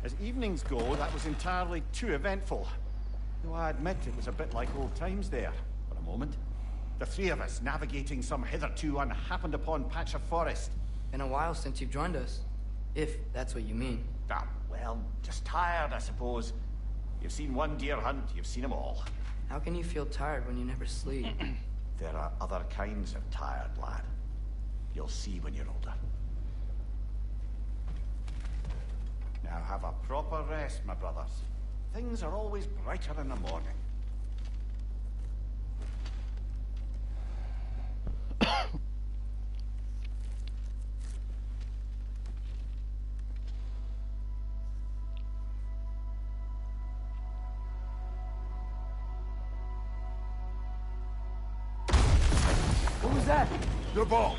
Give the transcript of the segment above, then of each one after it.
As evenings go, that was entirely too eventful. Though I admit it was a bit like old times there, for a moment. The three of us navigating some hitherto unhappened upon patch of forest. Been a while since you've joined us, if that's what you mean. Ah, well, just tired, I suppose. You've seen one deer hunt, you've seen them all. How can you feel tired when you never sleep? There are other kinds of tired, lad. You'll see when you're older. Now have a proper rest, my brothers. Things are always brighter in the morning. What was that? The ball.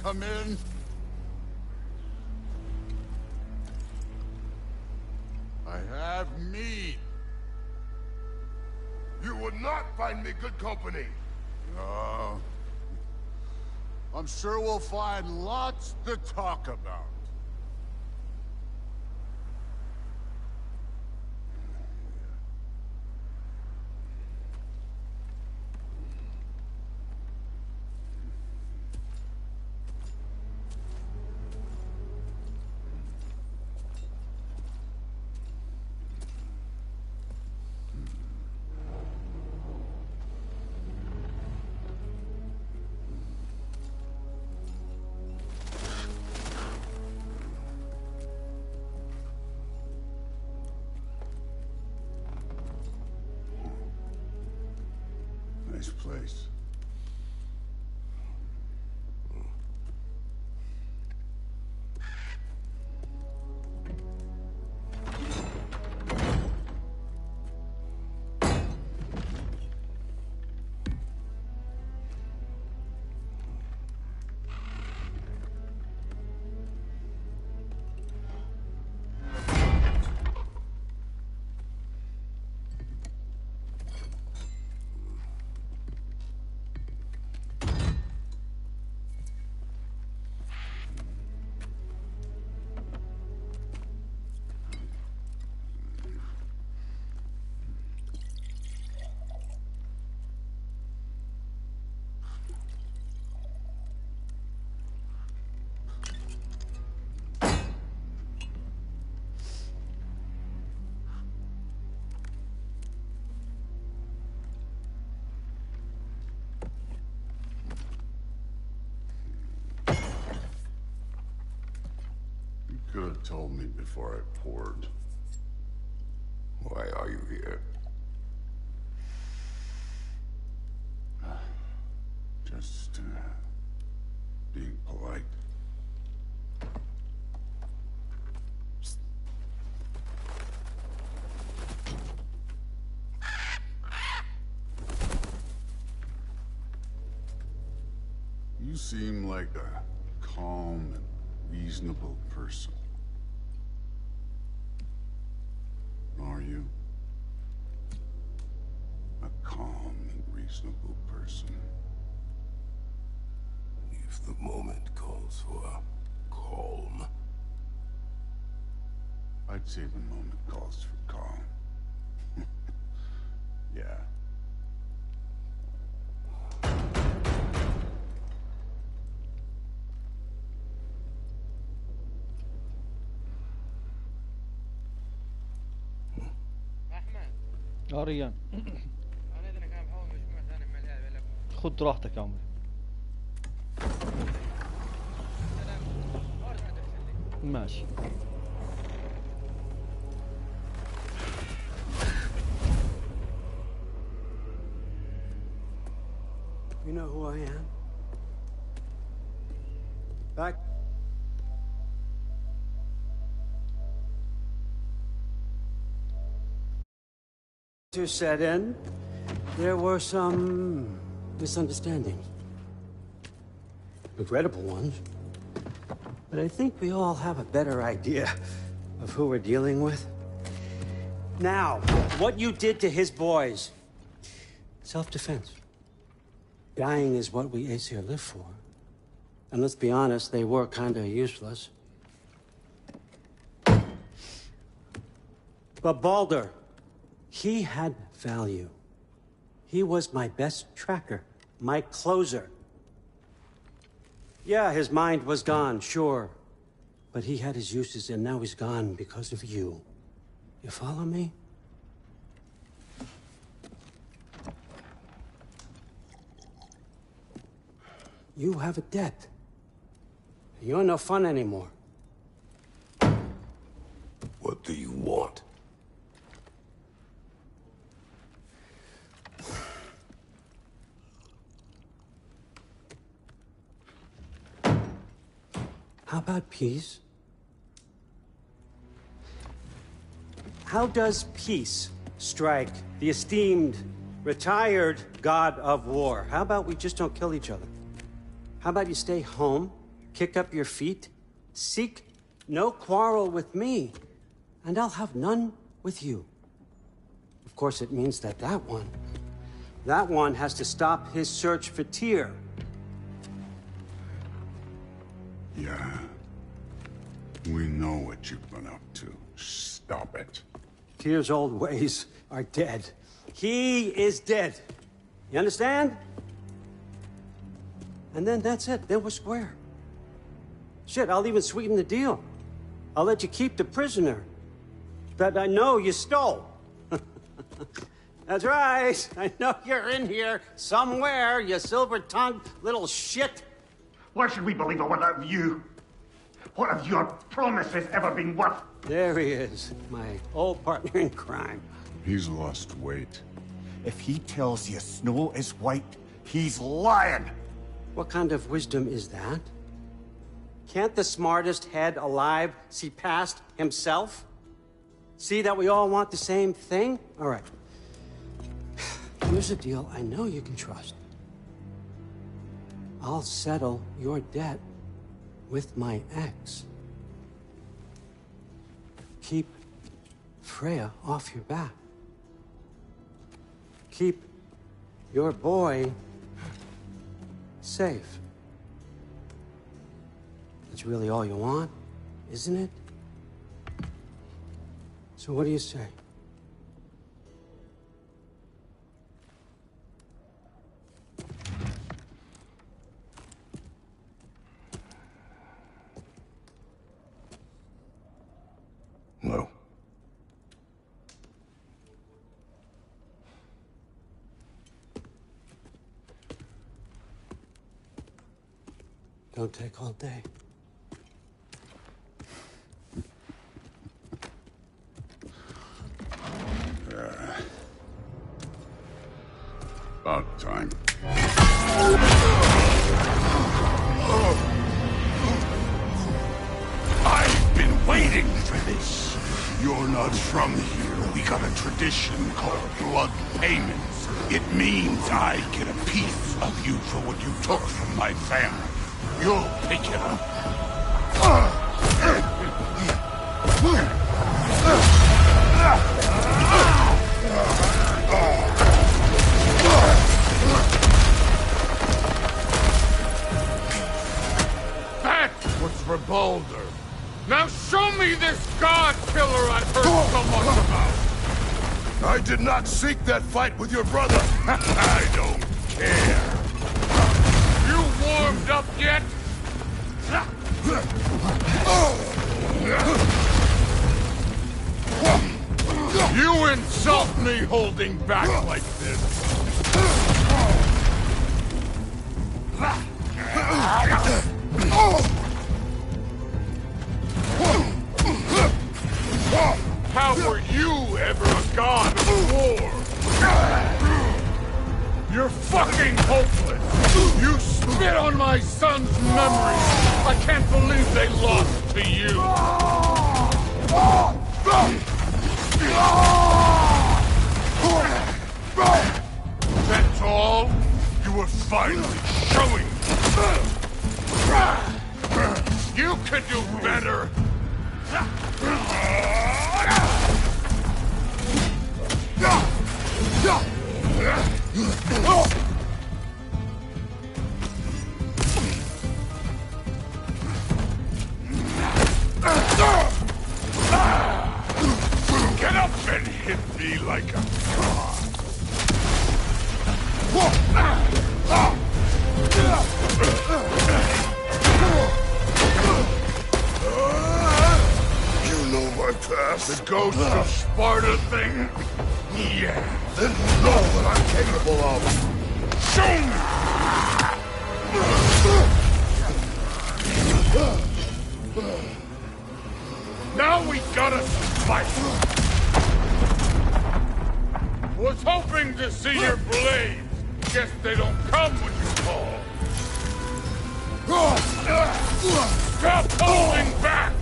Come in. I have meat. You would not find me good company. No. I'm sure we'll find lots to talk about. Nice place. You could have told me before I poured. Why are you here? You seem like a calm and reasonable person. Are you? A calm and reasonable person. If the moment calls for calm. I'd say the moment calls for calm. Yeah. ريان خذ راحتك يا عمري. ماشي. You know who I am? Back to set in, there were some misunderstandings. Regrettable ones. But I think we all have a better idea of who we're dealing with. Now, what you did to his boys. Self-defense. Dying is what we Aesir live for. And let's be honest, they were kinda useless. But Baldur, he had value. He was my best tracker, my closer. Yeah, his mind was gone, sure. But he had his uses, and now he's gone because of you. You follow me? You have a debt. You're no fun anymore. What do you want? How about peace? How does peace strike the esteemed, retired god of war? How about we just don't kill each other? How about you stay home, kick up your feet, seek no quarrel with me, and I'll have none with you. Of course, it means that that one has to stop his search for Tyr. Yeah. We know what you've been up to. Stop it. Tyr's old ways are dead. He is dead. You understand? And then that's it. Then we're square. Shit, I'll even sweeten the deal. I'll let you keep the prisoner that I know you stole. That's right. I know you're in here somewhere, you silver-tongued little shit. Why should we believe a word out of you? What have your promises ever been worth? There he is, my old partner in crime. He's lost weight. If he tells you snow is white, he's lying. What kind of wisdom is that? Can't the smartest head alive see past himself? See that we all want the same thing? All right. Here's a deal I know you can trust. I'll settle your debt with my ex. Keep Freya off your back. Keep your boy safe. That's really all you want, isn't it? So what do you say? No. Don't take all day. About time. I've been waiting for this. You're not from here. We got a tradition called blood payments. It means I get a piece of you for what you took from my family. You'll pick it up. That's what's for Baldur. Now show me this god killer I've heard so much about. I did not seek that fight with your brother. I don't care. You warmed up yet? You insult me holding back like this. How were you ever a god of war? You're fucking hopeless! You spit on my son's memory! I can't believe they lost to you! That's all? You were finally showing! You could do better! Get up and hit me like a god! You know my past? The ghost of Sparta thing? Yeah. Then you know what I'm capable of. Show me! Now we gotta fight! Was hoping to see your blades. Guess they don't come when you call. Stop holding back!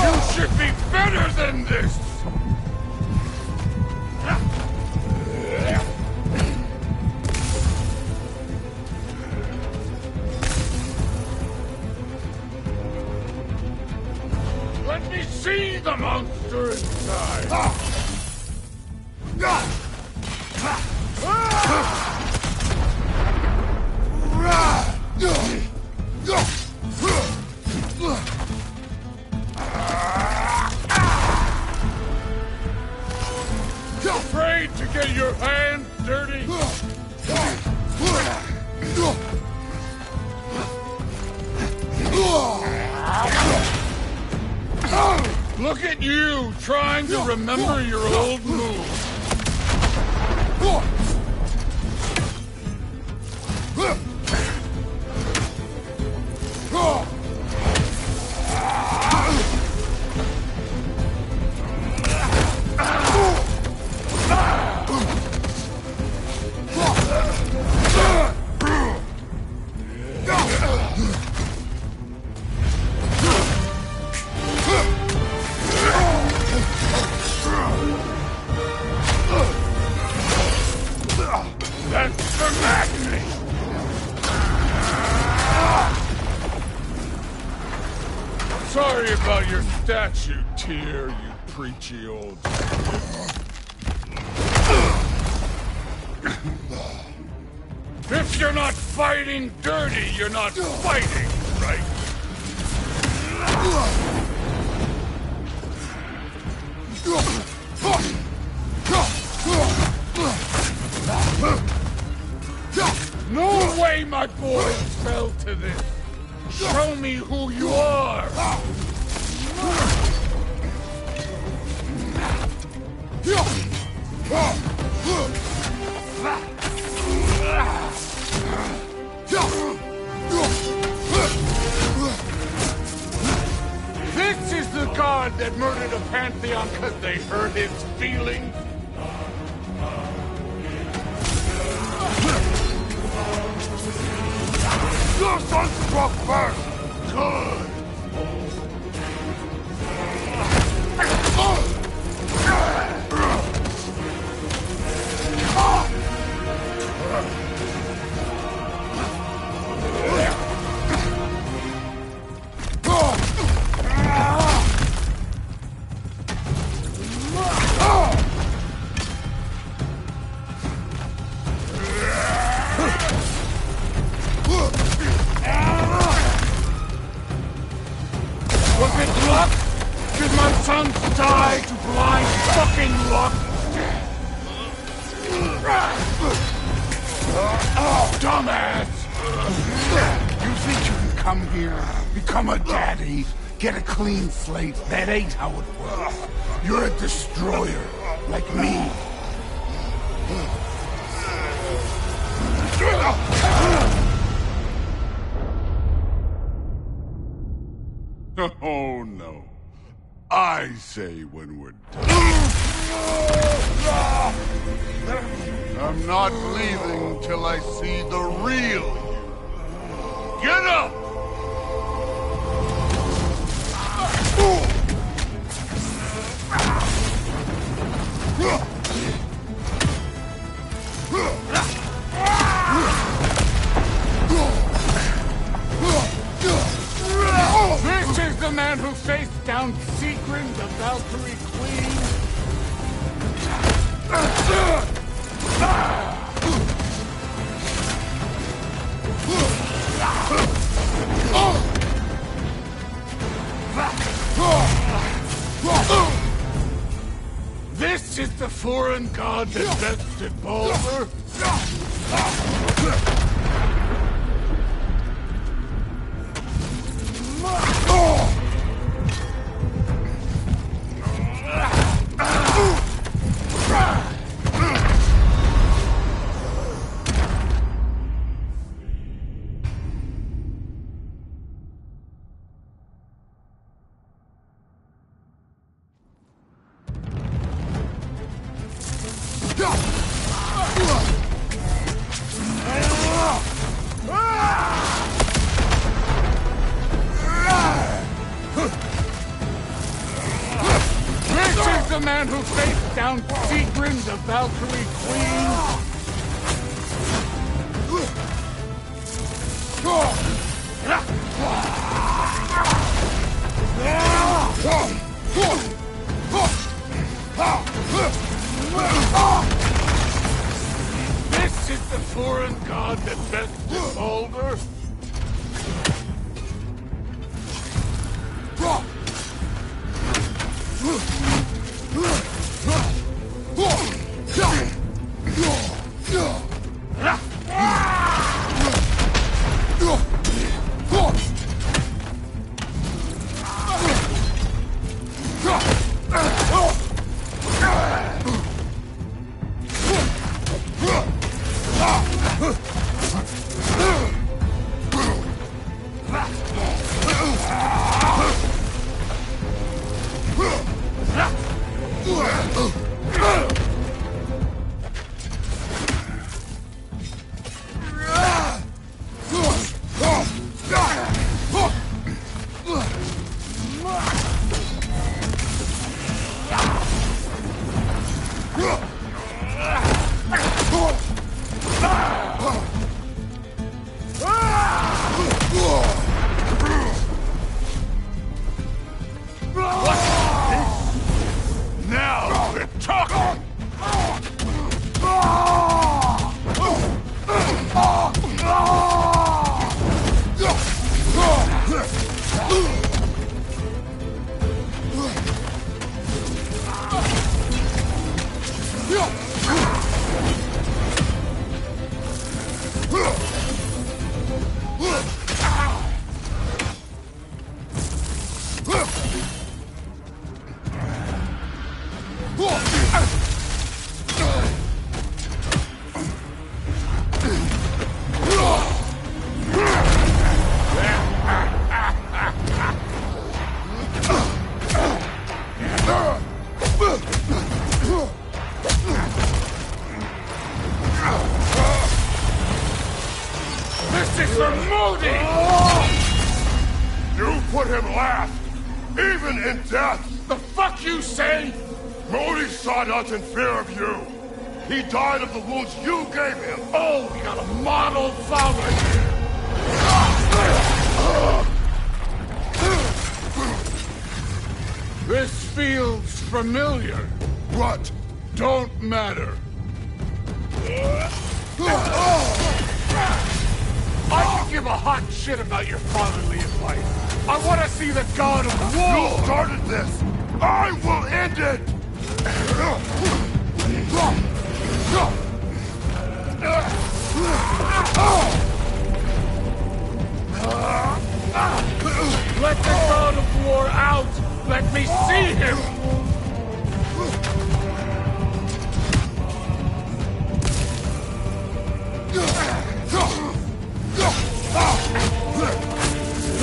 You should be better than this! Let me see the monster inside! Afraid to get your hands dirty? Look at you, trying to remember your old moves. That's Bedعمني! Sorry about your statue, Tyr, you preachy old... If you're not fighting dirty, you're not fighting, right? No way my boys fell to this! Show me who you are! This is the god that murdered a pantheon because they hurt his feelings? one struck first! Good! Was it luck? Did my sons die to blind fucking luck? Dumbass! You think you can come here, become a daddy, get a clean slate? That ain't how it works. You're a destroyer, like me. Oh no. I say when we're done. I'm not leaving till I see the real you. Get up! This is the man who faced down Sigrun, the Valkyrie Queen. This is the foreign god that bested Baldur. The man who faced down Sigrun, the Valkyrie Queen. This is the foreign god that bested Baldur. This is the moment! Modi! You put him last, even in death! The fuck you say? Modi sought us in fear of you. He died of the wounds you gave him. Oh, we got a model father here. This feels familiar. What? Don't matter. I can give a hot shit about your fatherly advice. I want to see the god of war! You started this! I will end it! Let the god of war out! Let me see him!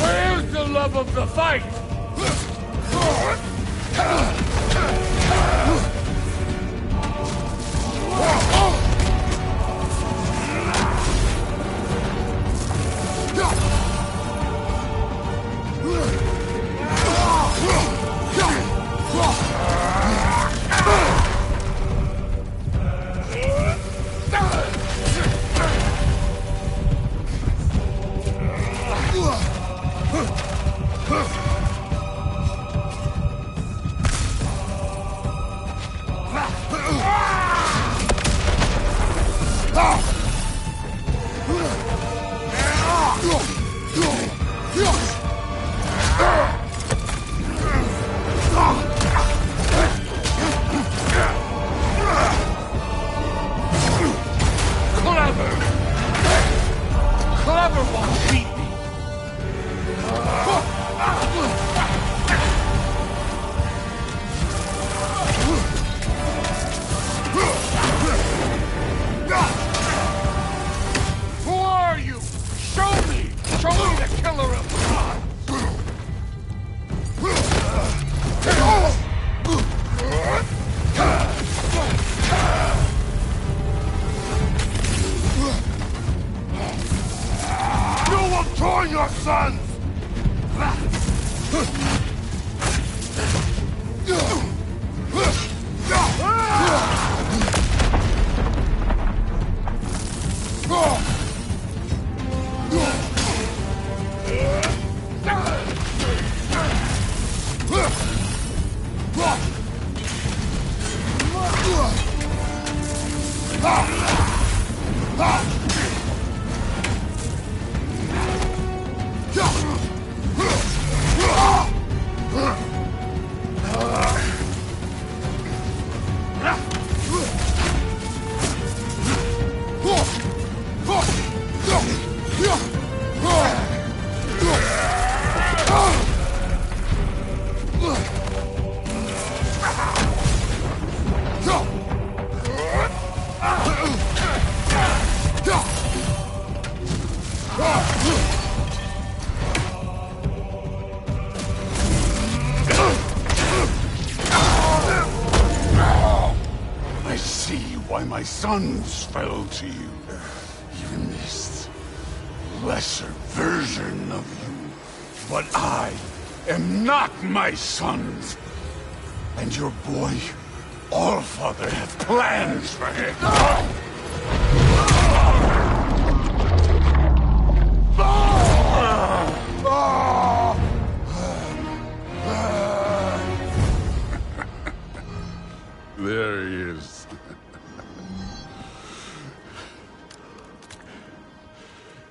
Where's the love of the fight? Clever won't beat me. Who are you? Show me! Show me the killer of gods! You will join your sons! I see why my sons fell to you. Even this lesser version of you. But I am not my sons. And your boy, Allfather, have plans for him. There he is.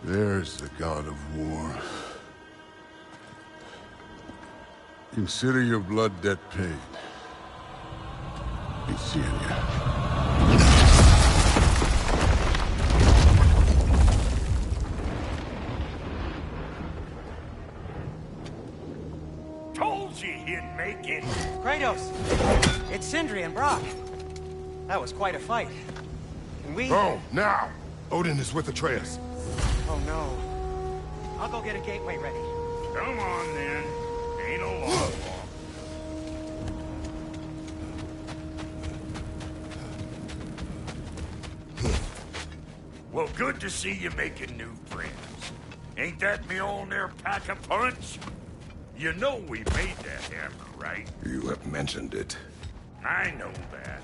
There's the god of war. Consider your blood debt paid. Be seeing you. Told you he'd make it. Kratos! It's Sindri and Brock. That was quite a fight. Can we... Oh, now! Odin is with Atreus. Oh, no. I'll go get a gateway ready. Come on, then. Ain't a long walk. Well, good to see you making new friends. Ain't that Mjolnir pack a punch? You know we made that hammer, right? You have mentioned it. I know that.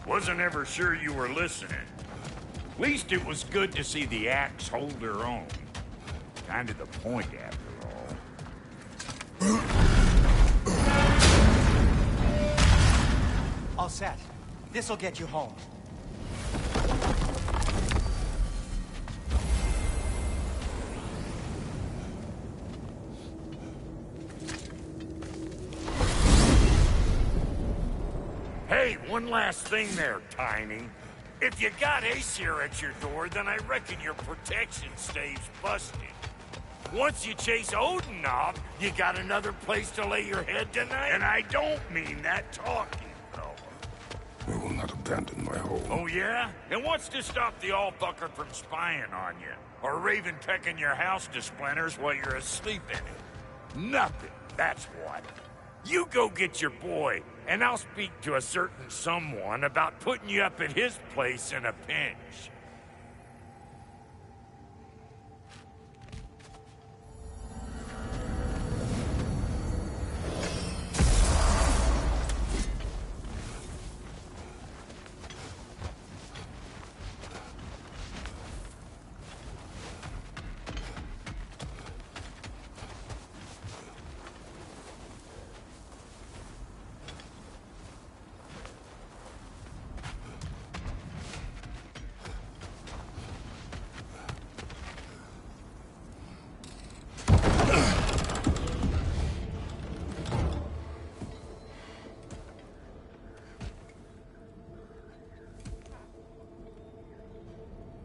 Wasn't ever sure you were listening. Least it was good to see the axe hold her own. Kind of the point, after all. All set. This'll get you home. Hey, one last thing there, Tiny. If you got Aesir at your door, then I reckon your protection stave's busted. Once you chase Odin off, you got another place to lay your head tonight? And I don't mean that talking, fella. I will not abandon my home. Oh, yeah? And what's to stop the all-bucker from spying on you? Or Raven pecking your house to splinters while you're asleep in it? Nothing, that's what. You go get your boy, and I'll speak to a certain someone about putting you up at his place in a pinch.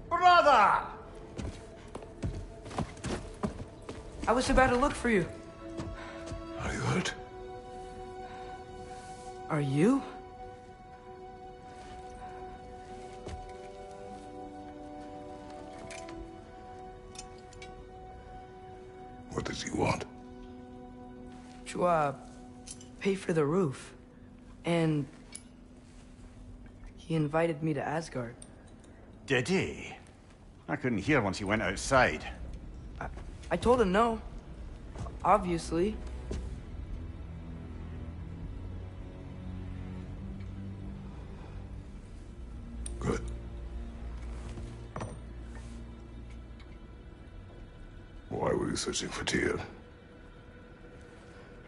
Brother! I was about to look for you. Are you hurt? Are you? What does he want? To, pay for the roof. And he invited me to Asgard. Did he? I couldn't hear once he went outside. I told him no. Obviously. Good. Why were you searching for Tyr?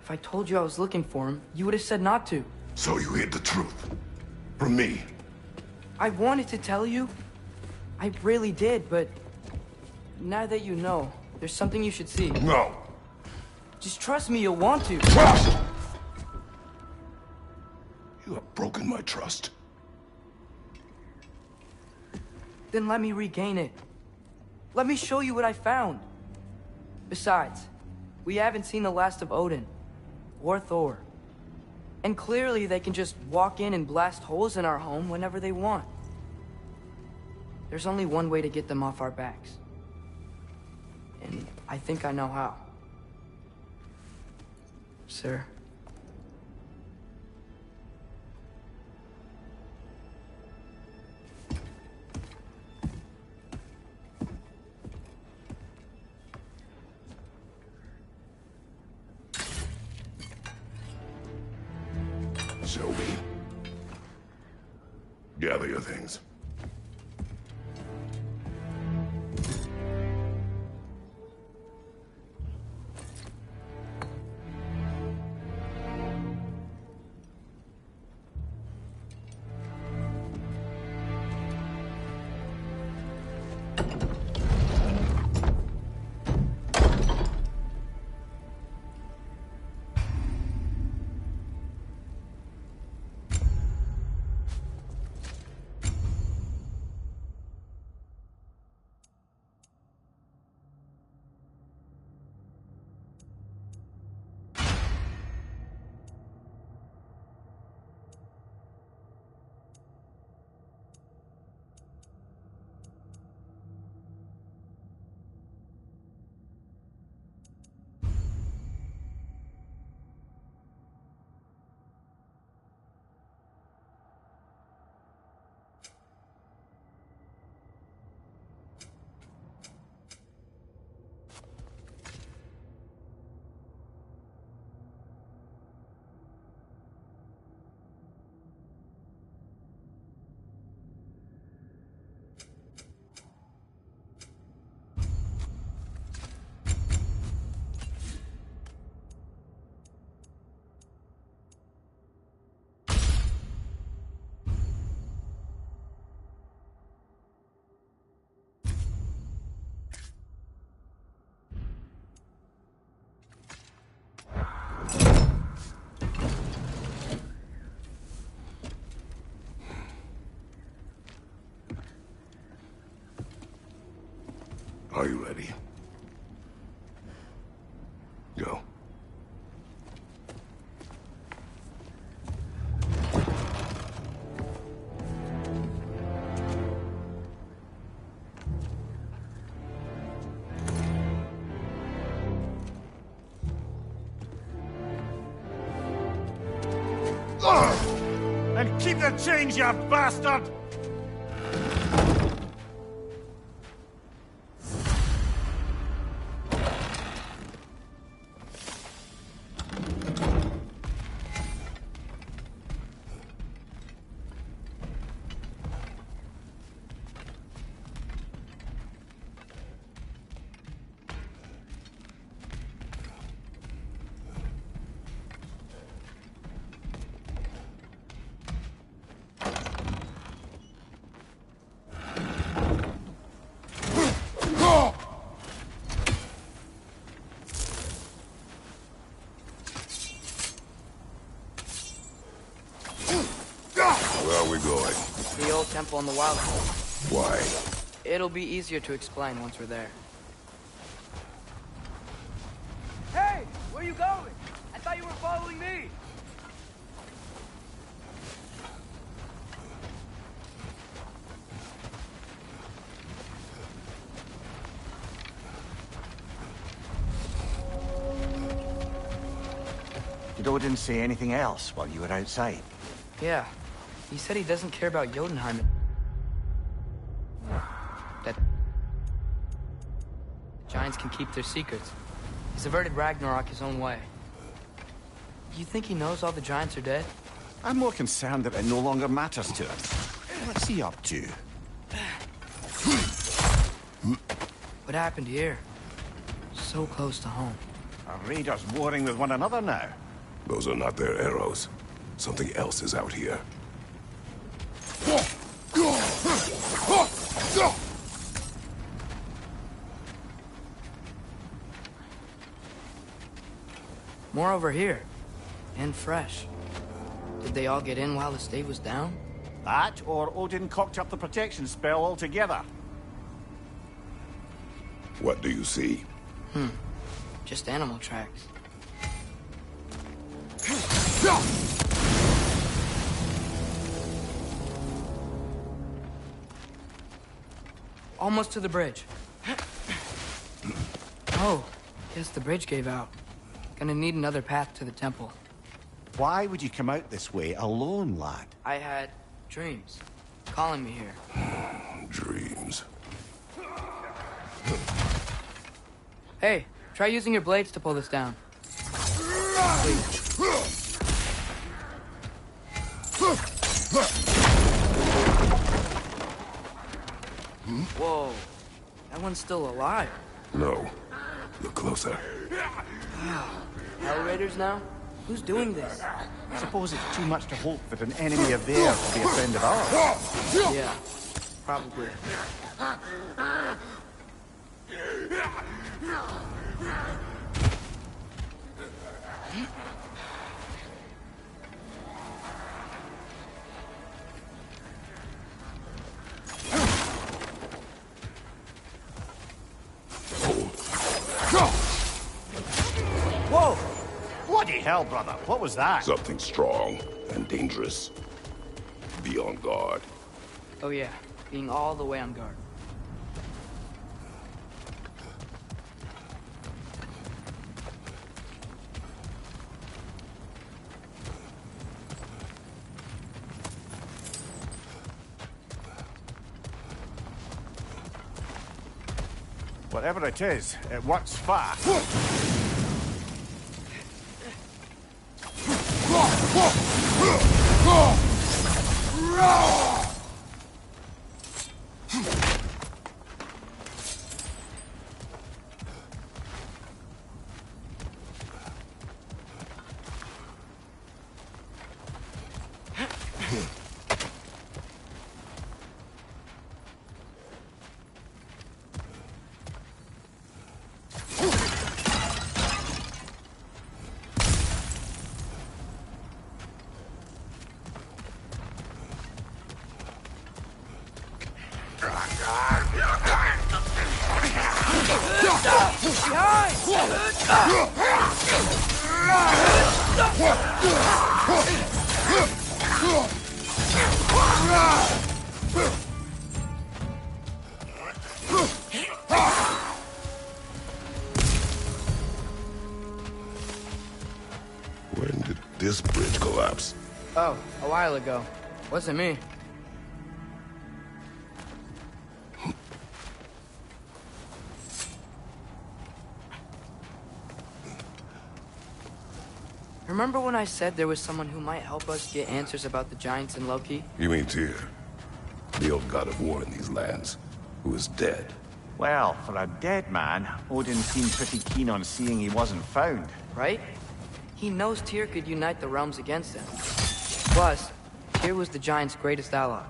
If I told you I was looking for him, you would have said not to. So you hid the truth. From me. I wanted to tell you. I really did, but now that you know, there's something you should see. No. Just trust me, you'll want to. Trust! You have broken my trust. Then let me regain it. Let me show you what I found. Besides, we haven't seen the last of Odin. Or Thor. And clearly they can just walk in and blast holes in our home whenever they want. There's only one way to get them off our backs. And I think I know how. Sir. Show me. Gather your things. Are you ready? Go. And keep the change, you bastard! Where are we going? The old temple on the Wild. Why? It'll be easier to explain once we're there. Hey! Where are you going? I thought you were following me! Did Odin say anything else while you were outside? Yeah. He said he doesn't care about Jotunheim. That giants can keep their secrets. He's averted Ragnarok his own way. You think he knows all the giants are dead? I'm more concerned that it no longer matters to him. What's he up to? What happened here? So close to home. Are raiders warring with one another now? Those are not their arrows. Something else is out here. More over here. And fresh. Did they all get in while the stave was down? That, or Odin cocked up the protection spell altogether. What do you see? Just animal tracks. Almost to the bridge. Oh, guess the bridge gave out. Gonna need another path to the temple. Why would you come out this way alone, lad? I had dreams calling me here. Dreams. Hey, try using your blades to pull this down. Please. Whoa, that one's still alive. No. Look closer. Hell Raiders now? Who's doing this? I suppose it's too much to hope that an enemy of theirs will be a friend of ours. Yeah, probably. Whoa! Bloody hell, brother. What was that? Something strong and dangerous. Be on guard. Oh yeah, being all the way on guard. Whatever it is, it works fast. When did this bridge collapse? Oh, a while ago. Wasn't me. Remember when I said there was someone who might help us get answers about the giants in Loki? You mean Tyr, the old god of war in these lands, who is dead. Well, for a dead man, Odin seemed pretty keen on seeing he wasn't found. Right? He knows Tyr could unite the realms against him. Plus, Tyr was the giant's greatest ally.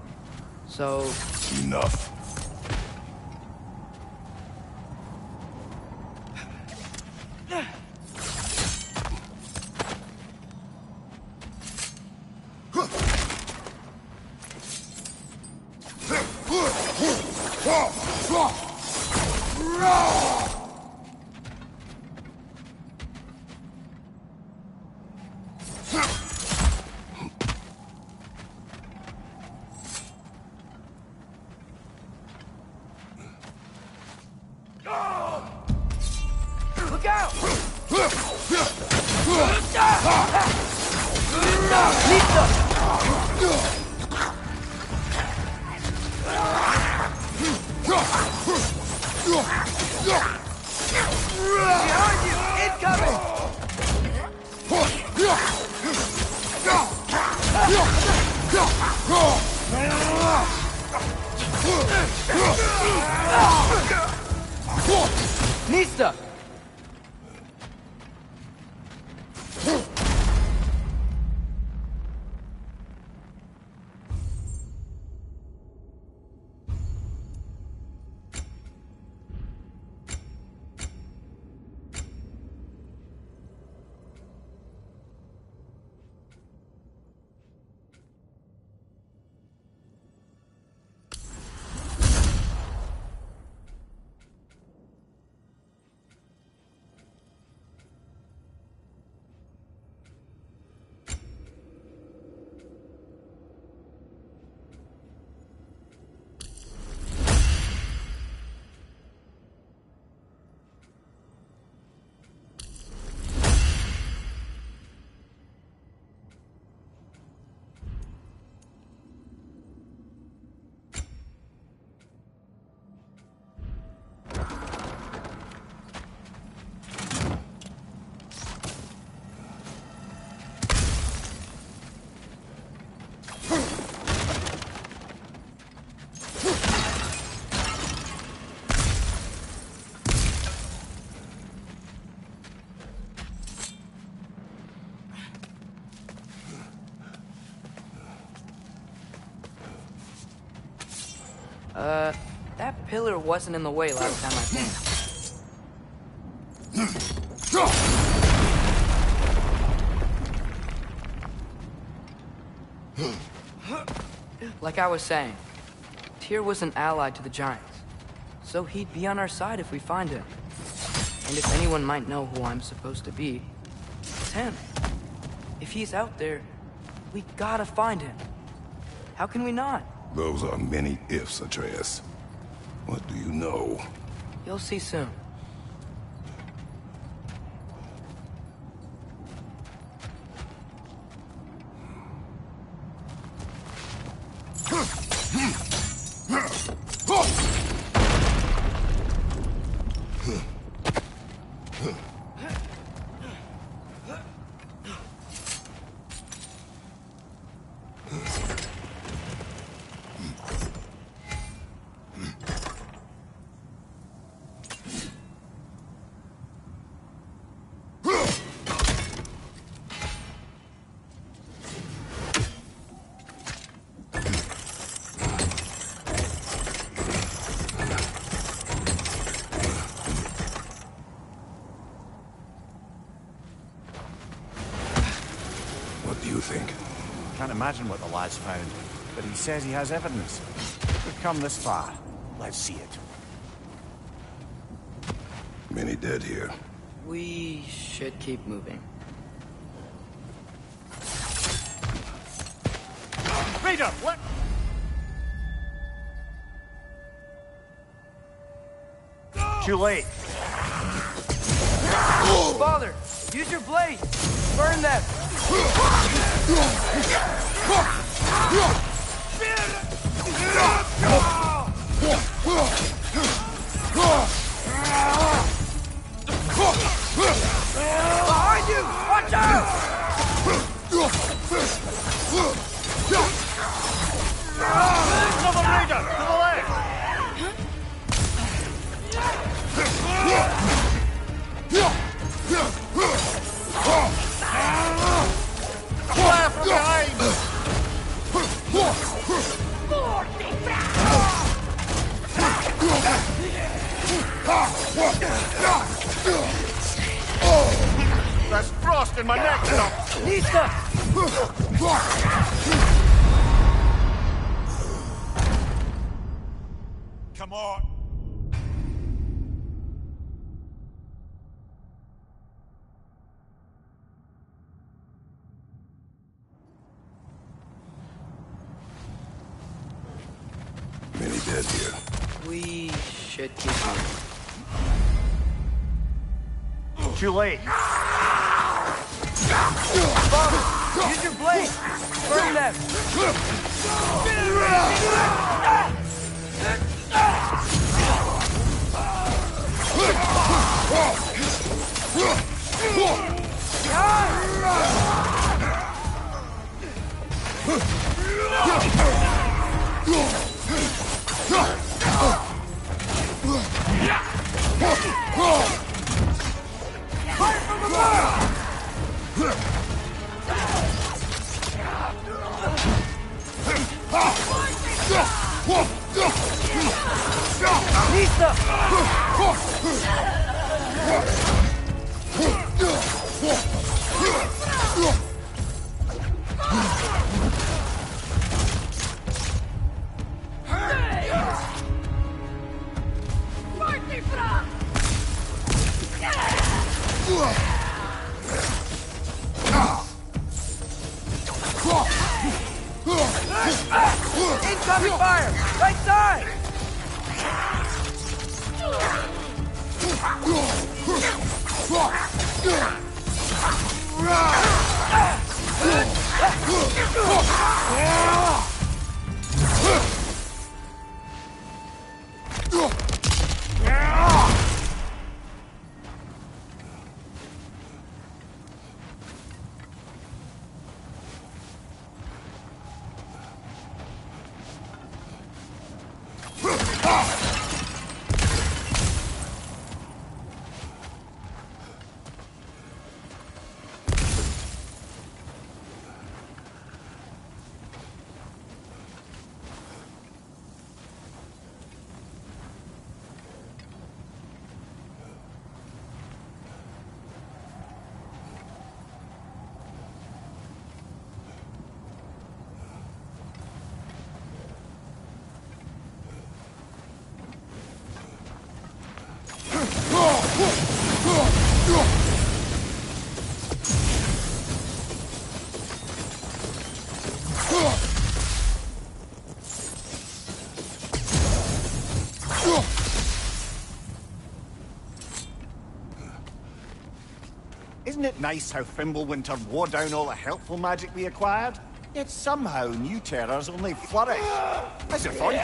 So... Enough. Look out! Behind you! Incoming! Nista! That pillar wasn't in the way last time I came. Like I was saying, Tyr was an ally to the giants, so he'd be on our side if we find him. And if anyone might know who I'm supposed to be, it's him. If he's out there, we gotta find him. How can we not? Those are many ifs, Atreus. What do you know? You'll see soon. Can't imagine what the lad's found, but he says he has evidence. We've come this far. Let's see it. Many dead here. We should keep moving. Raider, what? Too late. Father, use your blade. Burn them. Behind you! Watch out! Another raider to the left. Fire from behind. There's frost in my neck now. Nista! Come on. Many dead here. We should keep moving. Too late. Father, use your blade. Burn them. Fire from above! Nista! Incoming fire! Right side! Isn't it nice how Fimbulwinter wore down all the helpful magic we acquired? Yet somehow new terrors only flourish. As if on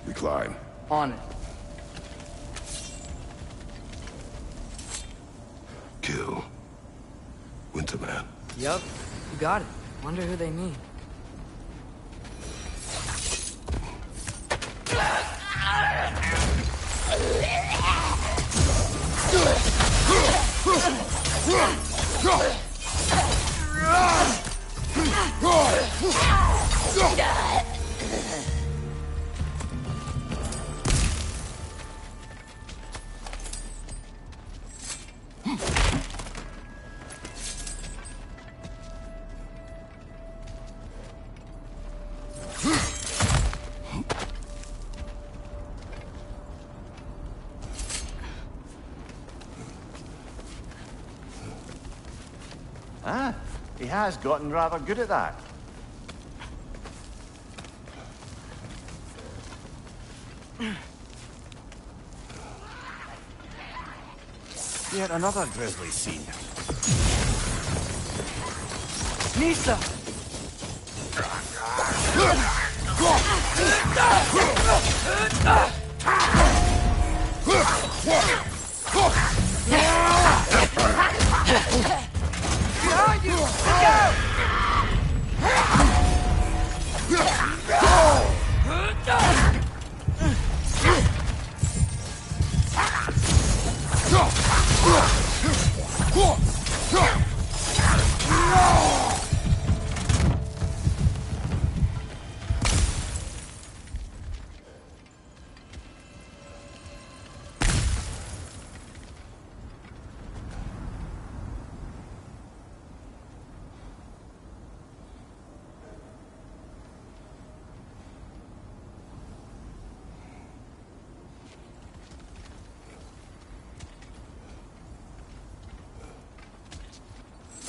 Recline. On it. Kill. Winterman. Yup, you got it. Wonder who they mean. Ah, he has gotten rather good at that. Yet another grisly scene. Nisa! Behind you! Look out!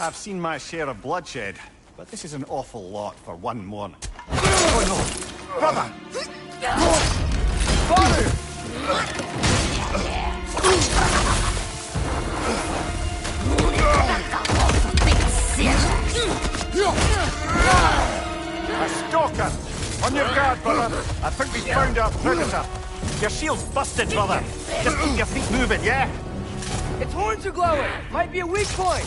I've seen my share of bloodshed, but this is an awful lot for one morning. Oh no! Brother! Father! A stalker! On your guard, brother! I think we found our predator! Your shield's busted, brother! Just keep your feet moving, yeah? Its horns are glowing! Might be a weak point!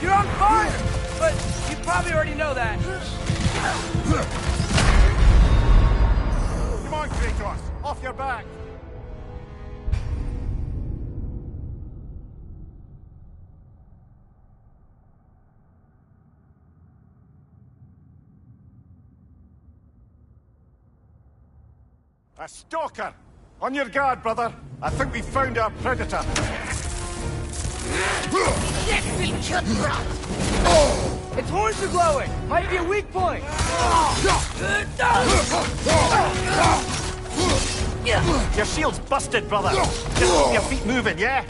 You're on fire! But you probably already know that. Come on, Kratos! Off your back! A stalker! On your guard, brother! I think we found our predator! Its horns are glowing! Might be a weak point! Your shield's busted, brother! Just keep your feet moving, yeah?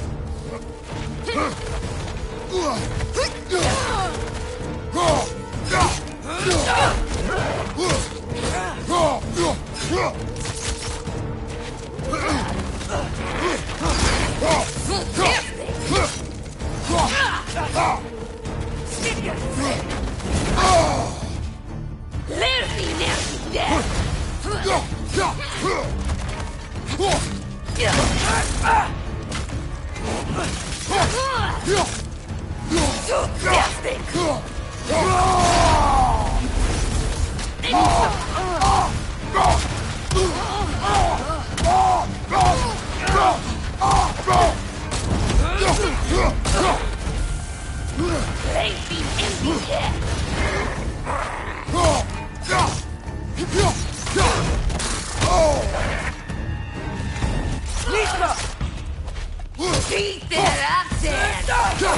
That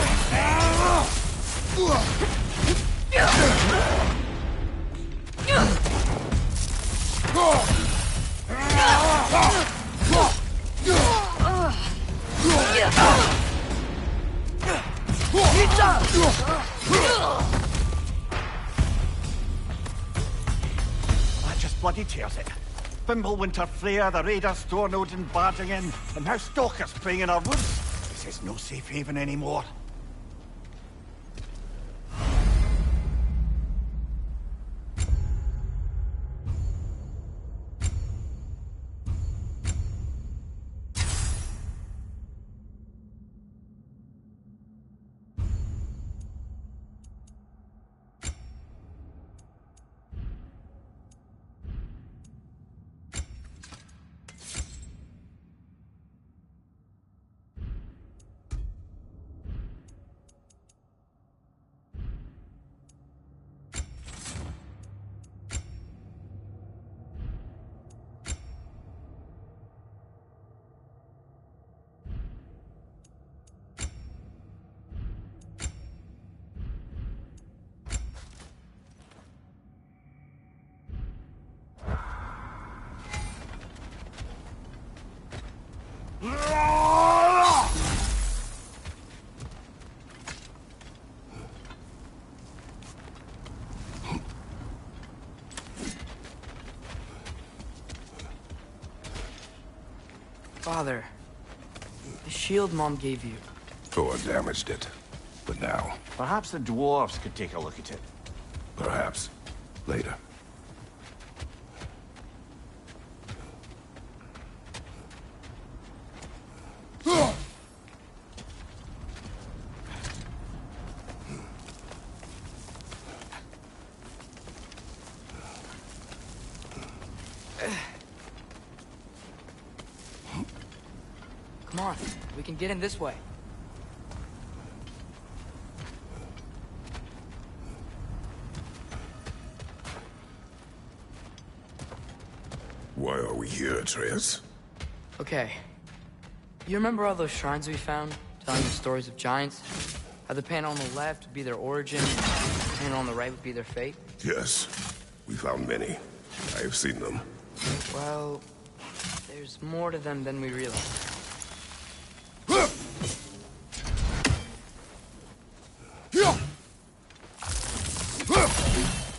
just bloody tears it. Fimbulwinter Freya, the raiders, Stornodin barging in, and now stalkers preying in our woods. This is no safe haven anymore. Father, the shield Mom gave you. Thor damaged it. But now, Perhaps the dwarves could take a look at it. perhaps, later. Come on, we can get in this way. Why are we here, Atreus? Okay. You remember all those shrines we found, telling the stories of giants? How the panel on the left would be their origin, and the panel on the right would be their fate? Yes. We found many. I have seen them. Well, there's more to them than we realize.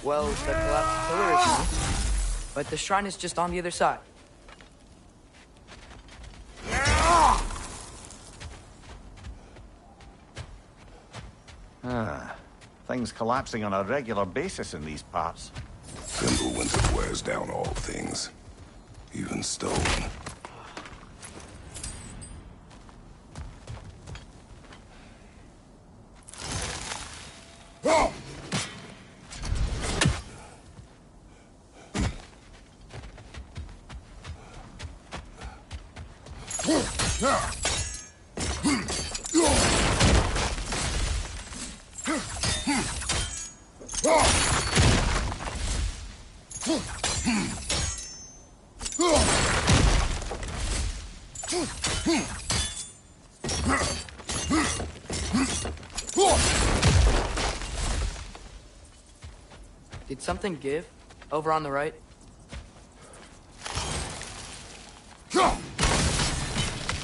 Well, the collapsed pillar is new, but the shrine is just on the other side. Things collapsing on a regular basis in these parts. Fimbulwinter wears down all things. Even stone. Did something give? Over on the right?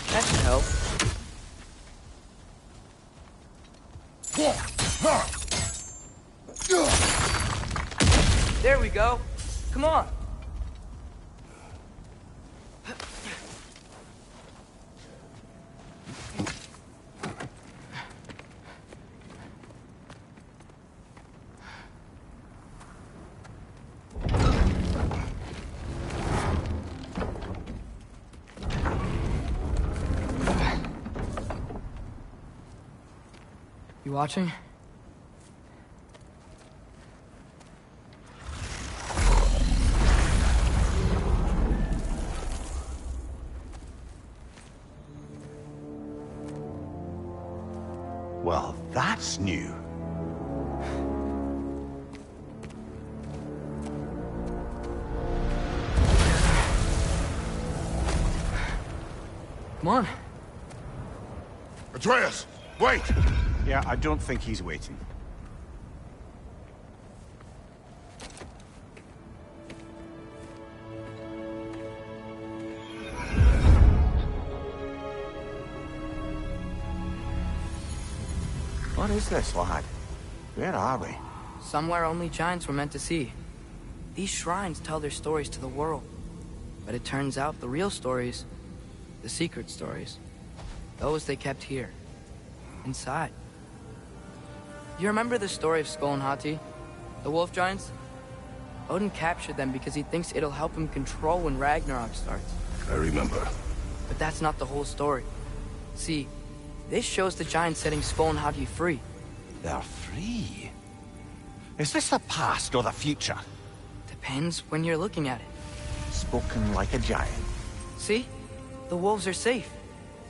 That should help. There we go. Come on. You watching? Well, that's new. Come on. Atreus! Wait! Yeah, I don't think he's waiting. What is this, lad? Where are we? Somewhere only giants were meant to see. These shrines tell their stories to the world. But it turns out the real stories, the secret stories, those they kept here, inside. You remember the story of Skull and Hati, the wolf giants? Odin captured them because he thinks it'll help him control when Ragnarok starts. I remember. But that's not the whole story. See, this shows the giants setting Skull and Hati free. They're free? Is this the past or the future? Depends when you're looking at it. Spoken like a giant. See? The wolves are safe.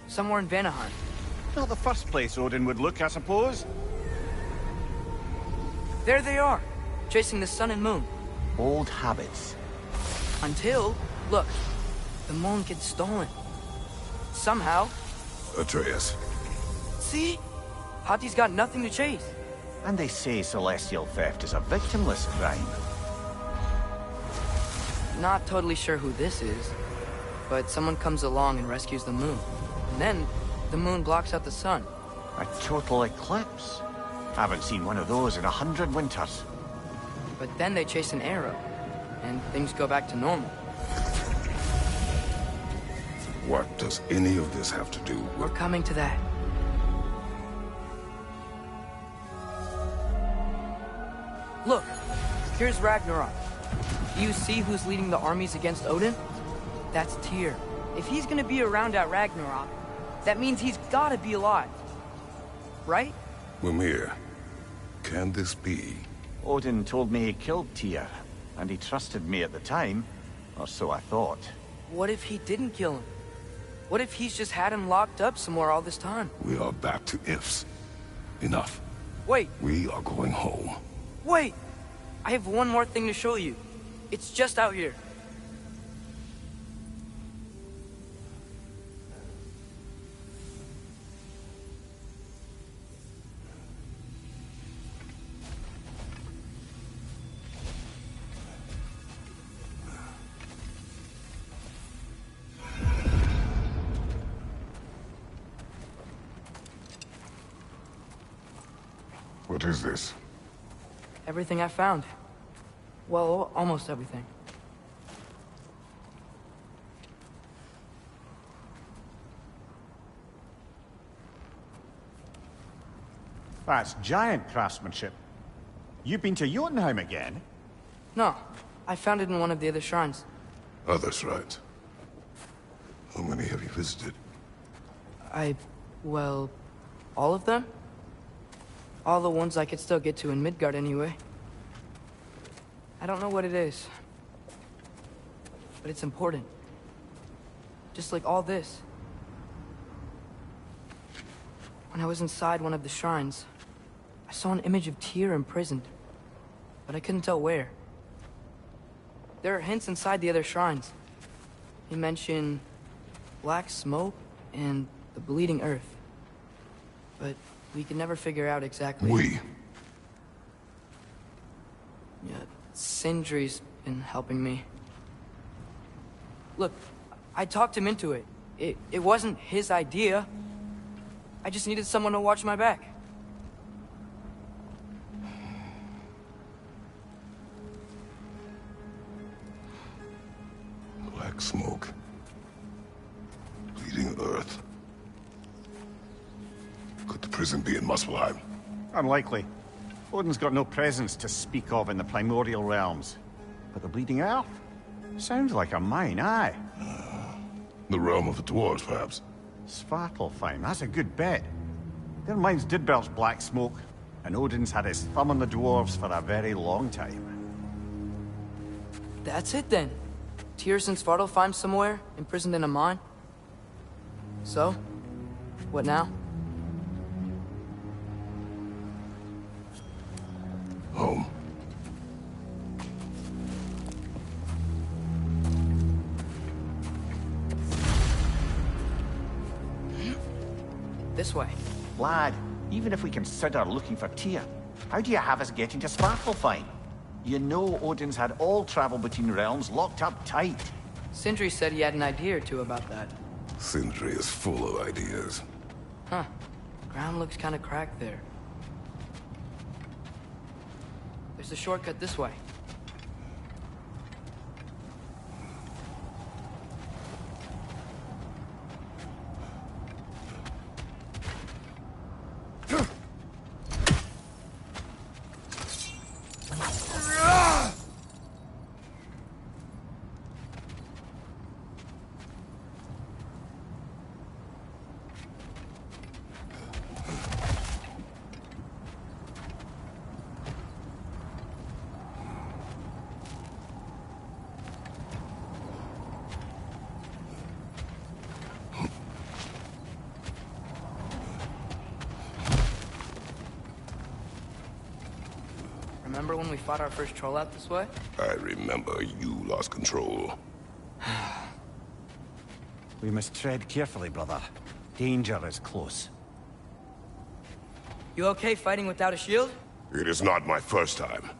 Somewhere in Vanaheim. Not the first place Odin would look, I suppose. There they are, chasing the sun and moon. Old habits. Until, look, the moon gets stolen. Somehow. Atreus. See? Hati's got nothing to chase. And they say celestial theft is a victimless crime. Not totally sure who this is, but someone comes along and rescues the moon. And then, the moon blocks out the sun. A total eclipse. Haven't seen one of those in 100 winters. But then they chase an arrow, and things go back to normal. What does any of this have to do We're with... coming to that. Look, here's Ragnarok. Do you see who's leading the armies against Odin? That's Tyr. If he's gonna be around at Ragnarok, that means he's gotta be alive. Right? Mimir, can this be? Odin told me he killed Tyr, and he trusted me at the time, or so I thought. What if he didn't kill him? What if he's just had him locked up somewhere all this time? We are back to ifs. Enough. Wait, We are going home. wait! I have one more thing to show you. It's just out here. What is this? Everything I found. Well, almost everything. That's giant craftsmanship. You've been to Jotunheim again? No, I found it in one of the other shrines. Other shrines. How many have you visited? Well, all of them? All the ones I could still get to in Midgard anyway. I don't know what it is. But it's important. Just like all this. When I was inside one of the shrines, I saw an image of Tyr imprisoned. But I couldn't tell where. There are hints inside the other shrines. He mentioned black smoke and the bleeding earth. But we could never figure out exactly... We. Yeah, Sindri's been helping me. Look, I talked him into it. It wasn't his idea. I just needed someone to watch my back. Black smoke. Bleeding earth. Could the prison be in Muspelheim? Unlikely. Odin's got no presence to speak of in the primordial realms. But the Bleeding Earth? Sounds like a mine, aye. The realm of the dwarves, perhaps. Svartalfheim, that's a good bet. Their mines did belch black smoke, and Odin's had his thumb on the dwarves for a very long time. That's it then. Tyr's in Svartalfheim somewhere, imprisoned in a mine. So, what now? Home. This way. Lad, even if we consider looking for Tyr, how do you have us getting to Svartalfheim? You know Odin's had all travel between realms locked up tight. Sindri said he had an idea or two about that. Sindri is full of ideas. Huh. Ground looks kind of cracked there. There's a shortcut this way. Remember when we fought our first troll out this way? I remember you lost control. We must tread carefully, brother. Danger is close. You okay fighting without a shield? It is not my first time.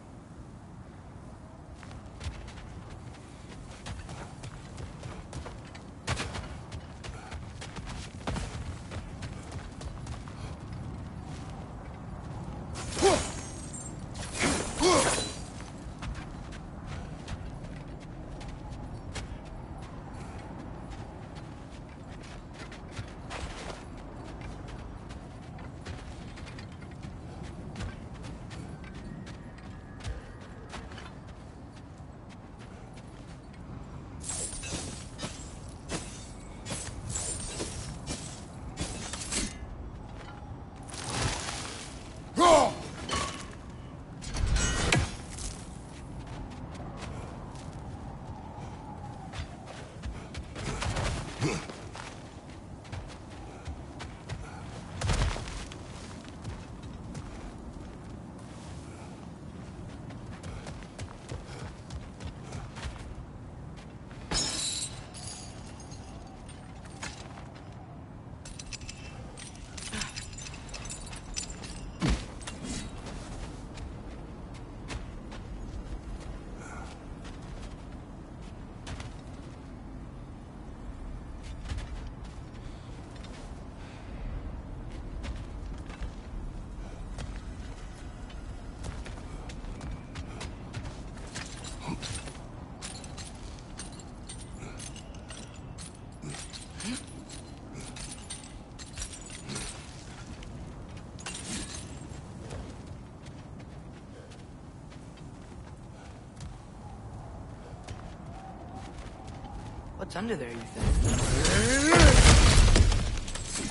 What's under there, you think?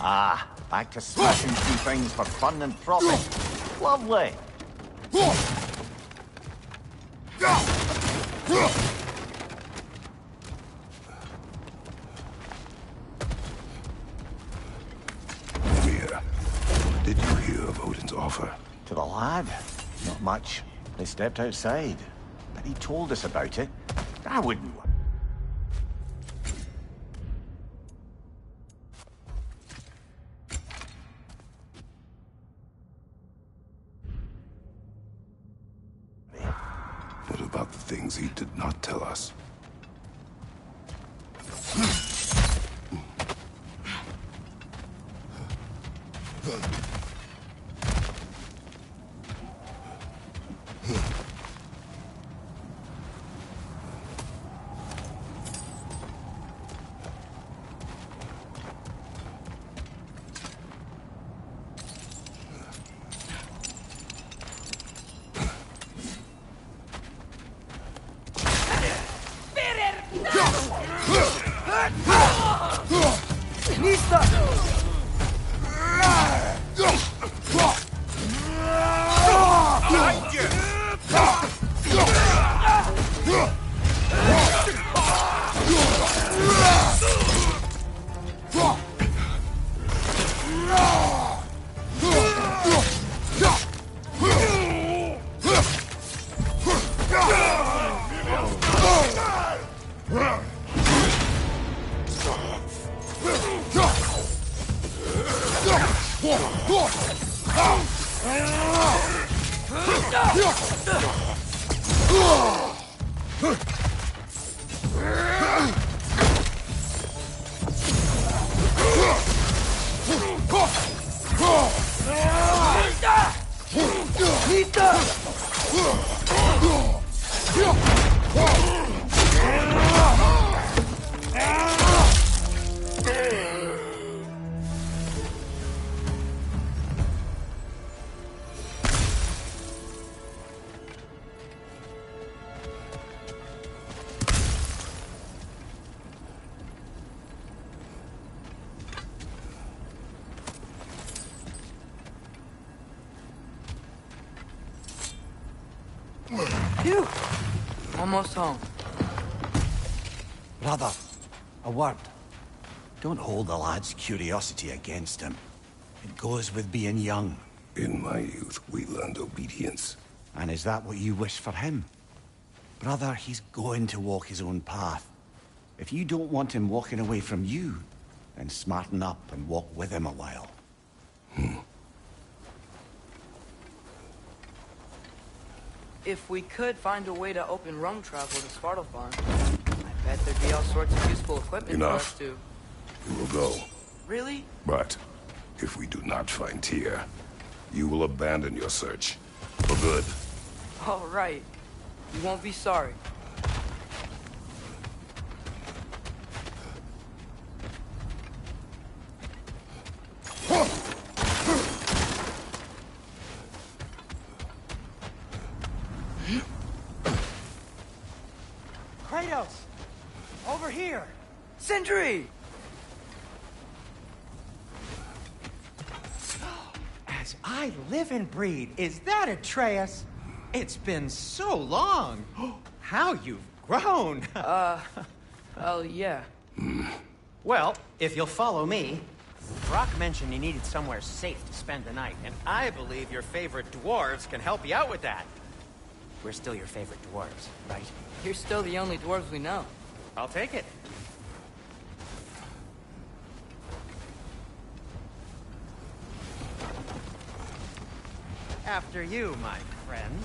Ah, back to smashing through things for fun and profit. Lovely. Mia, did you hear of Odin's offer? To the lad? Not much. They stepped outside. But he told us about it. I wouldn't. What about the things he did not tell us? Phew! Almost home. Brother, a word. Don't hold the lad's curiosity against him. It goes with being young. In my youth, we learned obedience. And is that what you wish for him? Brother, he's going to walk his own path. If you don't want him walking away from you, then smarten up and walk with him a while. If we could find a way to open rum travel to Svartalfheim, I bet there'd be all sorts of useful equipment for us to... We will go. Really? But if we do not find Tyr, you will abandon your search. For good. All right. You won't be sorry. Kratos! Over here! Sindri! As I live and breathe, is that Atreus? It's been so long. How you've grown. Oh, yeah. Well, if you'll follow me, Brock mentioned you needed somewhere safe to spend the night, and I believe your favorite dwarves can help you out with that. We're still your favorite dwarves, right? You're still the only dwarves we know. I'll take it. After you, my friends.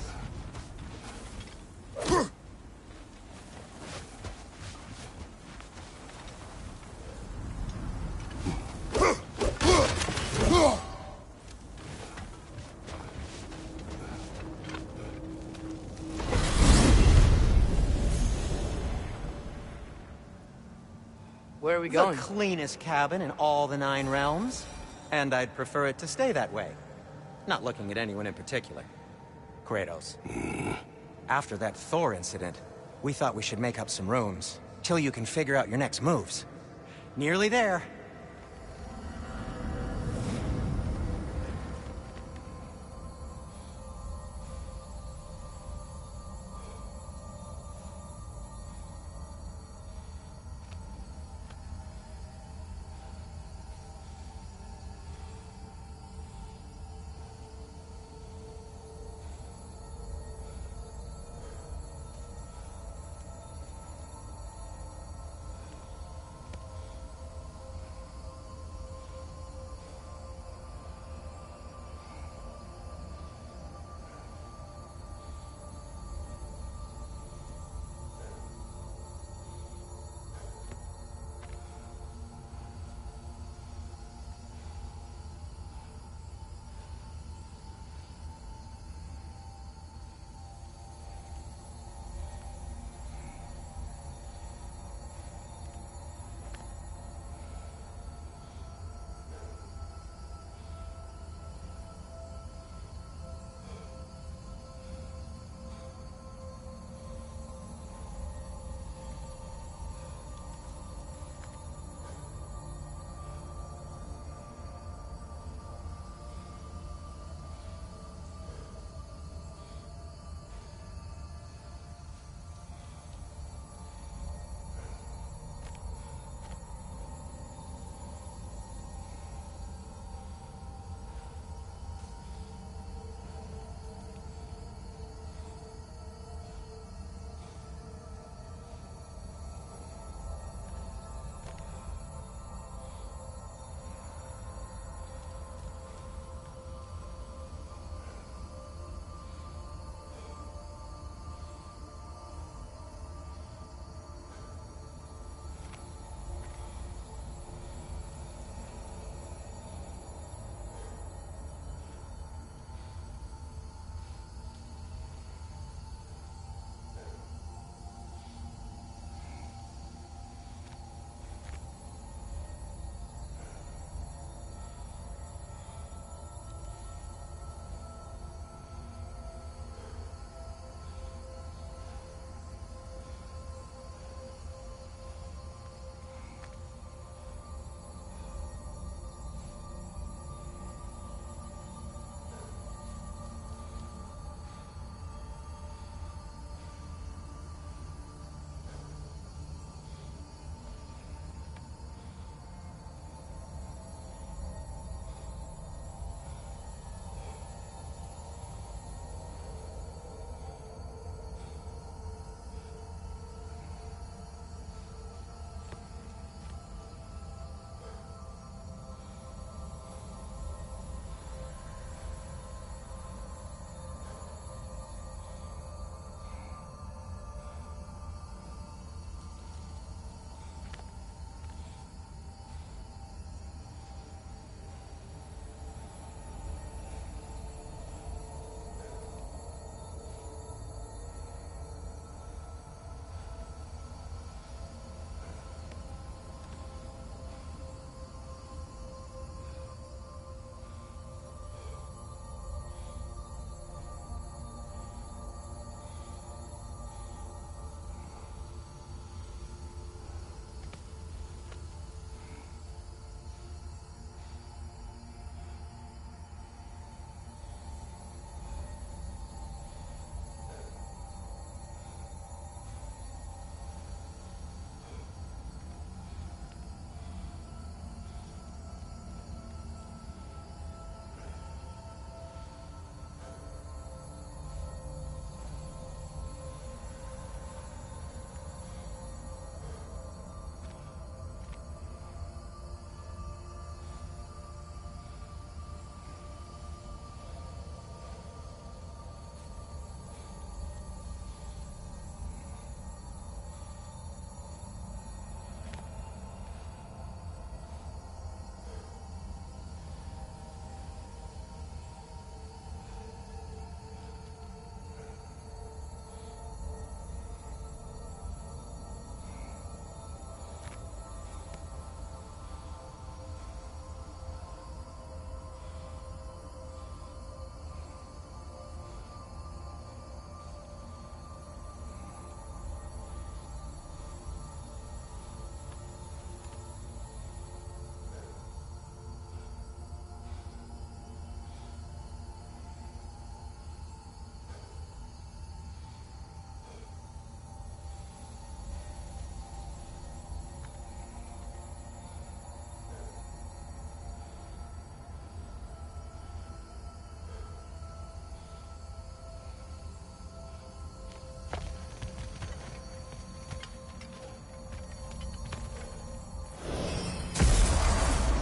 Where are we going? The cleanest cabin in all the 9 realms. And I'd prefer it to stay that way. Not looking at anyone in particular. Kratos. After that Thor incident, we thought we should make up some rooms, till you can figure out your next moves. Nearly there.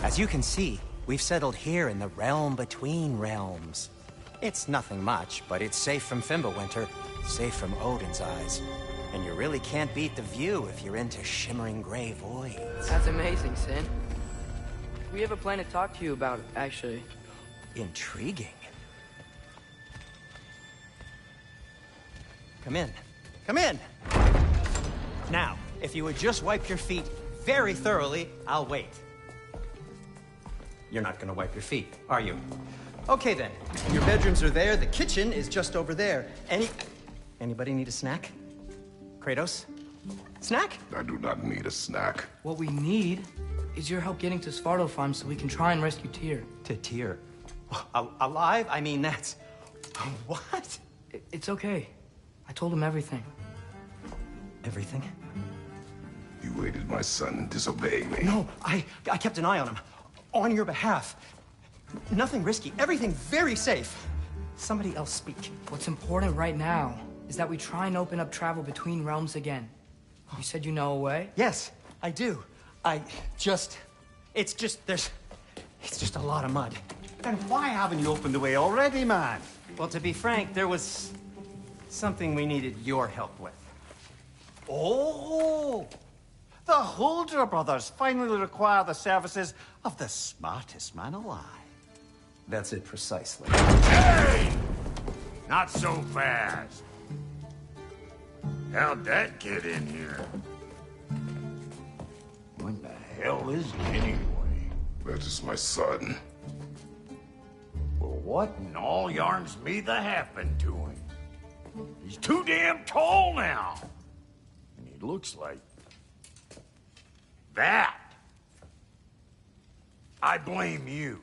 As you can see, we've settled here in the realm between realms. It's nothing much, but it's safe from Fimbulwinter, safe from Odin's eyes. And you really can't beat the view if you're into shimmering gray voids. That's amazing, Sin. We have a plan to talk to you about, actually. Intriguing. Come in. Come in! Now, if you would just wipe your feet very thoroughly, I'll wait. You're not gonna wipe your feet, are you? Okay then. Your bedrooms are there, the kitchen is just over there. Anybody need a snack? Kratos? Snack? I do not need a snack. What we need is your help getting to Svartalfheim so we can try and rescue Tyr. To Tyr? Alive? I mean, that's... What? It's okay. I told him everything. Everything? You aided my son in disobeying me. No, I kept an eye on him. On your behalf. Nothing risky. Everything very safe. Somebody else speak. What's important right now is that we try and open up travel between realms again. You said you know a way? Yes, I do. It's just a lot of mud. Then why haven't you opened the way already, man? Well, to be frank, there was something we needed your help with. Oh! The Holder brothers finally require the services of the smartest man alive. That's it precisely. Hey! Not so fast. How'd that get in here? What the hell is he anyway? That is my son. Well, what in all yarns me the happened to him? He's too damn tall now. And he looks like... that. I blame you.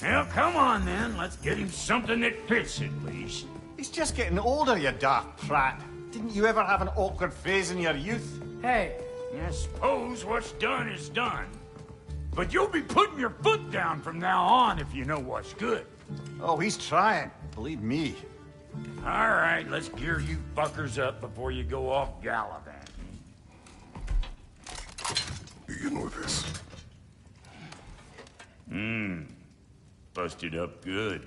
Well, come on then. Let's get him something that fits at least. He's just getting older, you dark prat. Didn't you ever have an awkward phase in your youth? Hey! I suppose what's done is done. But you'll be putting your foot down from now on if you know what's good. Oh, he's trying. Believe me. All right, let's gear you fuckers up before you go off gallivanting. Begin with this. Busted up good.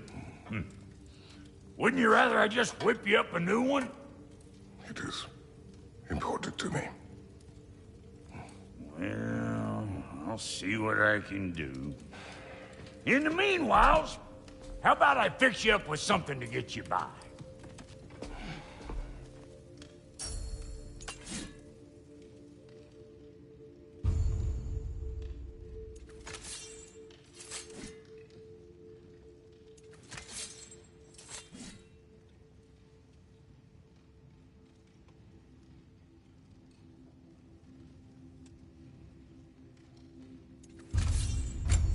Wouldn't you rather I just whip you up a new one? It is important to me. Well, I'll see what I can do. In the meanwhile, how about I fix you up with something to get you by?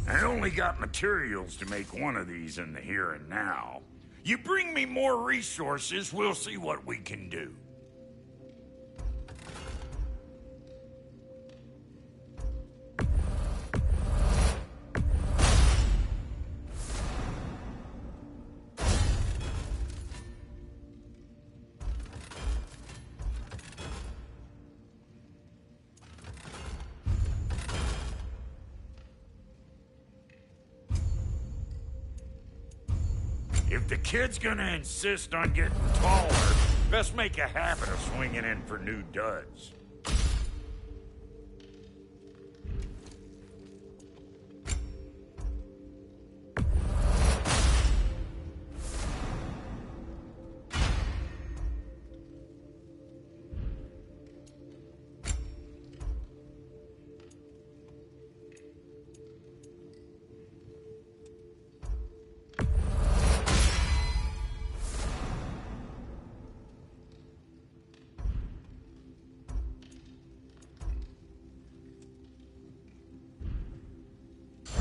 I only got materials to make one of these in the here and now. You bring me more resources, we'll see what we can do. If the kid's gonna insist on getting taller, best make a habit of swinging in for new duds.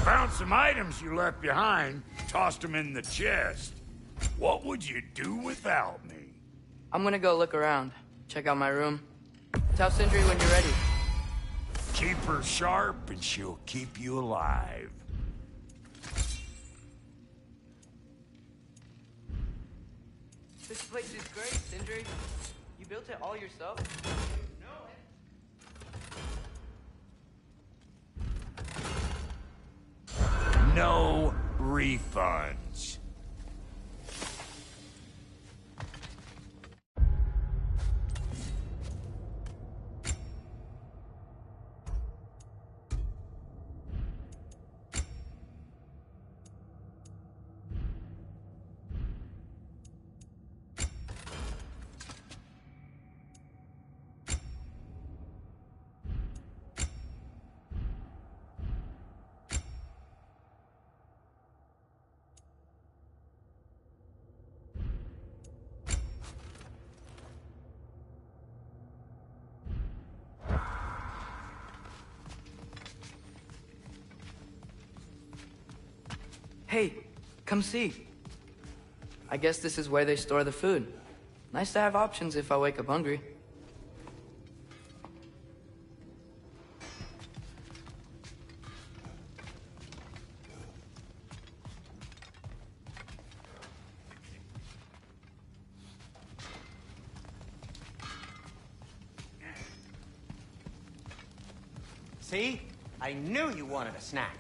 Found some items you left behind, tossed them in the chest. What would you do without me? I'm gonna go look around. Check out my room. Tell Sindri when you're ready. Keep her sharp and she'll keep you alive. This place is great, Sindri. You built it all yourself? no refunds. Hey, come see. I guess this is where they store the food. Nice to have options if I wake up hungry. See? I knew you wanted a snack.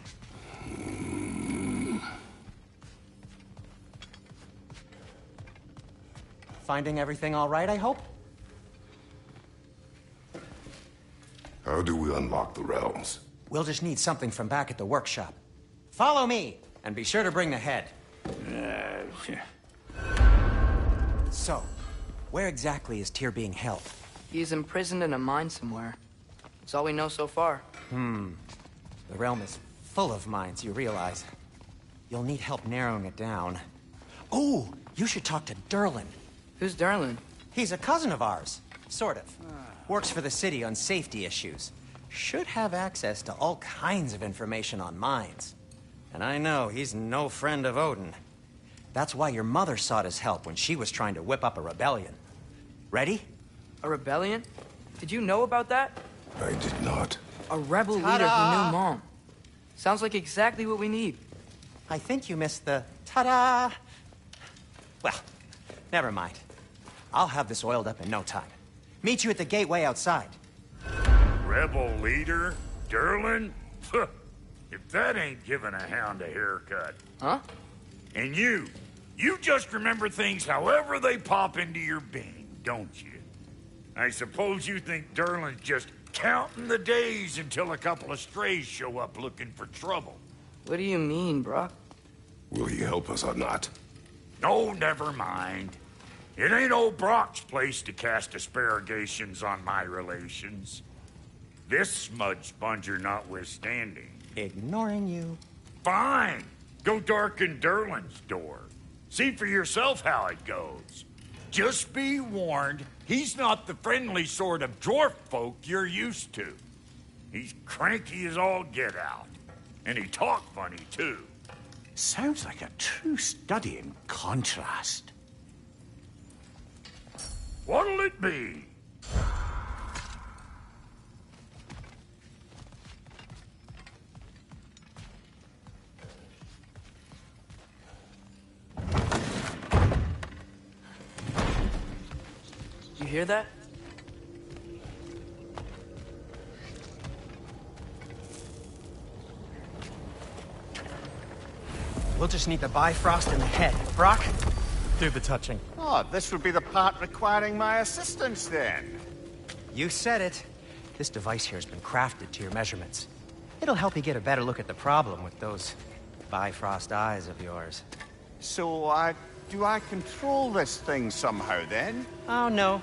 Finding everything all right, I hope? How do we unlock the realms? We'll just need something from back at the workshop. Follow me, and be sure to bring the head. So, where exactly is Tyr being held? He's imprisoned in a mine somewhere. That's all we know so far. The realm is full of mines, you realize. You'll need help narrowing it down. Oh, you should talk to Durlin. Who's Durlin? He's a cousin of ours, sort of. Works for the city on safety issues. Should have access to all kinds of information on mines. And I know he's no friend of Odin. That's why your mother sought his help when she was trying to whip up a rebellion. Ready? A rebellion? Did you know about that? I did not. A rebel leader who knew Mom. Sounds like exactly what we need. I think you missed the ta-da! Well, never mind. I'll have this oiled up in no time. Meet you at the gateway outside. Rebel leader? Durlin? If that ain't giving a hound a haircut. Huh? And you just remember things however they pop into your being, don't you? I suppose you think Durlin's just counting the days until a couple of strays show up looking for trouble. What do you mean, Brock? Will he help us or not? No, never mind. It ain't old Brock's place to cast asparagations on my relations. This smudge sponger notwithstanding. Ignoring you. Fine. Go darken Durlin's door. See for yourself how it goes. Just be warned, he's not the friendly sort of dwarf folk you're used to. He's cranky as all get out. And he talk funny, too. Sounds like a true study in contrast. What'll it be? You hear that? We'll just need the Bifrost in the head. Brock, do the touching. Oh, this would be the part requiring my assistance, then. You said it. This device here has been crafted to your measurements. It'll help you get a better look at the problem with those Bifrost eyes of yours. So, do I control this thing somehow, then? Oh, no.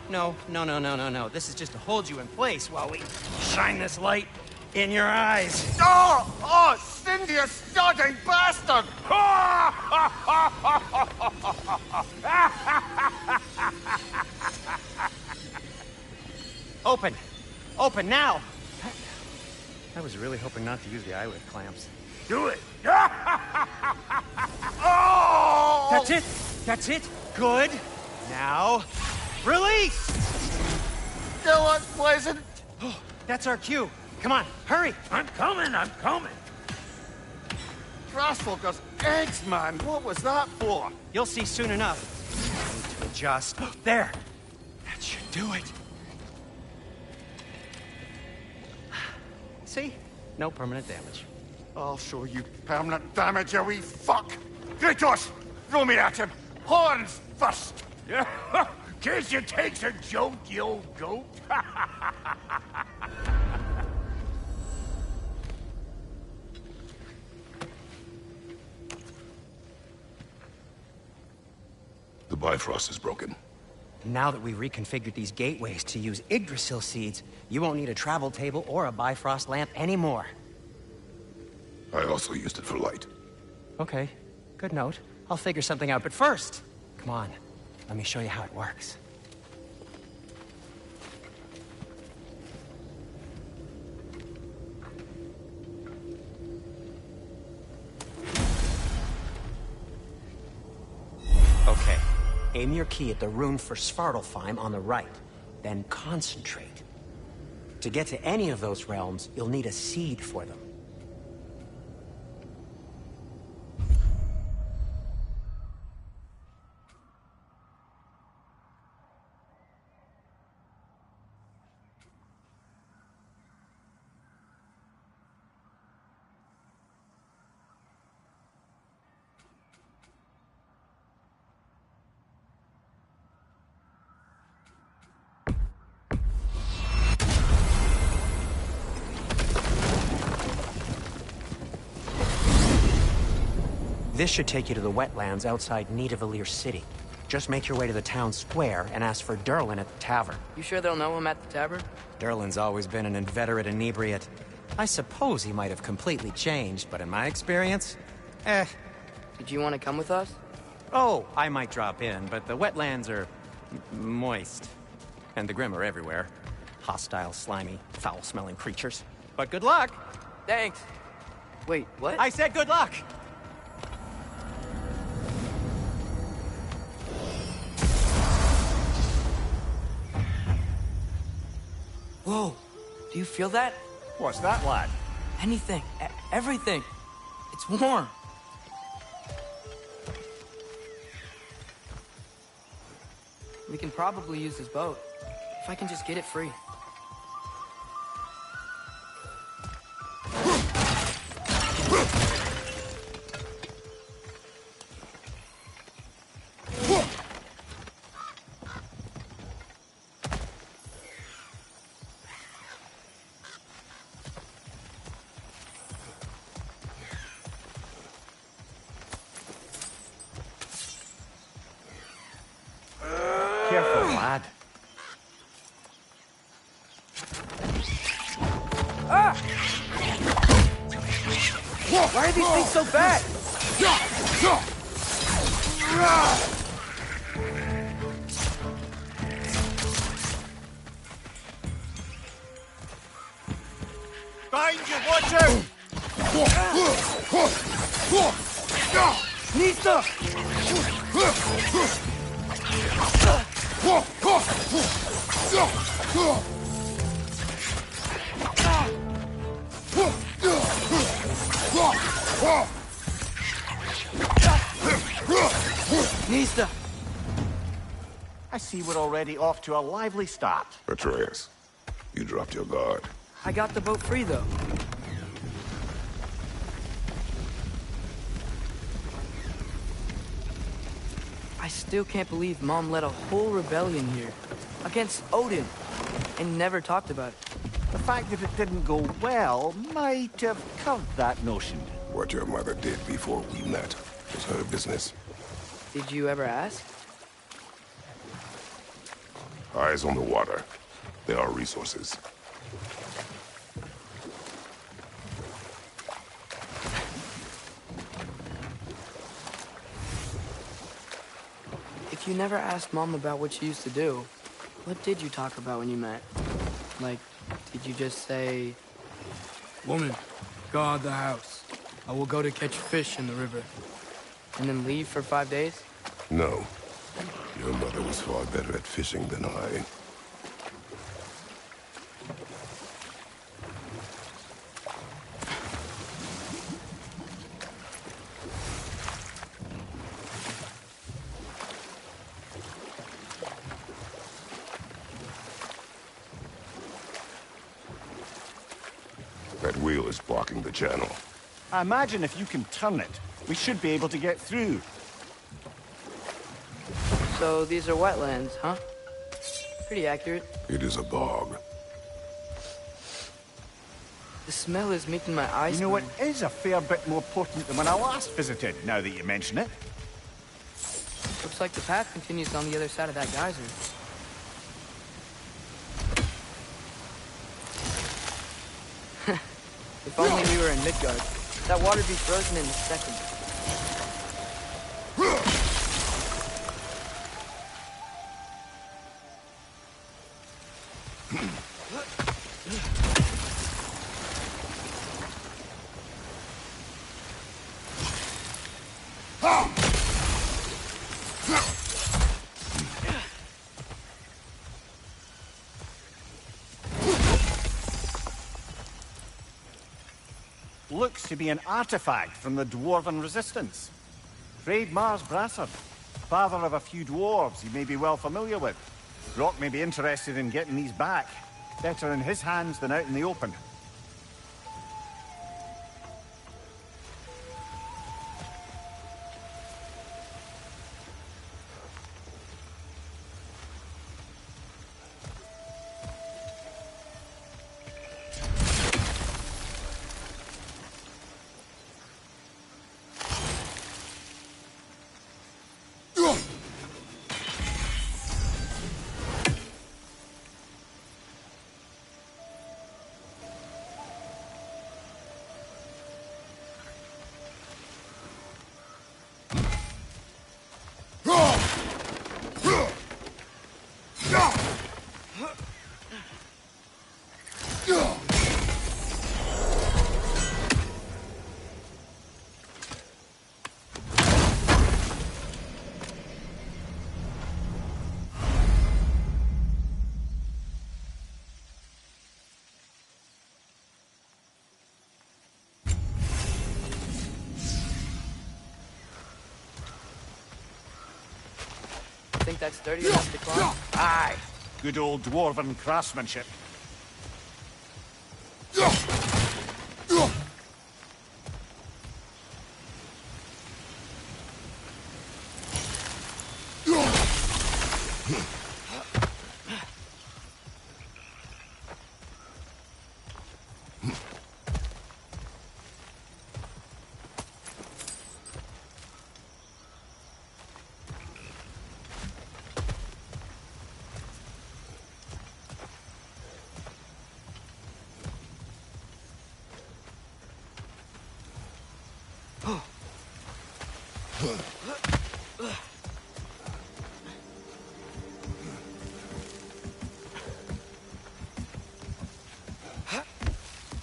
This is just to hold you in place while we shine this light in your eyes. Oh, Cindy, you starting bastard! Open! Open now! I was really hoping not to use the eyelid clamps. Do it! Oh! That's it! That's it! Good! Now, release! Still unpleasant. Oh, that's our cue. Come on, hurry! I'm coming! Grasswalker's eggs, man. What was that for? You'll see soon enough. I need to adjust. There! That should do it. See? No permanent damage. I'll show you permanent damage, you wee fuck! Kratos! Throw me at him! Horns first! Yeah, case you takes a joke, you old goat. The Bifrost is broken. Now that we've reconfigured these gateways to use Yggdrasil seeds, you won't need a travel table or a Bifrost lamp anymore. I also used it for light. Okay, good note. I'll figure something out, but first, come on, let me show you how it works. Okay, aim your key at the rune for Svartalfheim on the right, then concentrate. To get to any of those realms, you'll need a seed for them. This should take you to the wetlands outside Nidavellir City. Just make your way to the town square and ask for Durlin at the tavern. You sure they'll know him at the tavern? Durlin's always been an inveterate inebriate. I suppose he might have completely changed, but in my experience, Did you want to come with us? Oh, I might drop in, but the wetlands are moist. And the Grim are everywhere. Hostile, slimy, foul-smelling creatures. But good luck! Thanks. Wait, what? I said good luck! Whoa, do you feel that? What's that, lad? Anything, everything. It's warm. We can probably use this boat, if I can just get it free. Careful, lad. Ah! Why are these things so bad? Behind you, watch out! Nista! Nista! I see we're already off to a lively start. Atreus, you dropped your guard. I got the boat free, though. I still can't believe Mom led a whole rebellion here. Against Odin. And never talked about it. The fact that it didn't go well might have curved that notion. What your mother did before we met was her business. Did you ever ask? Eyes on the water. There are resources. If you never asked Mom about what she used to do, what did you talk about when you met? Like, did you just say... Woman, guard the house. I will go to catch fish in the river. And then leave for 5 days? No. Your mother was far better at fishing than I. That wheel is blocking the channel. I imagine if you can turn it, we should be able to get through. So these are wetlands, huh? Pretty accurate. It is a bog. The smell is making my eyes You know, it burn. is a fair bit more potent than when I last visited, now that you mention it. Looks like the path continues on the other side of that geyser. If only we were in Midgard. That water'd be frozen in a second. Looks to be an artifact from the Dwarven Resistance. Trade Mars Brassard, father of a few dwarves you may be well familiar with. Rock may be interested in getting these back. Better in his hands than out in the open. Think that's sturdy enough to climb? Aye, good old Dwarven craftsmanship.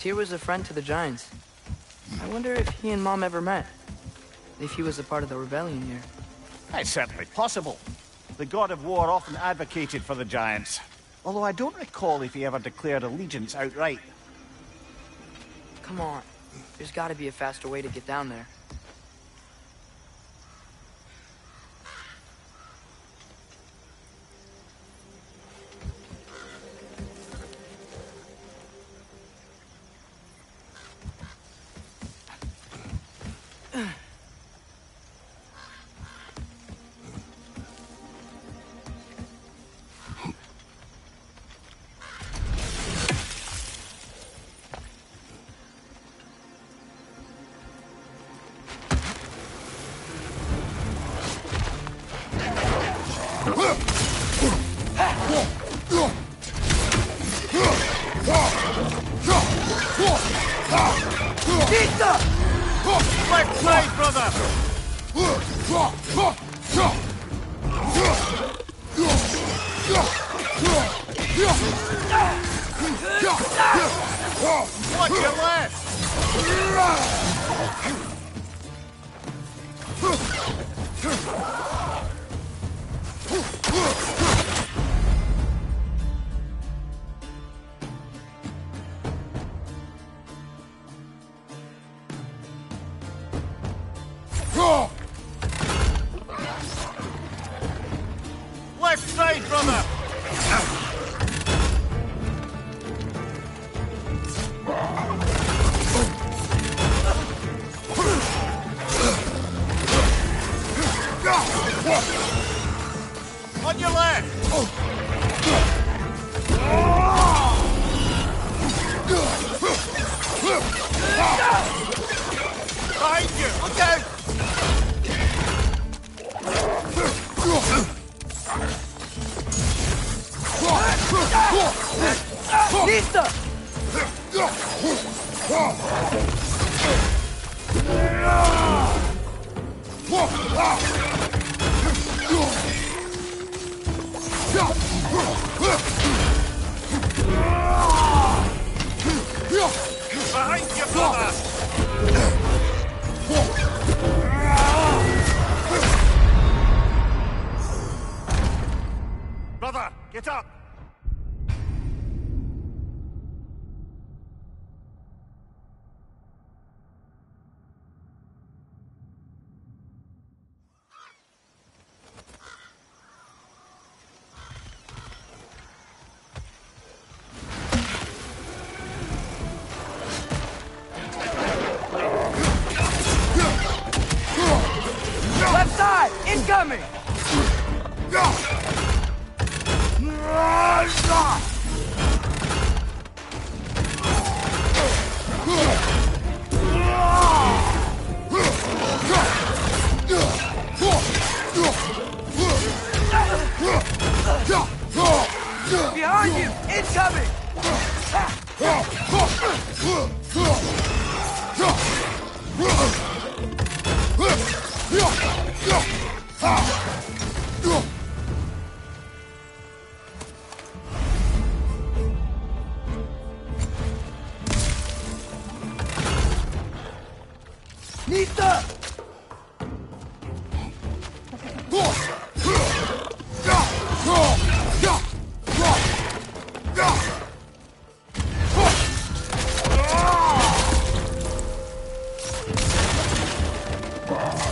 Tyr was a friend to the Giants. I wonder if he and Mom ever met. If he was a part of the rebellion here. It's certainly possible. The god of war often advocated for the Giants. Although I don't recall if he ever declared allegiance outright. Come on. There's gotta be a faster way to get down there. Left side, brother! Watch your left! Left side, brother! Nista! Behind you, brother! Brother, get up! Left side! Incoming! Behind you! Incoming! Nista!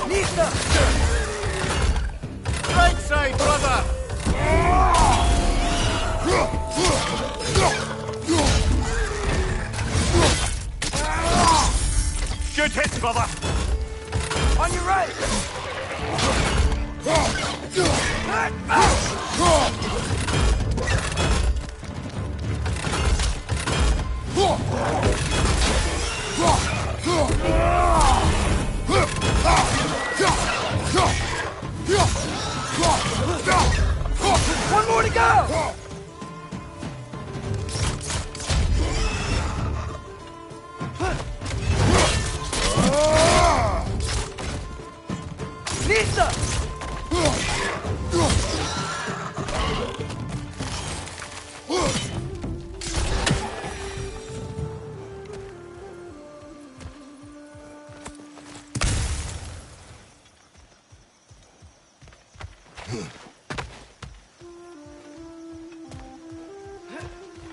Nista! Right side, brother! Good hit, brother! On your right! One more to go! Nista!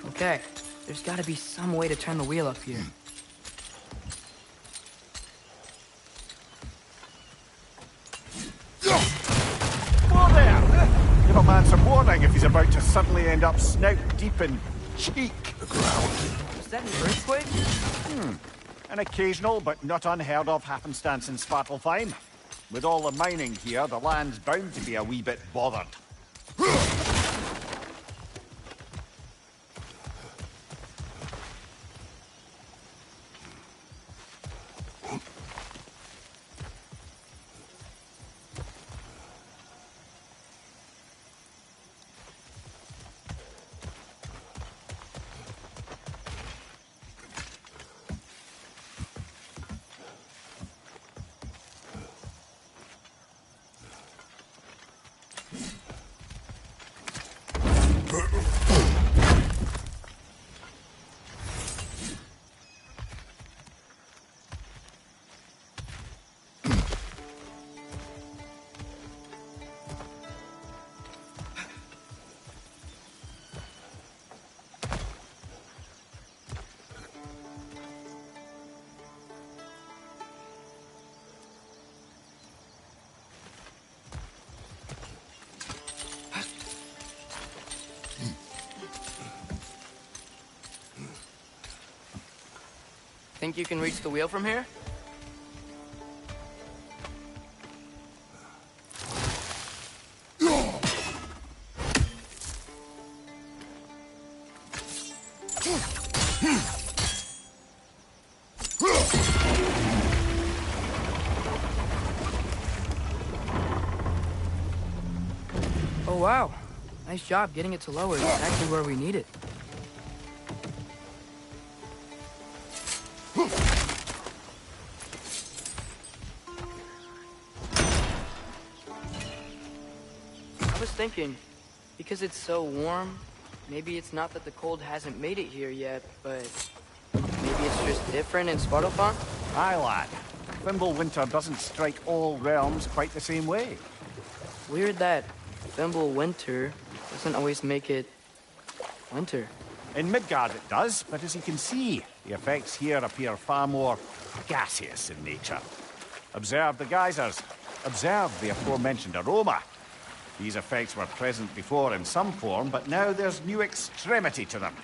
Okay, there's gotta be some way to turn the wheel up here. Whoa there! Give a man some warning if he's about to suddenly end up snout deep in cheek. The ground. Was that an earthquake? An occasional but not unheard of happenstance in Svartalfheim. With all the mining here, the land's bound to be a wee bit bothered. Think you can reach the wheel from here? Oh wow, nice job getting it to lower exactly where we need it. I was thinking, because it's so warm, maybe it's not that the cold hasn't made it here yet, but maybe it's just different in Svartalfheim? Aye, lad. Thimble winter doesn't strike all realms quite the same way. Weird that Thimble winter doesn't always make it winter. In Midgard it does, but as you can see, the effects here appear far more gaseous in nature. Observe the geysers. Observe the aforementioned aroma. These effects were present before in some form, but now there's new extremity to them.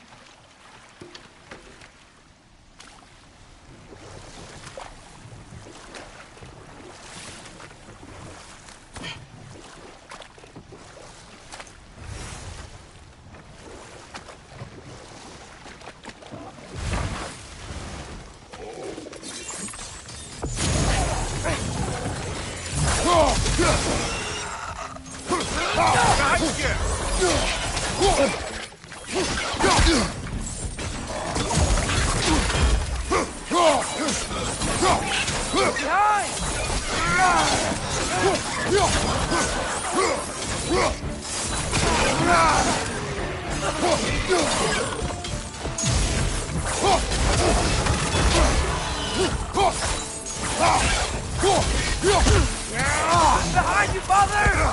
Behind you, father!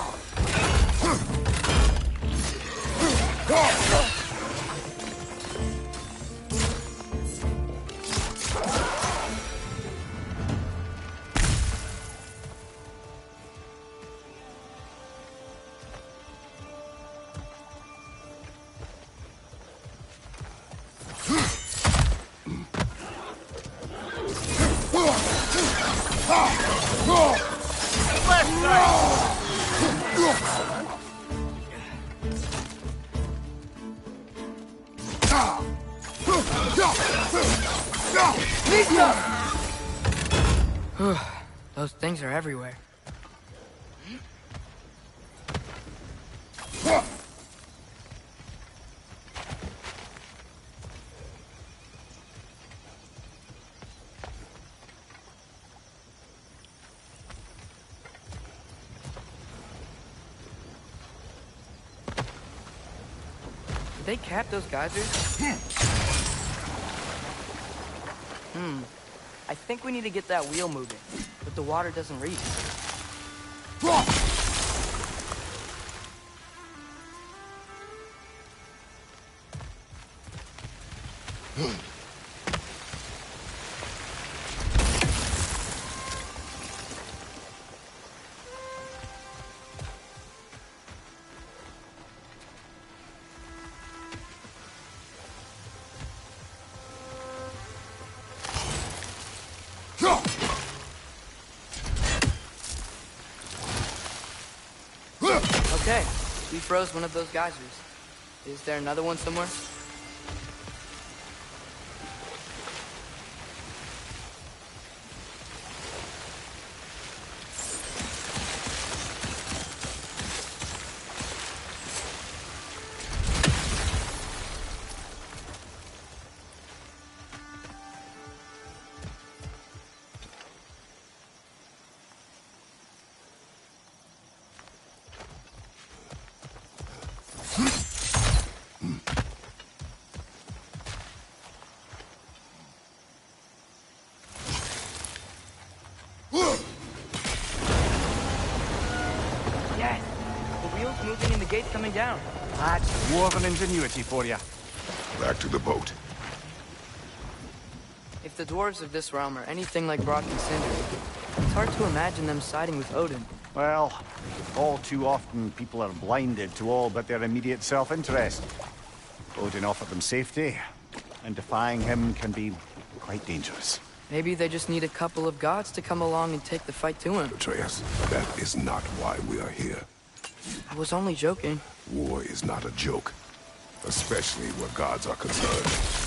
Those things are everywhere. Did they cap those geysers? I think we need to get that wheel moving, but the water doesn't reach. Okay, we froze one of those geysers. Is there another one somewhere? Moving and the gate's coming down. That's dwarven ingenuity for you. Back to the boat. If the dwarves of this realm are anything like Brock and Cinder, it's hard to imagine them siding with Odin. Well, all too often people are blinded to all but their immediate self-interest. Odin offered them safety, and defying him can be quite dangerous. Maybe they just need a couple of gods to come along and take the fight to him. Atreus, that is not why we are here. I was only joking. War is not a joke, especially where gods are concerned.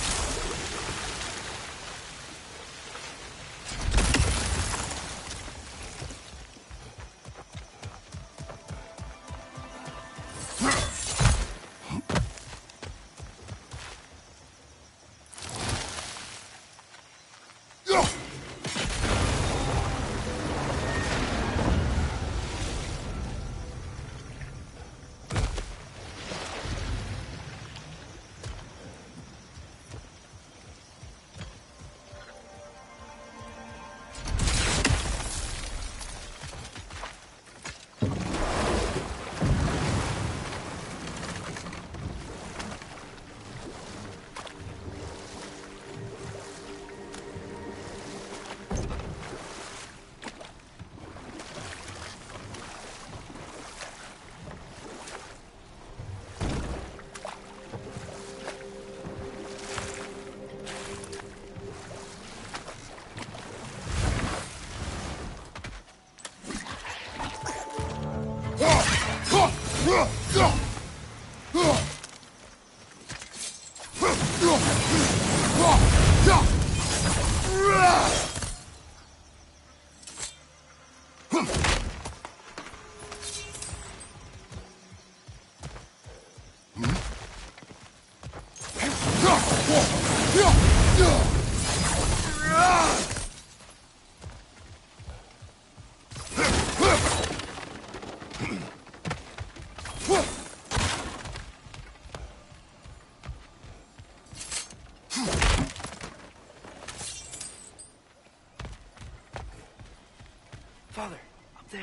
Father, up there.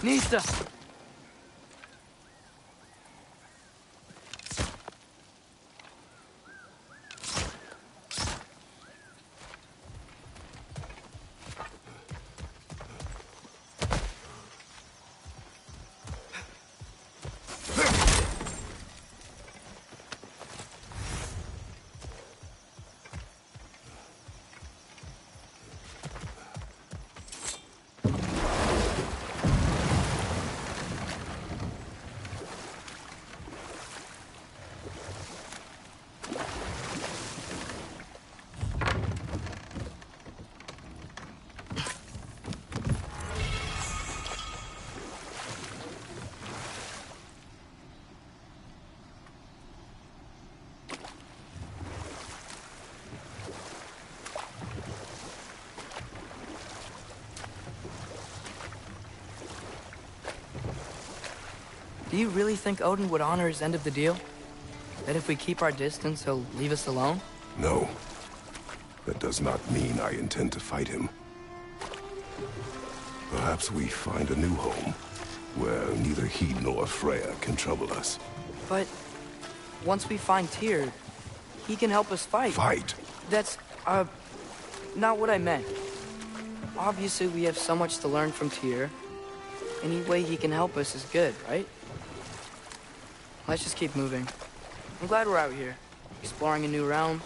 Nista! Do you really think Odin would honor his end of the deal? That if we keep our distance, he'll leave us alone? No. That does not mean I intend to fight him. Perhaps we find a new home, where neither he nor Freya can trouble us. But once we find Tyr, he can help us fight. Fight? That's, not what I meant. Obviously, we have so much to learn from Tyr. Any way he can help us is good, right? Let's just keep moving. I'm glad we're out here, exploring a new realm.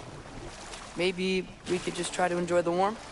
Maybe we could just try to enjoy the warmth?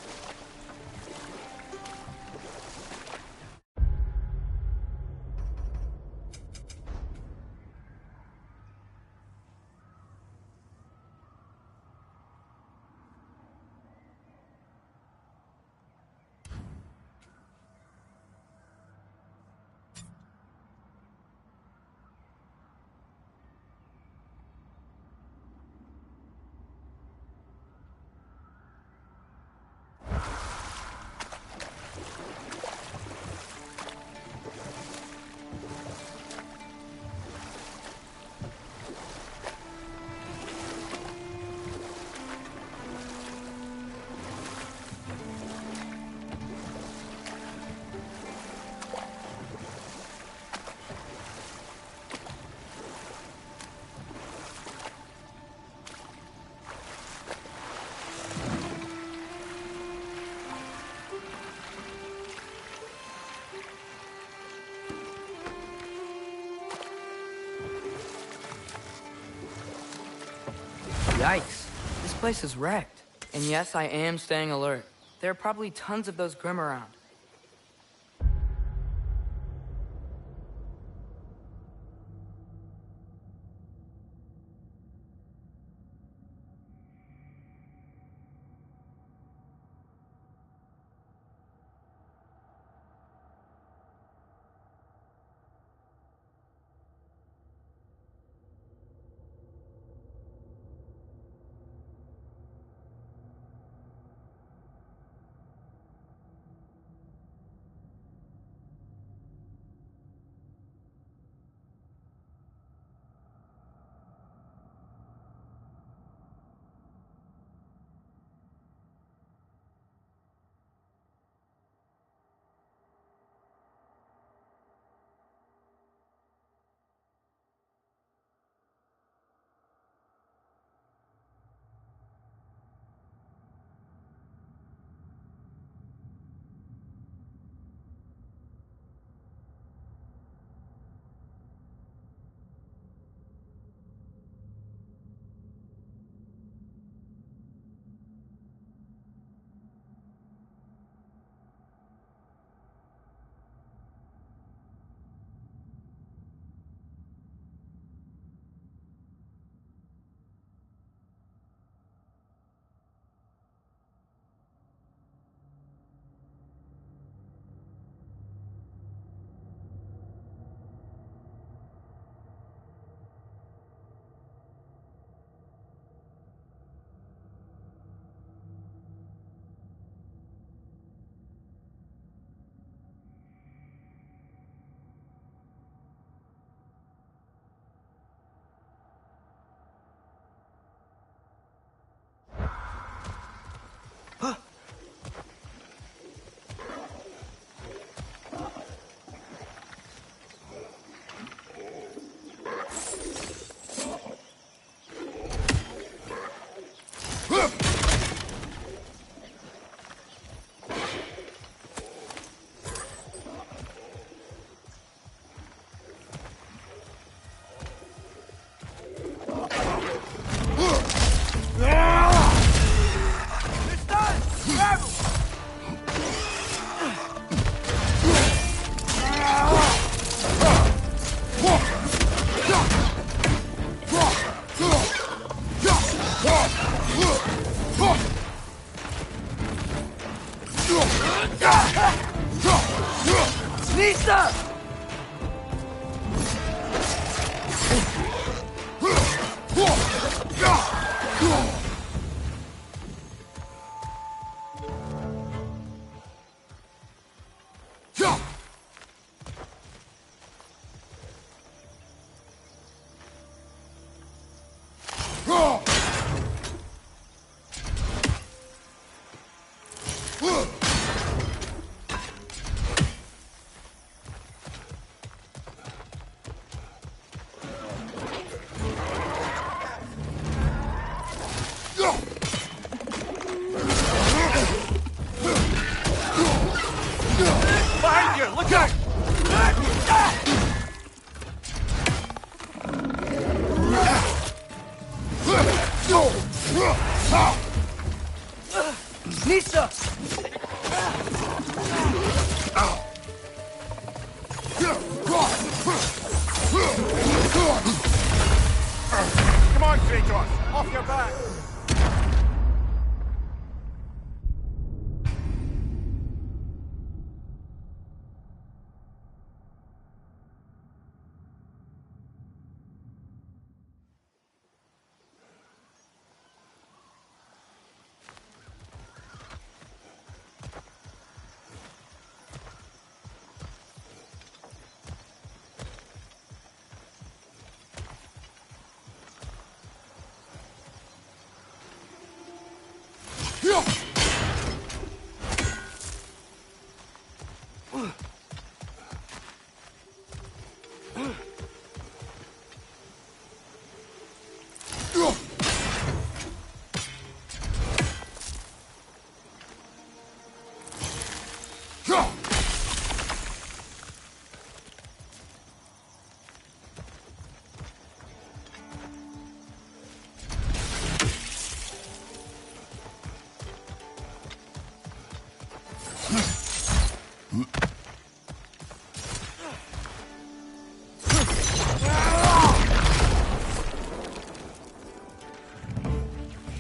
Yikes. This place is wrecked. And yes, I am staying alert. There are probably tons of those Grim around.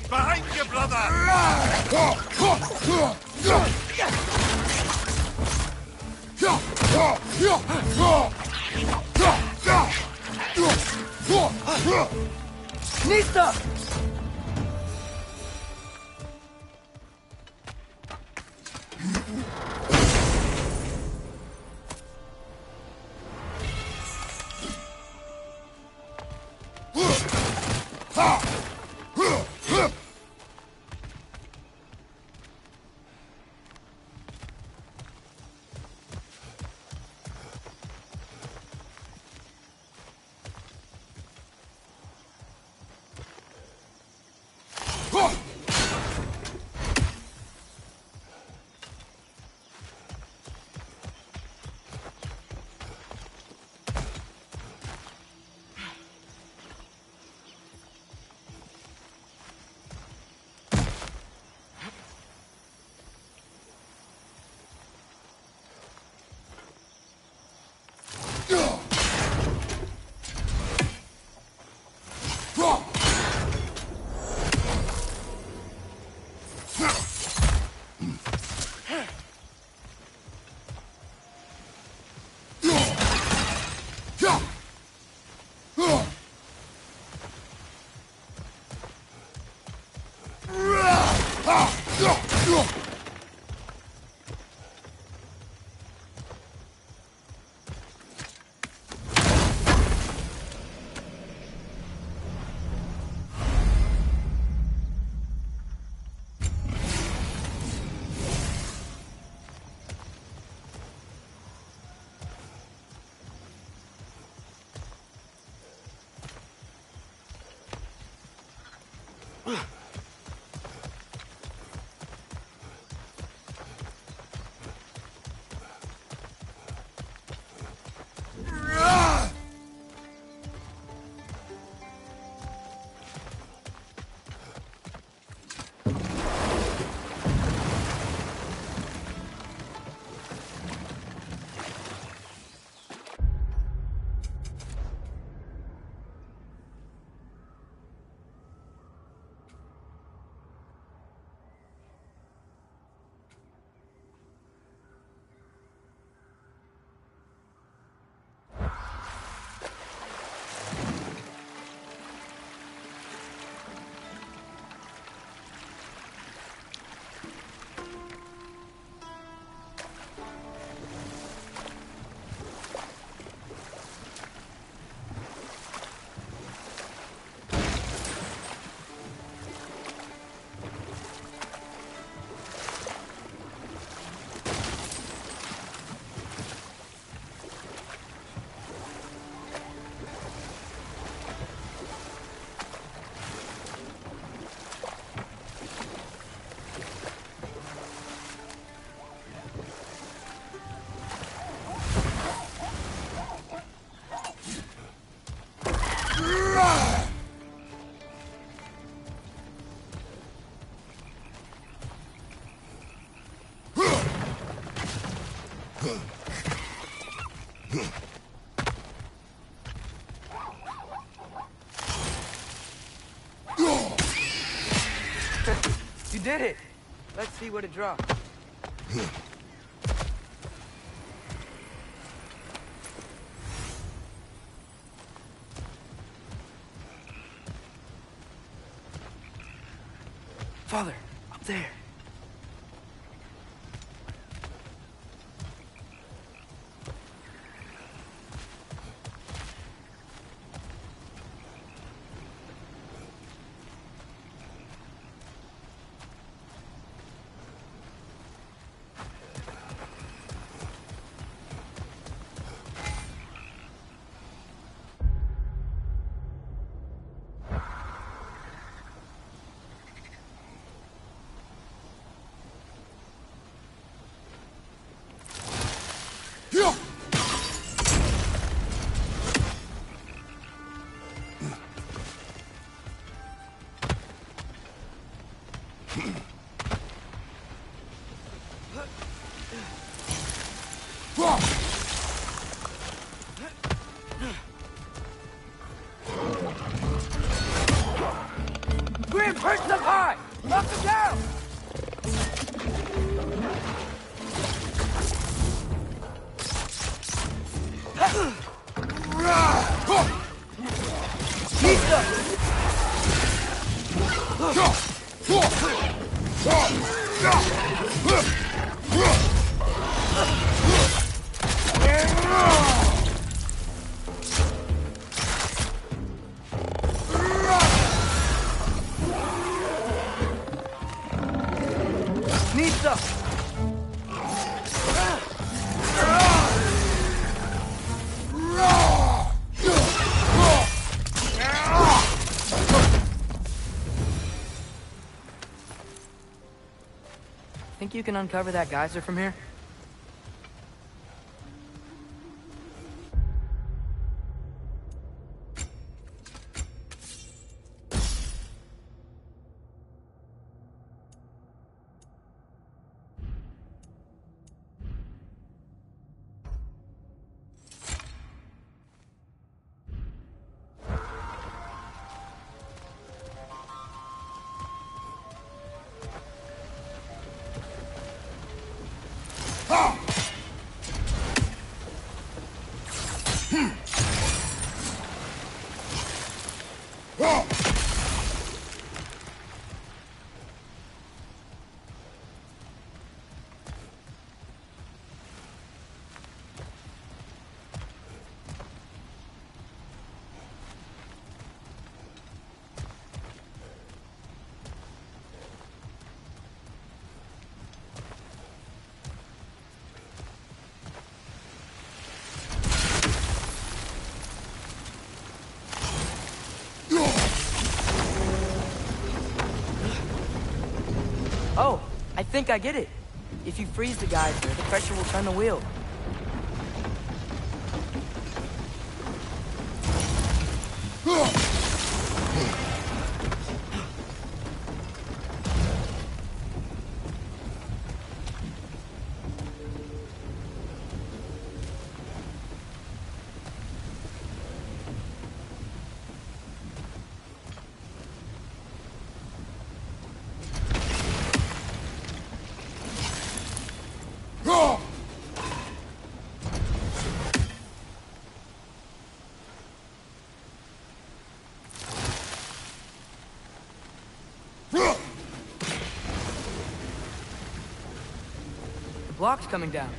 Behind you, brother! Nista! You did it! Let's see what it dropped. Father, up there. Iron Prince up high! Knock him down! Pizza! Pizza! Think you can uncover that geyser from here? Oh, I think I get it. If you freeze the geyser, the pressure will turn the wheel. Block's coming down.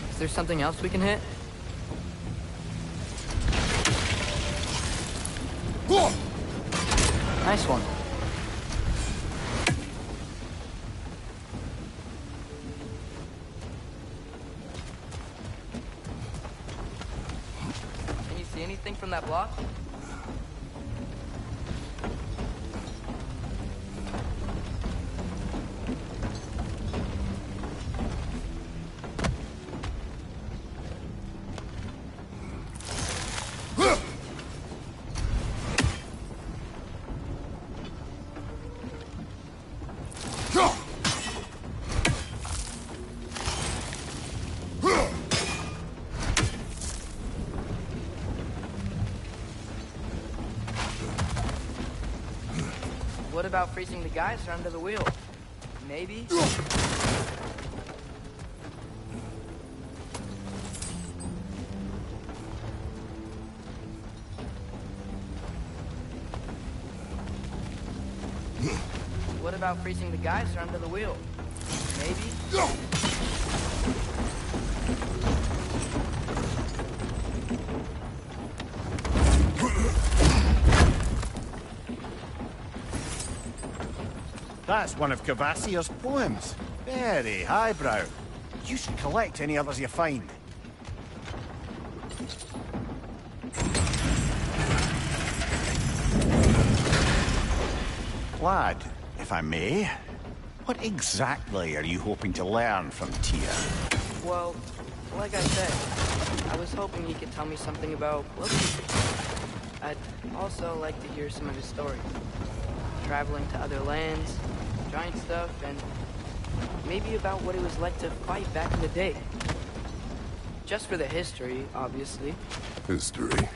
Is there something else we can hit? Nice one. Can you see anything from that block? What about freezing the geyser under the wheel? Maybe? What about freezing the geyser under the wheel? Maybe? That's one of Cavassier's poems. Very highbrow. You should collect any others you find. Lad, if I may, what exactly are you hoping to learn from Tyr? Well, like I said, I was hoping hoping he could tell me something about Loki. I'd also like to hear some of his stories. Traveling to other lands, giant stuff, and maybe about what it was like to fight back in the day. Just for the history, obviously. History.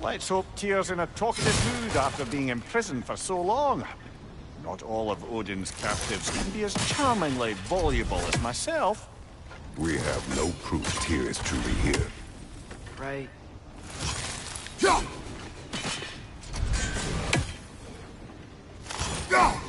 Let's hope Tyr's in a talkative mood after being imprisoned for so long. Not all of Odin's captives can be as charmingly voluble as myself. We have no proof Tyr is truly here. Right. Yeah! Yeah!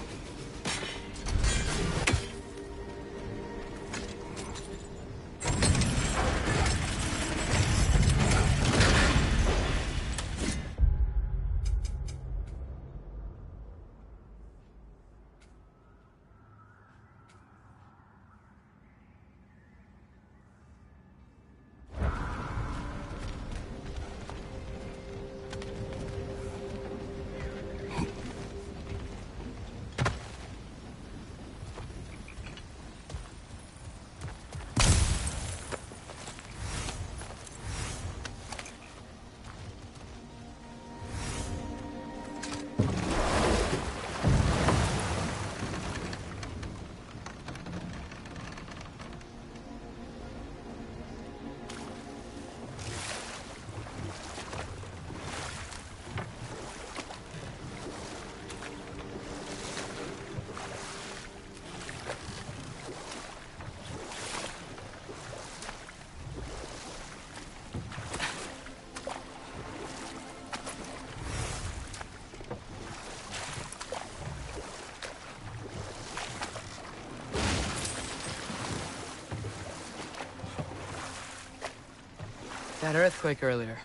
That earthquake earlier.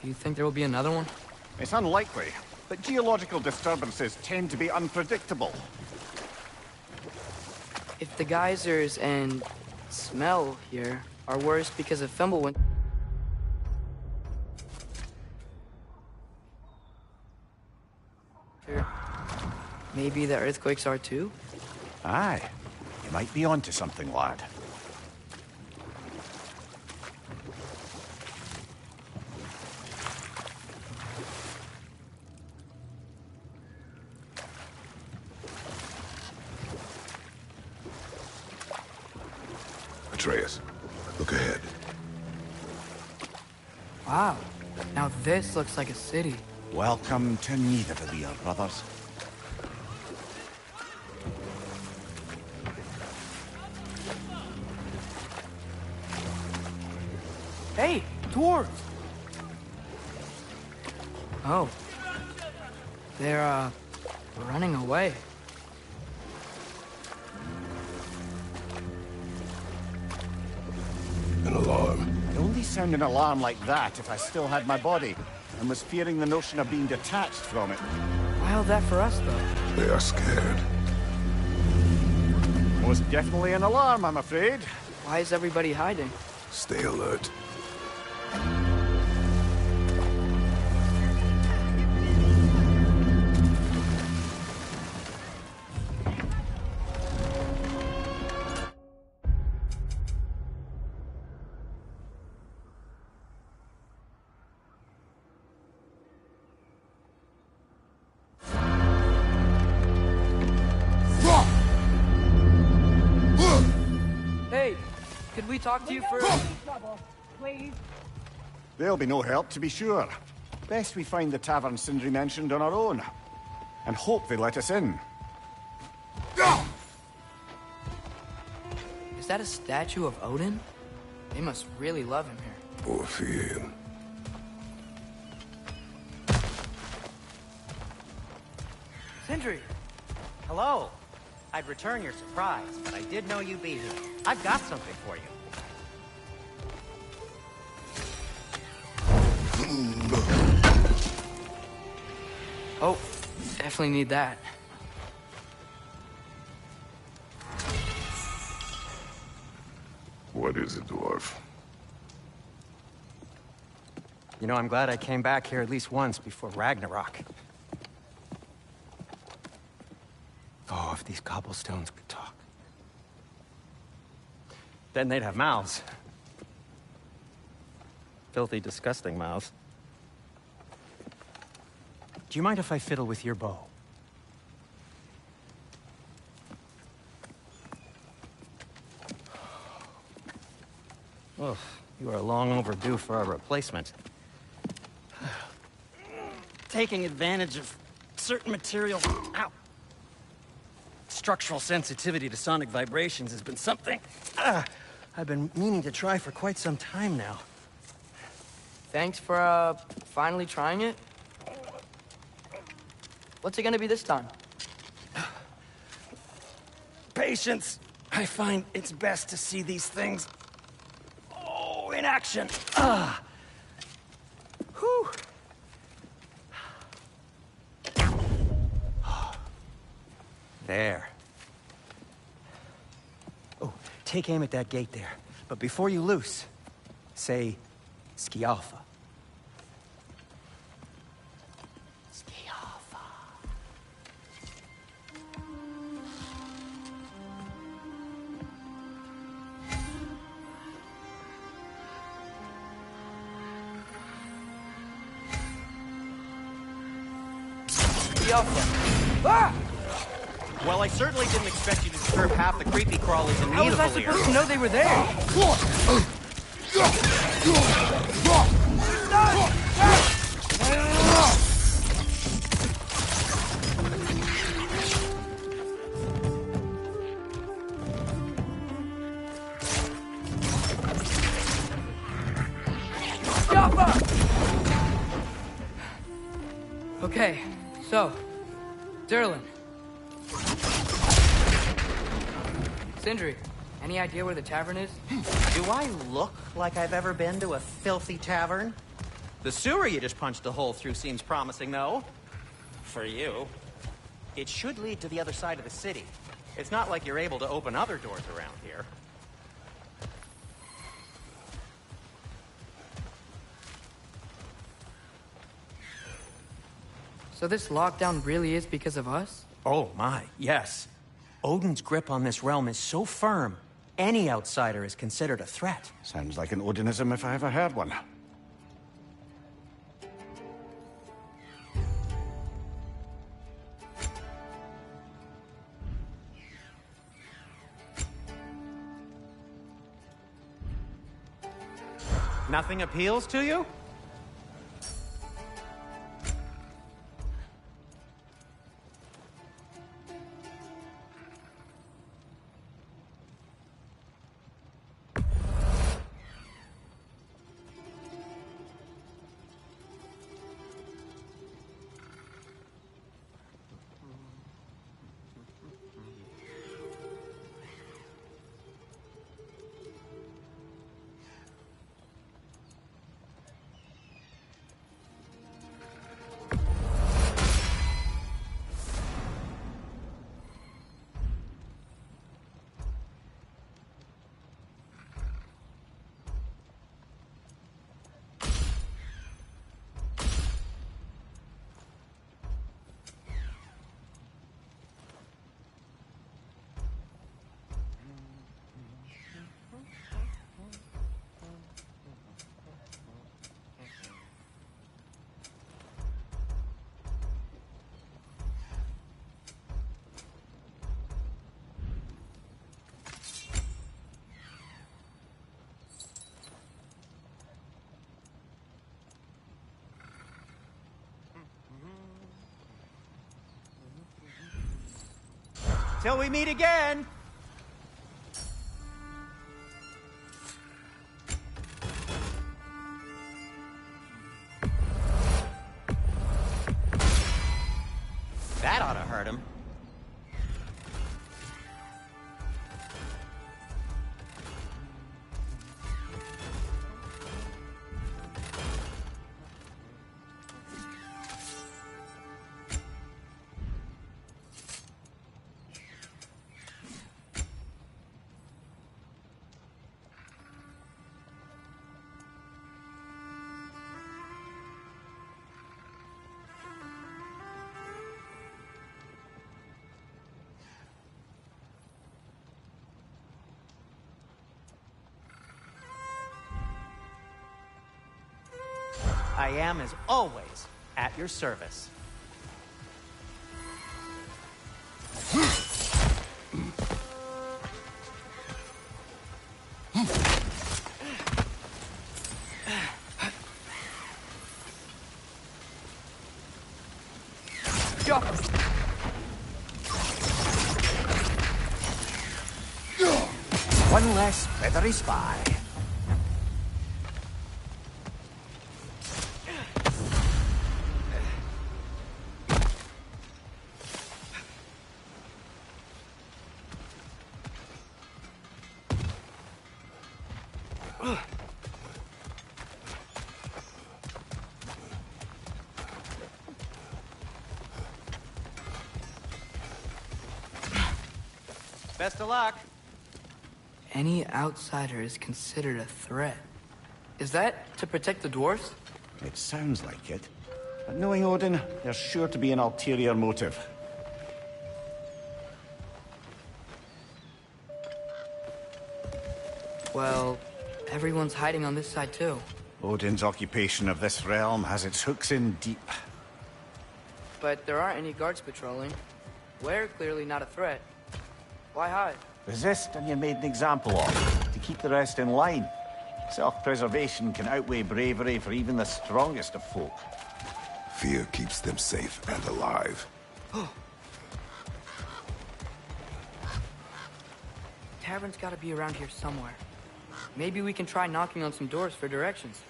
Do you think there will be another one? It's unlikely, but geological disturbances tend to be unpredictable. If the geysers and smell here are worse because of Fimbulwind, maybe the earthquakes are too? Aye. You might be onto something, lad. Atreus, look ahead. Wow. Now this looks like a city. Welcome to Nidavellir, brothers. Hey, dwarves! Oh. They're, running away. An alarm. I'd only sound an alarm like that if I still had my body, and was fearing the notion of being detached from it. Wild that for us, though. They are scared. Most definitely an alarm, I'm afraid. Why is everybody hiding? Stay alert. Hey, could we talk to you for... Please. They'll be no help, to be sure. Best we find the tavern Sindri mentioned on our own. And hope they let us in. Is that a statue of Odin? They must really love him here. Or fear him. Sindri! Hello. I'd return your surprise, but I did know you'd be here. I've got something for you. Oh, definitely need that. What is it, dwarf? You know, I'm glad I came back here at least once before Ragnarok. Oh, if these cobblestones could talk. Then they'd have mouths. filthy, disgusting mouth. Do you mind if I fiddle with your bow? Oh, you are long overdue for a replacement. Taking advantage of certain materials. Ow. Structural sensitivity to sonic vibrations has been something I've been meaning to try for quite some time now. Thanks for, finally trying it. What's it gonna be this time? Patience. I find it's best to see these things, in action. Whew. There. Oh, take aim at that gate there. But before you loose, say, Skialfa. Skialfa. Skialfa. Ah! Well, I certainly didn't expect you to disturb half the creepy crawlies in How was I supposed to know they were there? Okay, so, Durlin. Sindri, any idea where the tavern is? Do I look like I've ever been to a filthy tavern? The sewer you just punched a hole through seems promising, though. For you. It should lead to the other side of the city. It's not like you're able to open other doors around here. So this lockdown really is because of us? Oh my, yes. Odin's grip on this realm is so firm, any outsider is considered a threat. Sounds like an Odinism if I ever heard one. Nothing appeals to you? Till we meet again! That ought to hurt him. I am, as always, at your service. One less feathery spy. Best of luck. Any outsider is considered a threat. Is that to protect the dwarves? It sounds like it. But knowing Odin, there's sure to be an ulterior motive. Well, everyone's hiding on this side too. Odin's occupation of this realm has its hooks in deep. But there aren't any guards patrolling. We're clearly not a threat. Why hide? Resist and you're made an example of, to keep the rest in line. Self-preservation can outweigh bravery for even the strongest of folk. Fear keeps them safe and alive. Tavern's gotta be around here somewhere. Maybe we can try knocking on some doors for directions.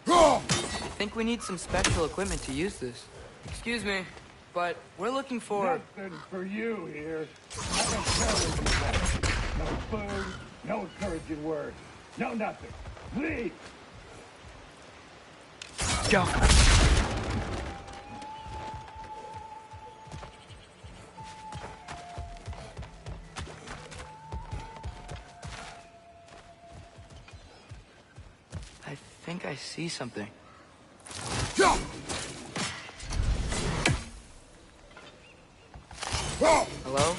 I think we need some special equipment to use this. Excuse me, but we're looking for... Nothing for you here. Nothing terrorism. No food, no encouraging words, no nothing. Leave! Go! I think I see something. Hello?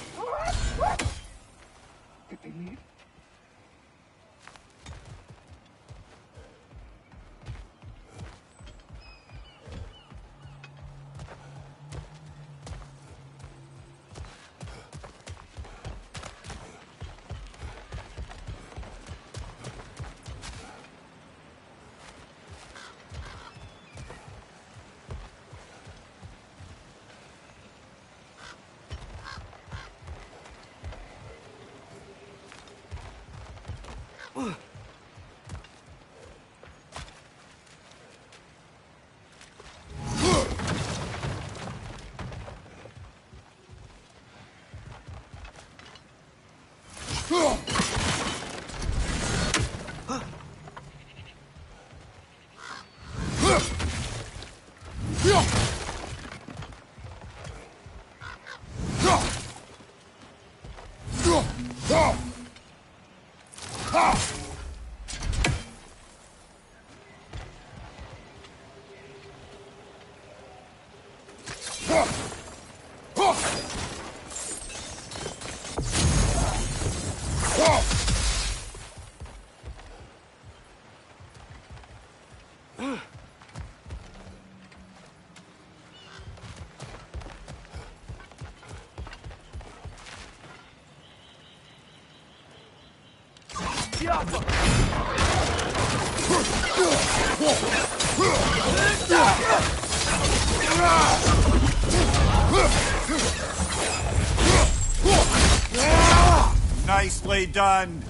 Nicely done.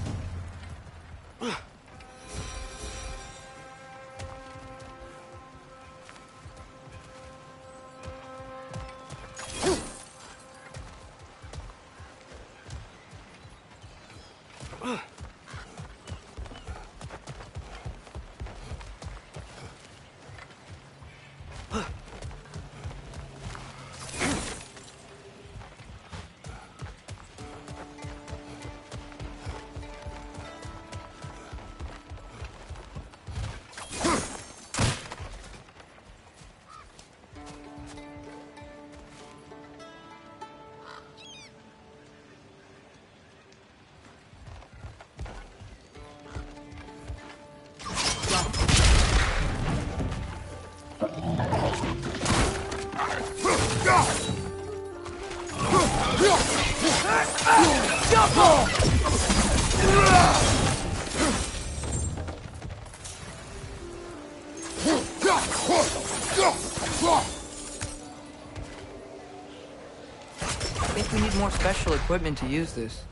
more special equipment to use this.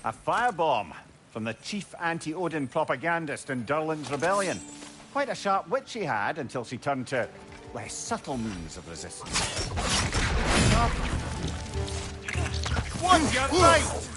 A firebomb from the chief anti-Odin propagandist in Durlin's rebellion. Quite a sharp wit she had until she turned to less subtle means of resistance. One get right!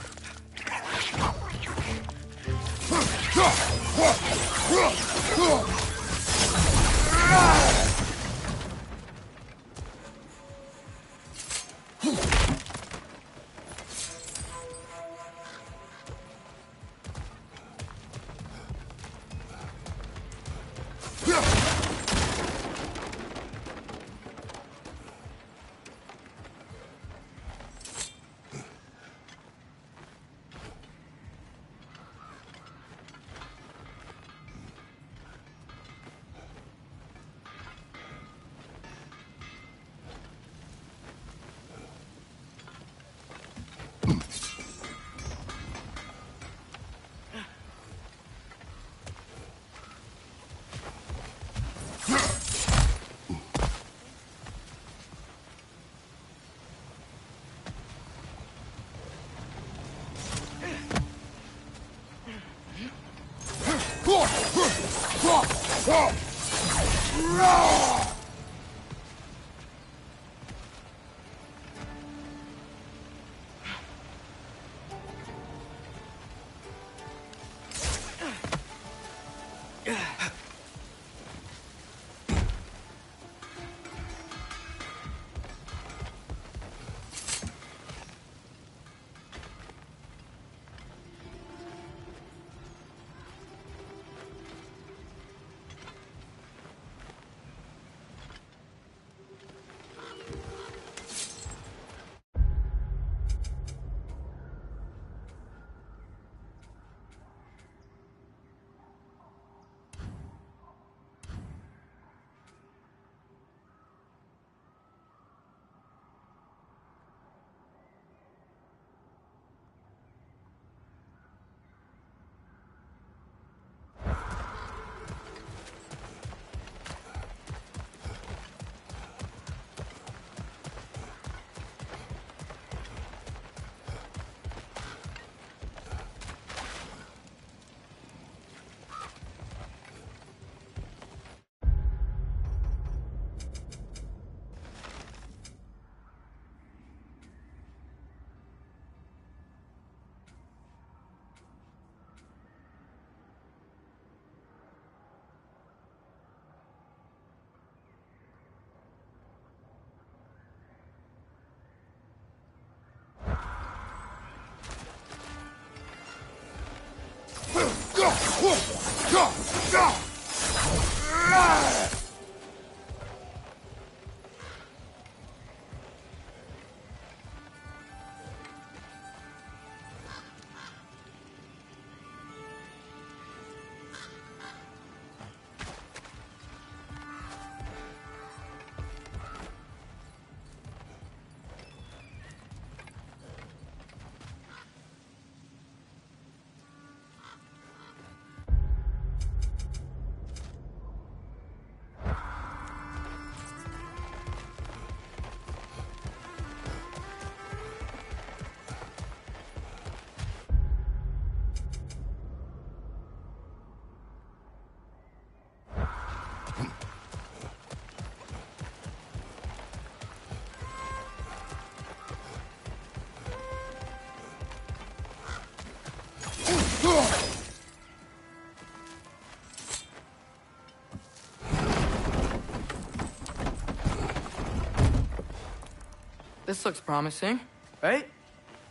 This looks promising, right?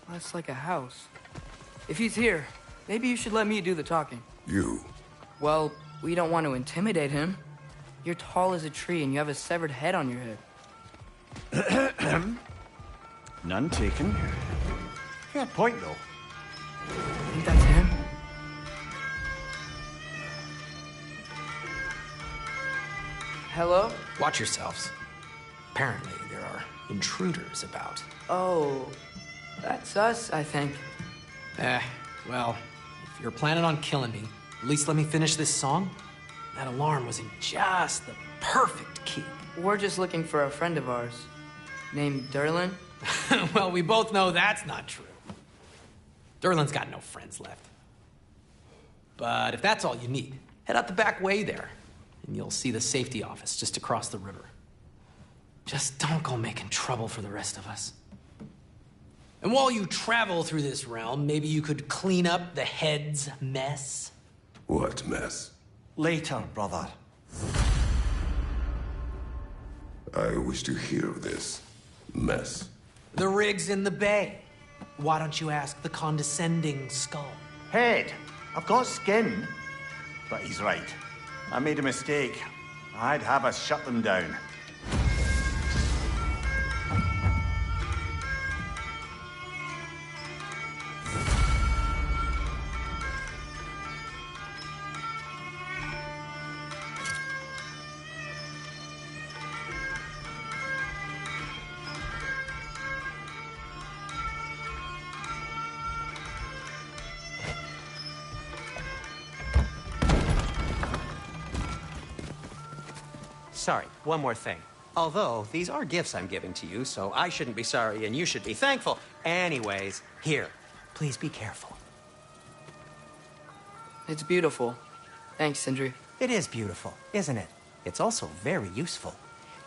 That's like a house. If he's here, maybe you should let me do the talking. You? Well, we don't want to intimidate him. You're tall as a tree and you have a severed head on your head. None taken. Fair point, though. Think that's him? Hello? Watch yourselves. Apparently, there are intruders about. Oh, that's us, I think. Well, if you're planning on killing me, at least let me finish this song. That alarm was in just the perfect key. We're just looking for a friend of ours, named Durlin. Well, we both know that's not true. Durlin's got no friends left. But if that's all you need, head out the back way there, and you'll see the safety office just across the river. Just don't go making trouble for the rest of us. And while you travel through this realm, maybe you could clean up the head's mess? What mess? Later, brother. I wish to hear of this mess. The rig's in the bay. Why don't you ask the condescending skull? Head, I've got skin. But he's right. I made a mistake. I'd have us shut them down. Sorry, one more thing. Although, these are gifts I'm giving to you, so I shouldn't be sorry and you should be thankful. Anyways, here, please be careful. It's beautiful. Thanks, Sindri. It is beautiful, isn't it? It's also very useful.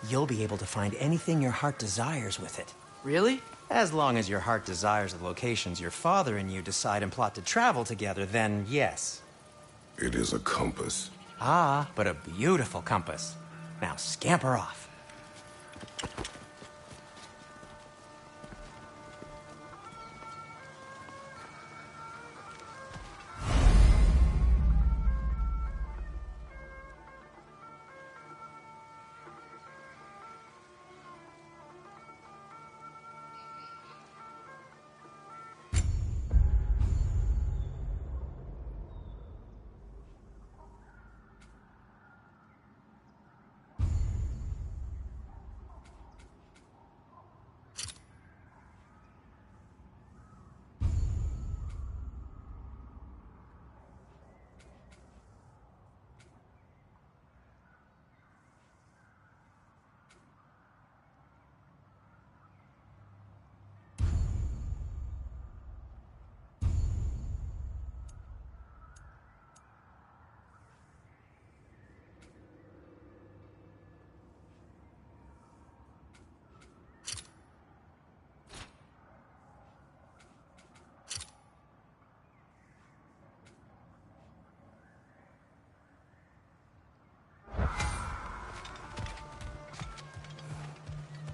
You'll be able to find anything your heart desires with it. Really? As long as your heart desires the locations your father and you decide and plot to travel together, then yes. It is a compass. Ah, but a beautiful compass. Now scamper off.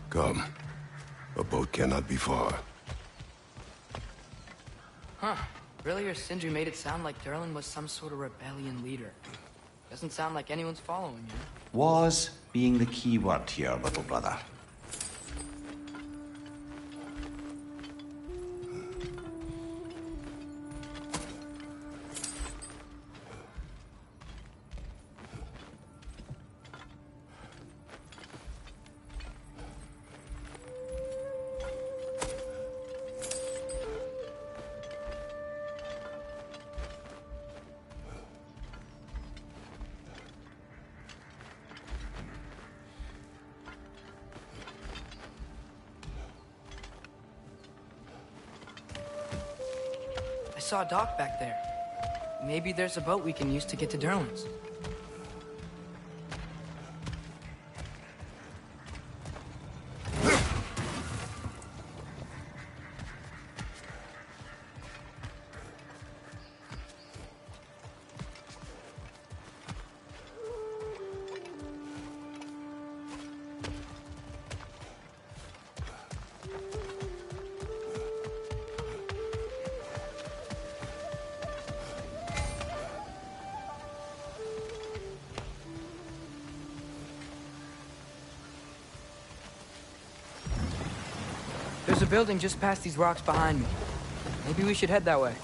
Come. A boat cannot be far. Huh. Earlier, Sindri made it sound like Durlin was some sort of rebellion leader. Doesn't sound like anyone's following him. Was being the key word here, little brother. I saw a dock back there. Maybe there's a boat we can use to get to Durlin's. There's a building just past these rocks behind me. Maybe we should head that way.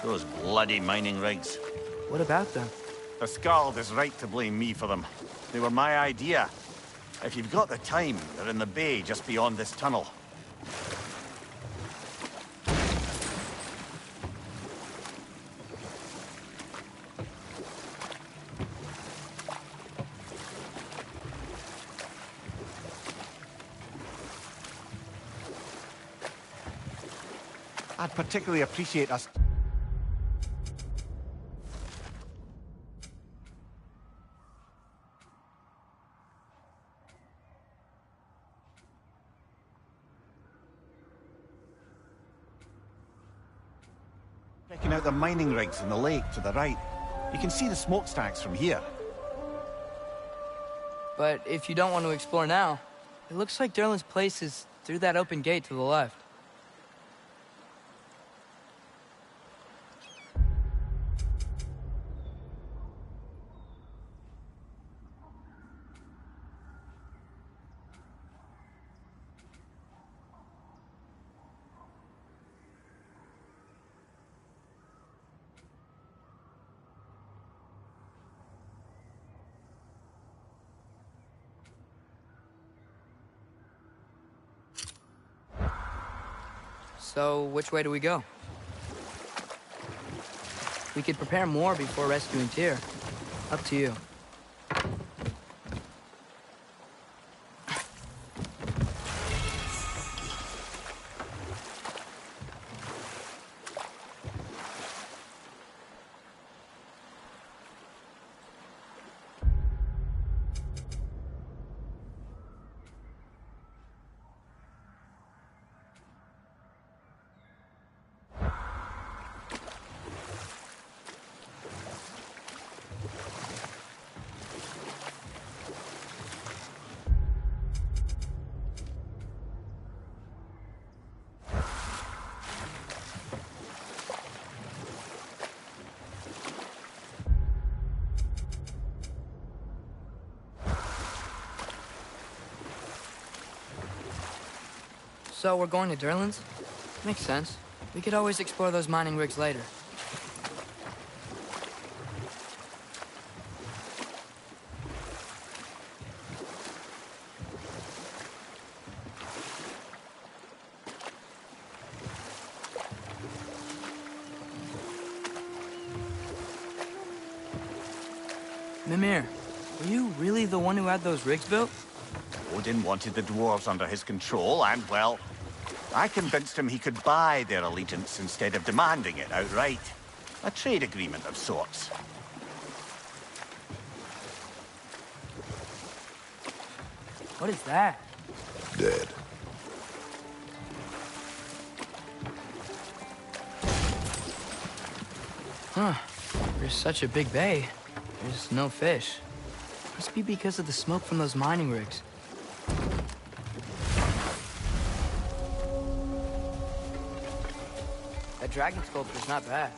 Those bloody mining rigs. What about them? The Skald is right to blame me for them. They were my idea. If you've got the time, they're in the bay just beyond this tunnel. I'd particularly appreciate us... checking out the mining rigs in the lake to the right. You can see the smokestacks from here. But if you don't want to explore now, it looks like Derlin's place is through that open gate to the left. So, which way do we go? We could prepare more before rescuing Tyr. Up to you. So we're going to Derlin's? Makes sense. We could always explore those mining rigs later. Mimir, were you really the one who had those rigs built? Odin wanted the dwarves under his control, and, well, I convinced him he could buy their allegiance instead of demanding it outright. A trade agreement of sorts. What is that? Dead. Huh. There's such a big bay. There's no fish. Must be because of the smoke from those mining rigs. That dragon sculpture's not bad.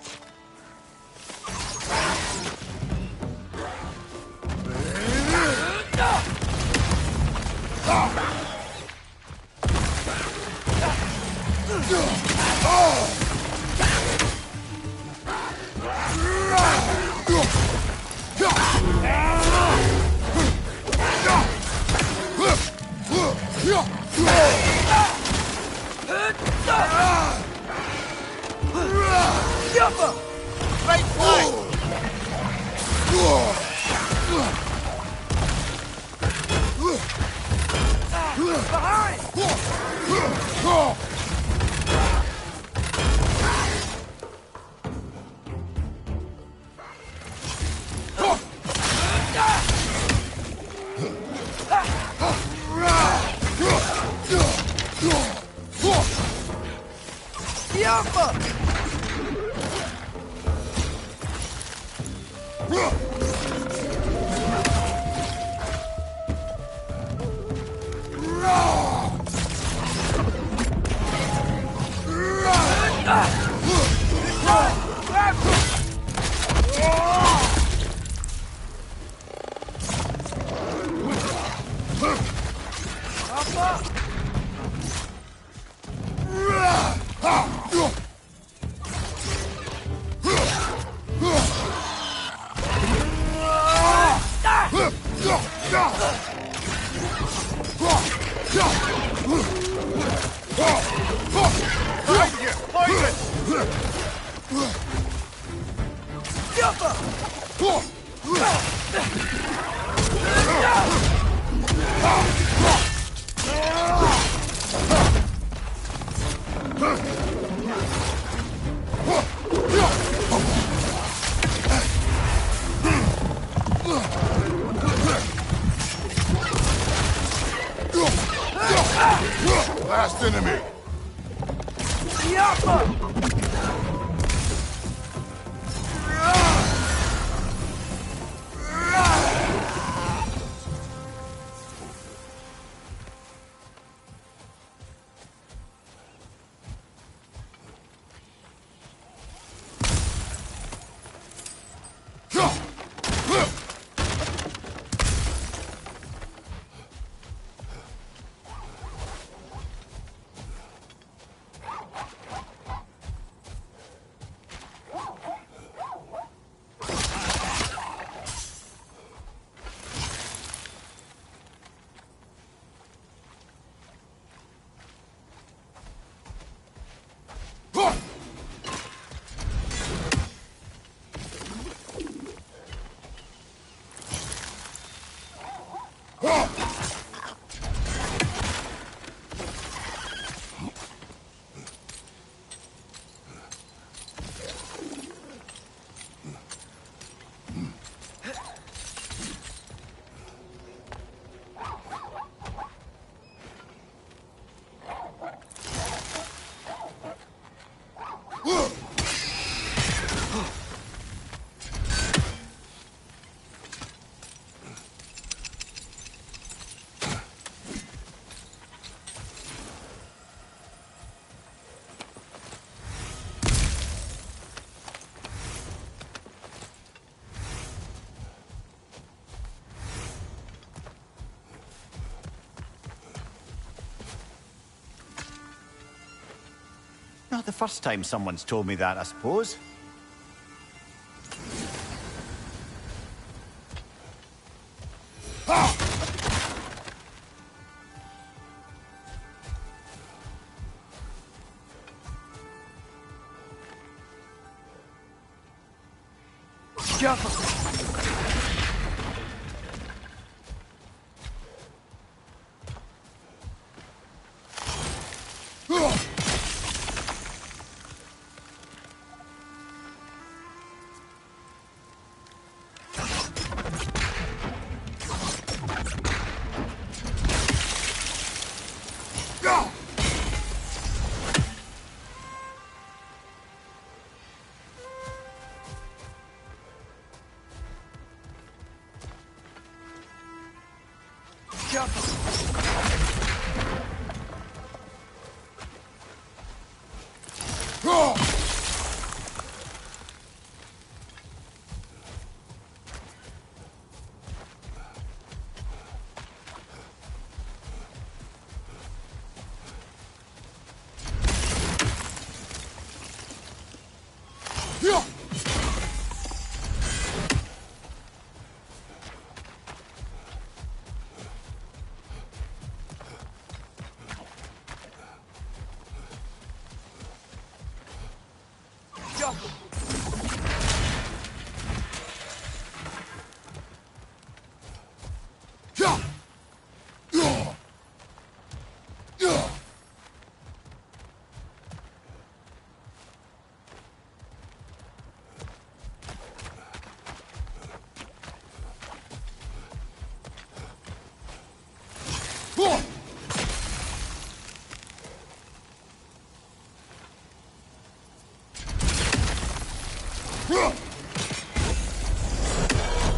Right flank! Behind! Behind you! Poison! Last enemy. Not the first time someone's told me that, I suppose.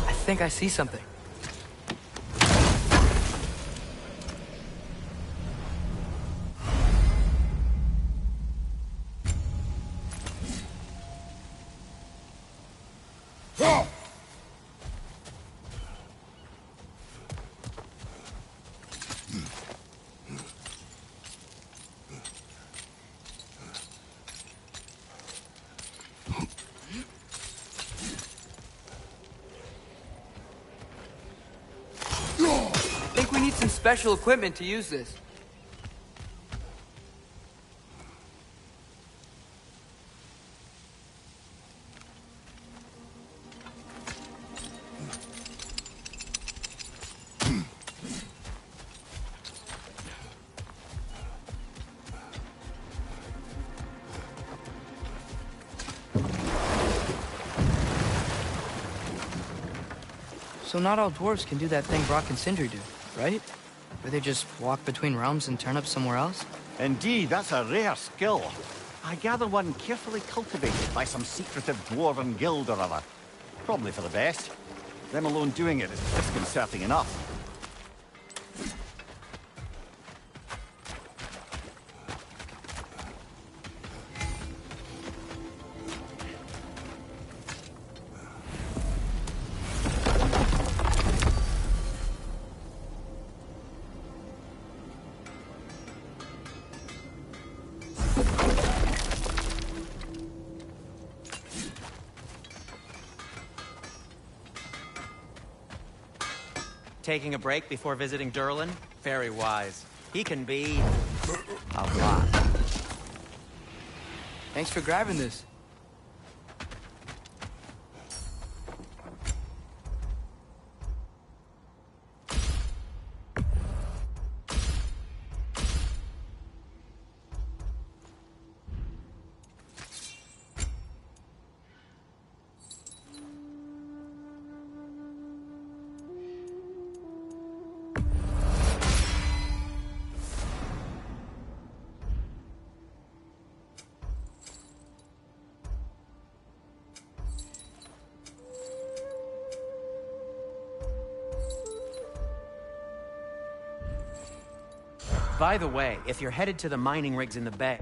I think I see something. special equipment to use this. So not all dwarves can do that thing Brock and Sindri do, right? Where they just walk between realms and turn up somewhere else? Indeed, that's a rare skill. I gather one carefully cultivated by some secretive dwarven guild or other. Probably for the best. Them alone doing it is disconcerting enough. Taking a break before visiting Durlin? Very wise. He can be... a lot. Thanks for grabbing this. By the way, if you're headed to the mining rigs in the bay...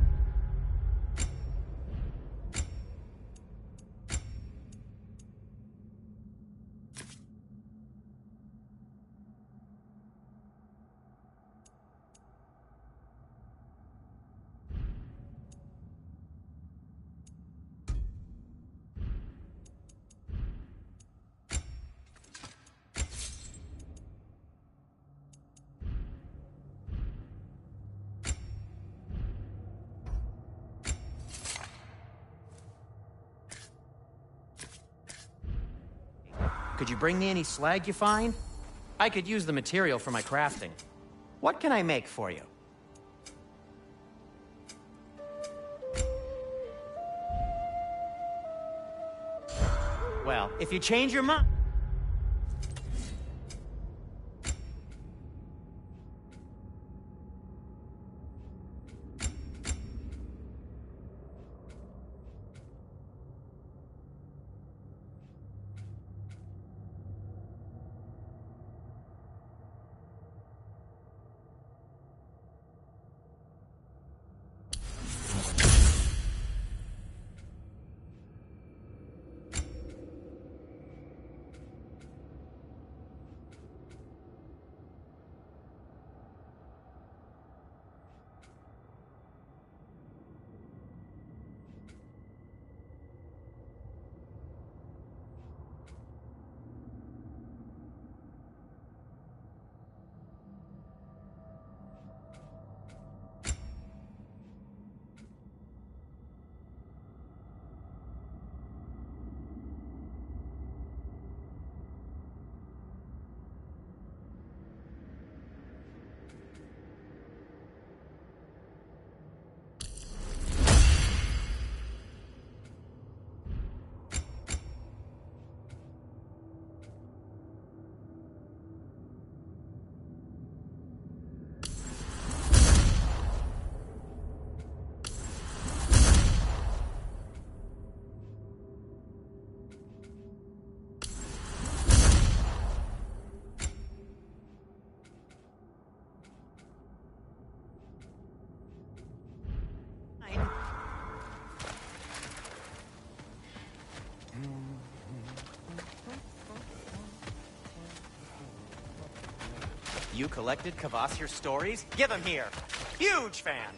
Could you bring me any slag you find? I could use the material for my crafting. What can I make for you? Well, if you change your mind... You collected Kvasir's stories? Give them here. Huge fan.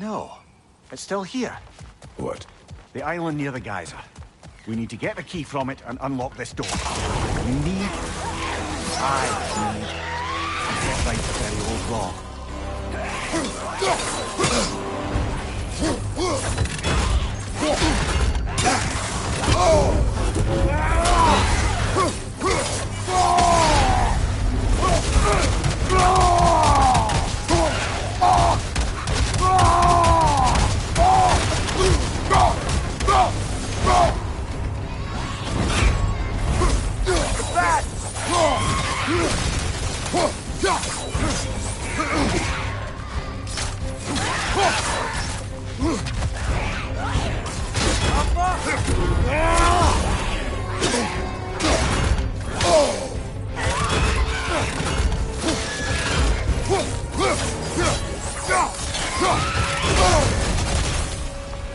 No. It's still here. What? The island near the geyser. We need to get the key from it and unlock this door. I need to get right to very old rock.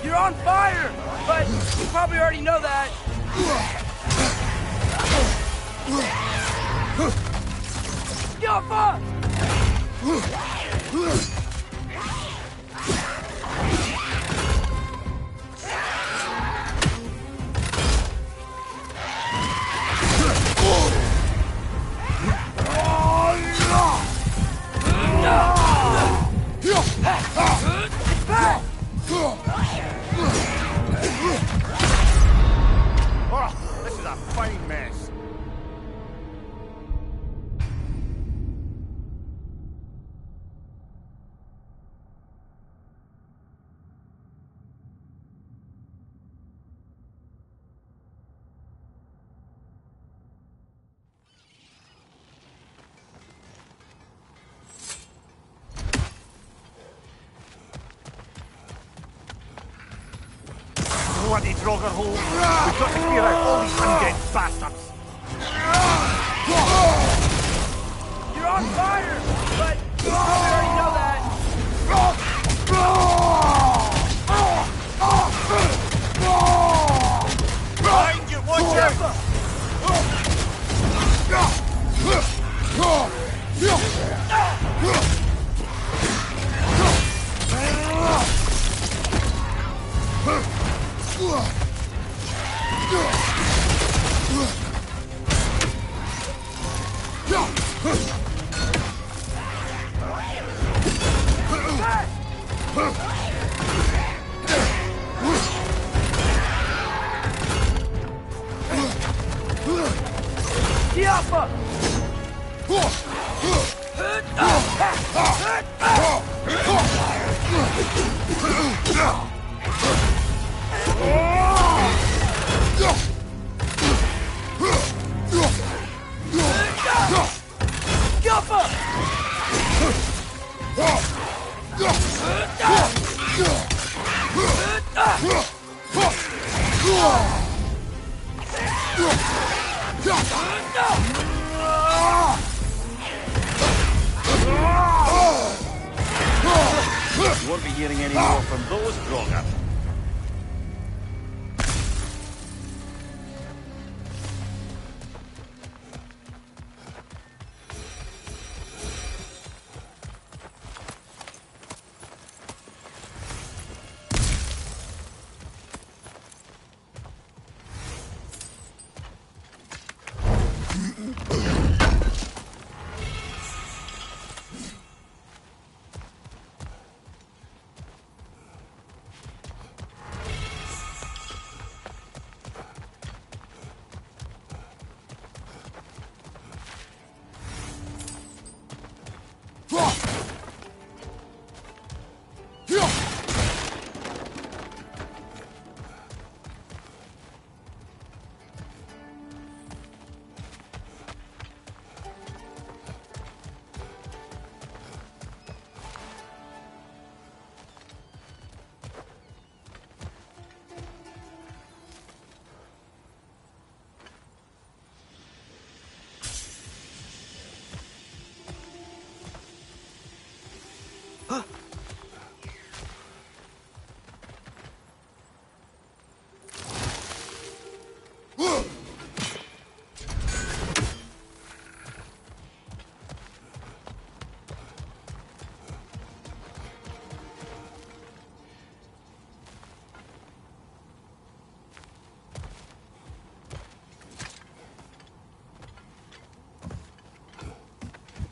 You're on fire, but you probably already know that. Yaffa! Oh, this is a fine mess. Bloody Draugr hole. We've got to clear out all these undead bastards. You're on fire, but you probably already know that. Behind you, watch out! Yaffa! You won't be hearing any more from those Draugr.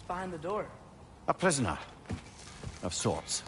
behind the door? A prisoner. Of sorts.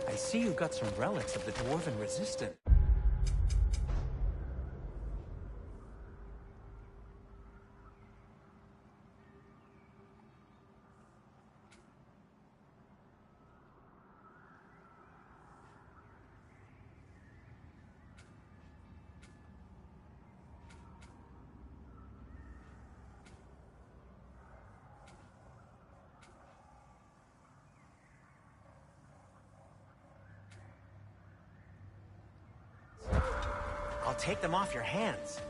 I see you've got some relics of the Dwarven Resistance. I'll take them off your hands.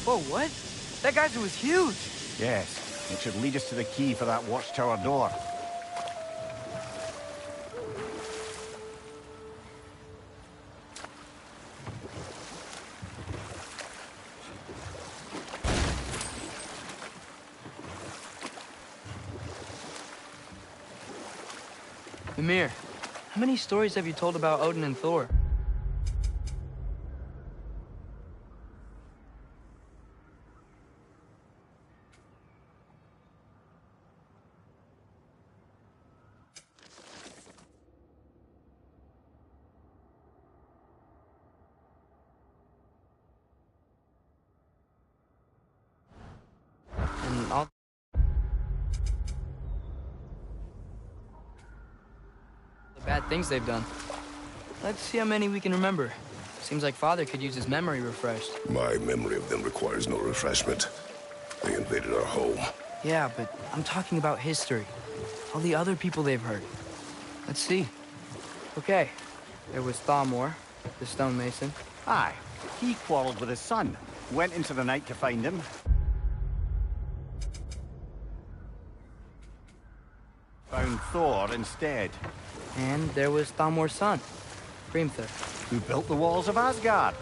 Whoa, what? That geyser was huge! Yes, it should lead us to the key for that watchtower door. Ymir, how many stories have you told about Odin and Thor? And all the bad things they've done. Let's see how many we can remember. Seems like Father could use his memory refreshed. My memory of them requires no refreshment. They invaded our home. Yeah, but I'm talking about history. All the other people they've hurt. Let's see. Okay, there was Thamor, the stonemason. Aye, he quarreled with his son. Went into the night to find him. Found Thor instead. And there was Thamor's son, Grimthur. Who built the walls of Asgard.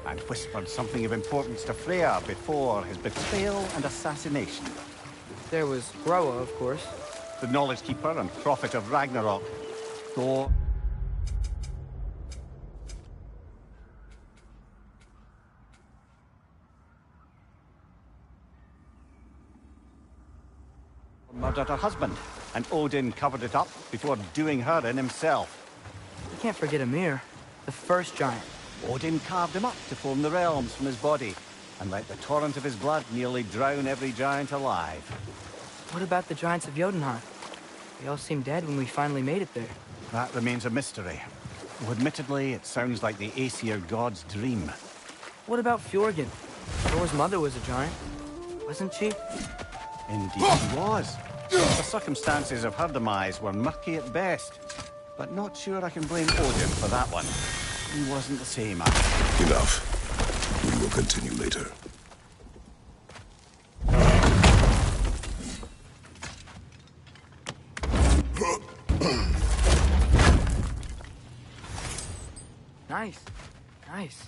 And whispered something of importance to Freya before his betrayal and assassination. There was Groa, of course. The knowledge keeper and prophet of Ragnarok. Thor. Murdered her husband, and Odin covered it up before doing her in himself. You can't forget Ymir, the first giant. Odin carved him up to form the realms from his body, and let the torrent of his blood nearly drown every giant alive. What about the giants of Jotunheim? They all seemed dead when we finally made it there. That remains a mystery. Though admittedly, it sounds like the Aesir god's dream. What about Fjorgyn? Thor's mother was a giant, wasn't she? Indeed she was. The circumstances of her demise were murky at best. But not sure I can blame Odin for that one. He wasn't the same after. Enough. We will continue later. Nice. Nice.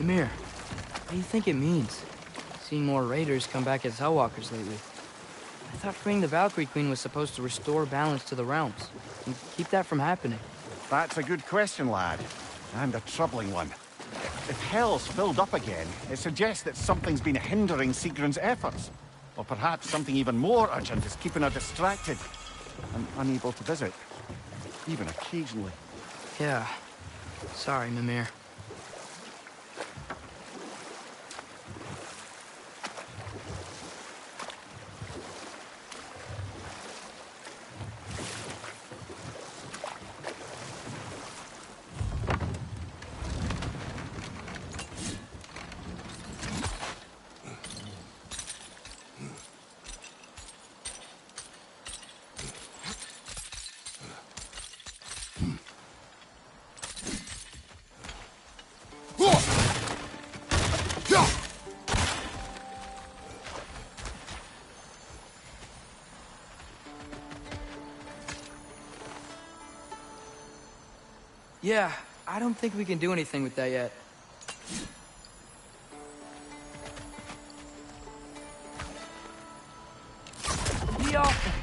Emir, what do you think it means? Seeing more raiders come back as Hellwalkers lately. I thought freeing the Valkyrie Queen was supposed to restore balance to the realms and keep that from happening. That's a good question, lad. And a troubling one. If Hell's filled up again, it suggests that something's been hindering Sigrun's efforts. Or perhaps something even more urgent is keeping her distracted and unable to visit. Even occasionally. Yeah. Sorry, Mimir. Yeah, I don't think we can do anything with that yet. Be off!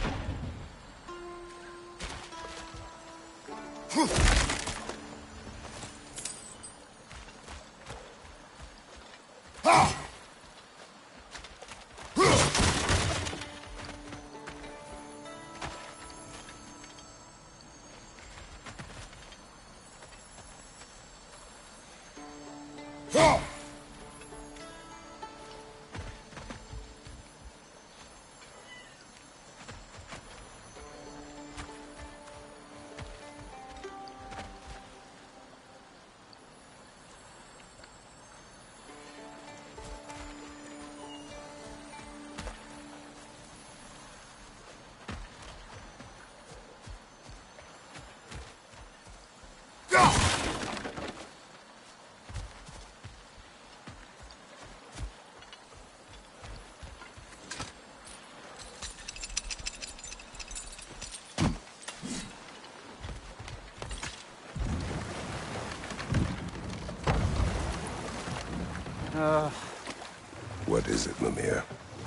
What is it, Mimir?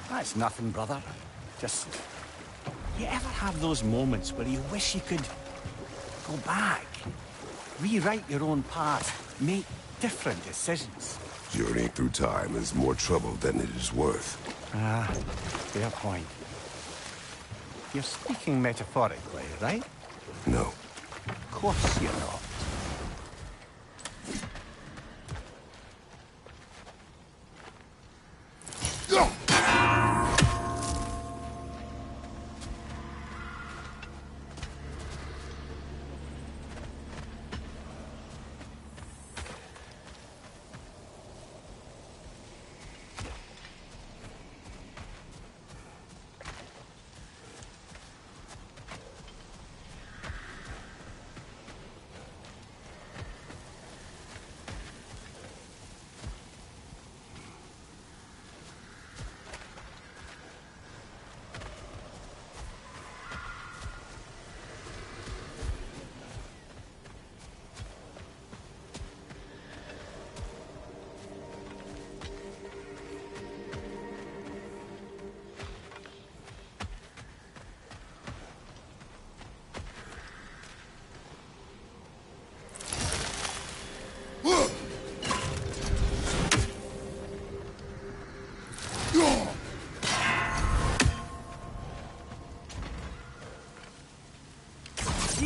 That's nothing, brother. Just... You ever have those moments where you wish you could go back? Rewrite your own path, make different decisions? Journeying through time is more trouble than it is worth. Ah, fair point. You're speaking metaphorically, right? No. Of course you're not.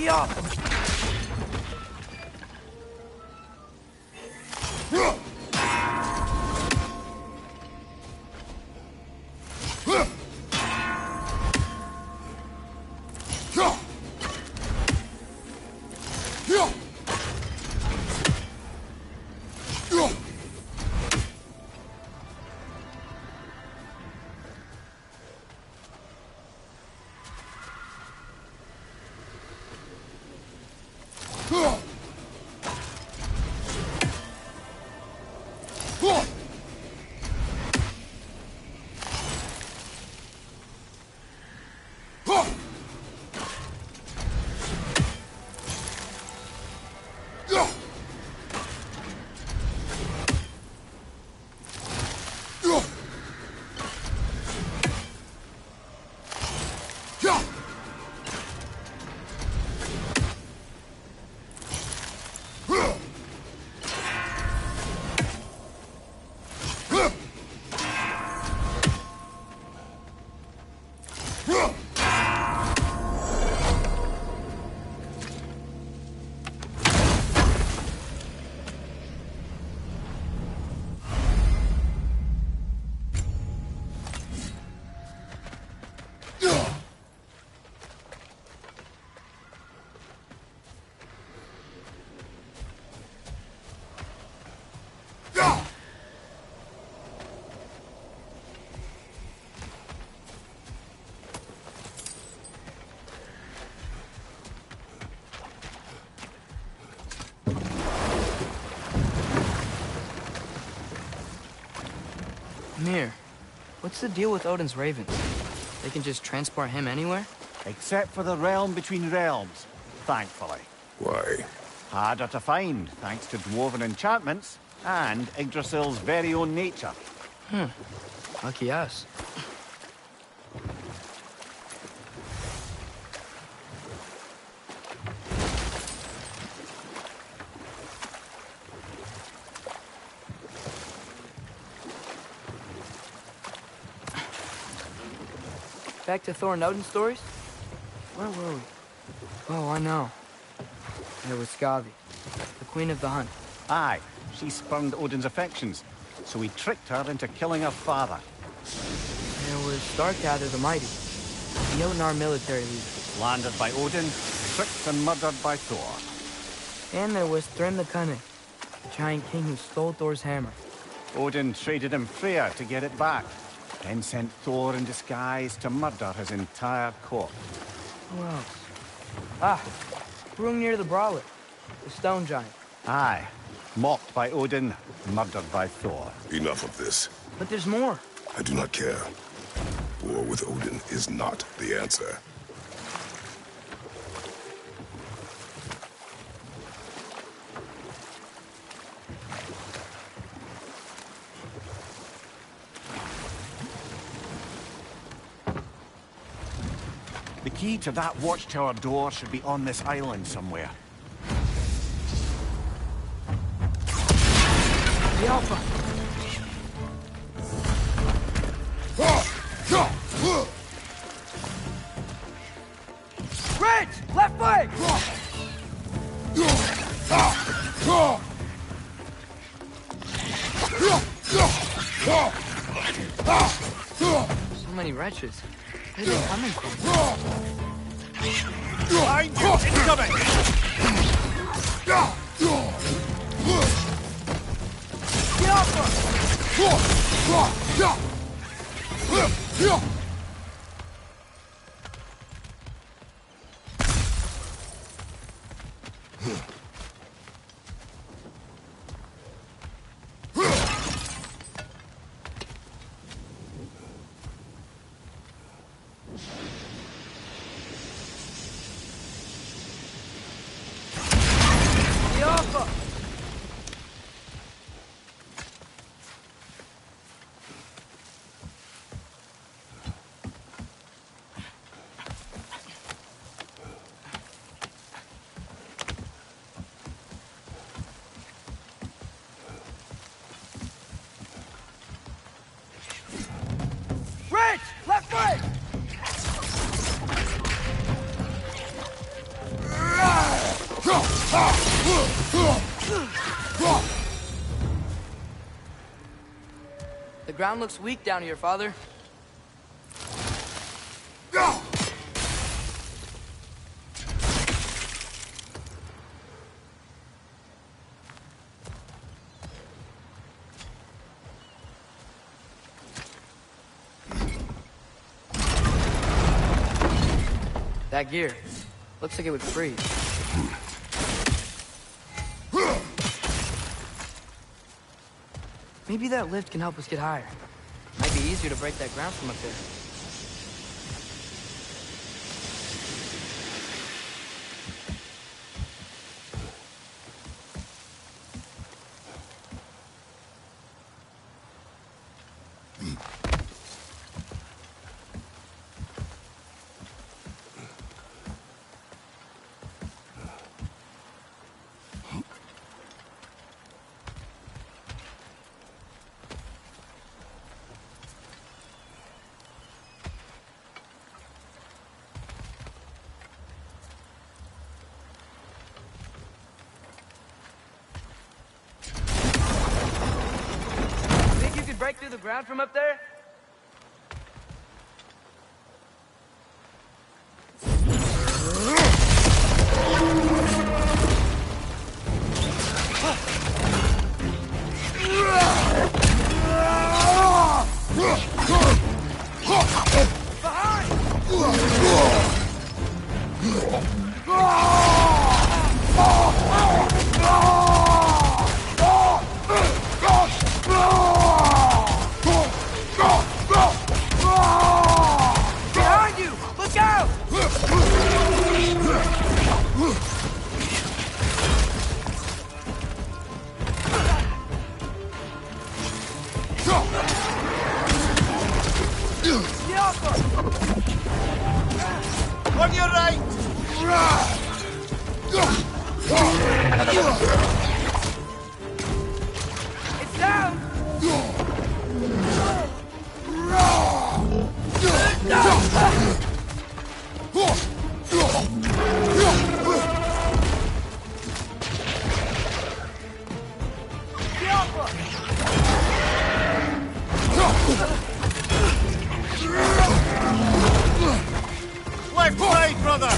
Get off! Mir, what's the deal with Odin's ravens? They can just transport him anywhere? Except for the realm between realms, thankfully. Why? Harder to find, thanks to dwarven enchantments and Yggdrasil's very own nature. Lucky us. Back to Thor and Odin stories? Where were we? Oh, I know. There was Skavi, the queen of the hunt. Aye, she spurned Odin's affections, so he tricked her into killing her father. There was Starkather the Mighty, the Jotnar military leader. Landed by Odin, tricked and murdered by Thor. And there was Thrym the Cunning, the giant king who stole Thor's hammer. Odin traded him Freya to get it back, then sent Thor in disguise to murder his entire court. Who else? Ah, Hrungnir the Brawler, the stone giant. Aye, mocked by Odin, murdered by Thor. Enough of this. But there's more. I do not care. War with Odin is not the answer. The key to that watchtower door should be on this island somewhere. The Alpha! Ridge! Left flank! So many wretches. Where are they coming from? Behind you! Incoming! Get off her! The ground looks weak down here, Father. That gear. Looks like it would freeze. Maybe that lift can help us get higher. Might be easier to break that ground from up there. Break through the ground from up there? On your right! It's down! Left side, brother!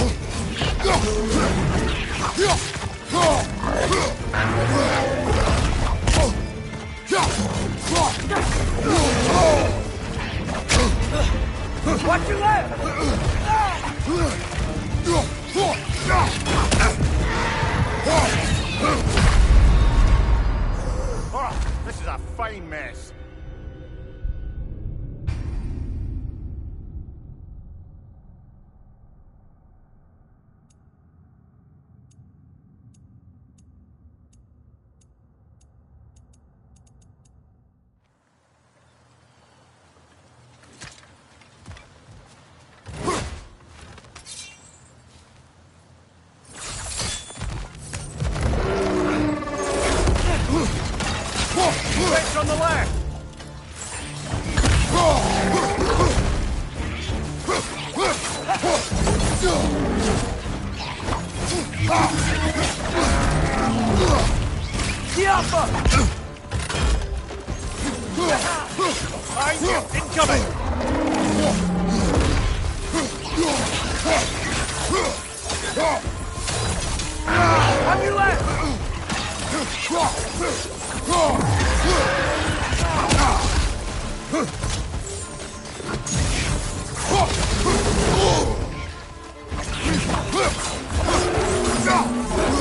Watch your left! Oh, this is a fine mess. Switch on the left! Behind you! Incoming! On your left!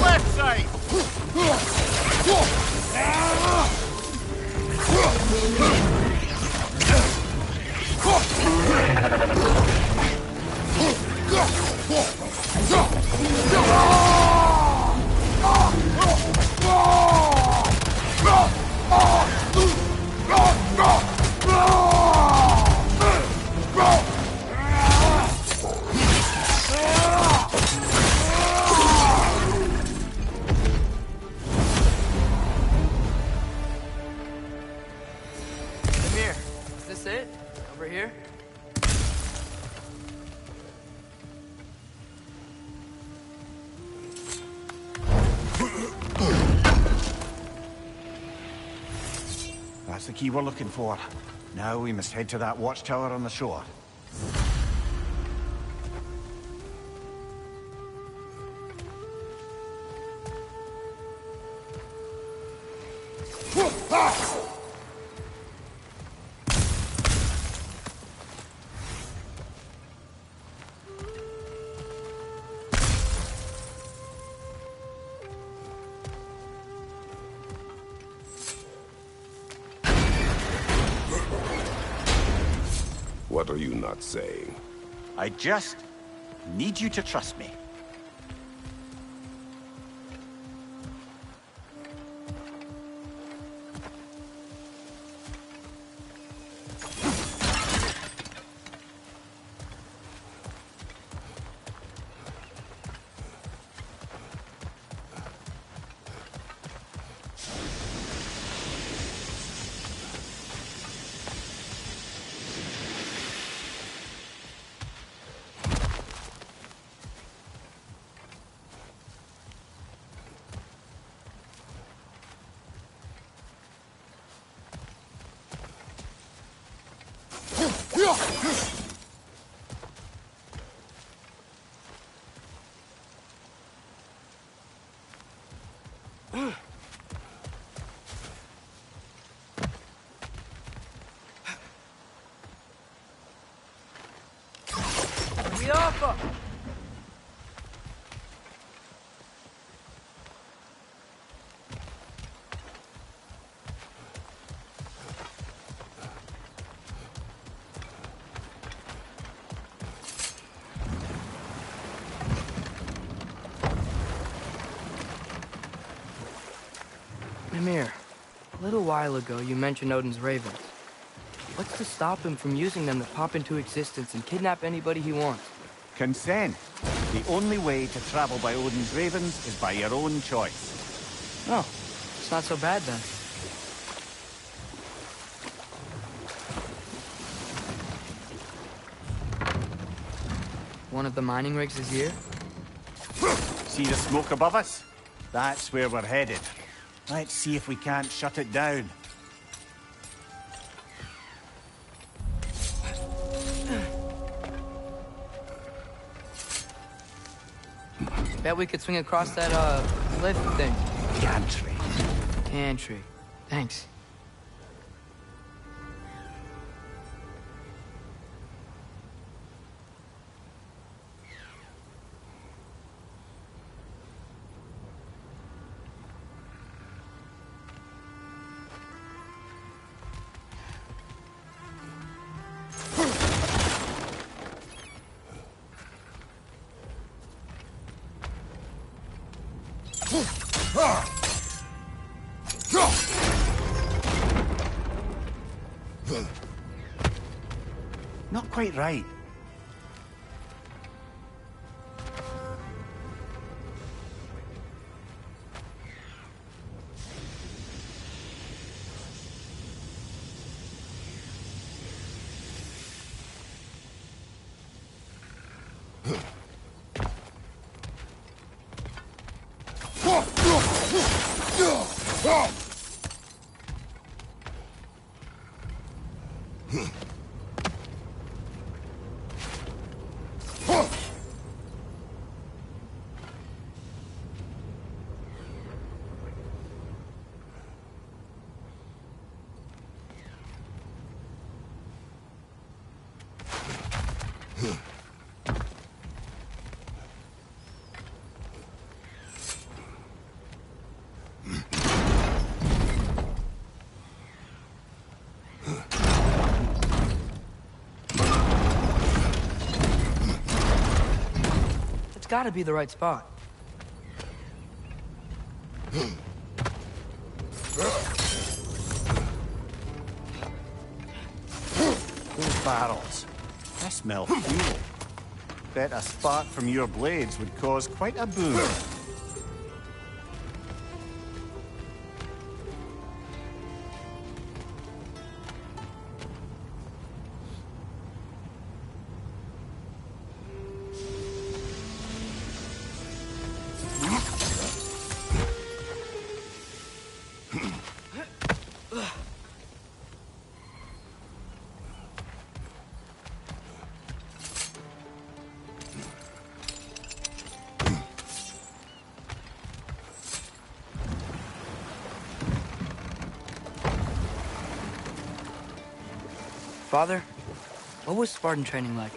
Left side! Is this it? Over here? That's the key we're looking for. Now we must head to that watchtower on the shore. What are you not saying? I just need you to trust me. Mimir, a little while ago you mentioned Odin's ravens. What's to stop him from using them to pop into existence and kidnap anybody he wants? Consent. The only way to travel by Odin's ravens is by your own choice. Oh, it's not so bad then. One of the mining rigs is here? See the smoke above us? That's where we're headed. Let's see if we can't shut it down. Bet we could swing across that, lift thing. Gantry. Gantry. Thanks. Not quite right. It's gotta be the right spot. Those barrels. They smell fuel. Bet a spark from your blades would cause quite a boom. Father, what was Spartan training like?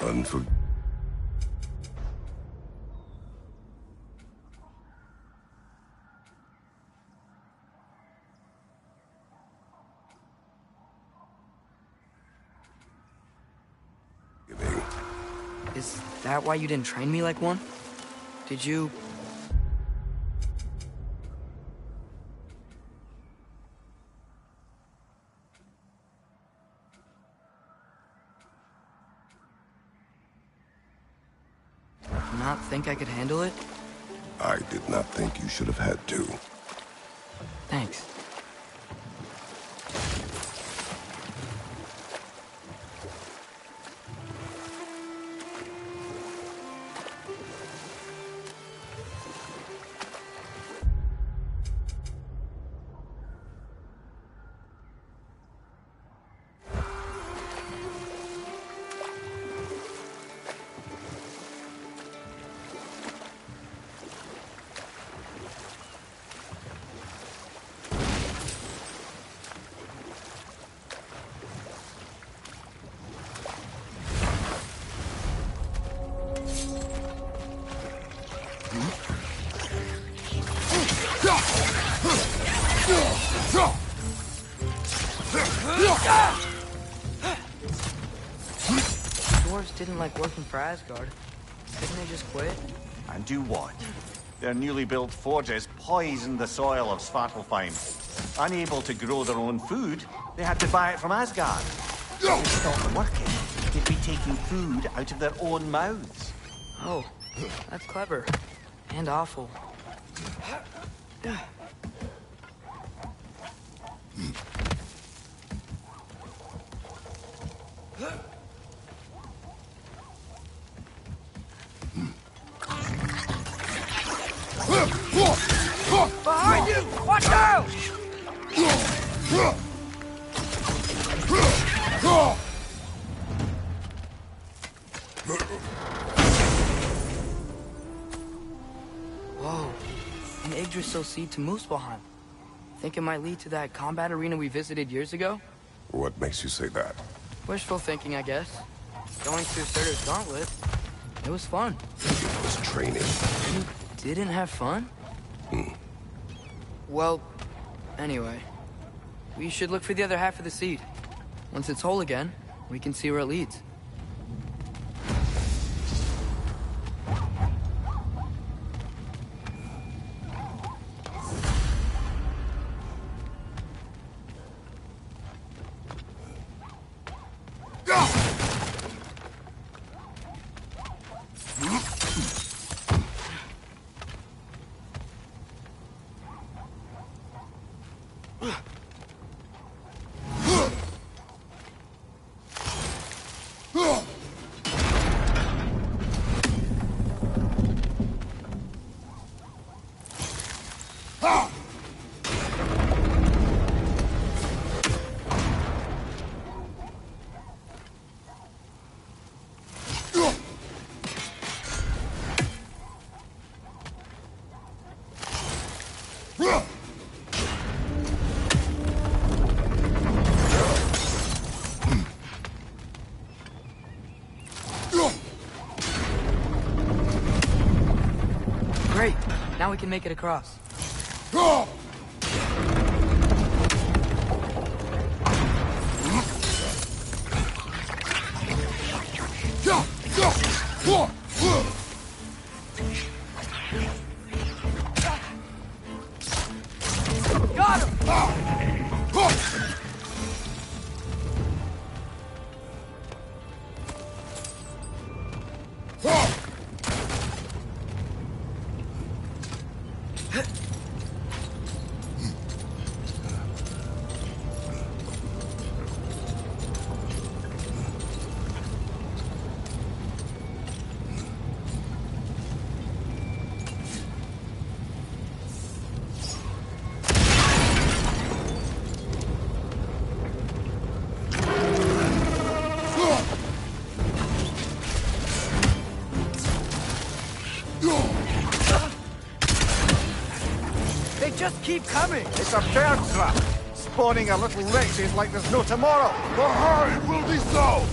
Unforgiving. Is that why you didn't train me like one? Did you... not think I could handle it? I did not think you should have had to. Thanks. Dwarves didn't like working for Asgard. Didn't they just quit? And do what? Their newly built forges poisoned the soil of Svartalfheim. Unable to grow their own food, they had to buy it from Asgard. If they stopped working, they'd be taking food out of their own mouths. Oh, that's clever. And awful. Behind you! Watch out! Whoa. An Yggdrasil seed to Muspelheim. Think it might lead to that combat arena we visited years ago? What makes you say that? Wishful thinking, I guess. Going through Surtur's gauntlet. It was fun. It was training. You didn't have fun? Well, anyway. We should look for the other half of the seed. Once it's whole again, we can see where it leads. Great. Now we can make it across. Got him! They just keep coming! It's a bird trap! spawning our little wretches like there's no tomorrow. The hurry will be so!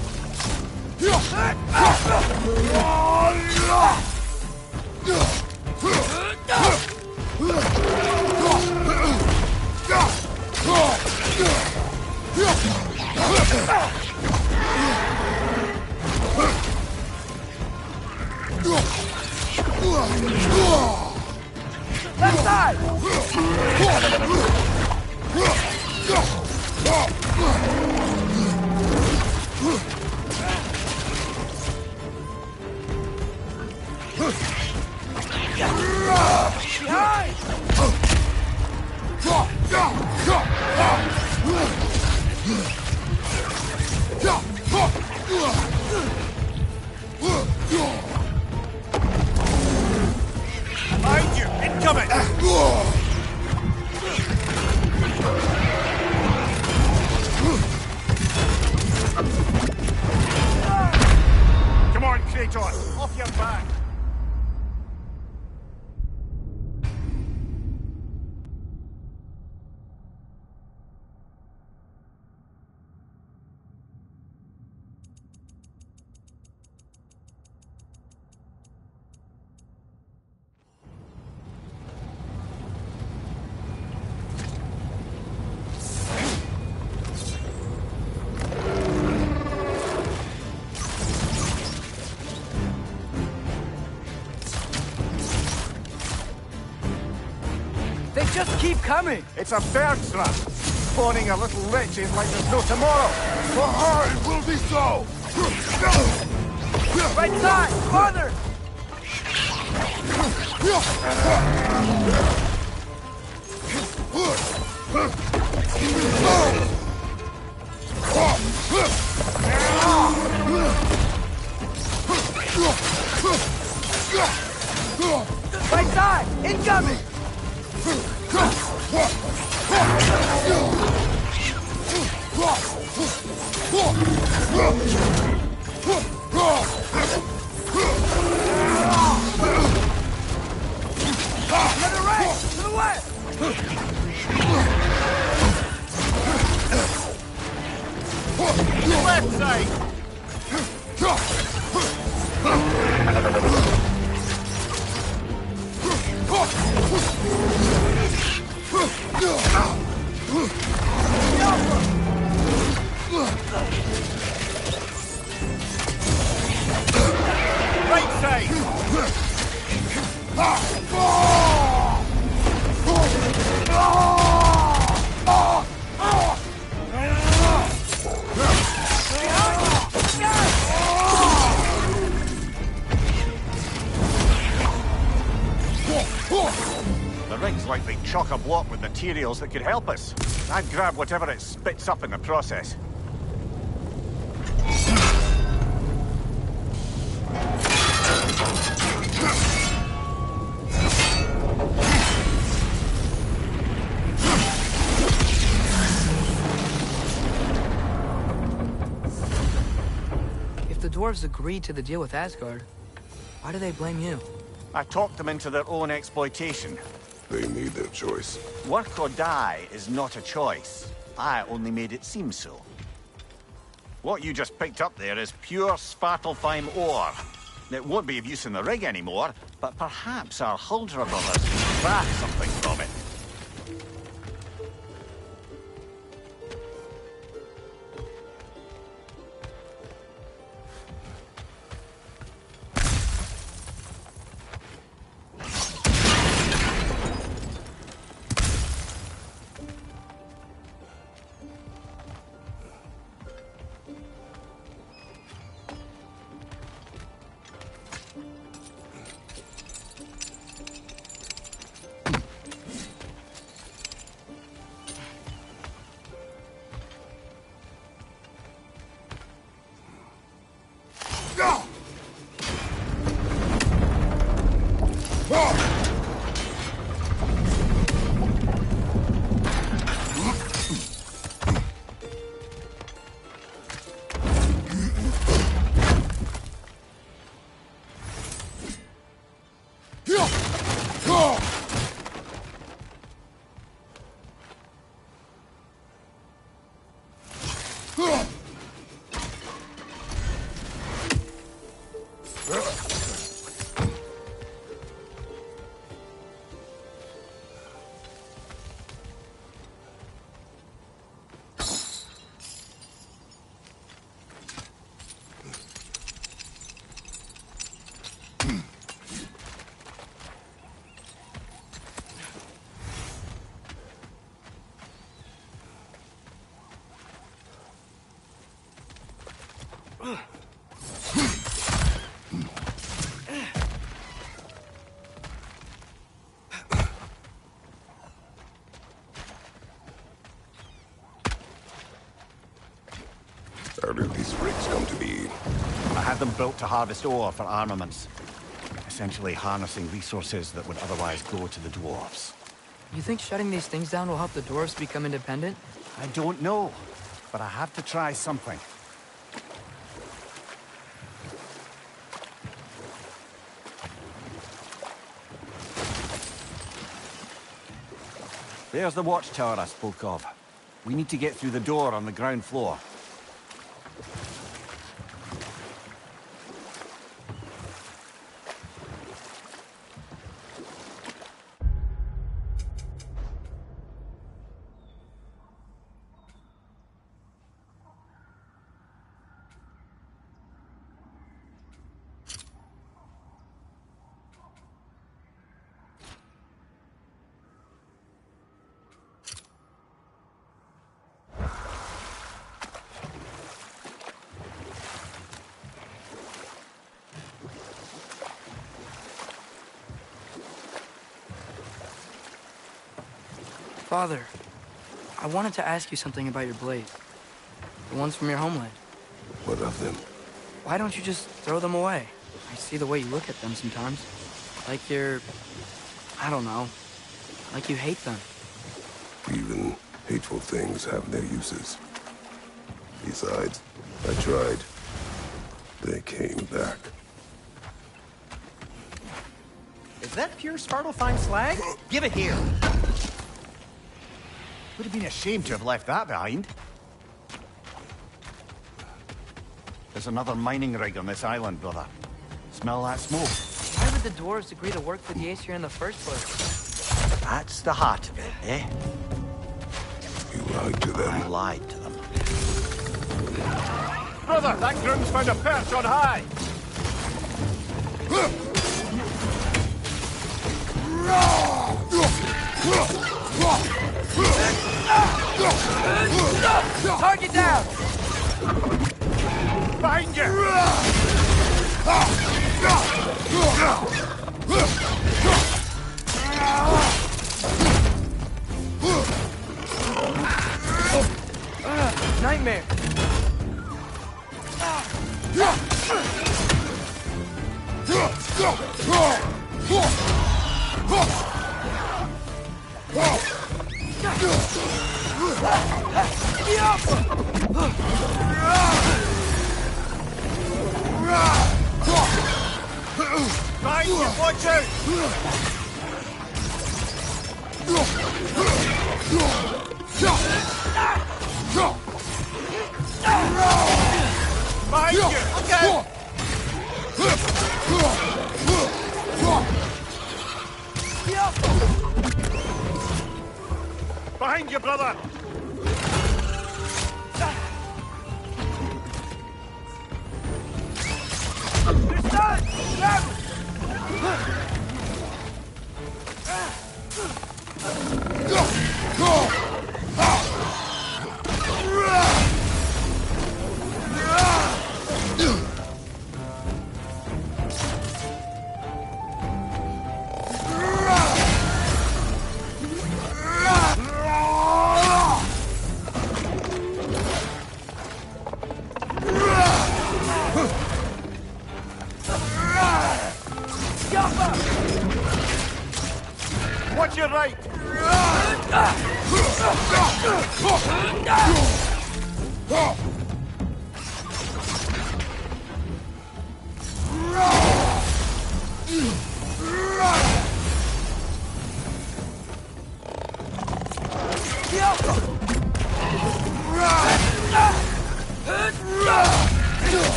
Left side! Behind you! Incoming! Come on, Kratos! Off your back! They just keep coming! It's a bird trap! Spawning our little wretches like there's no tomorrow! The hurry will be so! Right side! Farther! Right side! Incoming! Another right! To the west! Left side! Right side! The rig's likely chock-a-block with materials that could help us. I'd grab whatever it spits up in the process. If the dwarves agreed to the deal with Asgard, why do they blame you? I talked them into their own exploitation. They made their choice. Work or die is not a choice. I only made it seem so. What you just picked up there is pure Svartalfheim ore. It won't be of use in the rig anymore, but perhaps our Huldra brothers can craft something from it. How did these rigs come to be? I had them built to harvest ore for armaments. Essentially harnessing resources that would otherwise go to the dwarves. You think shutting these things down will help the dwarves become independent? I don't know, but I have to try something. There's the watchtower I spoke of. We need to get through the door on the ground floor. Father, I wanted to ask you something about your blades. The ones from your homeland. What of them? Why don't you just throw them away? I see the way you look at them sometimes. Like you're... I don't know. Like you hate them. Even hateful things have their uses. Besides, I tried. They came back. Is that pure Svartalfheim slag? Give it here. Would have been a shame to have left that behind. There's another mining rig on this island, brother. Smell that smoke? Why would the dwarves agree to work for the Aesir in the first place? That's the heart of it, eh? You lied to them. I lied to them. Brother, that groom's found a perch on high! Target down! Behind you! Nightmare! Behind you, watch out! Behind you! Okay! Behind you, brother! You're done! Grab him! Watch your right!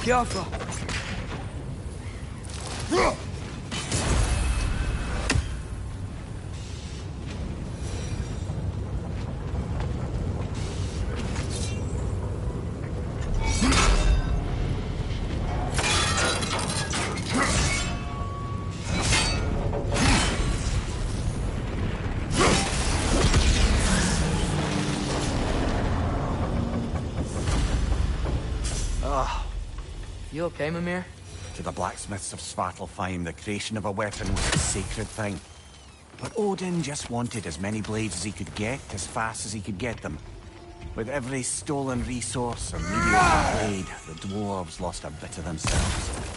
Careful. You okay, Mimir? To the blacksmiths of Svartalfheim, the creation of a weapon was a sacred thing. But Odin just wanted as many blades as he could get, as fast as he could get them. With every stolen resource or mediocre blade, the dwarves lost a bit of themselves.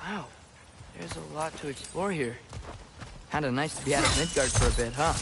Wow, there's a lot to explore here. Kinda nice to be out of Midgard for a bit, huh?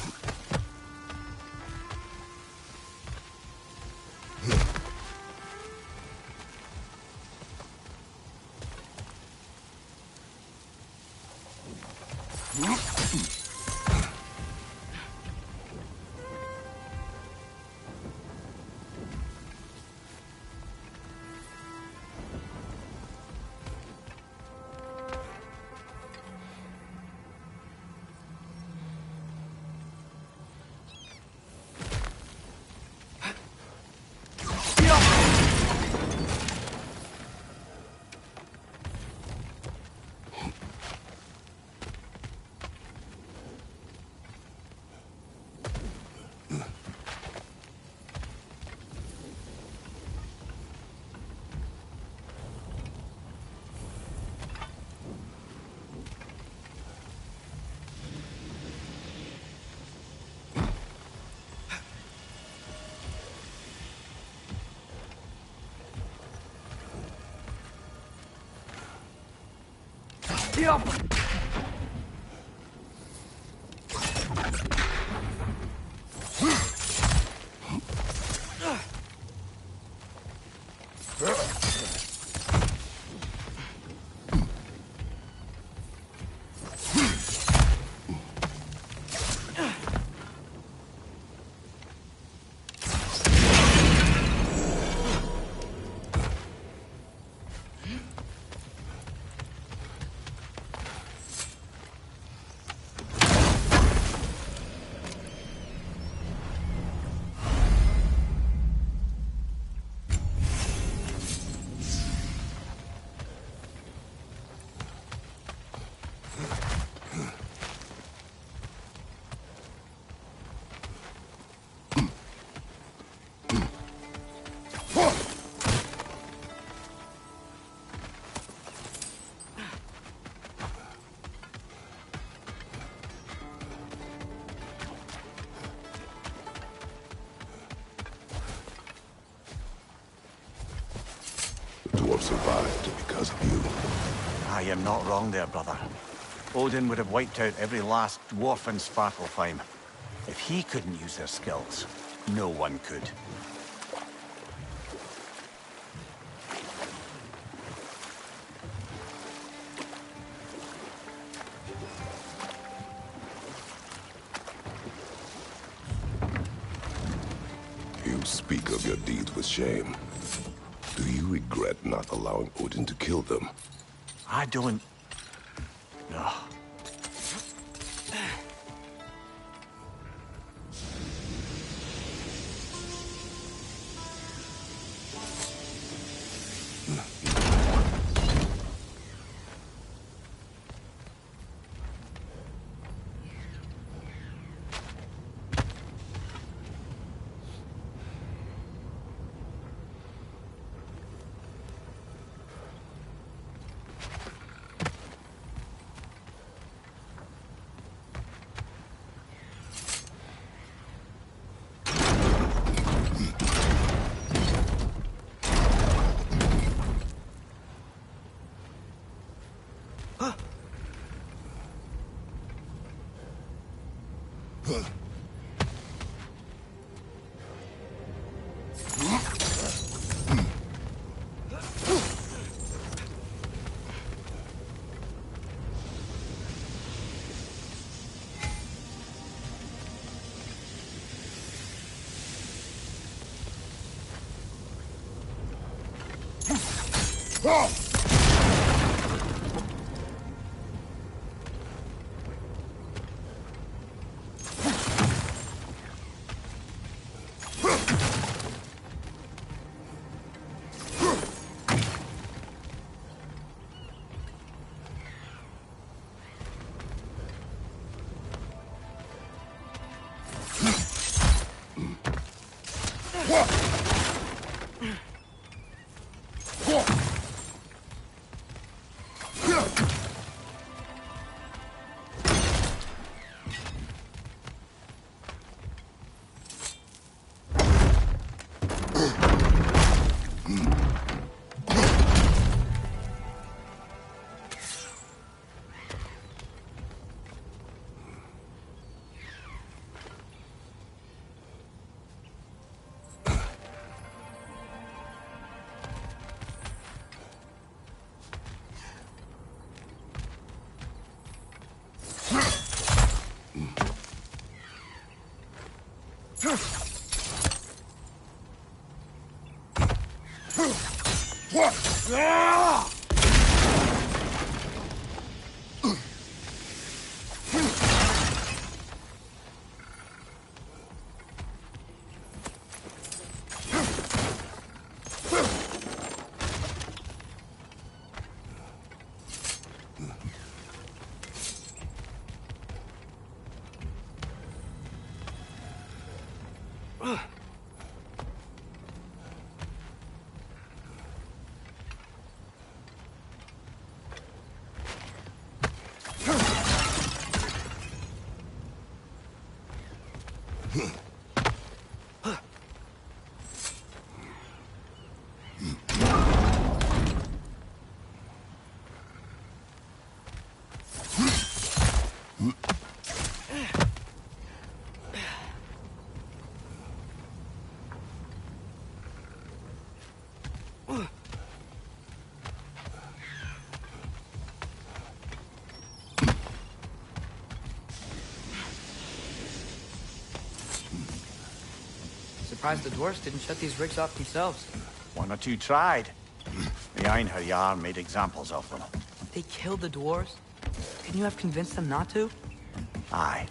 Yup. Survived because of you. I am not wrong there, brother. Odin would have wiped out every last dwarf in Svartalfheim. If he couldn't use their skills, no one could. You speak of your deeds with shame. Do you regret not allowing Odin to kill them? I don't... No. Surprised the dwarves didn't shut these rigs off themselves. One or two tried. The Einherjar made examples of them. They killed the dwarves? Couldn't you have convinced them not to? Aye.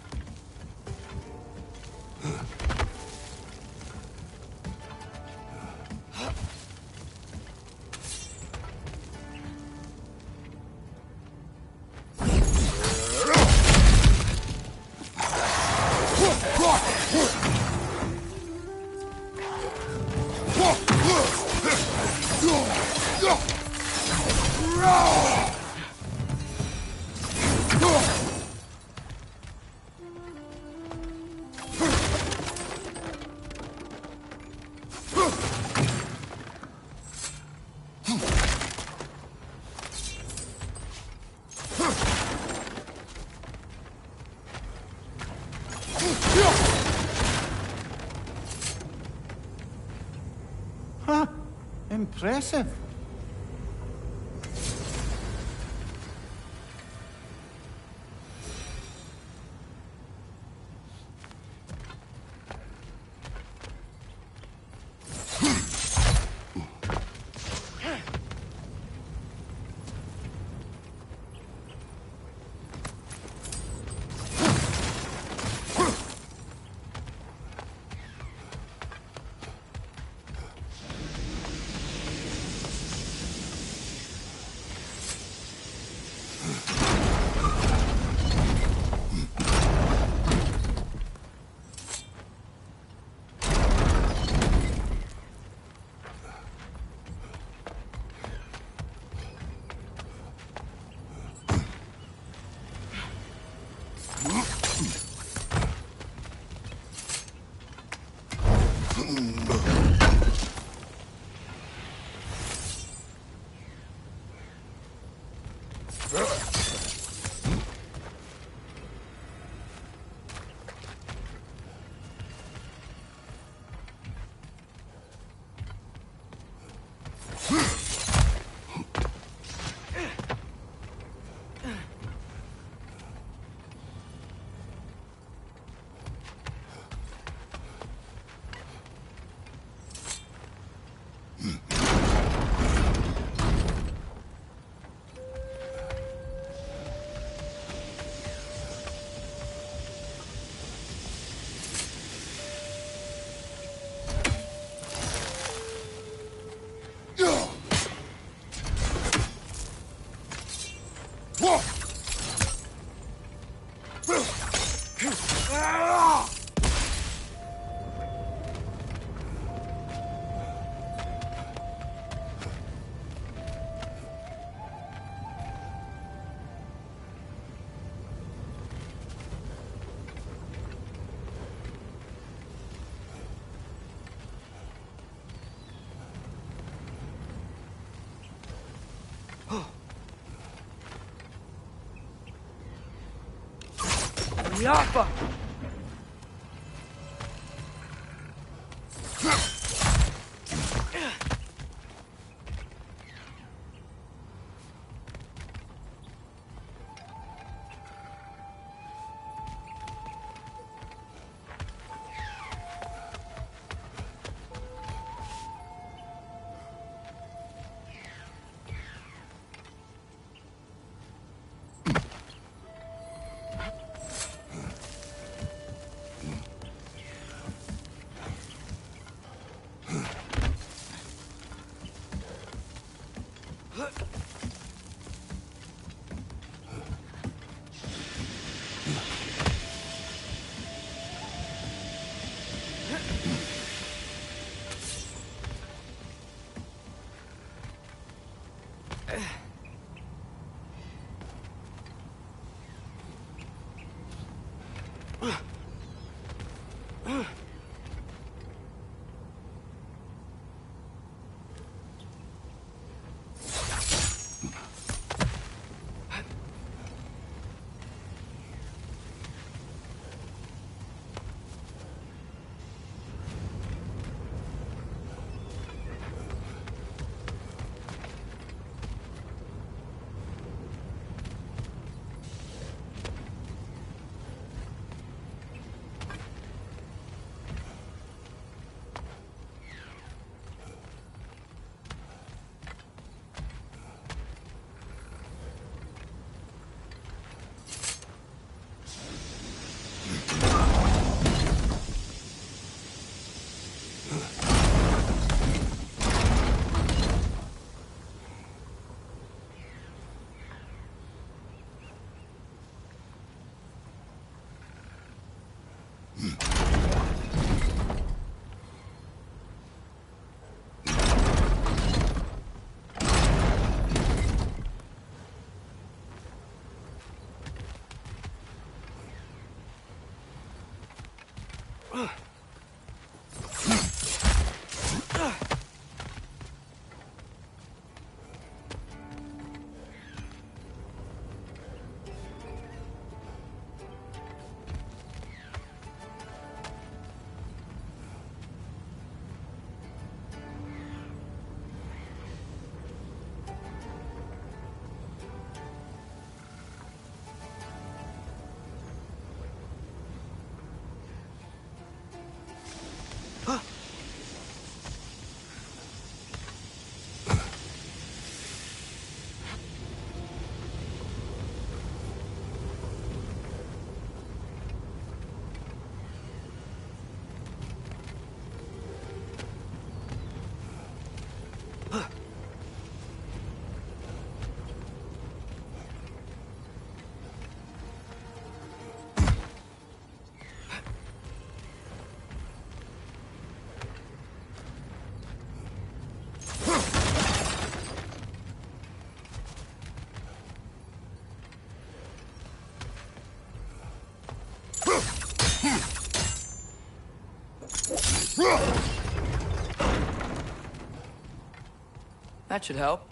Huh. Impressive. Yappa! That should help.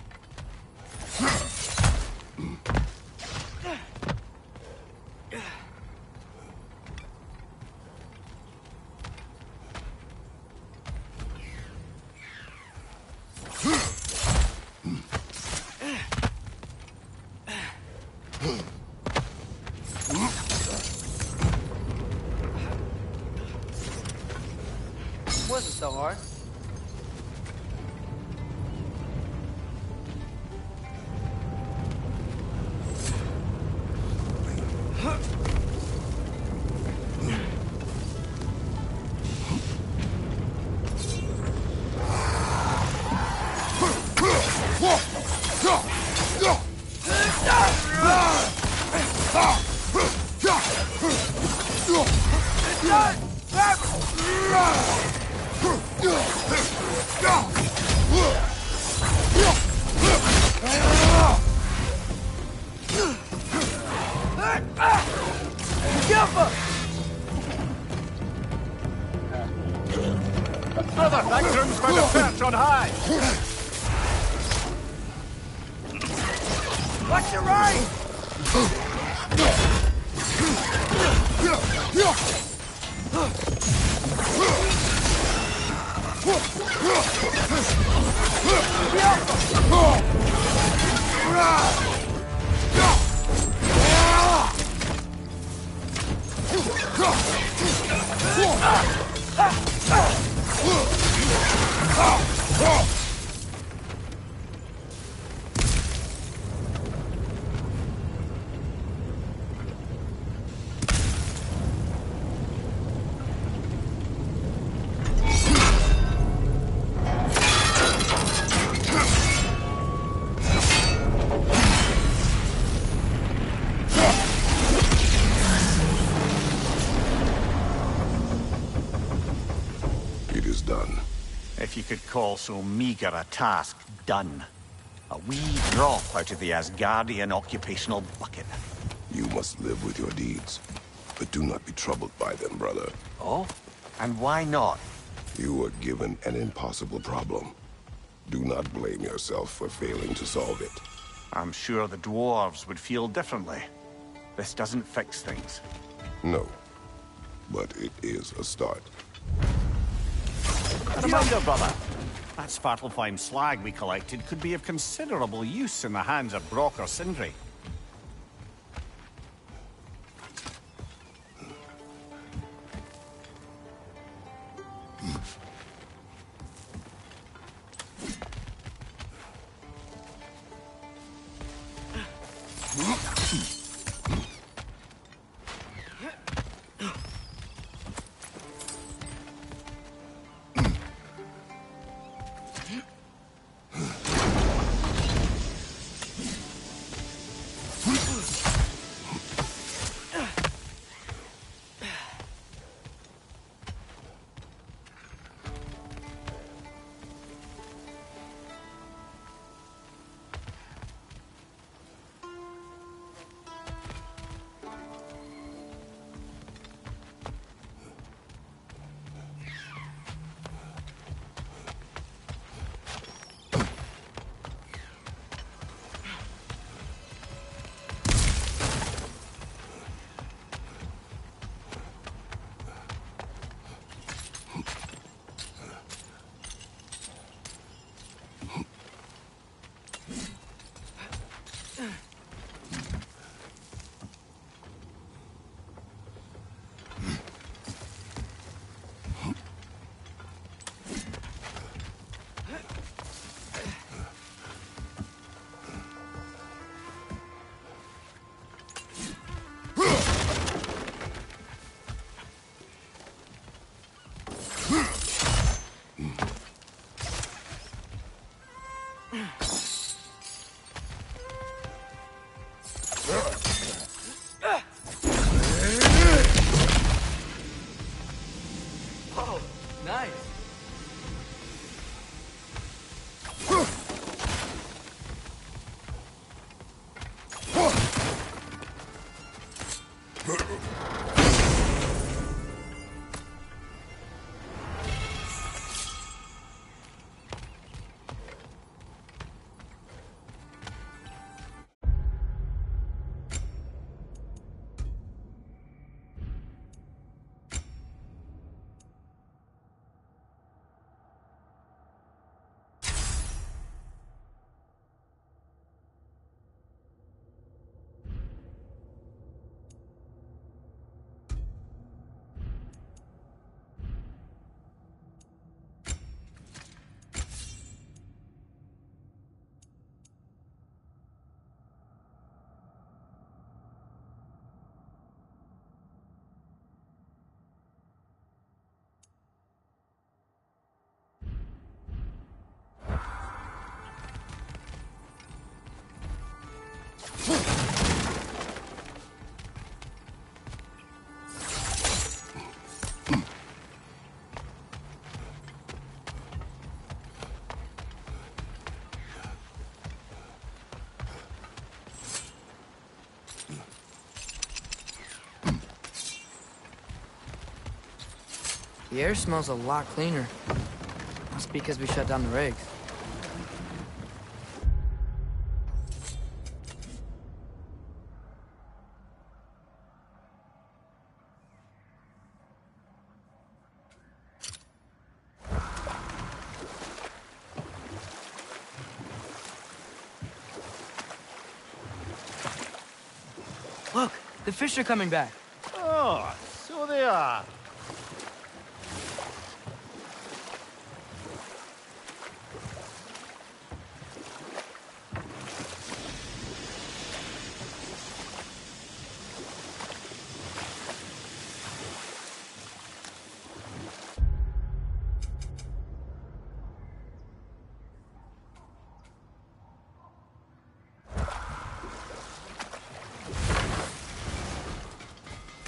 Wasn't so hard. Another victim's found a perch on high! Watch your right! It is done. If you could call so meager a task done. A wee drop out of the Asgardian occupational bucket. You must live with your deeds, but do not be troubled by them, brother. Oh? And why not? You were given an impossible problem. Do not blame yourself for failing to solve it. I'm sure the dwarves would feel differently. This doesn't fix things. No, but it is a start. A reminder, brother. That Svartalfheim slag we collected could be of considerable use in the hands of Brock or Sindri. Oh, nice. The air smells a lot cleaner. Must be because we shut down the rigs. The fish are coming back. Oh, so they are.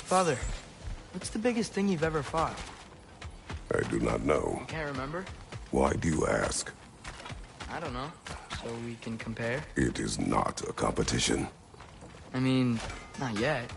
Father, what's the biggest thing you've ever fought? I do not know. You can't remember? Why do you ask? I don't know. So we can compare? It is not a competition. I mean, not yet.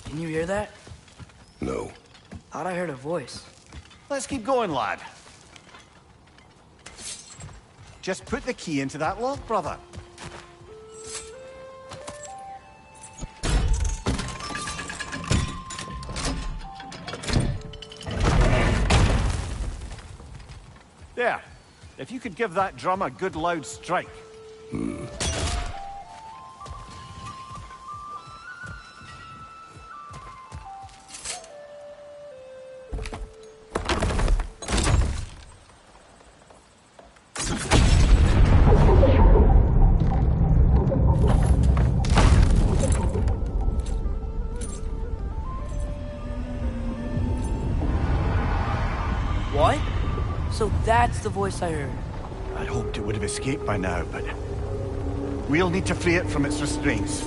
Can you hear that? No. Thought I heard a voice. Let's keep going, lad. Just put the key into that lock, brother. There. If you could give that drum a good loud strike. What? So that's the voice I heard. I'd hoped it would have escaped by now, but we'll need to free it from its restraints.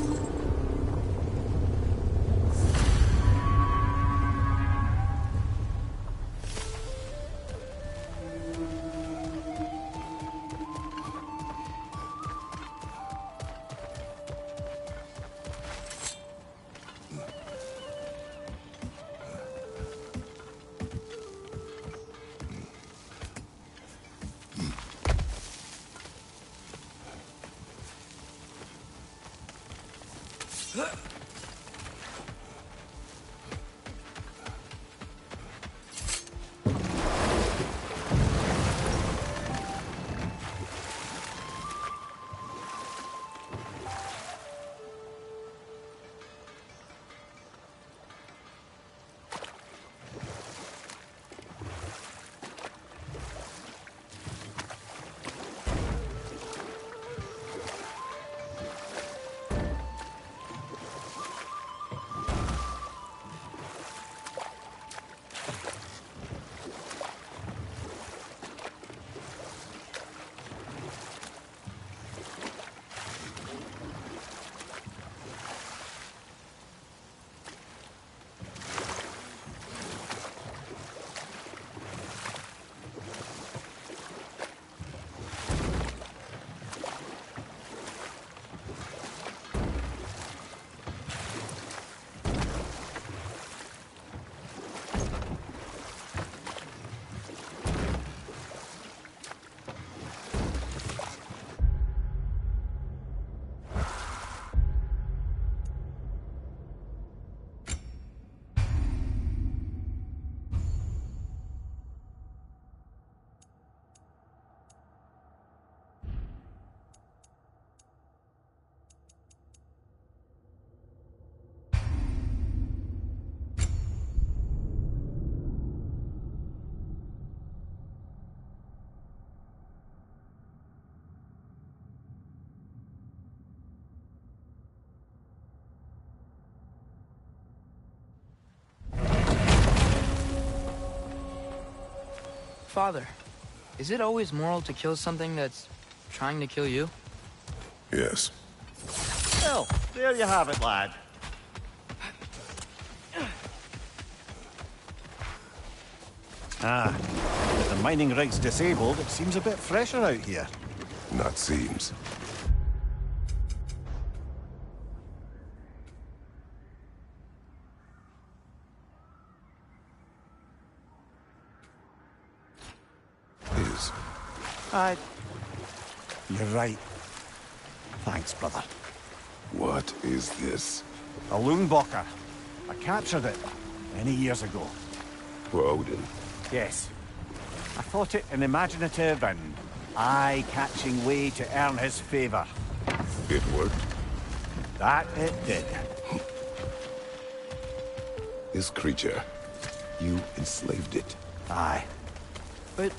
Father, is it always moral to kill something that's trying to kill you? Yes. Well, there you have it, lad. Ah, with the mining rigs disabled, it seems a bit fresher out here. Not seems. Is. You're right. Thanks, brother. What is this? A Loonbocker. I captured it many years ago. For Odin? Yes. I thought it an imaginative and eye-catching way to earn his favor. It worked? That it did. This creature, you enslaved it. Aye. But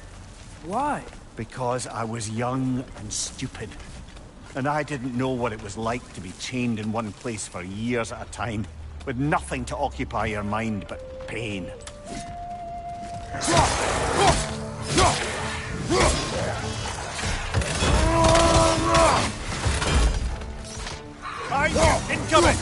why? Because I was young and stupid. And I didn't know what it was like to be chained in one place for years at a time, with nothing to occupy your mind but pain. Incoming!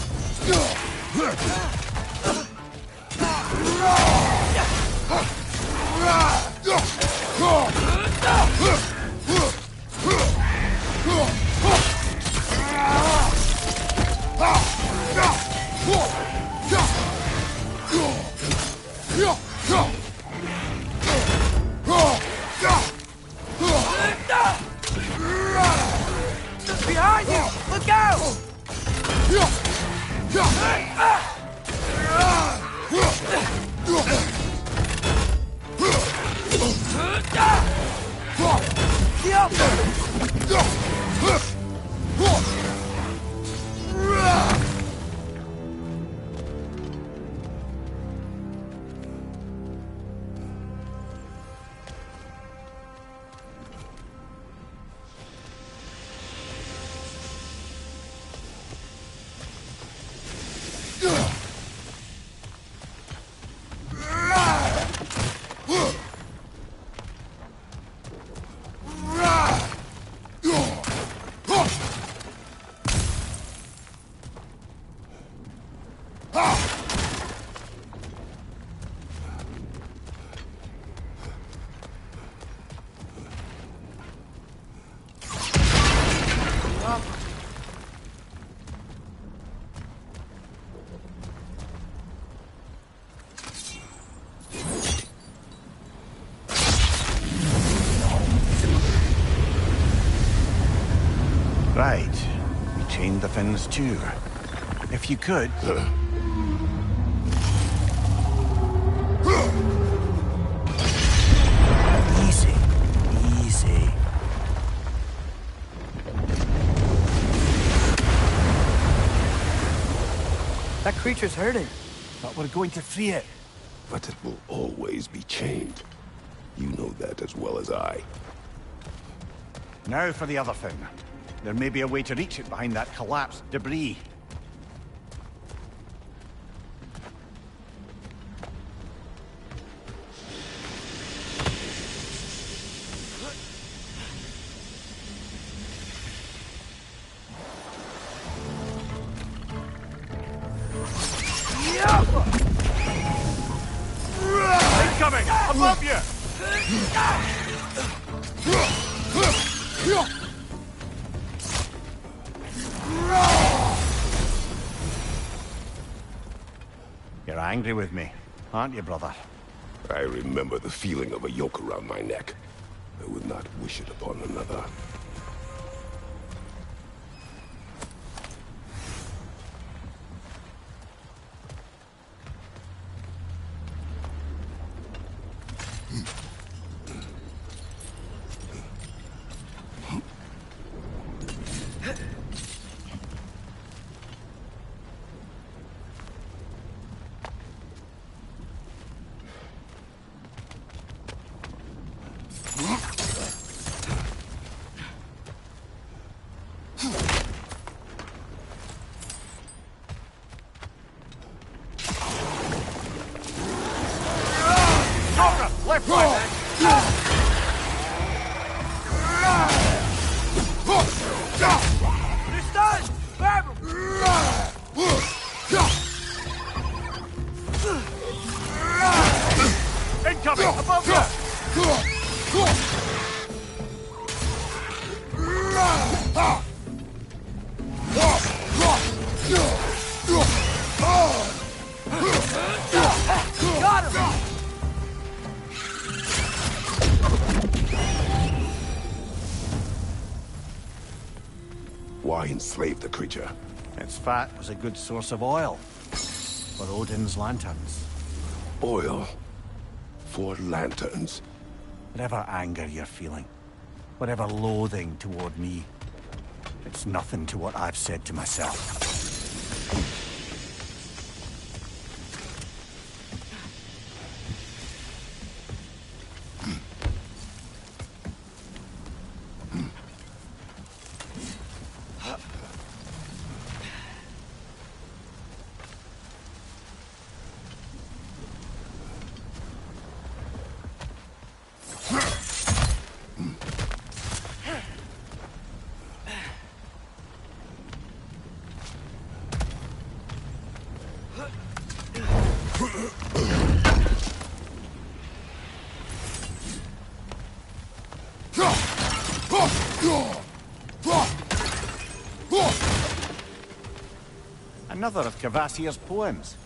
Behind you! Look out! Right. We chained the fins too. If you could... Easy. Easy. That creature's hurting. But we're going to free it. But it will always be chained. You know that as well as I. Now for the other thing. There may be a way to reach it behind that collapsed debris. Incoming! Above you! You're angry with me, aren't you, brother? I remember the feeling of a yoke around my neck. I would not wish it upon another. Left right! He's done! Grab him! Incoming! Above you! Got him! Why enslave the creature? Its fat was a good source of oil for Odin's lanterns. Oil? For lanterns? Whatever anger you're feeling, whatever loathing toward me, it's nothing to what I've said to myself. Another of Kvasir's poems.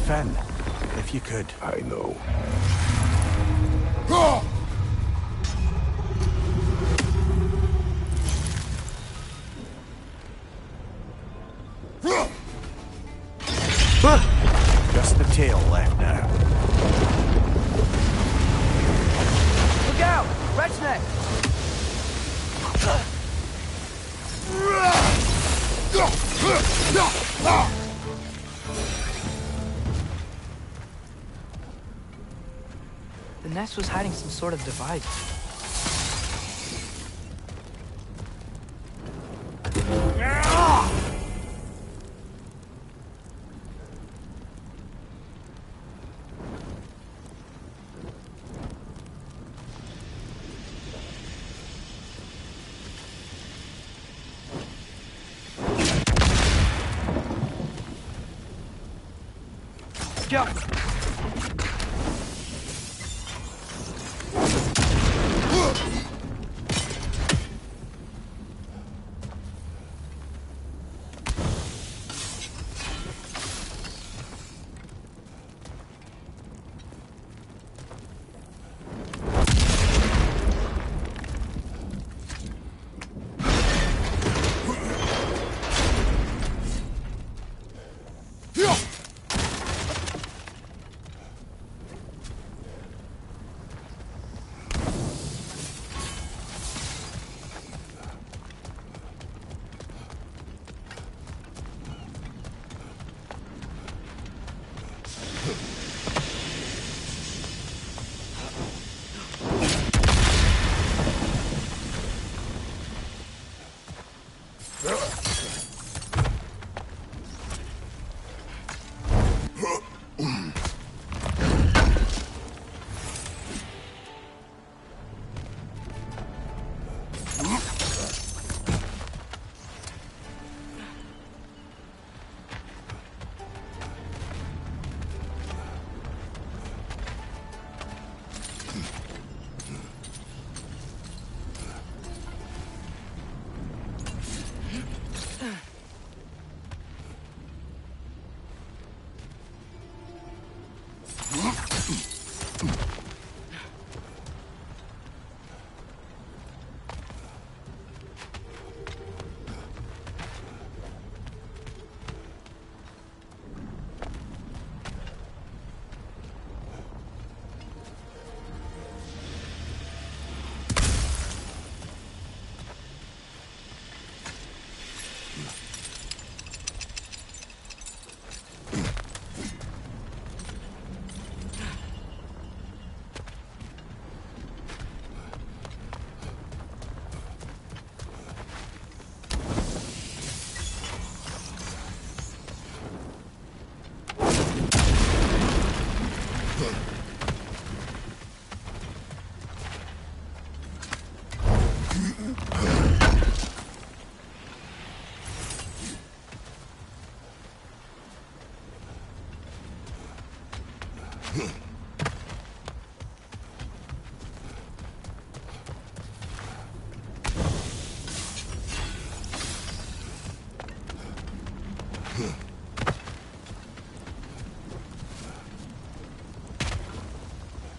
Defend, if you could. I know. Just the tail left now. Look out! Wretch neck! The nest was hiding some sort of device. Jump!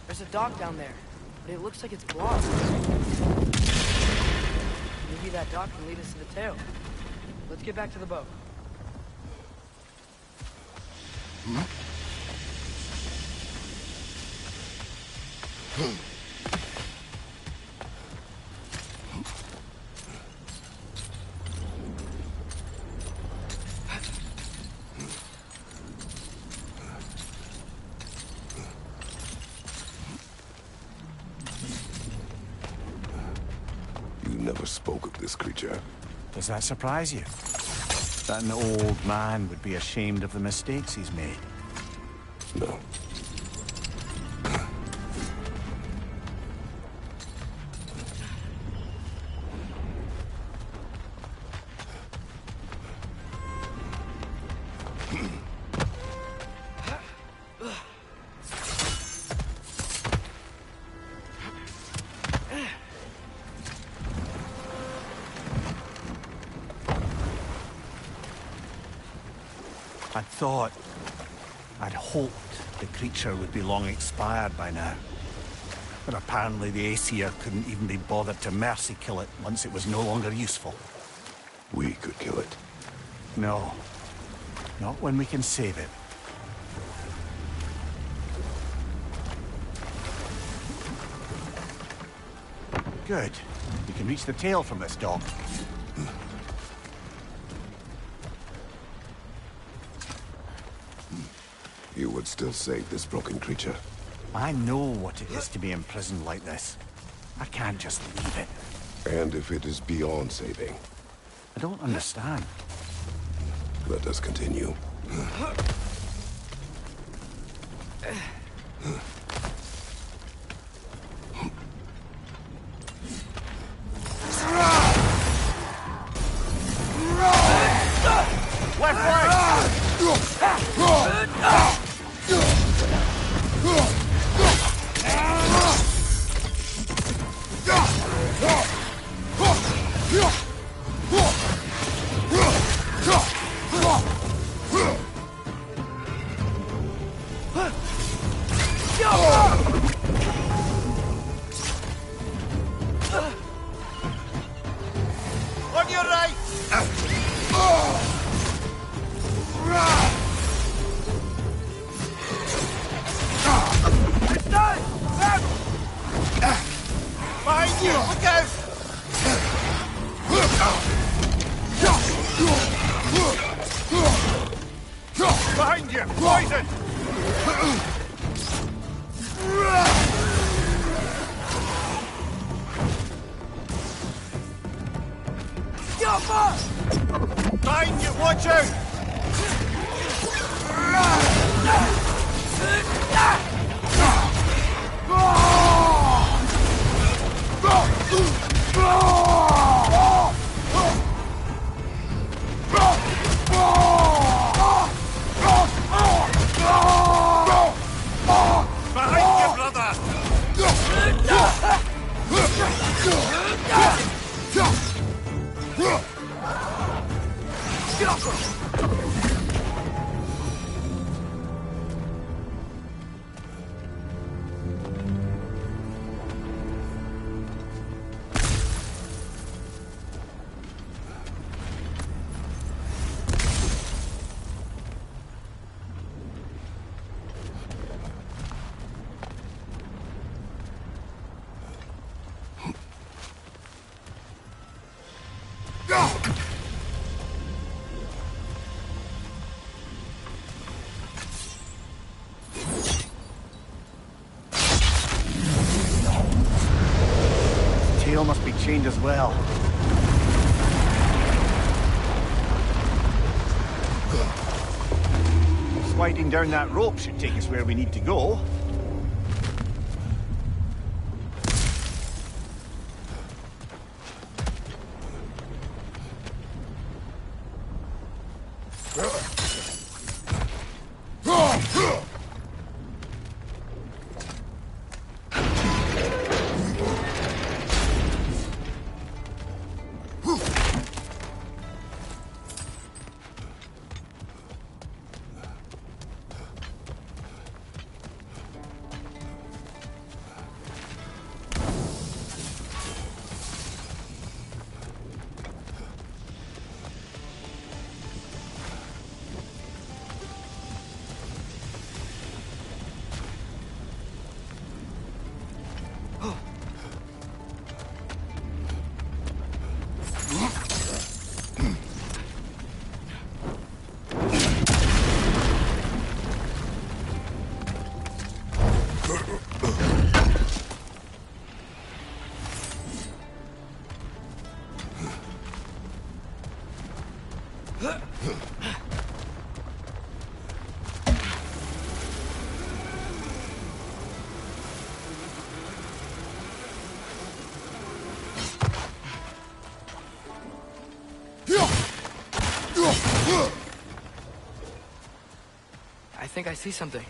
There's a dock down there, but it looks like it's blocked. Maybe that dock can lead us to the tail. Let's get back to the boat. You never spoke of this creature. Does that surprise you? That an old man would be ashamed of the mistakes he's made? No. I'd hoped the creature would be long expired by now. But apparently the Aesir couldn't even be bothered to mercy kill it once it was no longer useful. We could kill it. No. Not when we can save it. Good. We can reach the tail from this dock. You would still save this broken creature? I know what it is to be imprisoned like this. I can't just leave it. And if it is beyond saving? I don't understand. Let us continue. On your right! It's done! Behind you! Look out! Behind you! Poison! Behind you! Watch out! Behind you, brother! chained as well. Sliding down that rope should take us where we need to go. I think I see something.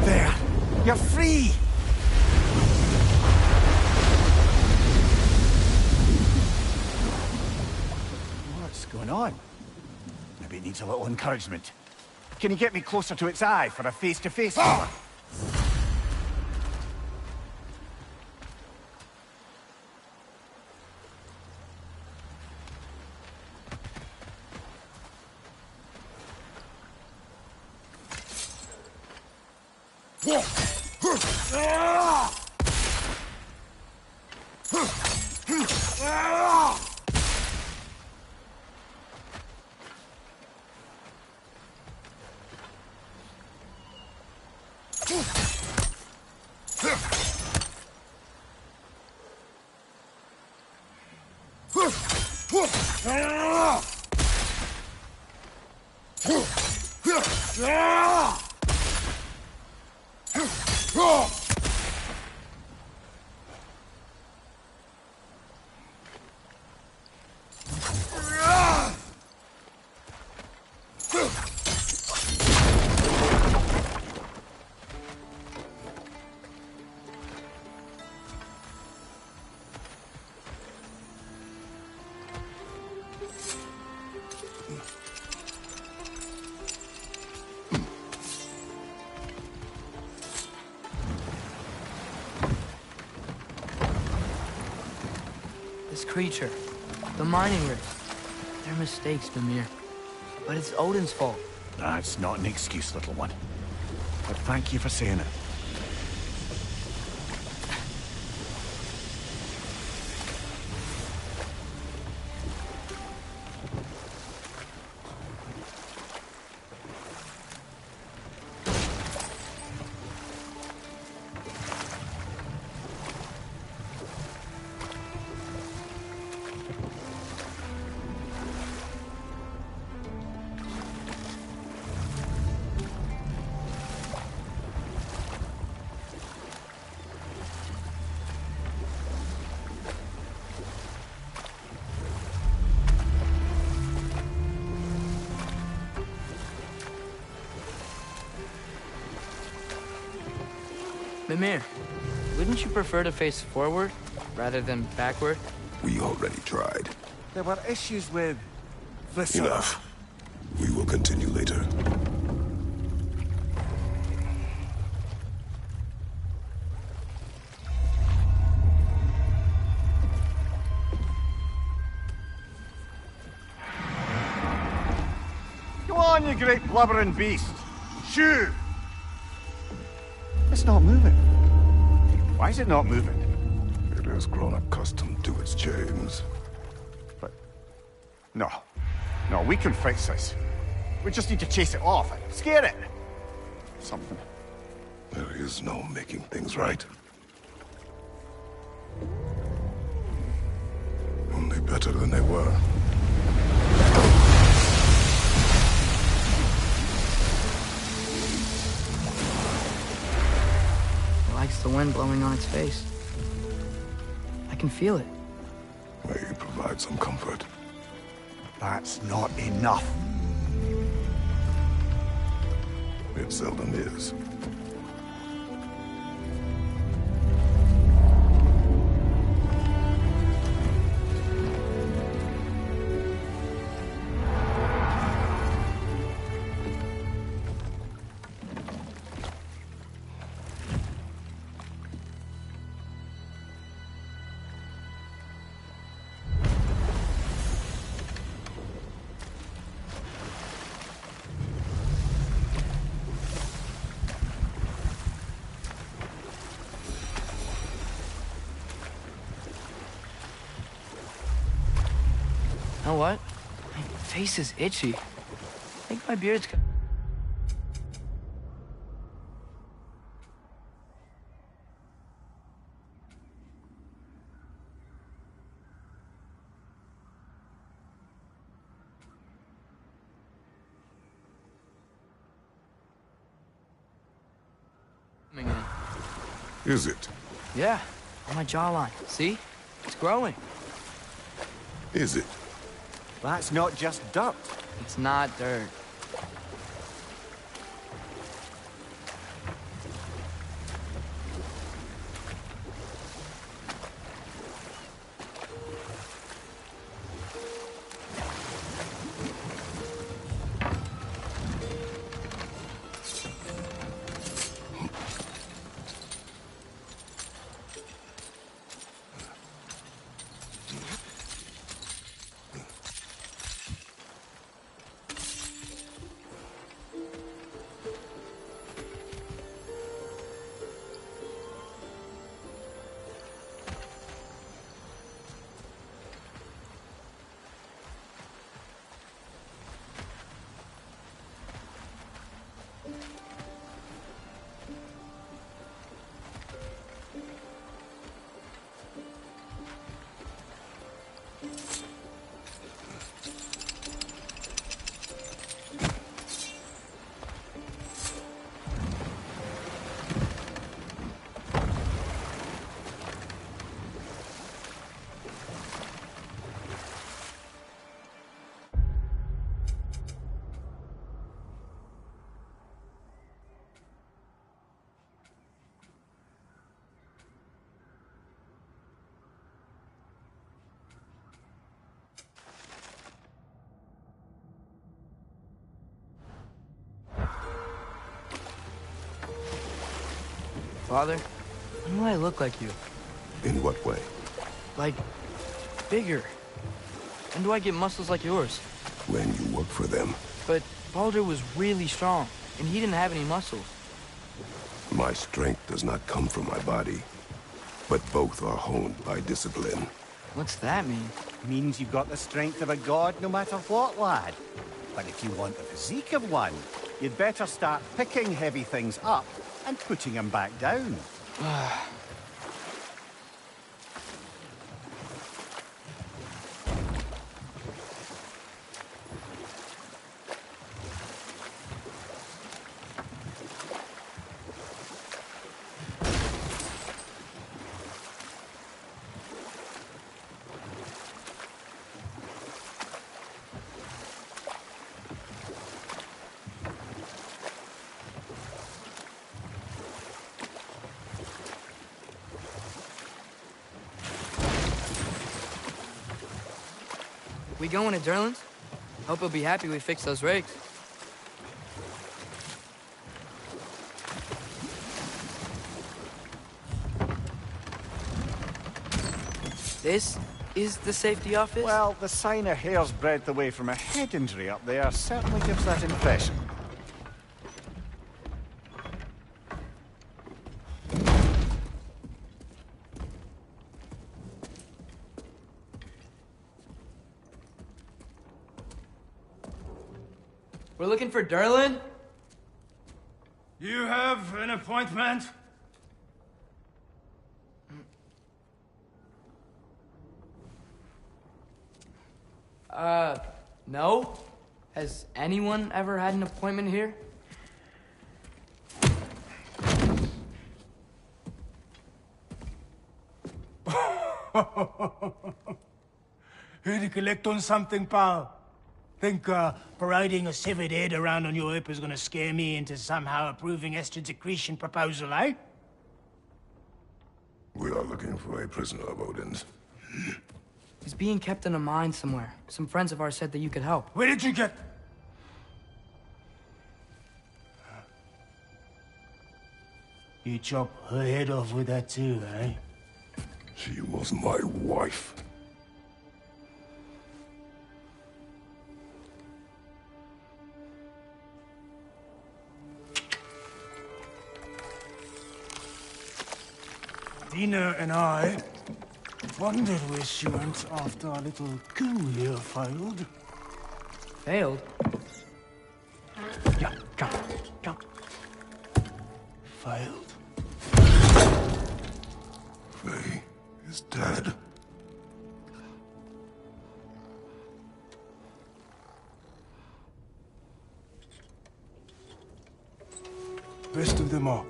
There! You're free! What's going on? Maybe it needs a little encouragement. Can you get me closer to its eye for a face-to-face? This creature, the mining rigs, they're mistakes, Mimir. But it's Odin's fault. That's not an excuse, little one. But thank you for saying it. Mimir, wouldn't you prefer to face forward rather than backward? We already tried. There were issues with... this... Enough. We will continue later. Go on, you great blubbering beast! Shoo! It's not moving. Why is it not moving? It has grown accustomed to its chains. But... No. No, we can fix this. We just need to chase it off and scare it. Something. There is no making things right. Only better than they were. It likes the wind blowing on its face. I can feel it. May you provide some comfort. That's not enough. It seldom is. You know what? My face is itchy. I think my beard's... Again. Is it? Yeah, on my jawline. See? It's growing. Is it? That's not just dirt. It's not dirt. Father, when will I look like you? In what way? Like, bigger. When do I get muscles like yours? When you work for them. But Baldur was really strong, and he didn't have any muscles. My strength does not come from my body, but both are honed by discipline. What's that mean? Means you've got the strength of a god no matter what, lad. But if you want the physique of one, you'd better start picking heavy things up and putting them back down. We going to Durlin's? Hope he'll be happy we fixed those rigs. This is the safety office? Well, the sign a hair's breadth away from a head injury up there certainly gives that impression. We're looking for Durlin? You have an appointment? No? Has anyone ever had an appointment here? Here to collect on something, pal? Think parading a severed head around on your hip is gonna scare me into somehow approving Esther's accretion proposal, eh? We are looking for a prisoner of Odin's. He's being kept in a mine somewhere. Some friends of ours said that you could help. Where did you get... You chop her head off with that too, eh? She was my wife. Dina and I wondered where she went after our little coup here failed. Failed? Yeah, come. Failed. Faye is dead. Best of them all.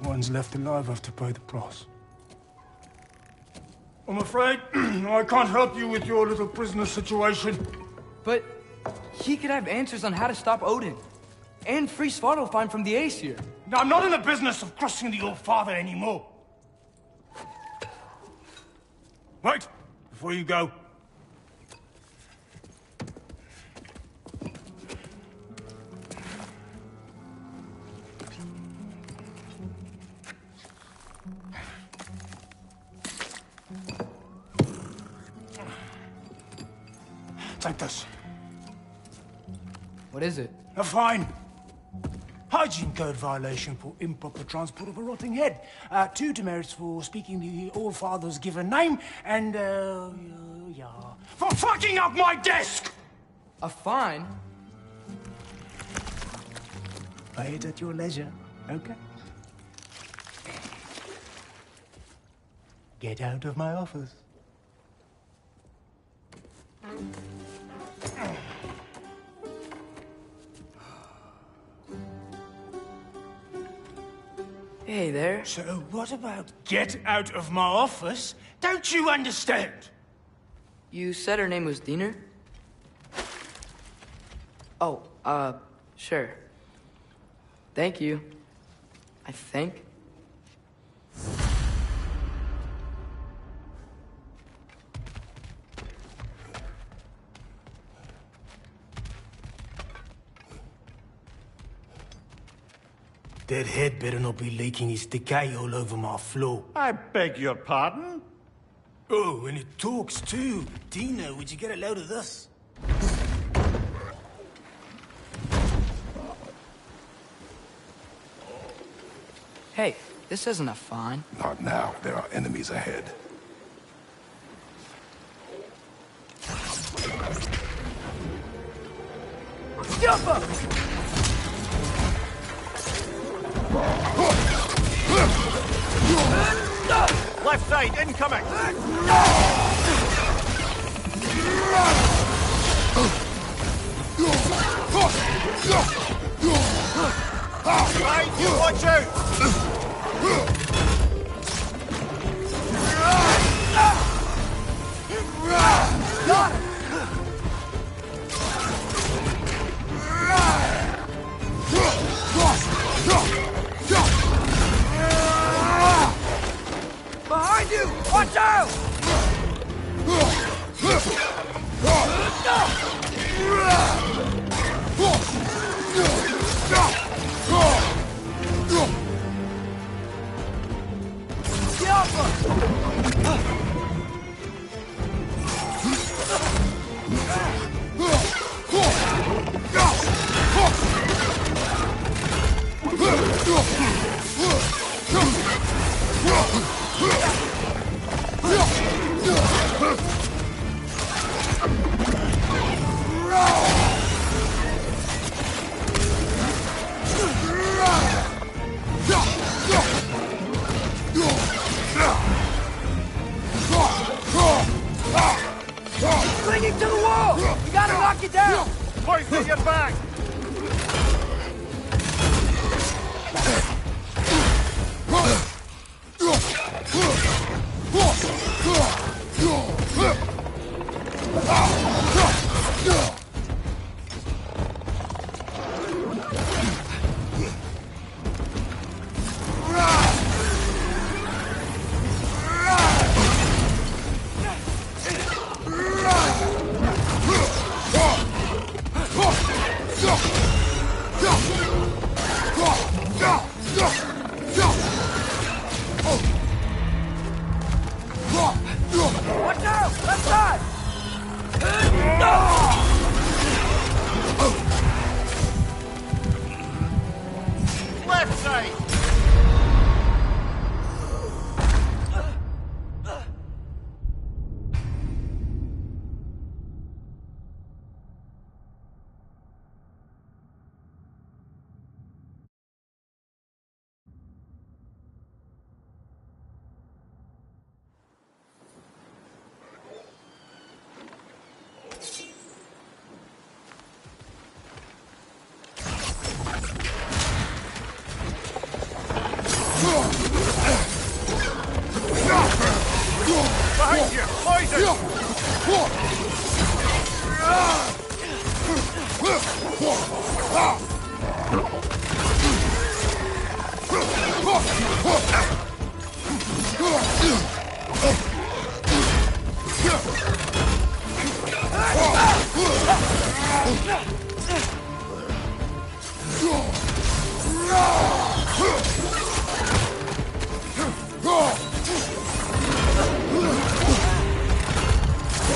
One's left alive have to pay the price. I'm afraid I can't help you with your little prisoner situation. But he could have answers on how to stop Odin. And free Svartalfheim from the Aesir. Now, I'm not in the business of crossing the old father anymore. Wait, before you go. Take this. What is it? A fine. Hygiene code violation for improper transport of a rotting head. 2 demerits for speaking the All-Father's given name, and, yeah. For fucking up my desk! A fine? Pay it at your leisure, okay? Get out of my office. Hey there. So what about get out of my office? Don't you understand? You said her name was Diener? Oh, sure. Thank you. I think. That head better not be leaking his decay all over my floor. I beg your pardon? Oh, and it talks too. Dino, would you get a load of this? Hey, this isn't a fine. Not now. There are enemies ahead. Jump up! Left side, incoming! Right, you watch out! Got it! Behind you! Watch out! Left side! Behind you! Poison!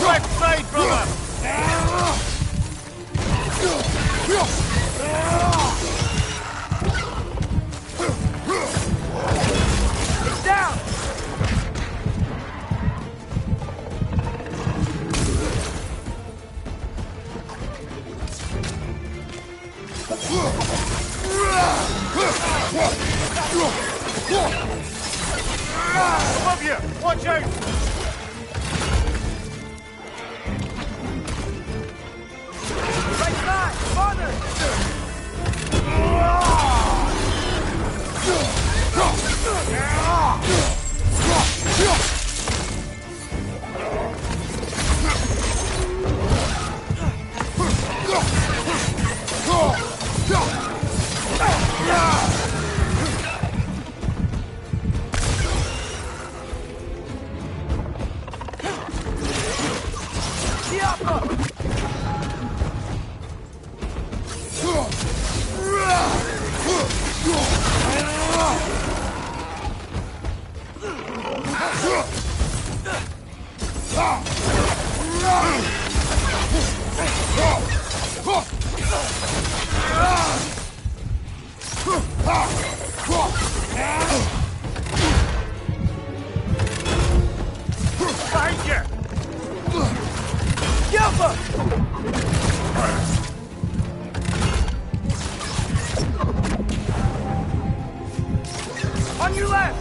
Left side, brother! It's down! Above you! Watch out! Right side! Farther! Behind you! On your left!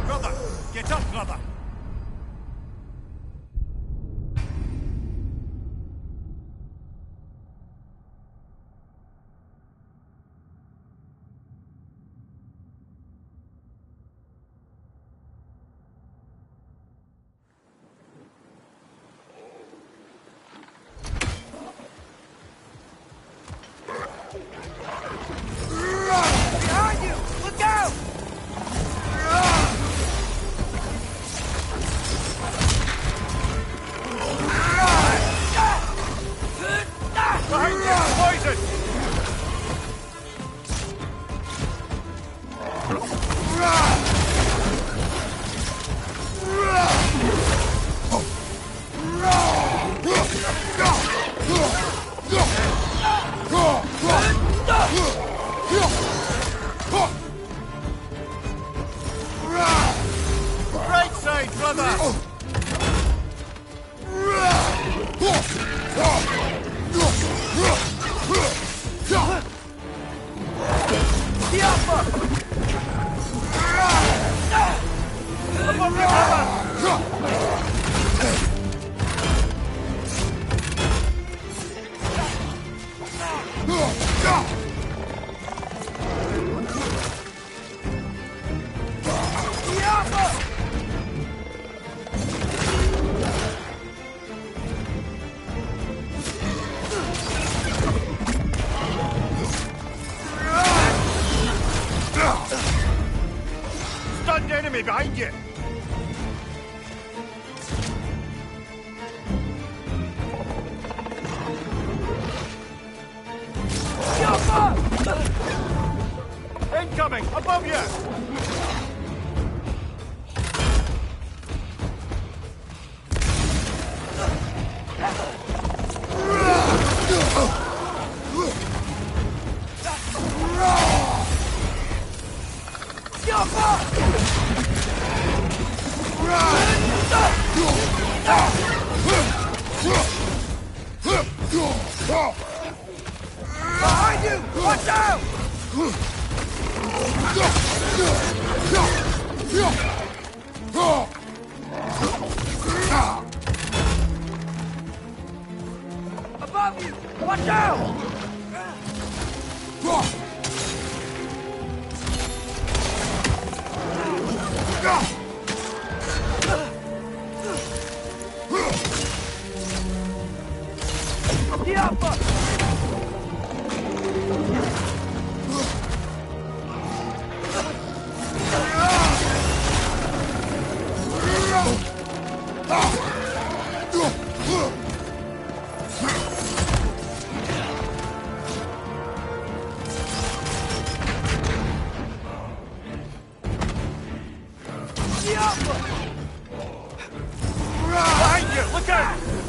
Brother! Get up, brother! Behind you! Look out! Behind you! Poison! Right side, brother! The Alpha! Above you, brother! The Alpha! Stunned enemy behind you! The Alpha! Incoming! Above you! Behind you! Watch out! Above you! Watch out! Behind you! Look out!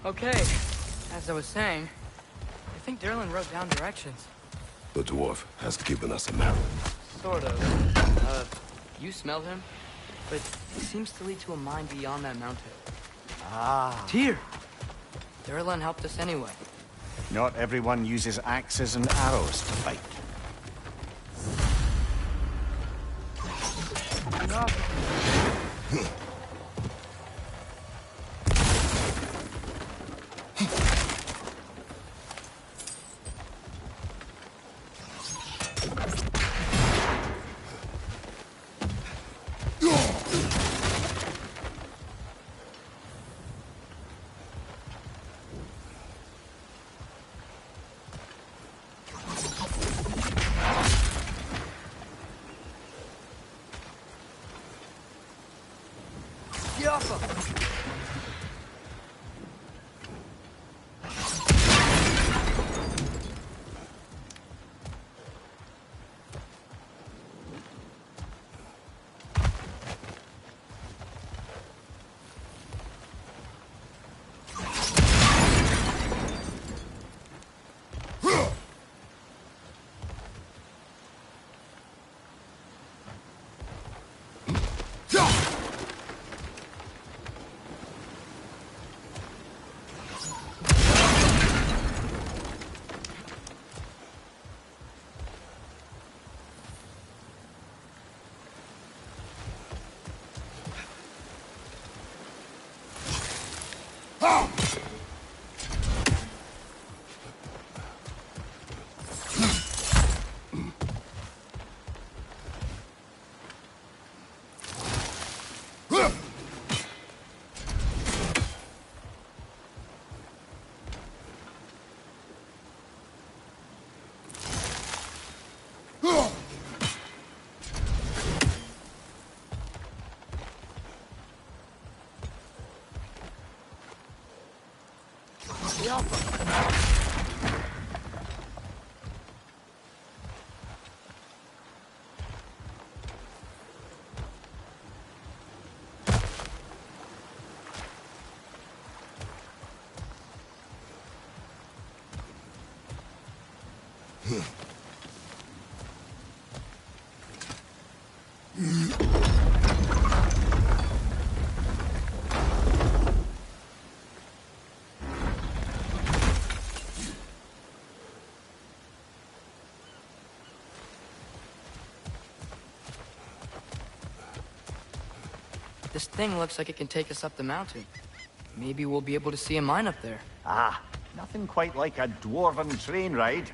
Okay, as I was saying, I think Derlin wrote down directions. The dwarf has given us a map. Sort of. You smell him? But it seems to lead to a mine beyond that mountain. Ah. Tyr! Derlin helped us anyway. Not everyone uses axes and arrows to fight. This thing looks like it can take us up the mountain. Maybe we'll be able to see a mine up there. Ah, nothing quite like a dwarven train ride.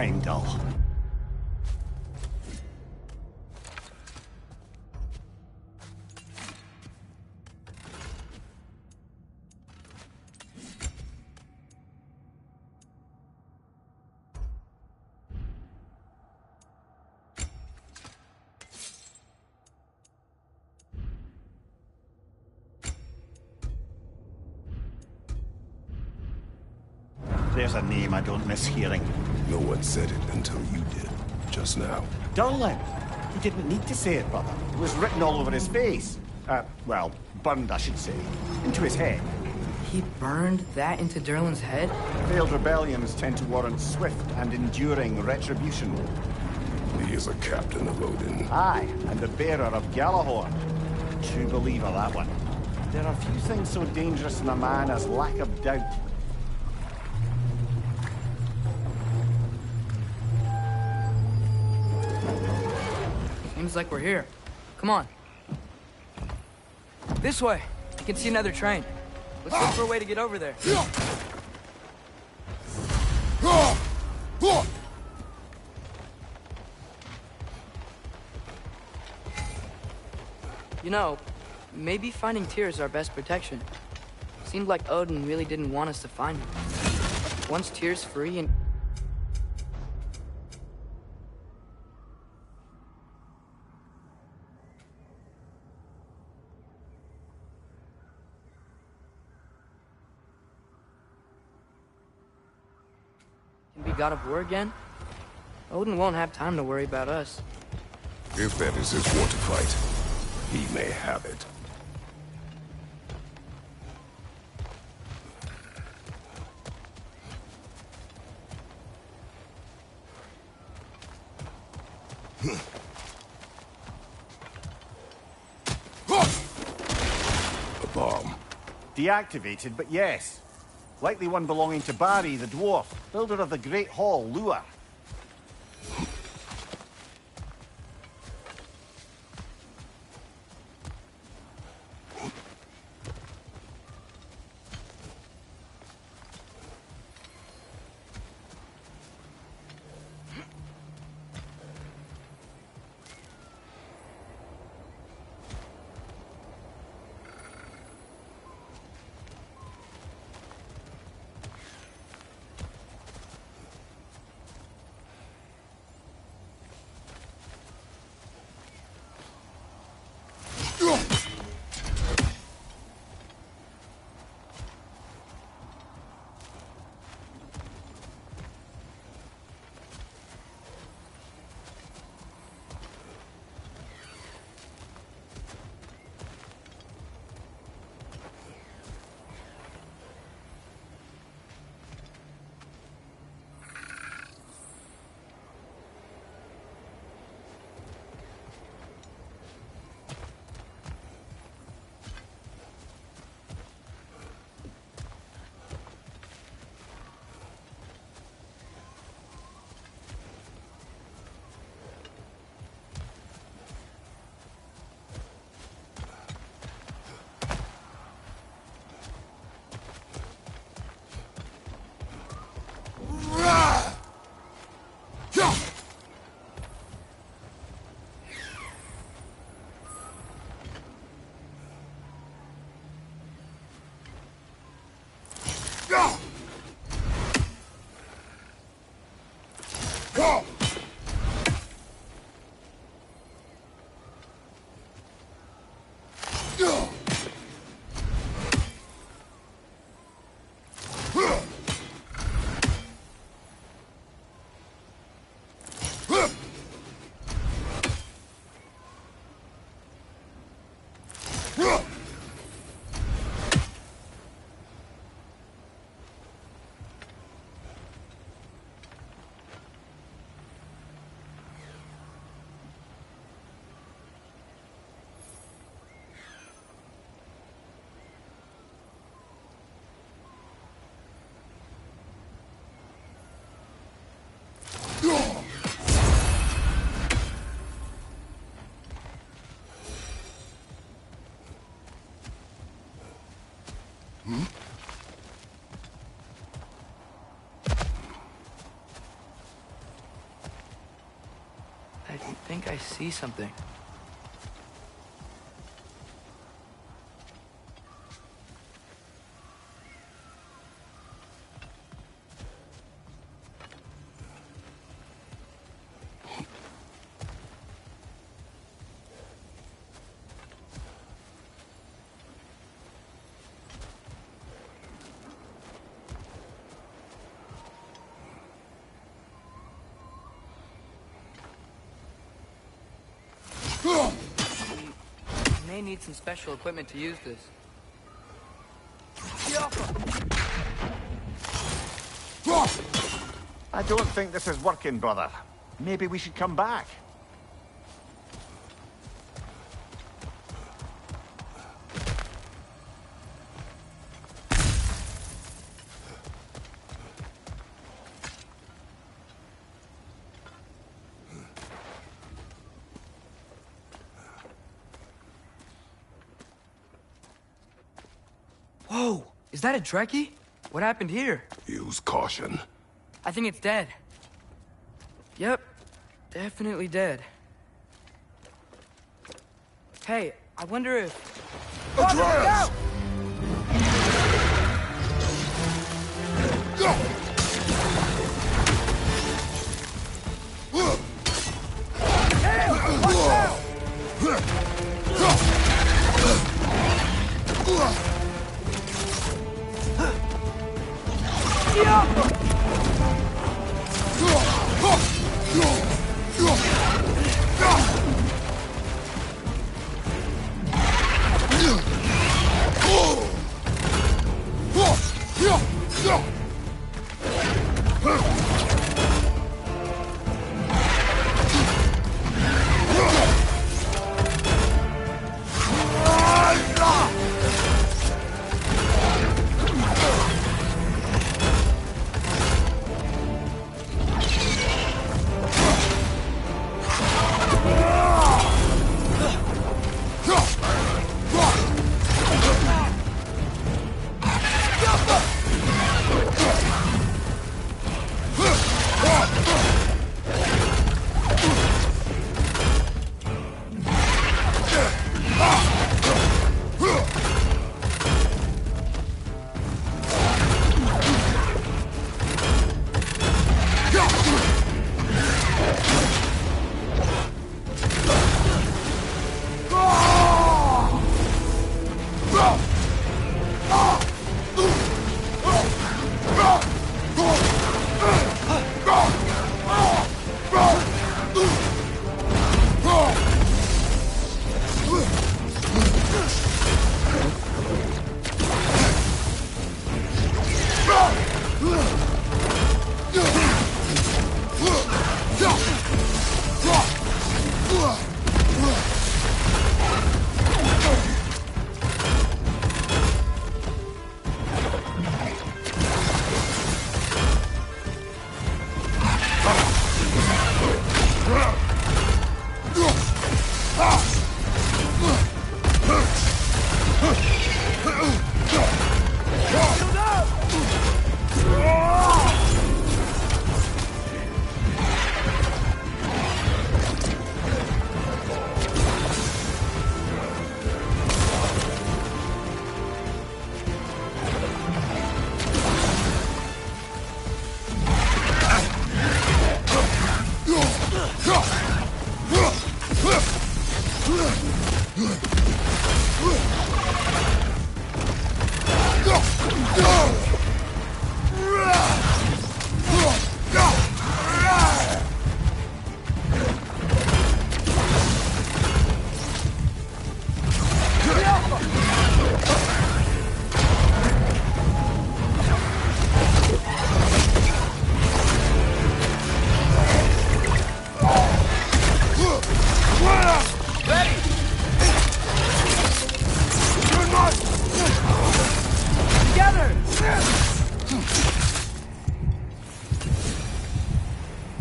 Heimdall. There's a name I don't miss hearing. No one said it until you did, just now. Durlin! He didn't need to say it, brother. It was written all over his face. Well, burned, I should say. Into his head. He burned that into Durlin's head? Failed rebellions tend to warrant swift and enduring retribution. He is a captain of Odin. Aye, and the bearer of Galahorn. True believer, that one. There are few things so dangerous in a man as lack of doubt. Seems like we're here. Come on. This way. I can see another train. Let's look for a way to get over there. You know, maybe finding Tyr is our best protection. Seemed like Odin really didn't want us to find him. Once Tyr's free and... can be god of war again, Odin won't have time to worry about us. If that is his war to fight, he may have it. A bomb. Deactivated, but yes. Likely one belonging to Barry, the dwarf, builder of the Great Hall, Lua. I think I see something. We may need some special equipment to use this. I don't think this is working, brother. Maybe we should come back. Whoa! Is that a Trekkie? What happened here? Use caution. I think it's dead. Yep. Definitely dead. Hey, I wonder if... Atreus! Go! Hey! Watch out!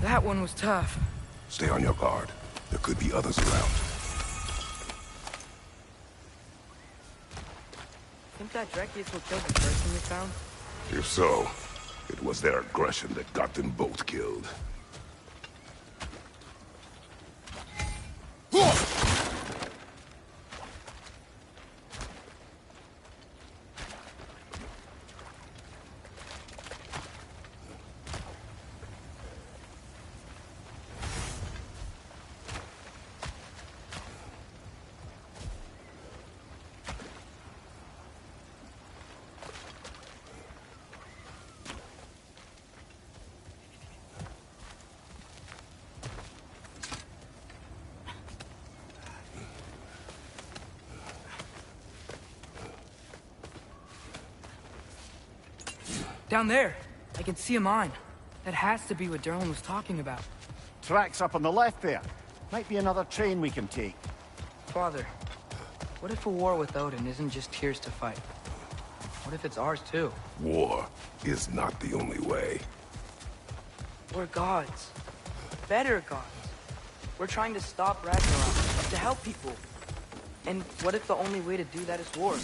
That one was tough. Stay on your guard. There could be others around. Think that Trekkie is who killed the person we found? If so, it was their aggression that got them both killed. Down there. I can see a mine. That has to be what Derlin was talking about. Tracks up on the left there. Might be another train we can take. Father, what if a war with Odin isn't just Tyr's to fight? What if it's ours too? War is not the only way. We're gods. Better gods. We're trying to stop Ragnarok, to help people. And what if the only way to do that is war?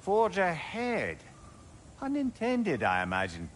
Forge ahead. Unintended, I imagine.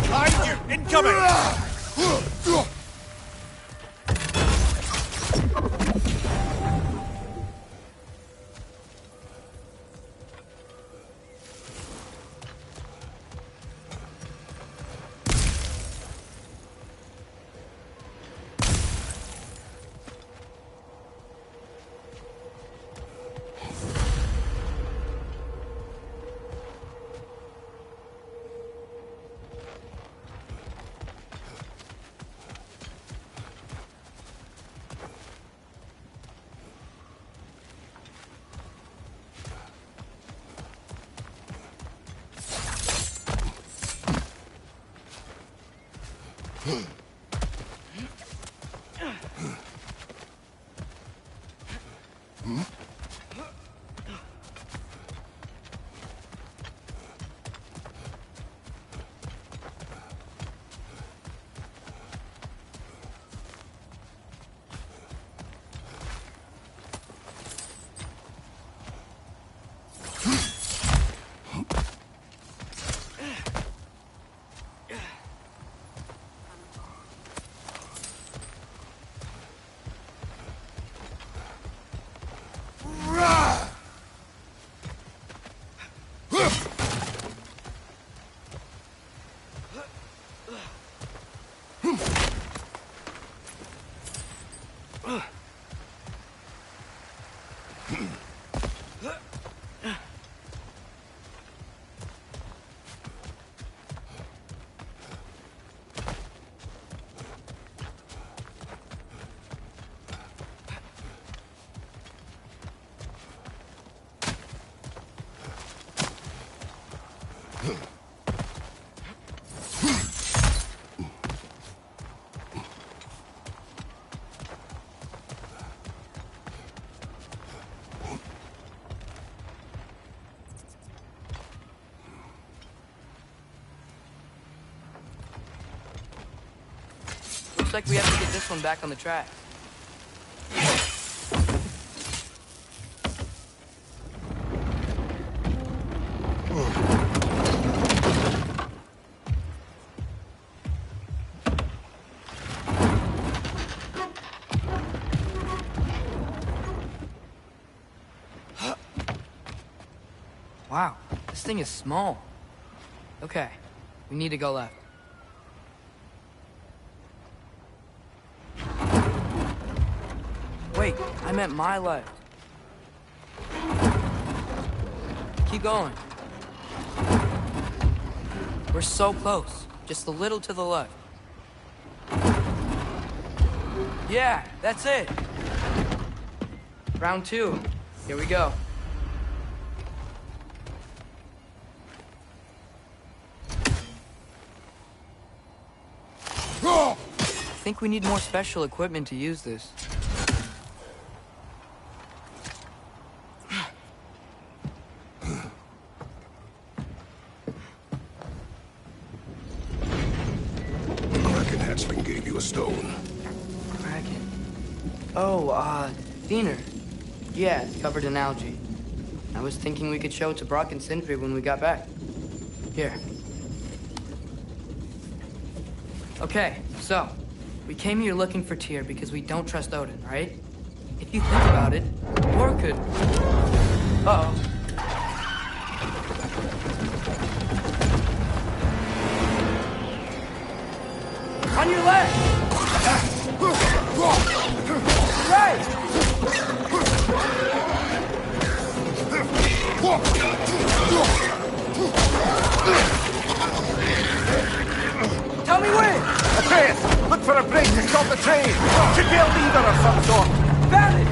Behind you! Incoming! like we have to get this one back on the track. Wow, this thing is small. Okay, we need to go left. Wait, I meant my left. Keep going. We're so close. Just a little to the left. Yeah, that's it. Round 2. Here we go. I think we need more special equipment to use this. Kraken hatchling gave you a stone. Kraken. Oh, Diener. Yeah, it's covered in algae. I was thinking we could show it to Brock and Sindri when we got back. Here. Okay, so, we came here looking for Tyr because we don't trust Odin, right? If you think about it, War could... Uh-oh. On your left! Right! Tell me when! Atreus, look for a brake to stop the train! Should be a lever of some sort! Found it!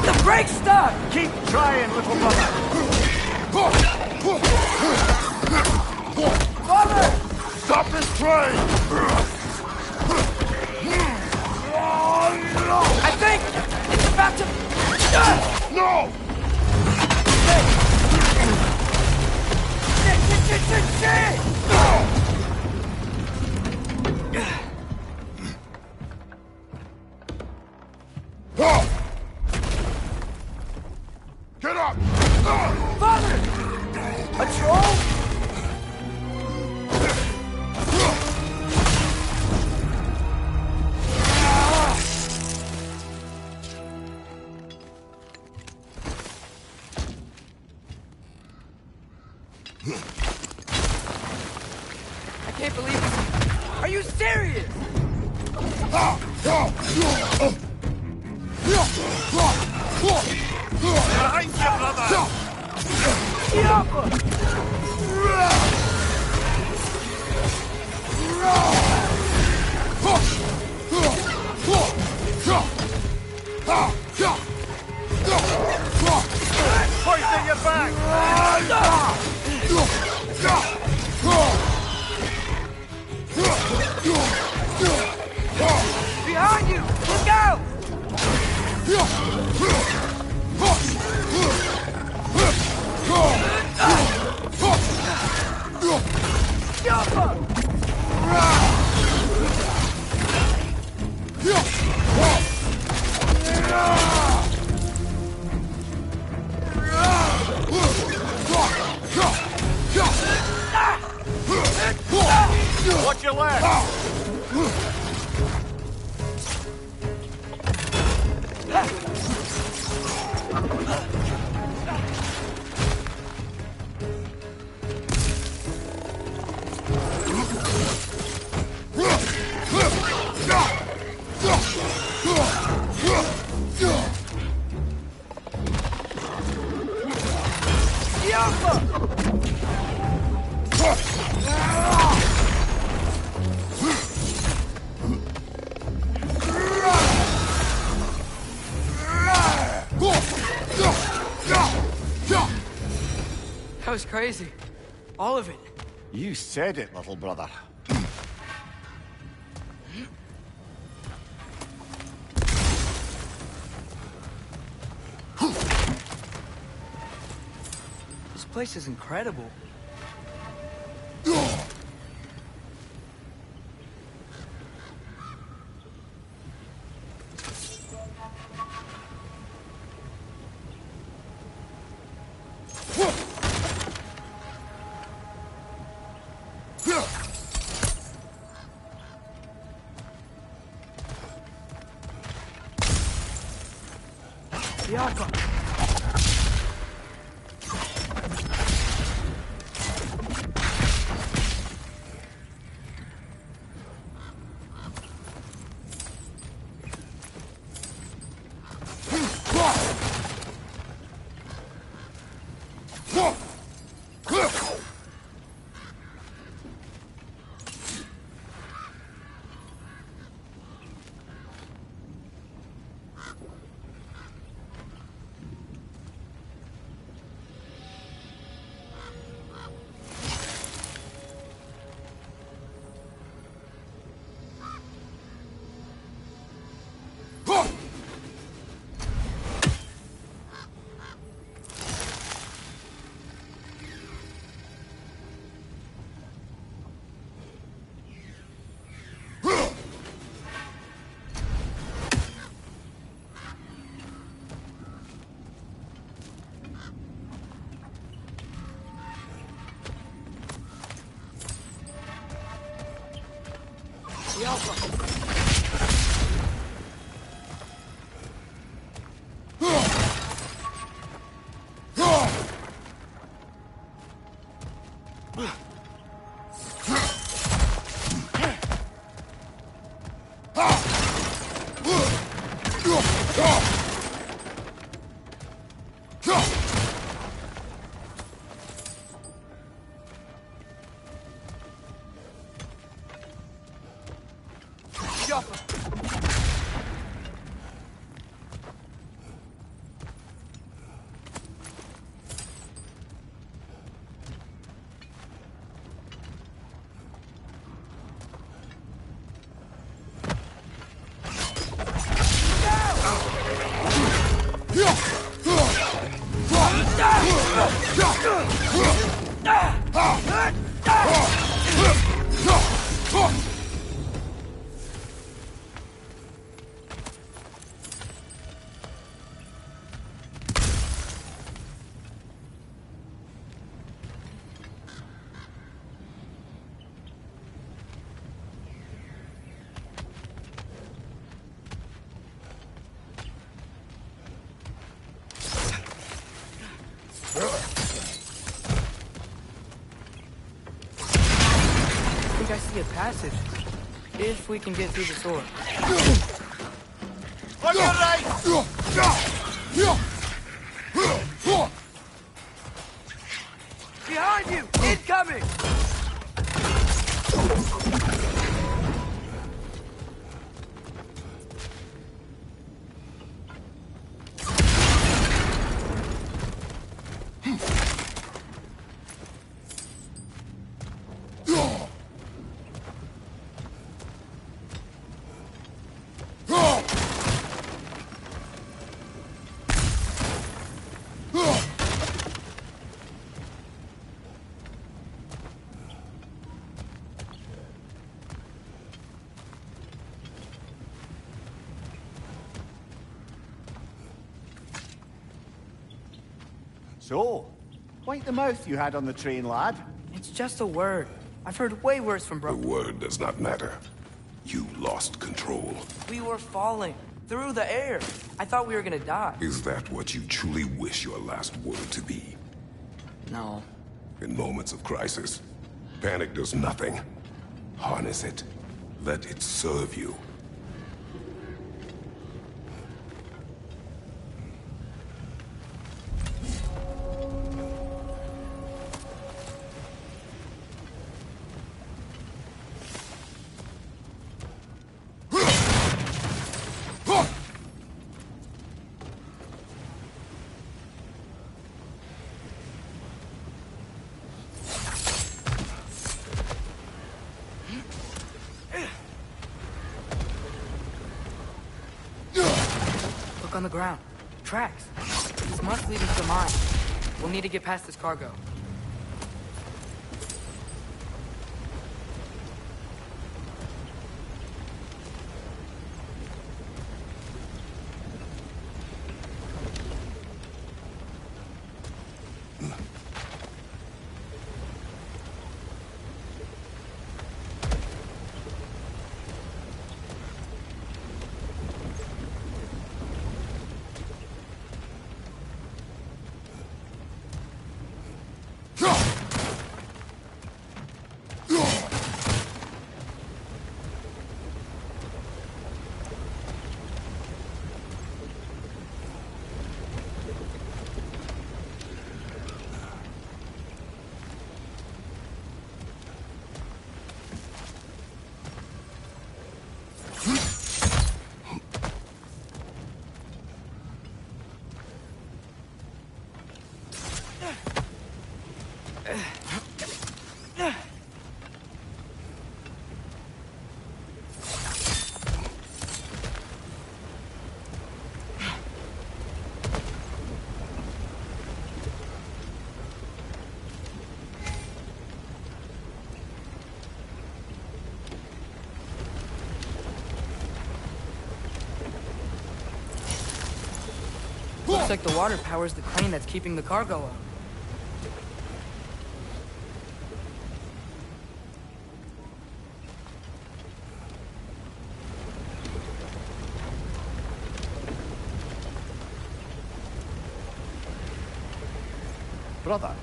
The brake's stuck! Keep trying, little brother! Father! Stop this train! I think it's about to... No! Shit! Get up! Father! A troll? I can't believe it. Are you serious? Behind you, brother! Poison your back! Behind you! Look out! Watch your left! That was crazy. All of it. You said it, little brother. This place is incredible. I see a passage. If we can get through the sword. On your right! Behind you! Incoming! So, quite the mouth you had on the train, lad. It's just a word. I've heard way worse from The word does not matter. You lost control. We were falling through the air. I thought we were gonna die. Is that what you truly wish your last word to be? No. In moments of crisis, panic does nothing. Harness it. Let it serve you. On the ground. Tracks. This must lead into the mine. We'll need to get past this cargo. Looks like the water powers the crane that's keeping the cargo up. Brother,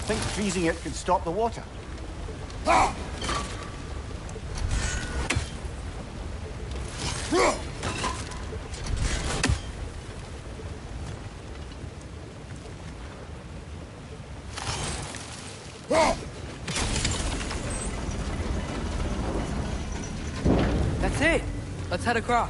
think freezing it could stop the water? That's it! Let's head across.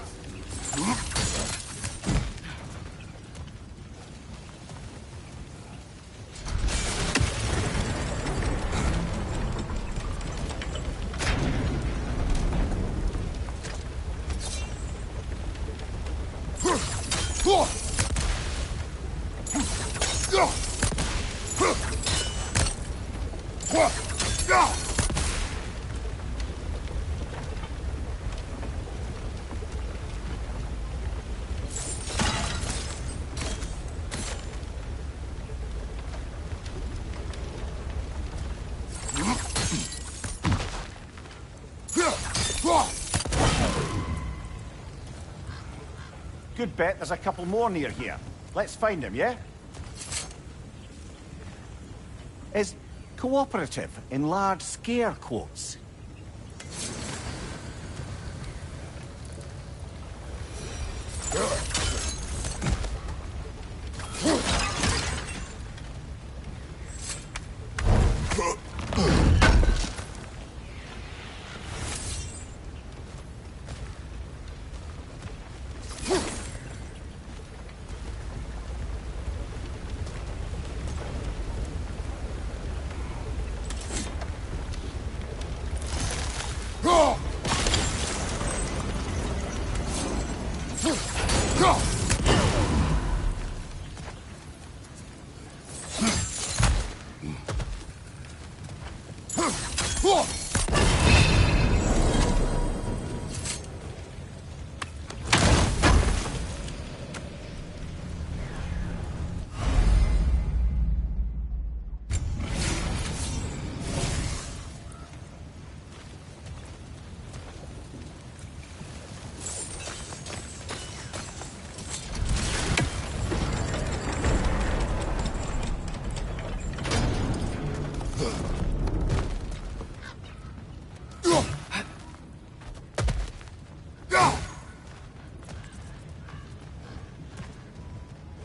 Good bet there's a couple more near here. Let's find them, yeah? Is cooperative in large scare quotes?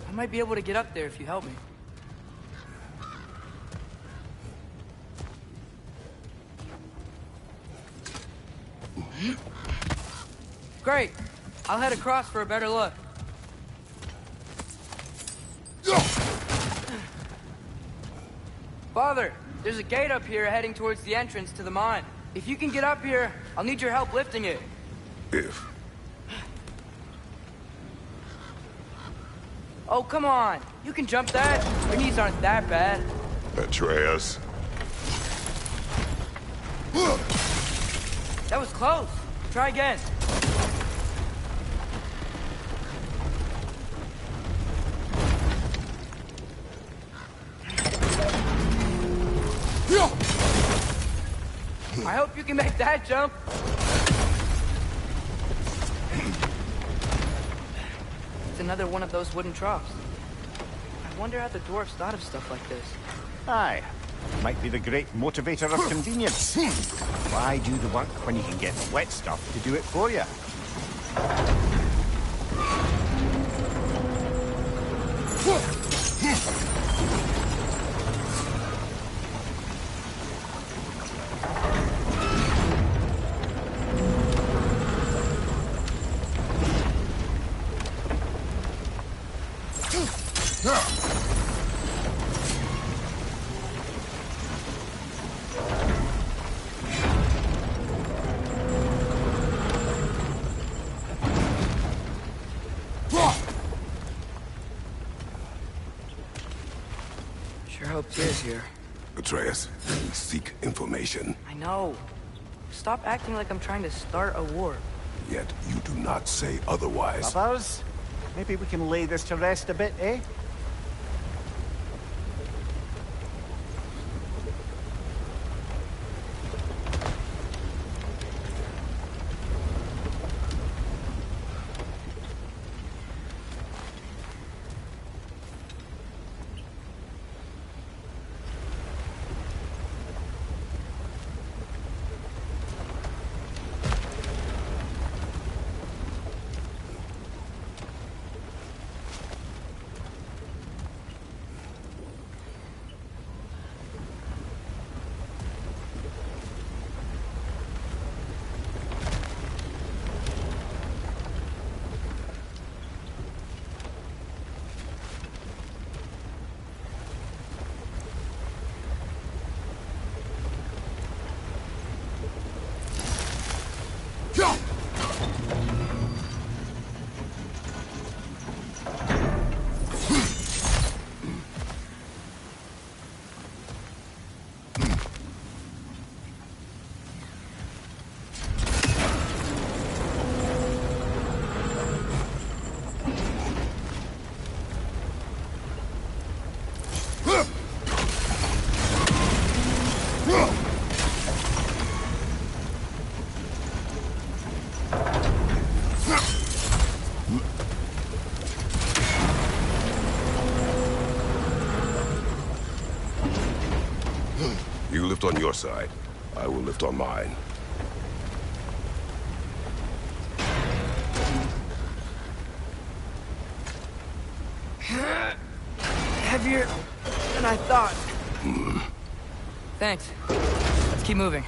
I might be able to get up there if you help me. Great. I'll head across for a better look. Father, there's a gate up here heading towards the entrance to the mine. If you can get up here, I'll need your help lifting it. If. Oh, come on. You can jump that. Your knees aren't that bad. Atreus. That was close. Try again. I hope you can make that jump. It's another one of those wooden troughs. I wonder how the dwarves thought of stuff like this. Aye. Might be the great motivator of convenience. Why do the work when you can get wet stuff to do it for you? Sure hope Tyr's here. Atreus, we seek information. I know. Stop acting like I'm trying to start a war. Yet you do not say otherwise. Others? Maybe we can lay this to rest a bit, eh? You lift on your side. I will lift on mine. Heavier than I thought. Thanks. Let's keep moving.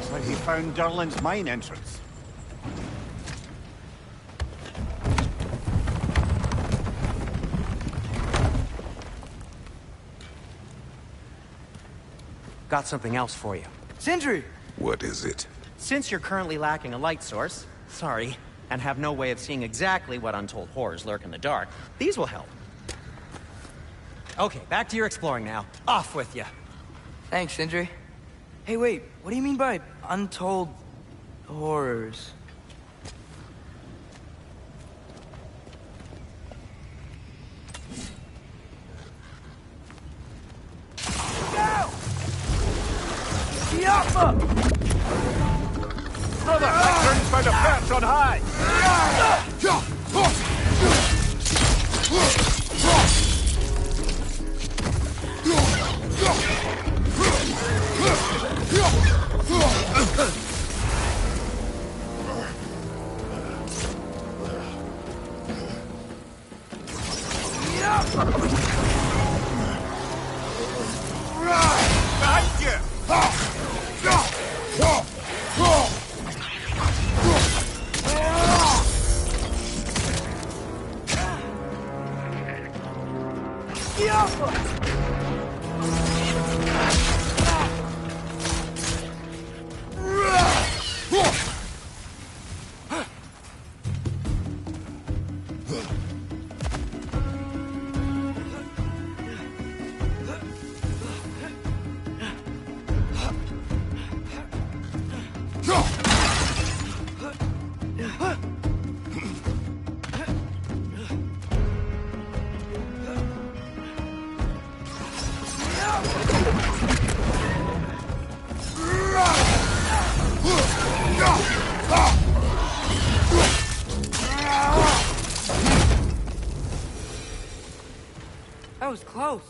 Looks like he found Durlin's mine entrance. Got something else for you. Sindri! What is it? Since you're currently lacking a light source, sorry, and have no way of seeing exactly what untold horrors lurk in the dark, these will help. Okay, back to your exploring now. Off with you. Thanks, Sindri. Hey, wait, what do you mean by untold horrors? Go! Yoppa! Brother, Turns found a perch on high! Behind you! That was close.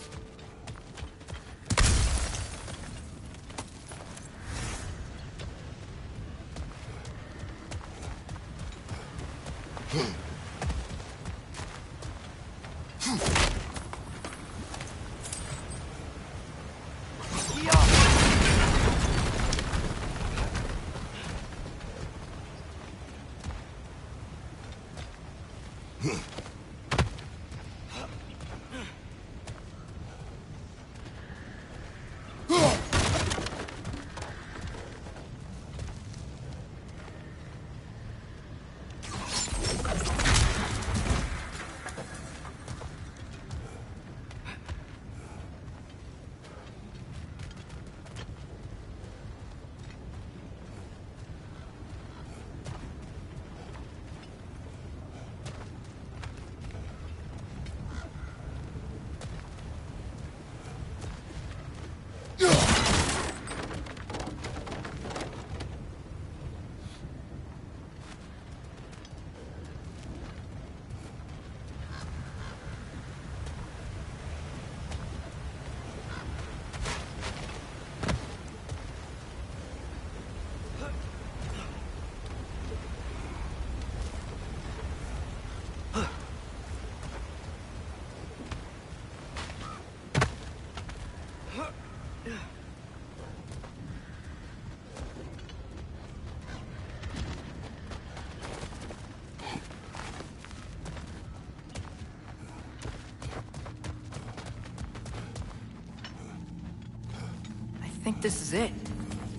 I think this is it.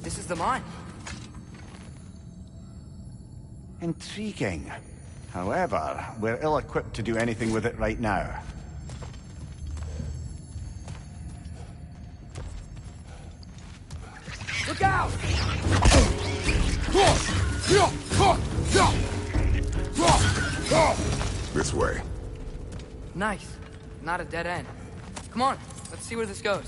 This is the mine. Intriguing. However, we're ill-equipped to do anything with it right now. Look out! This way. Nice. Not a dead end. Come on, let's see where this goes.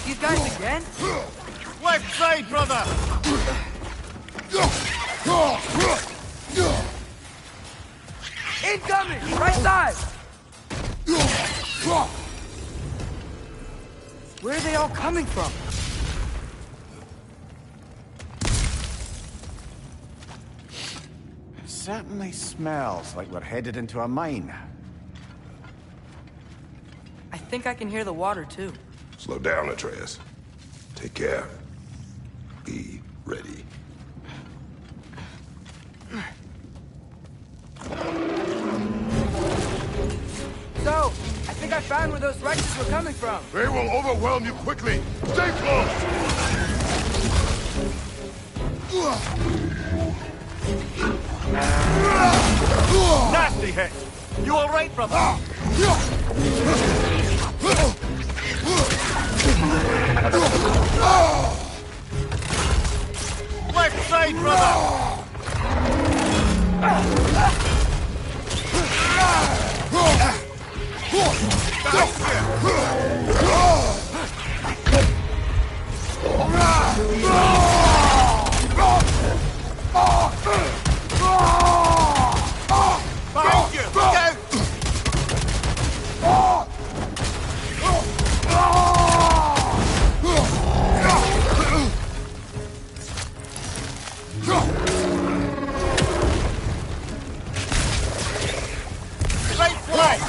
These guys again? Left side, brother! Incoming! Right side! Where are they all coming from? It certainly smells like we're headed into a mine. I think I can hear the water, too. Slow down, Atreus. Take care. Be ready. So, I think I found where those righteous were coming from. They will overwhelm you quickly. Stay close! Nasty hit! You all right, brother? Left side, brother! Behind you! Look out! Right flank!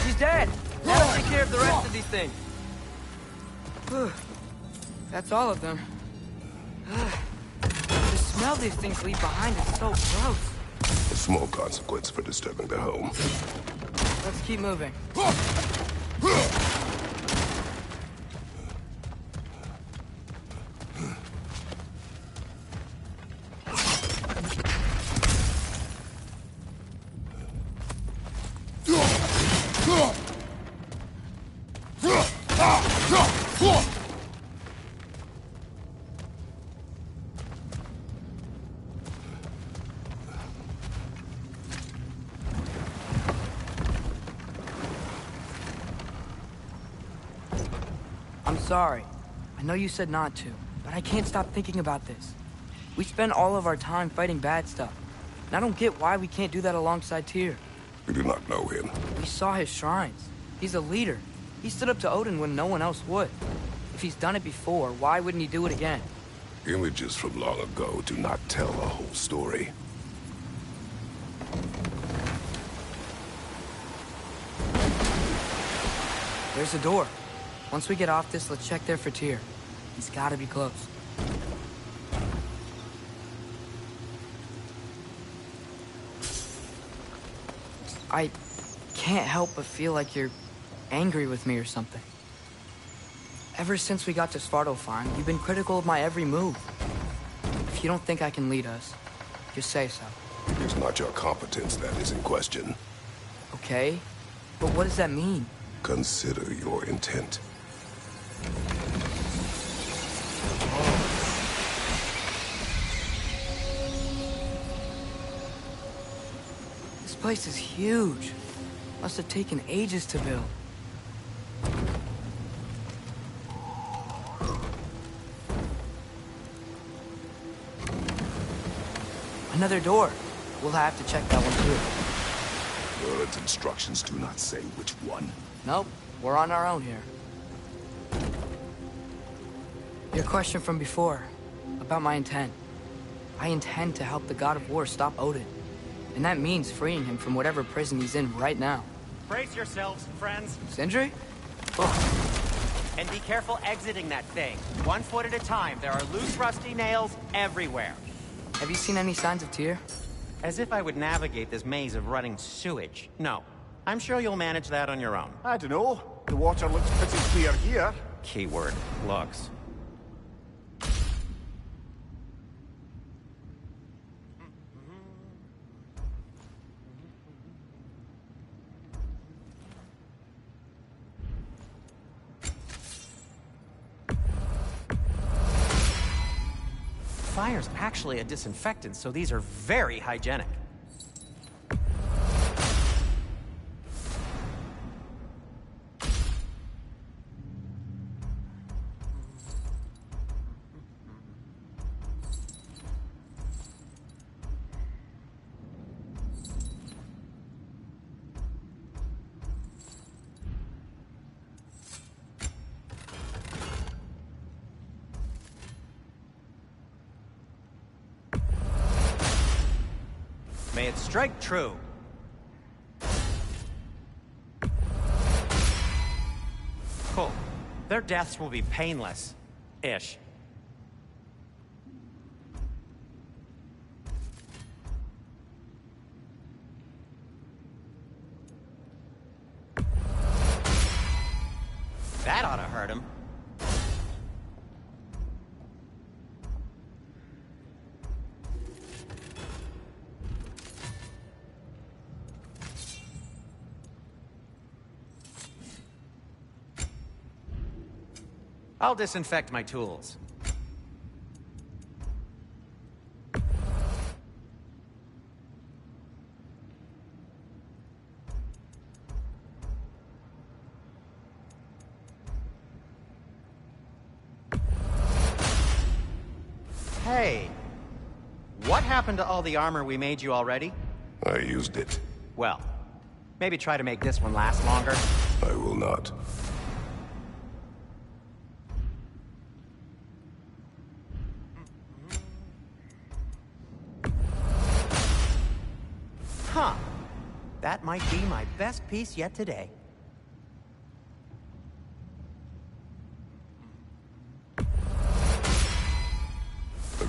He's dead! That'll take care of the rest of these things. That's all of them. The smell these things leave behind is so gross. A small consequence for disturbing their home. Let's keep moving. I'm sorry. I know you said not to, but I can't stop thinking about this. We spend all of our time fighting bad stuff, and I don't get why we can't do that alongside Tyr. We do not know him. We saw his shrines. He's a leader. He stood up to Odin when no one else would. If he's done it before, why wouldn't he do it again? Images from long ago do not tell a whole story. There's a door. Once we get off this, let's check there for Tyr. He's gotta be close. I can't help but feel like you're angry with me or something. Ever since we got to Svartalfheim, you've been critical of my every move. If you don't think I can lead us, just say so. It's not your competence that is in question. Okay, but what does that mean? Consider your intent. This place is huge. Must have taken ages to build. Another door. We'll have to check that one too. Word's instructions do not say which one. Nope, we're on our own here. Your question from before, about my intent. I intend to help the God of War stop Odin. And that means freeing him from whatever prison he's in right now. Brace yourselves, friends. Sindri? And be careful exiting that thing. 1 foot at a time. There are loose, rusty nails everywhere. Have you seen any signs of Tyr? As if I would navigate this maze of running sewage. No. I'm sure you'll manage that on your own. I don't know. The water looks pretty clear here. Keyword, looks. Fire's actually a disinfectant, so these are very hygienic. May it strike true. Cool. Their deaths will be painless-ish. That ought to hurt him. I'll disinfect my tools. Hey, what happened to all the armor we made you already? I used it. Well, maybe try to make this one last longer. I will not. Huh. That might be my best piece yet today.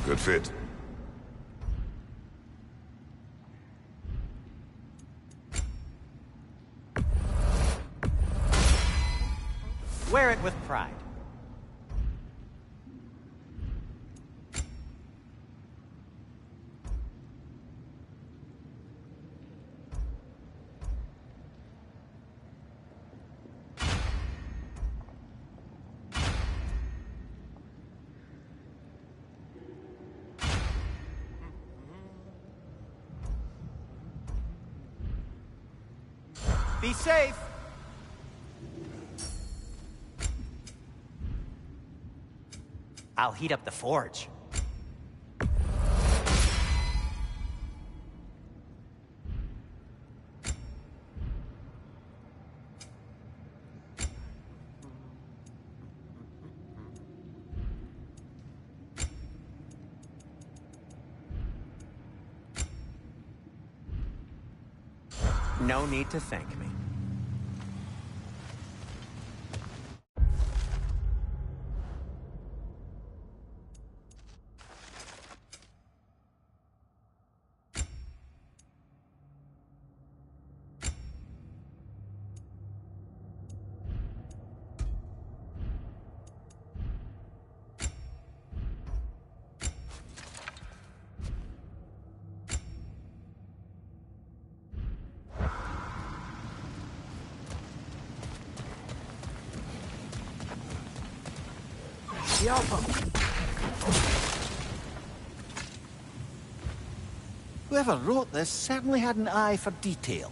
Good fit. Wear it with pride. Be safe. I'll heat up the forge. No need to thank me. Whoever wrote this certainly had an eye for detail.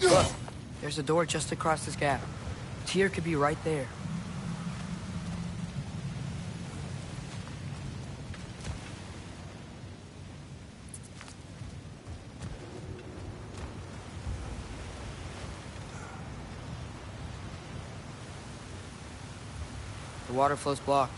Look, there's a door just across this gap. Tyr could be right there. The water flow's blocked.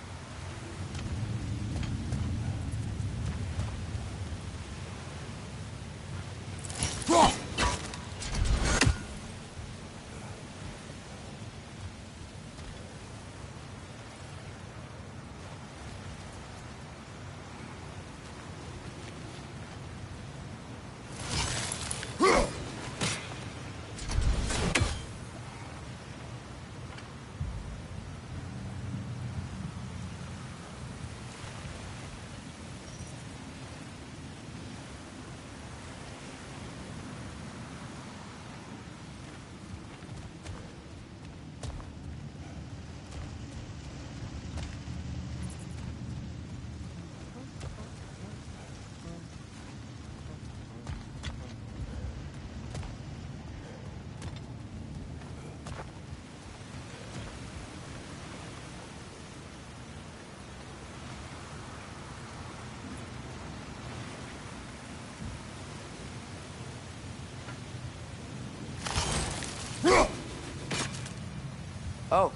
Oh,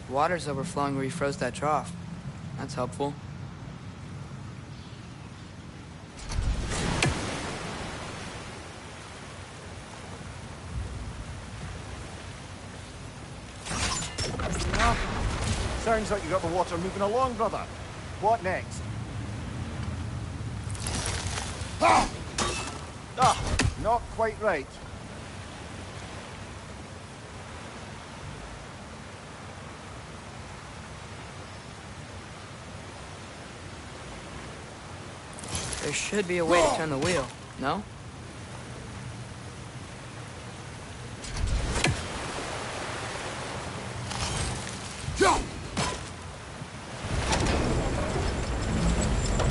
water's overflowing where you froze that trough. That's helpful. Well, sounds like you got the water moving along, brother. What next? Ah, not quite right. There should be a way to turn the wheel, no?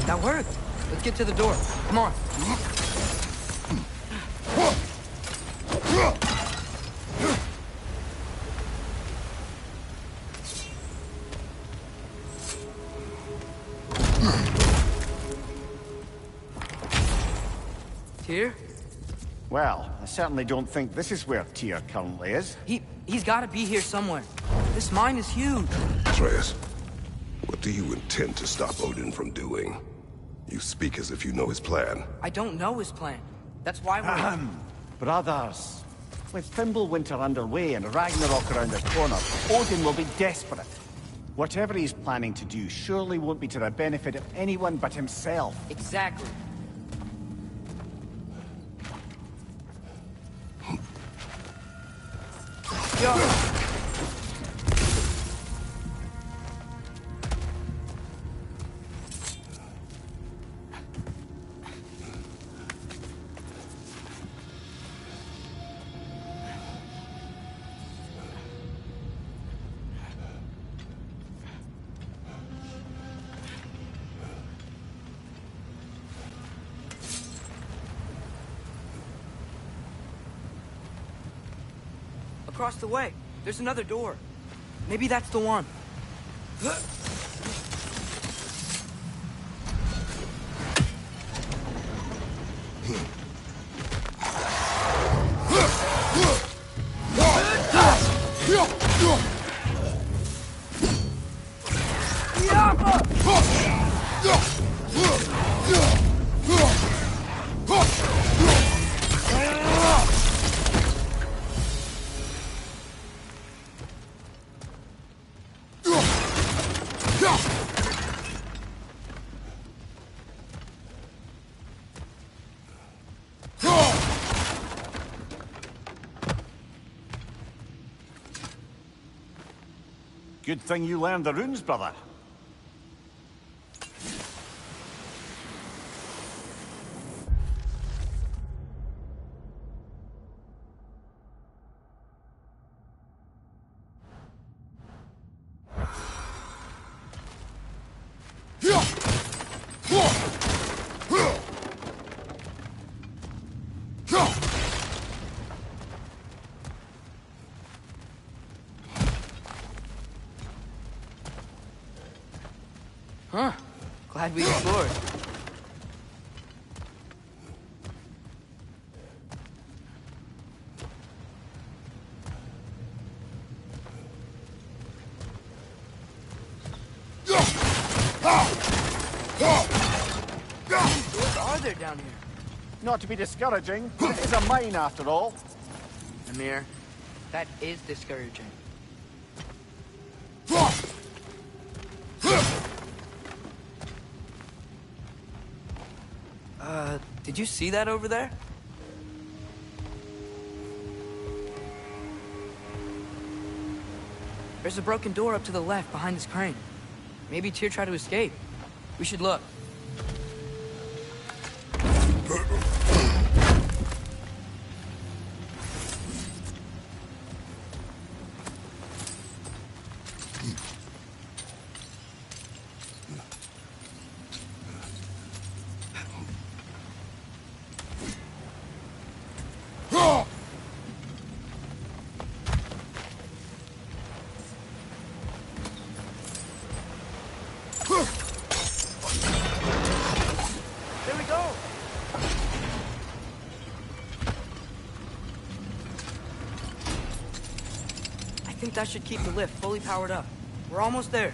That worked. Let's get to the door. Come on. Tyr? Well, I certainly don't think this is where Tyr currently is. He's got to be here somewhere. This mine is huge. Atreus, what do you intend to stop Odin from doing? You speak as if you know his plan. I don't know his plan. That's why we're... Brothers, with Fimbulwinter underway and Ragnarok around the corner, Odin will be desperate. Whatever he's planning to do surely won't be to the benefit of anyone but himself. Exactly. Yo! Across the way, there's another door. Maybe that's the one. Good thing you learned the runes, brother. Huh. Glad we explored. What are there down here? Not to be discouraging, but it is a mine after all. Amir, that is discouraging. Did you see that over there? There's a broken door up to the left behind this crane. Maybe Tyr tried to escape. We should look. I think that should keep the lift fully powered up. We're almost there.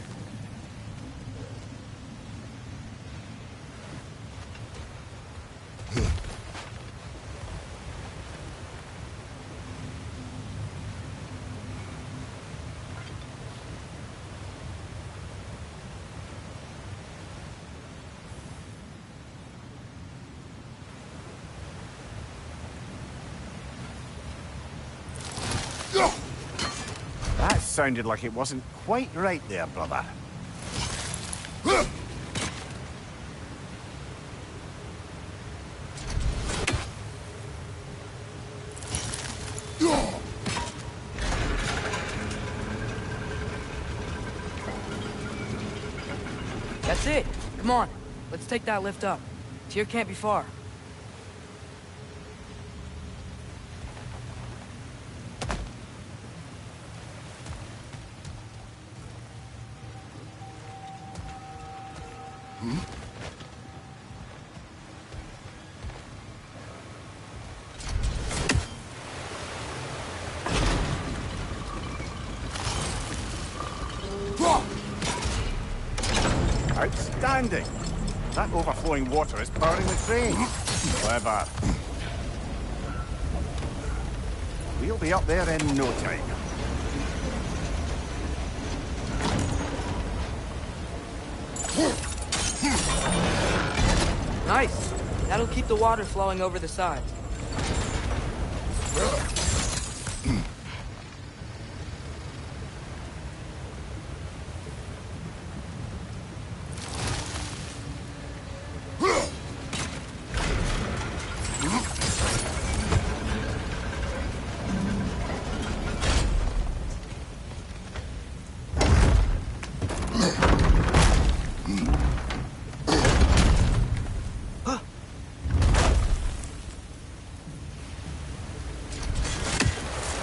That sounded like it wasn't quite right there, brother. That's it. Come on. Let's take that lift up. Tyr can't be far. landing. That overflowing water is powering the train. Clever. We'll be up there in no time. Nice. That'll keep the water flowing over the sides.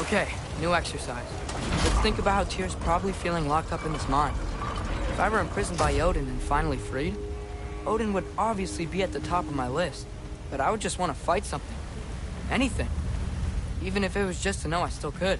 Okay, new exercise. Let's think about how Tyr's probably feeling locked up in this mine. If I were imprisoned by Odin and finally freed, Odin would obviously be at the top of my list. But I would just want to fight something. Anything. Even if it was just to know I still could.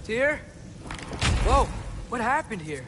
Tyr? Whoa, what happened here?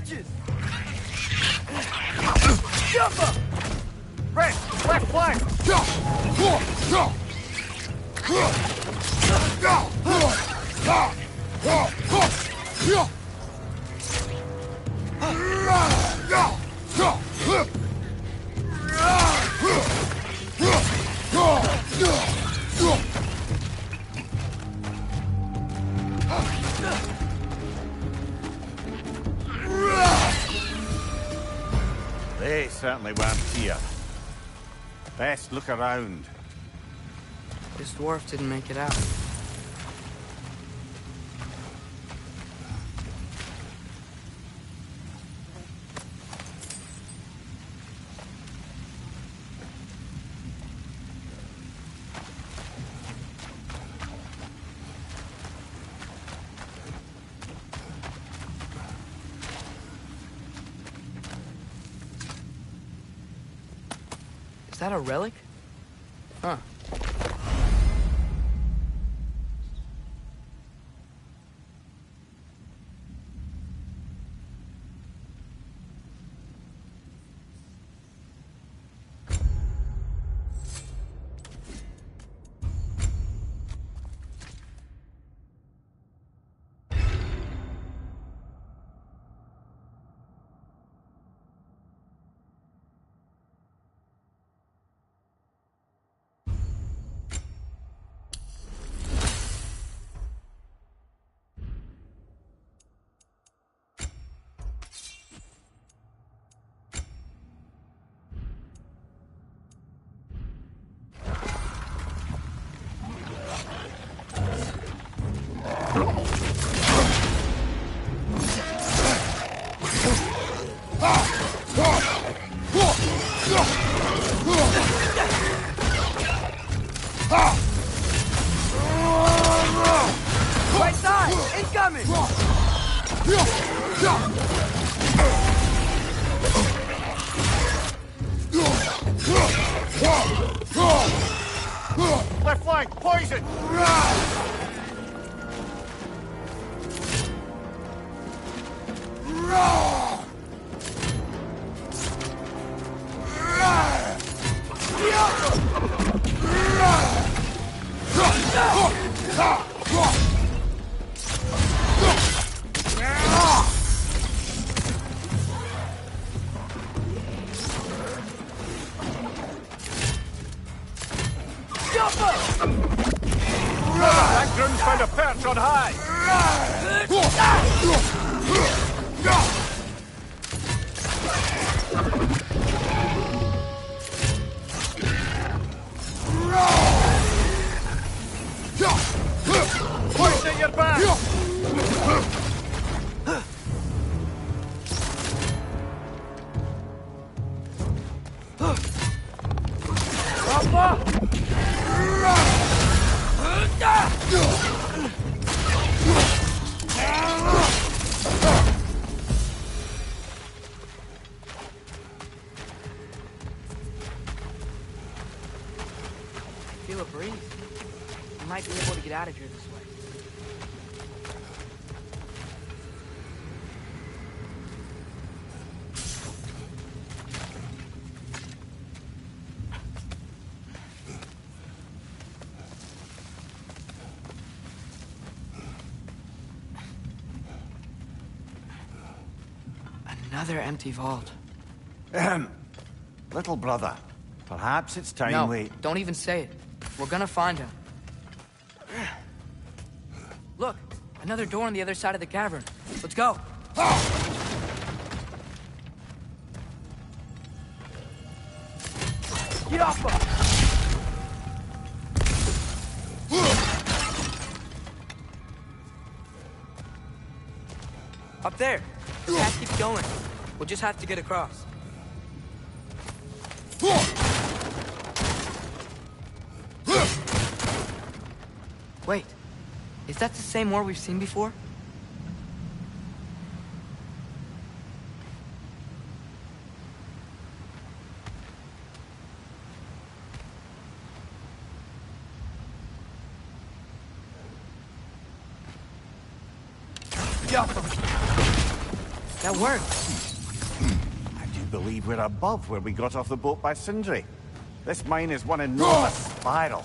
bitches! Jump up! Red, left flank! They certainly weren't here. Best look around. This dwarf didn't make it out. Is that a relic? Huh. Right side! Incoming! Left flank, poison! That groom's found a perch on high! Point at your back! Feel a breeze. We might be able to get out of here this way. Another empty vault. Little brother, perhaps it's time No, we... don't even say it. We're gonna find him. Look, another door on the other side of the cavern. Let's go. Get off him! Up there. The path keeps going. We'll just have to get across. Wait, is that the same war we've seen before? That worked. I do believe we're above where we got off the boat by Sindri. This mine is one enormous spiral.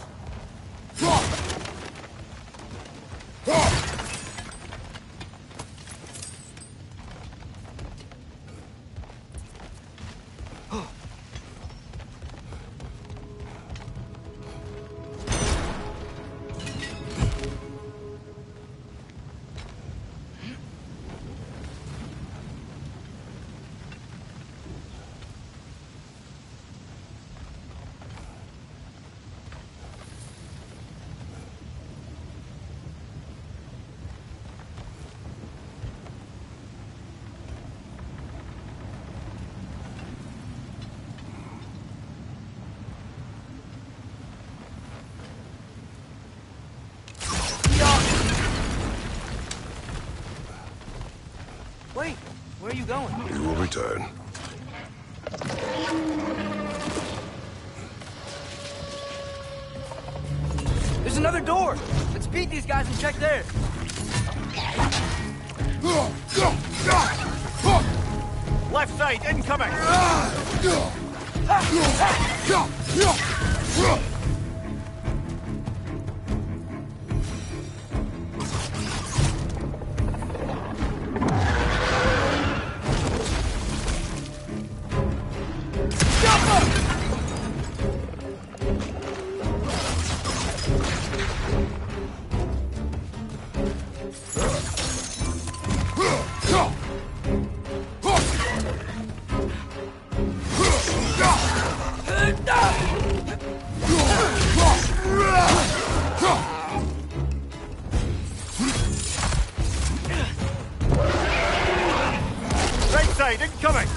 Wait, where are you going? You will return. There's another door! Let's beat these guys and check there! Left side, incoming! Right side, incoming!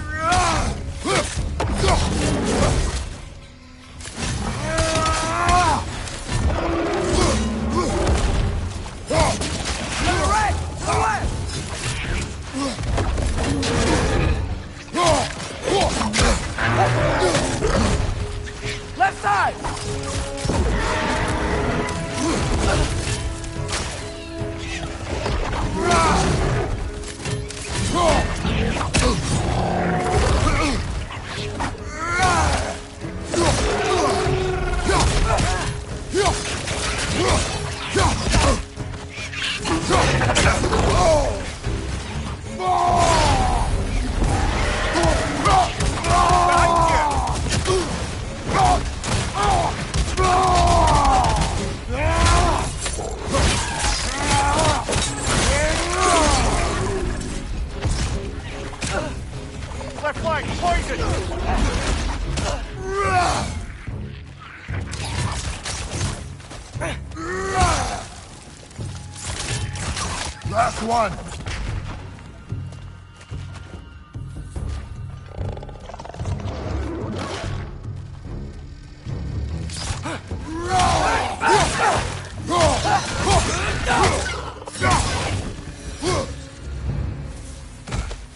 Left side! Left flank, poison! Last one.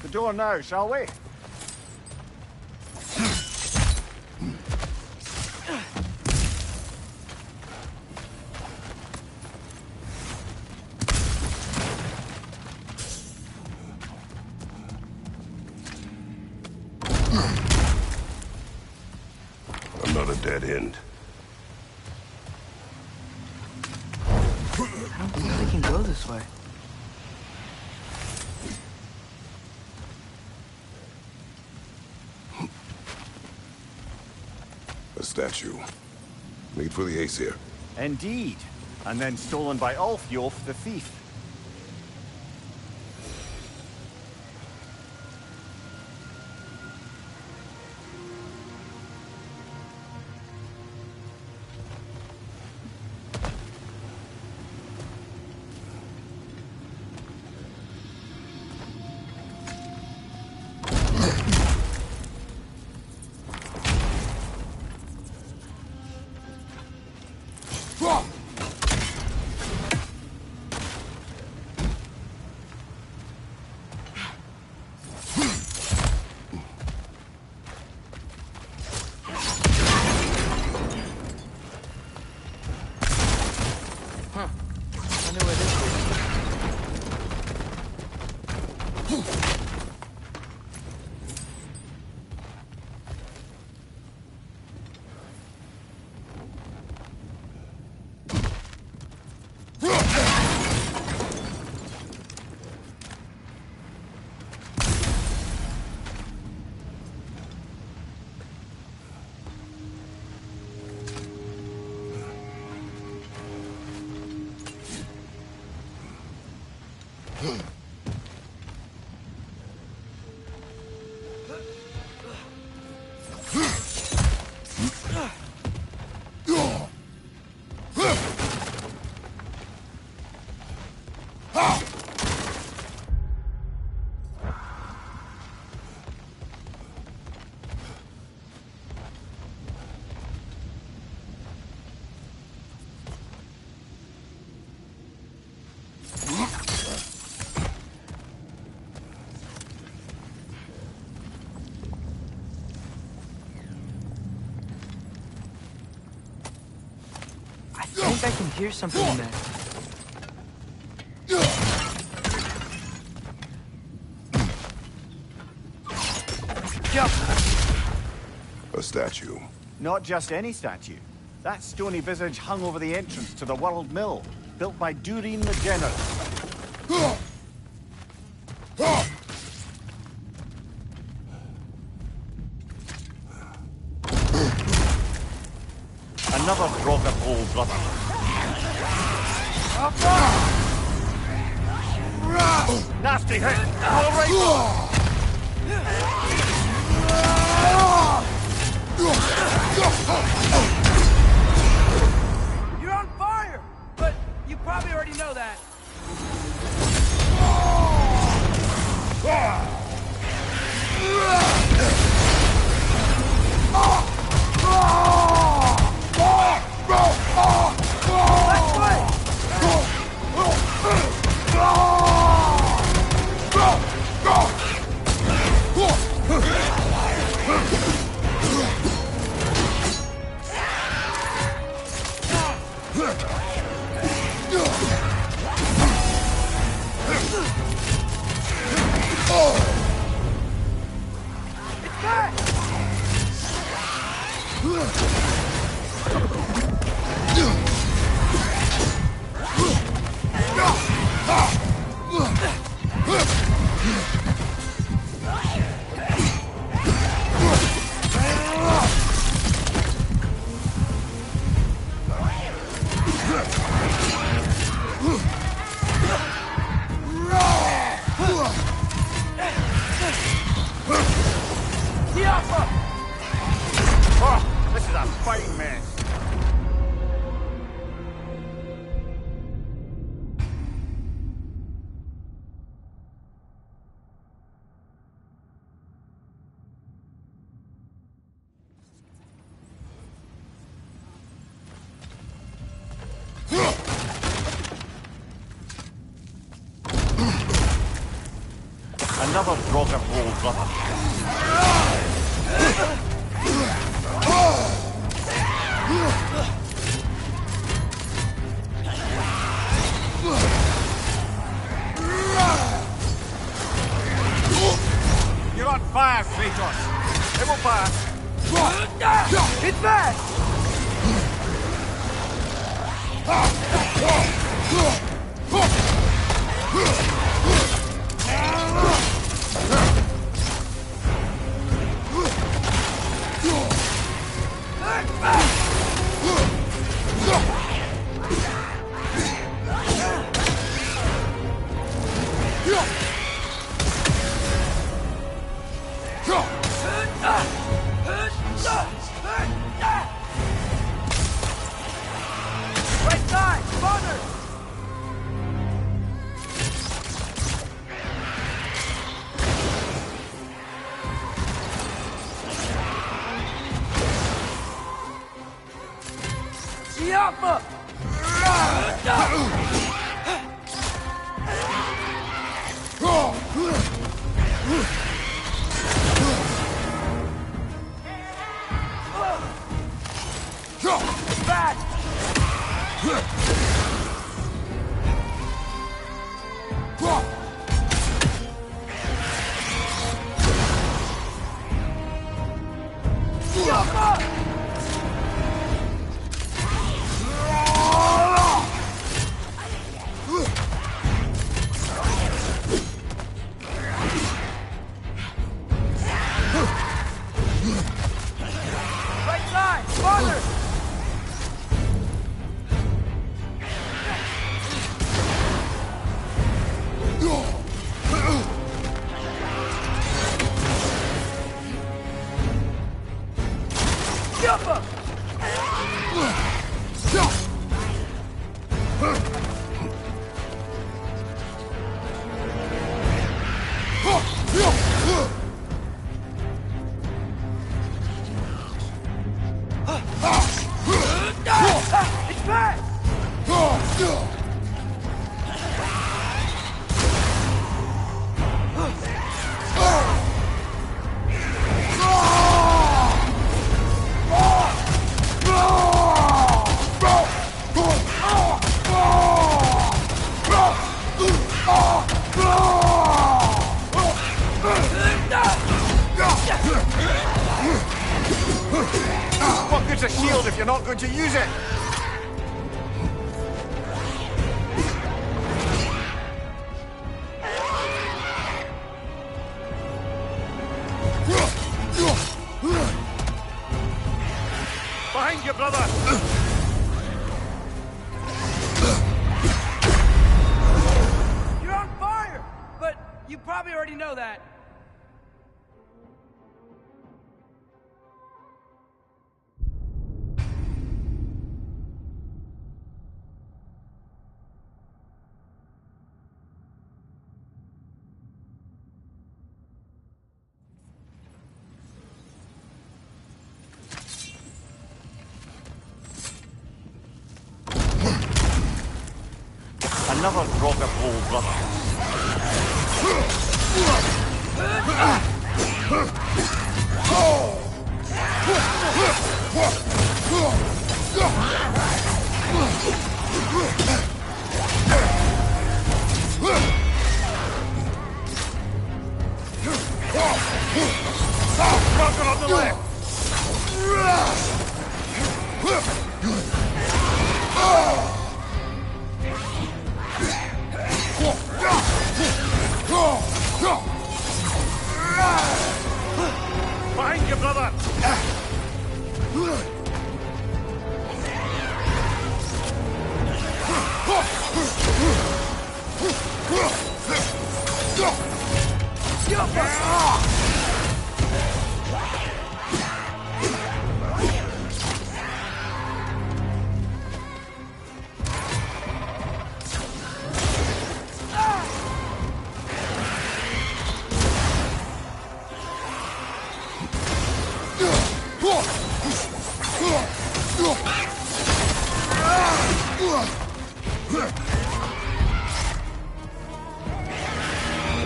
The door now, shall we? Another dead end. I don't think they can go this way. A statue. Made for the Aesir. Indeed. And then stolen by Ulfjolf the thief. I think I can hear something in there. Jump! A statue. Not just any statue. That stony visage hung over the entrance to the World Mill, built by Durin the Generous. Another Drogon old brother. Nasty hit! All right! You're on fire! But you probably already know that. Oh, this is a fighting mess. Another Drogon old brother. You're on fire, Kratos. It will pass. It's back! Right side! Father! Yappa! Back! Right side! Farther! him! It's back! What good's a shield if you're not going to use it? Behind you, brother! You're on fire! But you probably already know that. Another drop of hole, brother. Rocker on the left. Behind you, brother!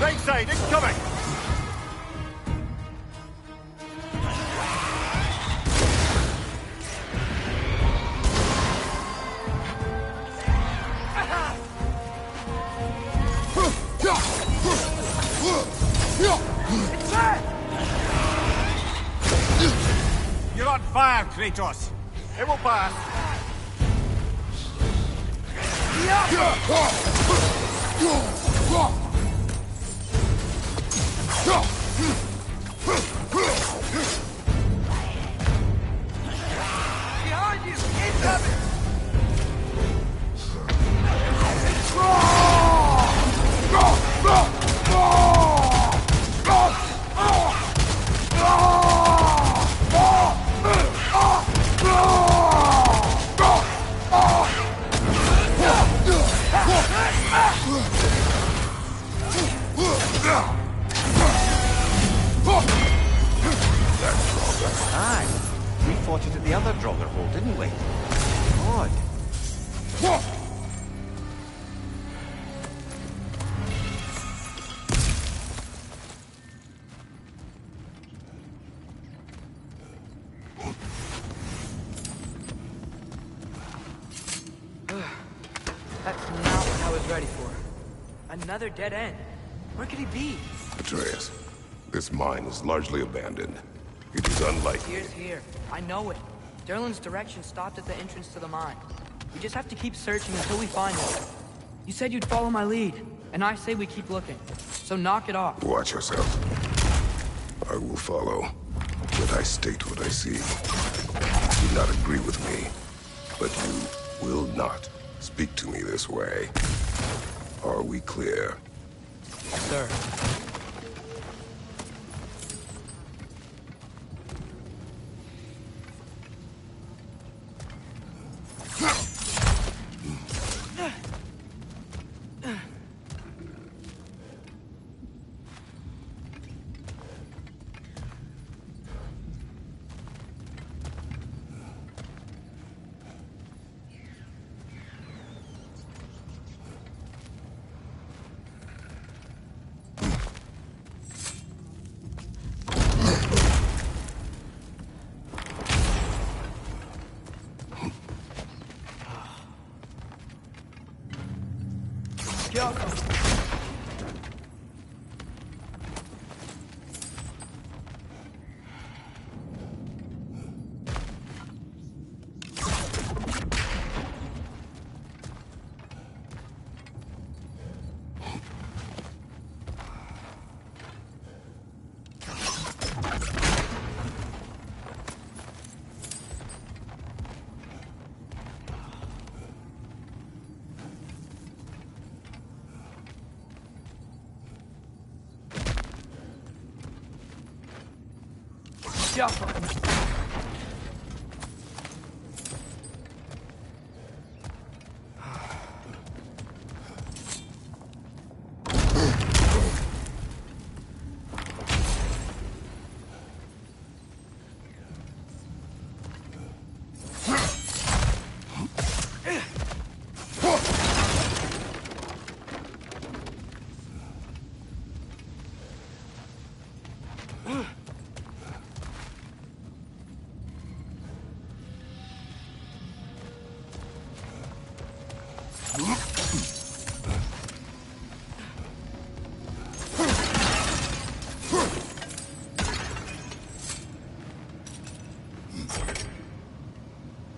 Right side, incoming! You're on fire, Kratos! It will pass! Behind you! Incoming! Aye, we fought it at the other Draugr hole, didn't we? Odd. That's not what I was ready for. Another dead end. Where could he be? Atreus, this mine is largely abandoned. It is unlikely. Here's here. I know it. Derlin's direction stopped at the entrance to the mine. We just have to keep searching until we find it. You said you'd follow my lead, and I say we keep looking. So knock it off. Watch yourself. I will follow, but I state what I see. You do not agree with me, but you will not speak to me this way. Are we clear? Sir.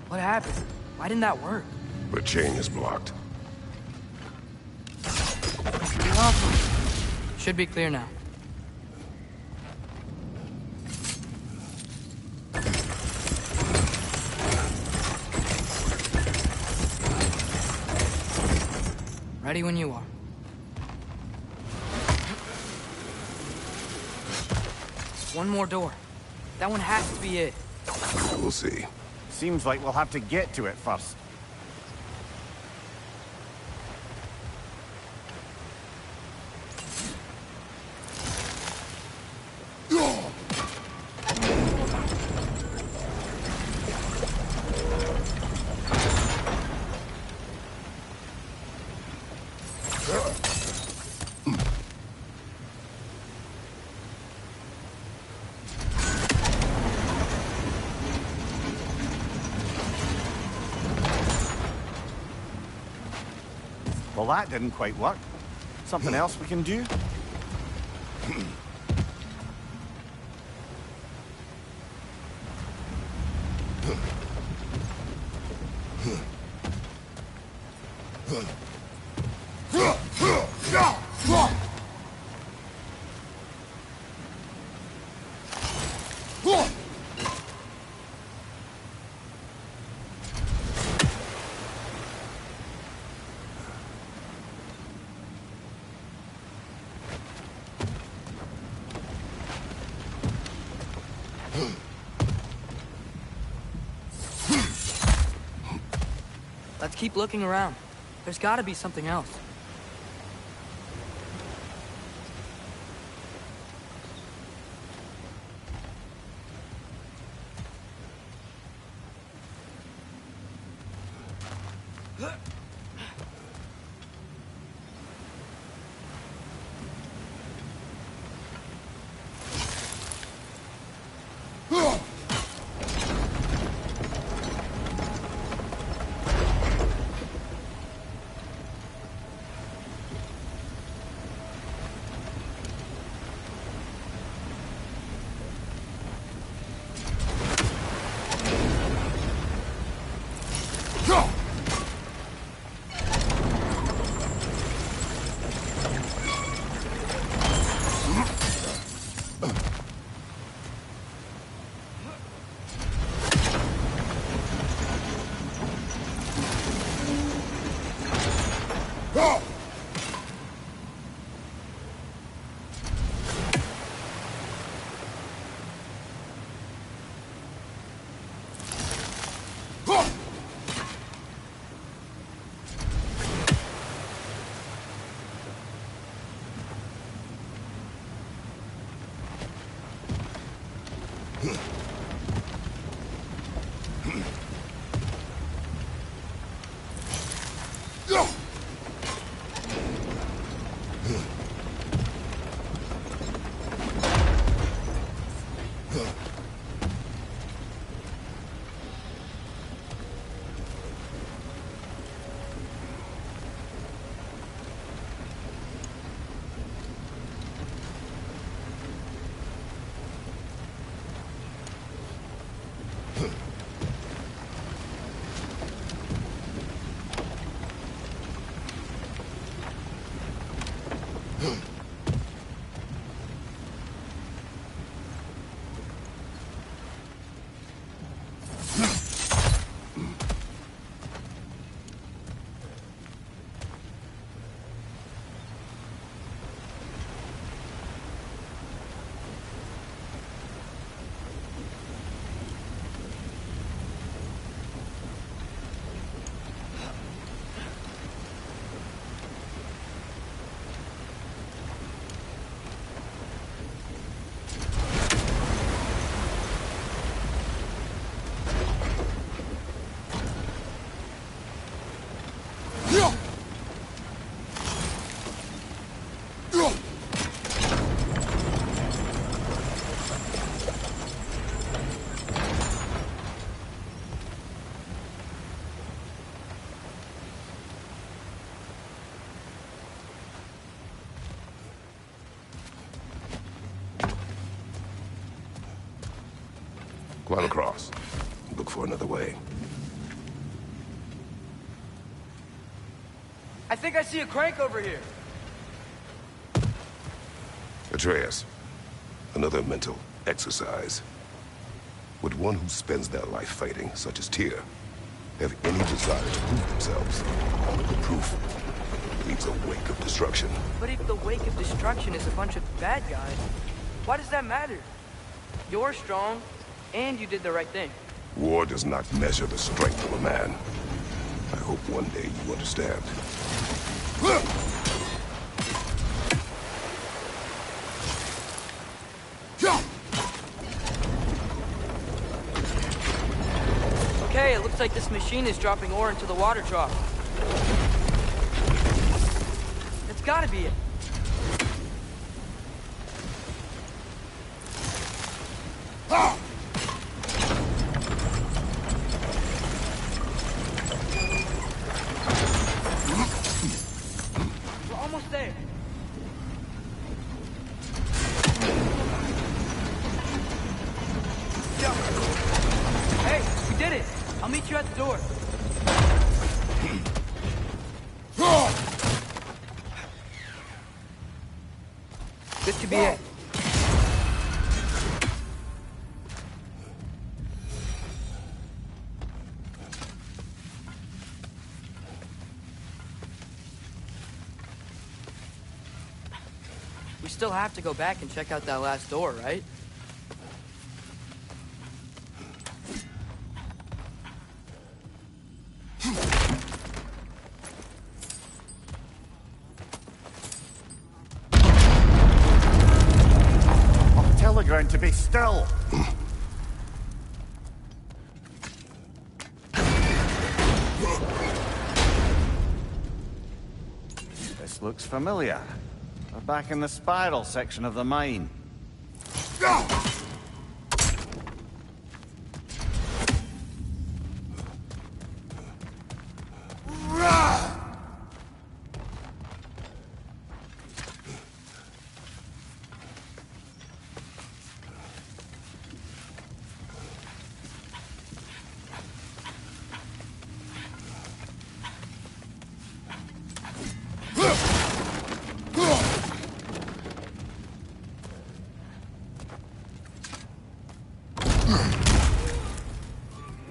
What happened? Why didn't that work? The chain is blocked. Should be clear now. Ready when you are. One more door. That one has to be it. We'll see. Seems like we'll have to get to it first. Well, that didn't quite work. Something else we can do? Let's keep looking around. There's gotta be something else. Climb across. Look for another way. I think I see a crank over here. Atreus, another mental exercise. Would one who spends their life fighting, such as Tyr, have any desire to prove themselves? The proof leaves a wake of destruction. But if the wake of destruction is a bunch of bad guys, why does that matter? You're strong, and you did the right thing. War does not measure the strength of a man. I hope one day you understand. Okay, it looks like this machine is dropping ore into the water trough. That's gotta be it. We're almost there. Hey, we did it! I'll meet you at the door. This could be it. We still have to go back and check out that last door, right? Tell the ground to be still. This looks familiar. We're back in the spiral section of the mine.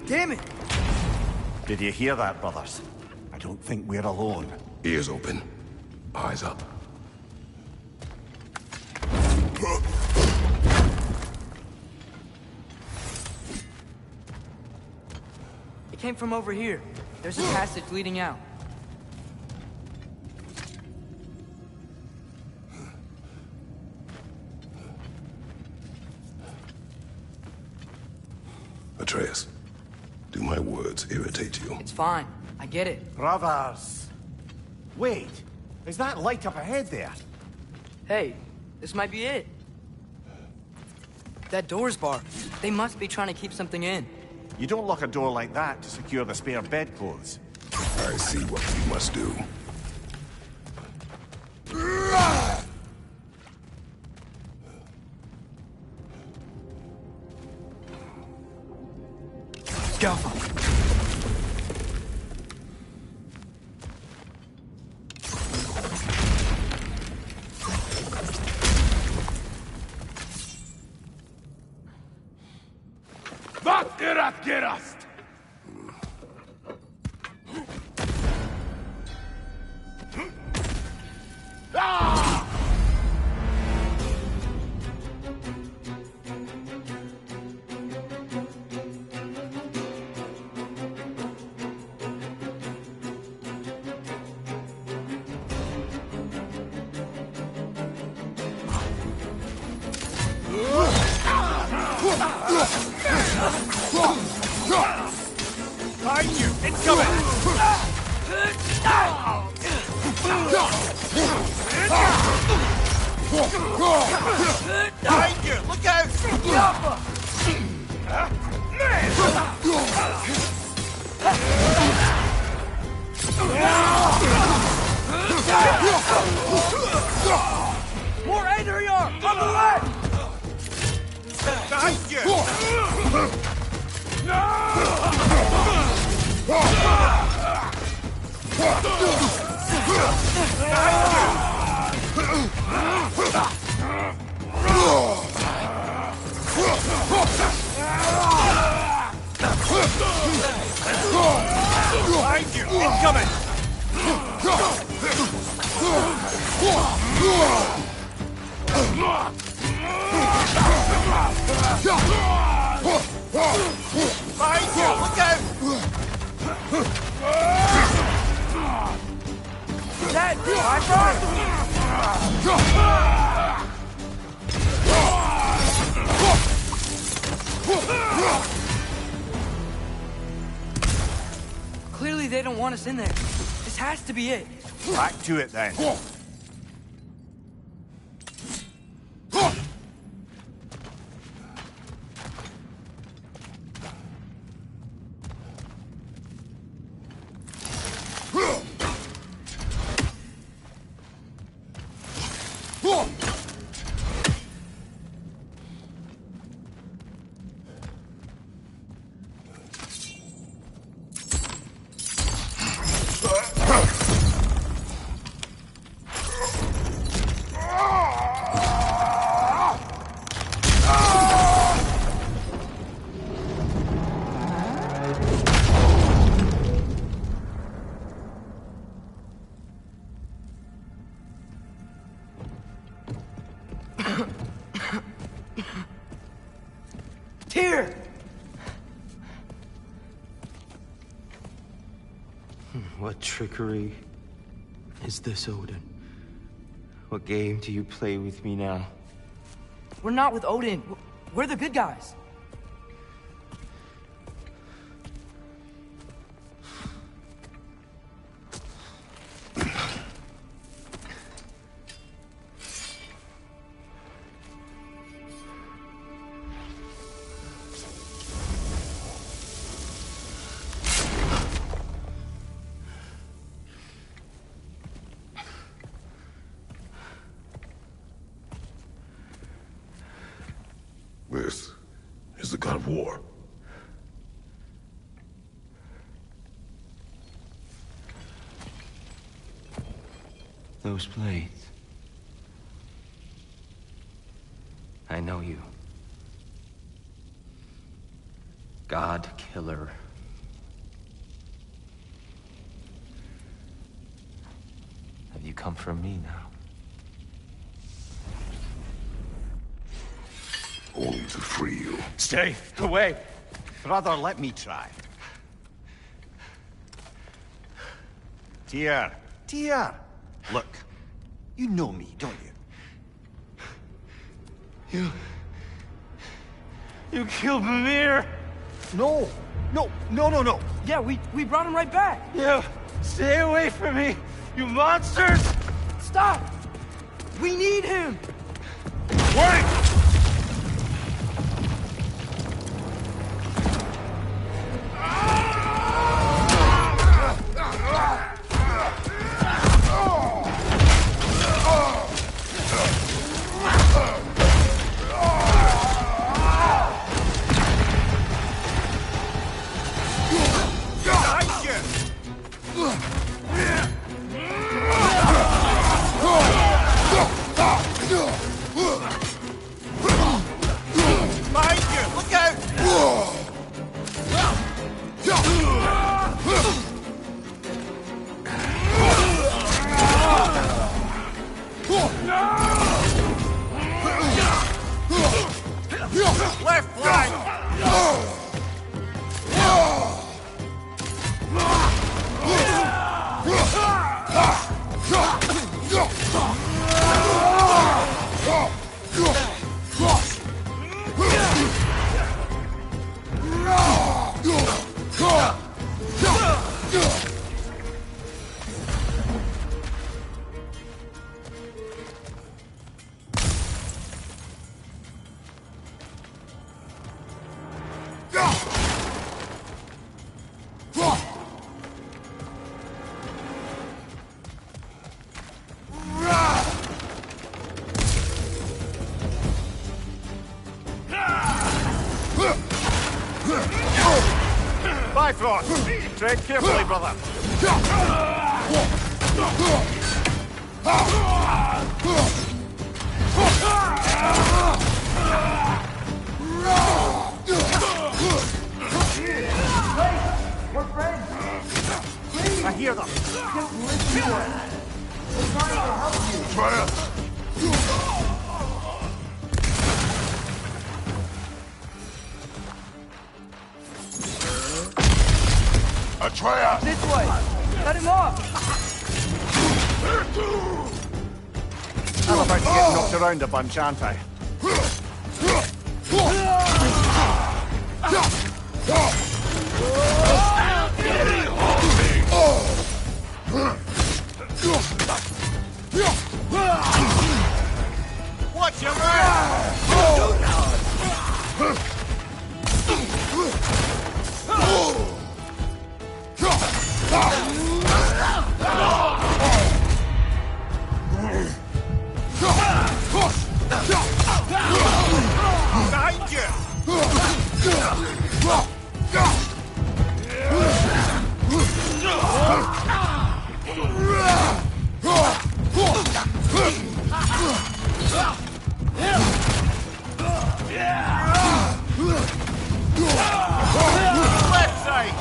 Damn it! Did you hear that, brothers? I don't think we're alone. Ears open. Eyes up. It came from over here. There's a passage leading out. Atreus, do my words irritate you? It's fine. I get it. Brothers! Wait! Is that light up ahead there? Hey, this might be it. That door's barred. They must be trying to keep something in. You don't lock a door like that to secure the spare bedclothes. I see what we must do. go. Was gerast? Behind you! Incoming! Behind you! Look out! More Adrian! On the left! Behind you! Behind you! Incoming! Behind you! Look out! Dad, my front! Clearly they don't want us in there. This has to be it. Back to it then. Here! What trickery is this, Odin? What game do you play with me now? We're not with Odin. We're the good guys. This is the god of war. Those blades. I know you. God killer. Have you come for me now? Only to free you. Stay away. Brother, let me try. Tyr. Tyr. Look, you know me, don't you? You killed Mimir! No. No. Yeah, we brought him right back. You stay away from me, you monsters! Stop! We need him! Wait! Bifrost! Tread carefully, brother. We're friends. I hear them. Just listen to us. We're trying to help you. Atreus! This way. Cut him off. I'm about to get knocked around a bunch, aren't I? Watch your behind you! Left side!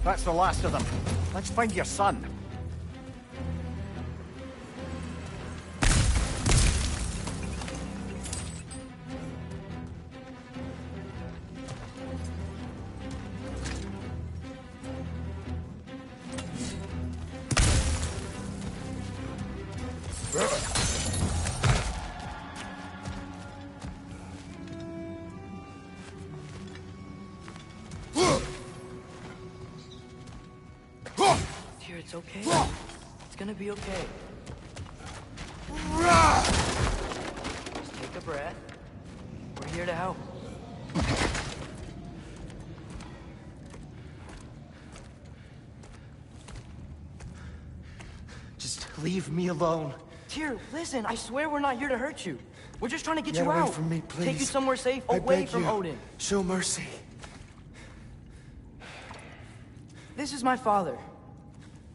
That's the last of them. Let's find your son. Dear, it's okay. It's gonna be okay. Just take a breath. We're here to help. Just leave me alone. Tyr, listen, I swear we're not here to hurt you. We're just trying to get Get you away out. from me, please. Take you somewhere safe, I away beg from you. Odin. Show mercy. This is my father.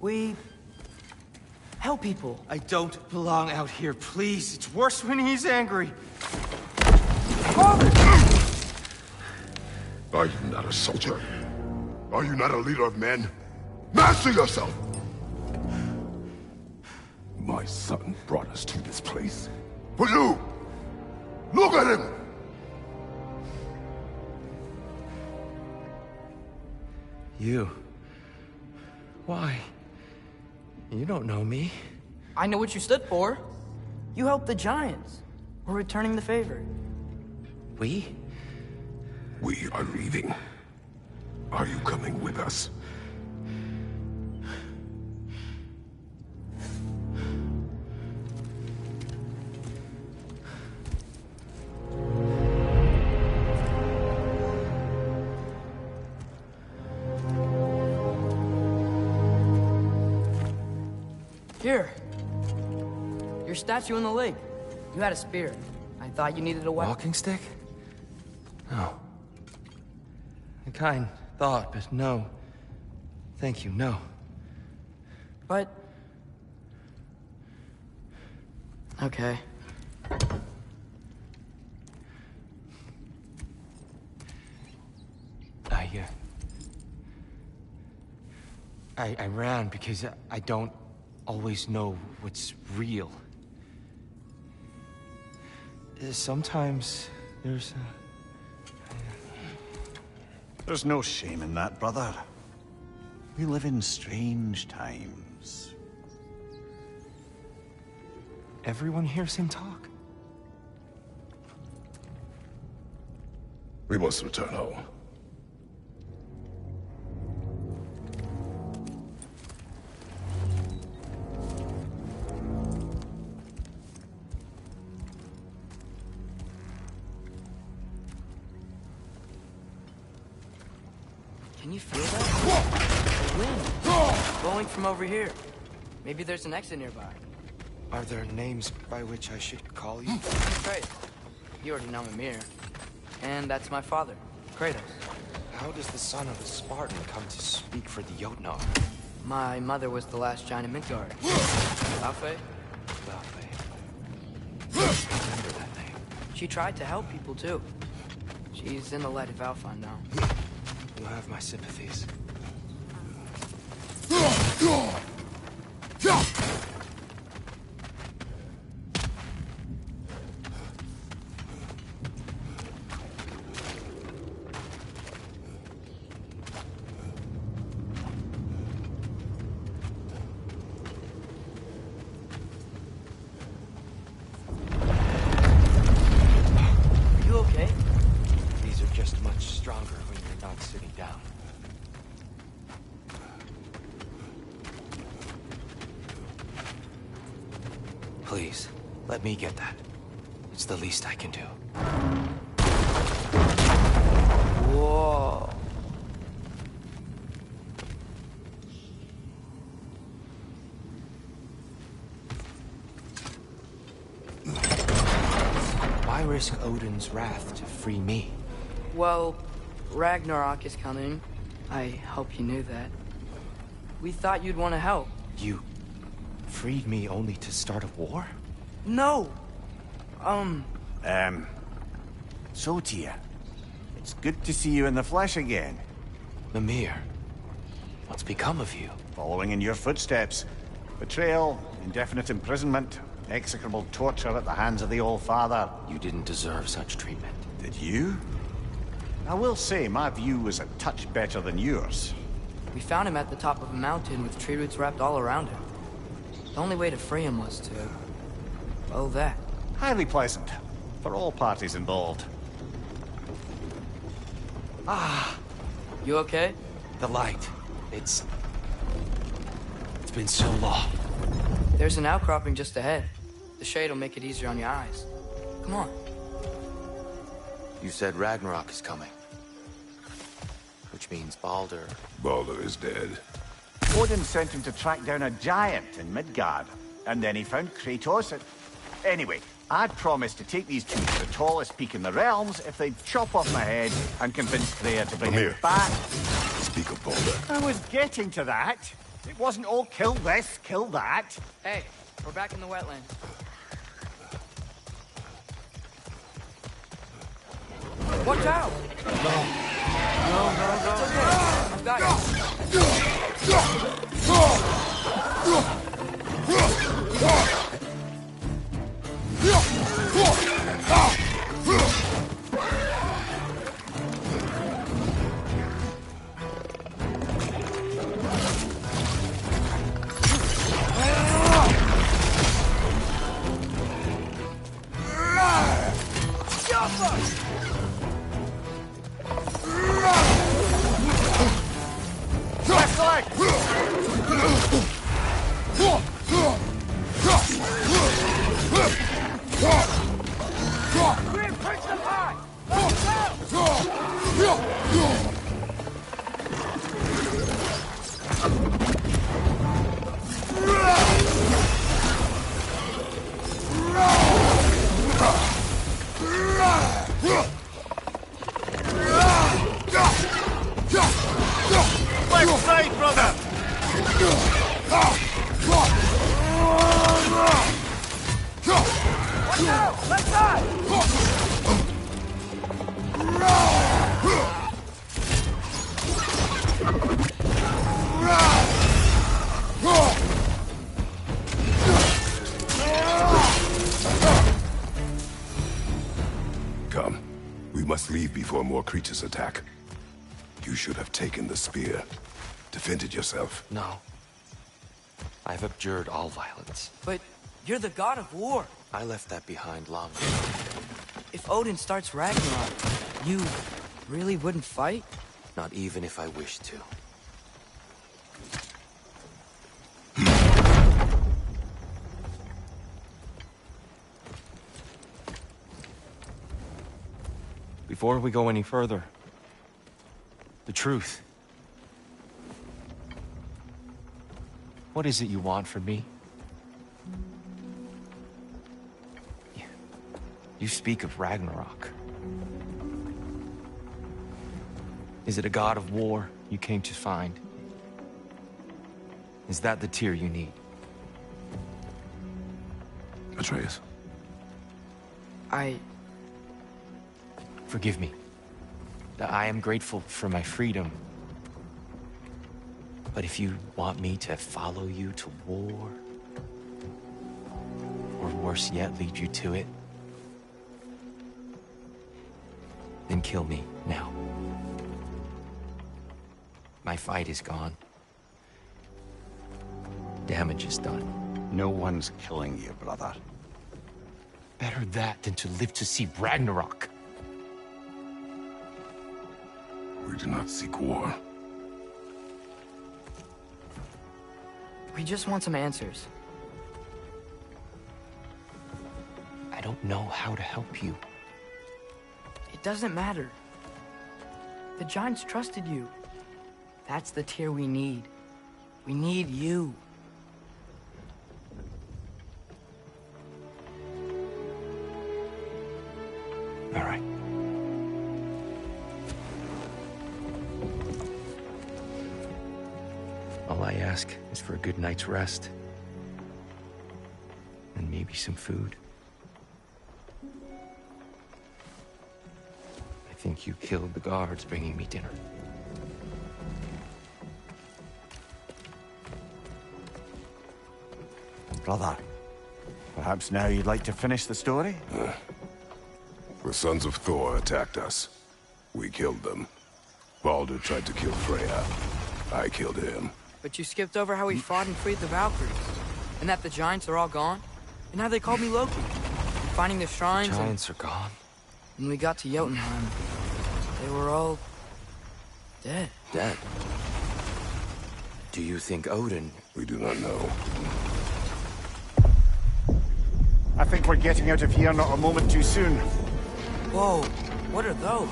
We help people. I don't belong out here, please. It's worse when he's angry. Father! Are you not a soldier? Are you not a leader of men? Master yourself! My son brought us to this place. For you! Look at him! You. Why? You don't know me. I know what you stood for. You helped the Giants. We're returning the favor. We? We are leaving. Are you coming with us? Here. Your statue in the lake. You had a spear. I thought you needed a weapon. Walking stick? No. A kind thought, but no. Thank you, no. But... okay. I ran because I don't always know what's real. Sometimes there's There's no shame in that, brother. We live in strange times. Everyone hears him talk. We must return home. Can you feel that? The wind. Blowing from over here. Maybe there's an exit nearby. Are there names by which I should call you? That's right. You already know Mimir. And that's my father, Kratos. How does the son of a Spartan come to speak for the Jotnar? My mother was the last giant in Midgard. Laufey? Laufey. Remember that name. She tried to help people too. She's in the light of Alphon now. You have my sympathies. Please, let me get that. It's the least I can do. Whoa. Why risk Odin's wrath to free me? Well, Ragnarok is coming. I hope you knew that. We thought you'd want to help. You freed me only to start a war? No. So, Tia, it's good to see you in the flesh again. Mimir, what's become of you? Following in your footsteps. Betrayal, indefinite imprisonment, execrable torture at the hands of the Old Father. You didn't deserve such treatment. Did you? I will say, my view was a touch better than yours. We found him at the top of a mountain with tree roots wrapped all around him. The only way to free him was to... well, that. Highly pleasant. For all parties involved. Ah. You okay? The light. It's been so long. There's an outcropping just ahead. The shade will make it easier on your eyes. Come on. You said Ragnarok is coming. Which means Baldur... Baldur is dead. Odin sent him to track down a giant in Midgard, and then he found Kratos. Anyway, I'd promised to take these two to the tallest peak in the realms if they'd chop off my head and convince Freya to bring him back. Speak of Baldur. I was getting to that. It wasn't all kill this, kill that. Hey, we're back in the wetland. Watch out! No. It's okay. I've got Come. We must leave before more creatures attack. You should have taken the spear. Defended yourself. No. I've abjured all violence. But you're the god of war. I left that behind long ago. If Odin starts Ragnarok, you really wouldn't fight? Not even if I wished to. Before we go any further, the truth. What is it you want from me? You speak of Ragnarok. Is it a god of war you came to find? Is that the tear you need? Atreus. Forgive me. I am grateful for my freedom. But if you want me to follow you to war, or worse yet, lead you to it, then kill me now. My fight is gone. Damage is done. No one's killing you, brother. Better that than to live to see Ragnarok. We do not seek war. We just want some answers. I don't know how to help you. It doesn't matter. The Giants trusted you. That's the tear we need. We need you. All right. All I ask is for a good night's rest. And maybe some food. I think you killed the guards bringing me dinner. Brother, perhaps now you'd like to finish the story? The sons of Thor attacked us. We killed them. Baldur tried to kill Freya. I killed him. But you skipped over how we fought and freed the Valkyries. And that the Giants are all gone. And how they called me Loki. And finding the shrines. The Giants are gone. When we got to Jotunheim, they were all dead. Dead? Do you think Odin... We do not know. I think we're getting out of here not a moment too soon. Whoa, what are those?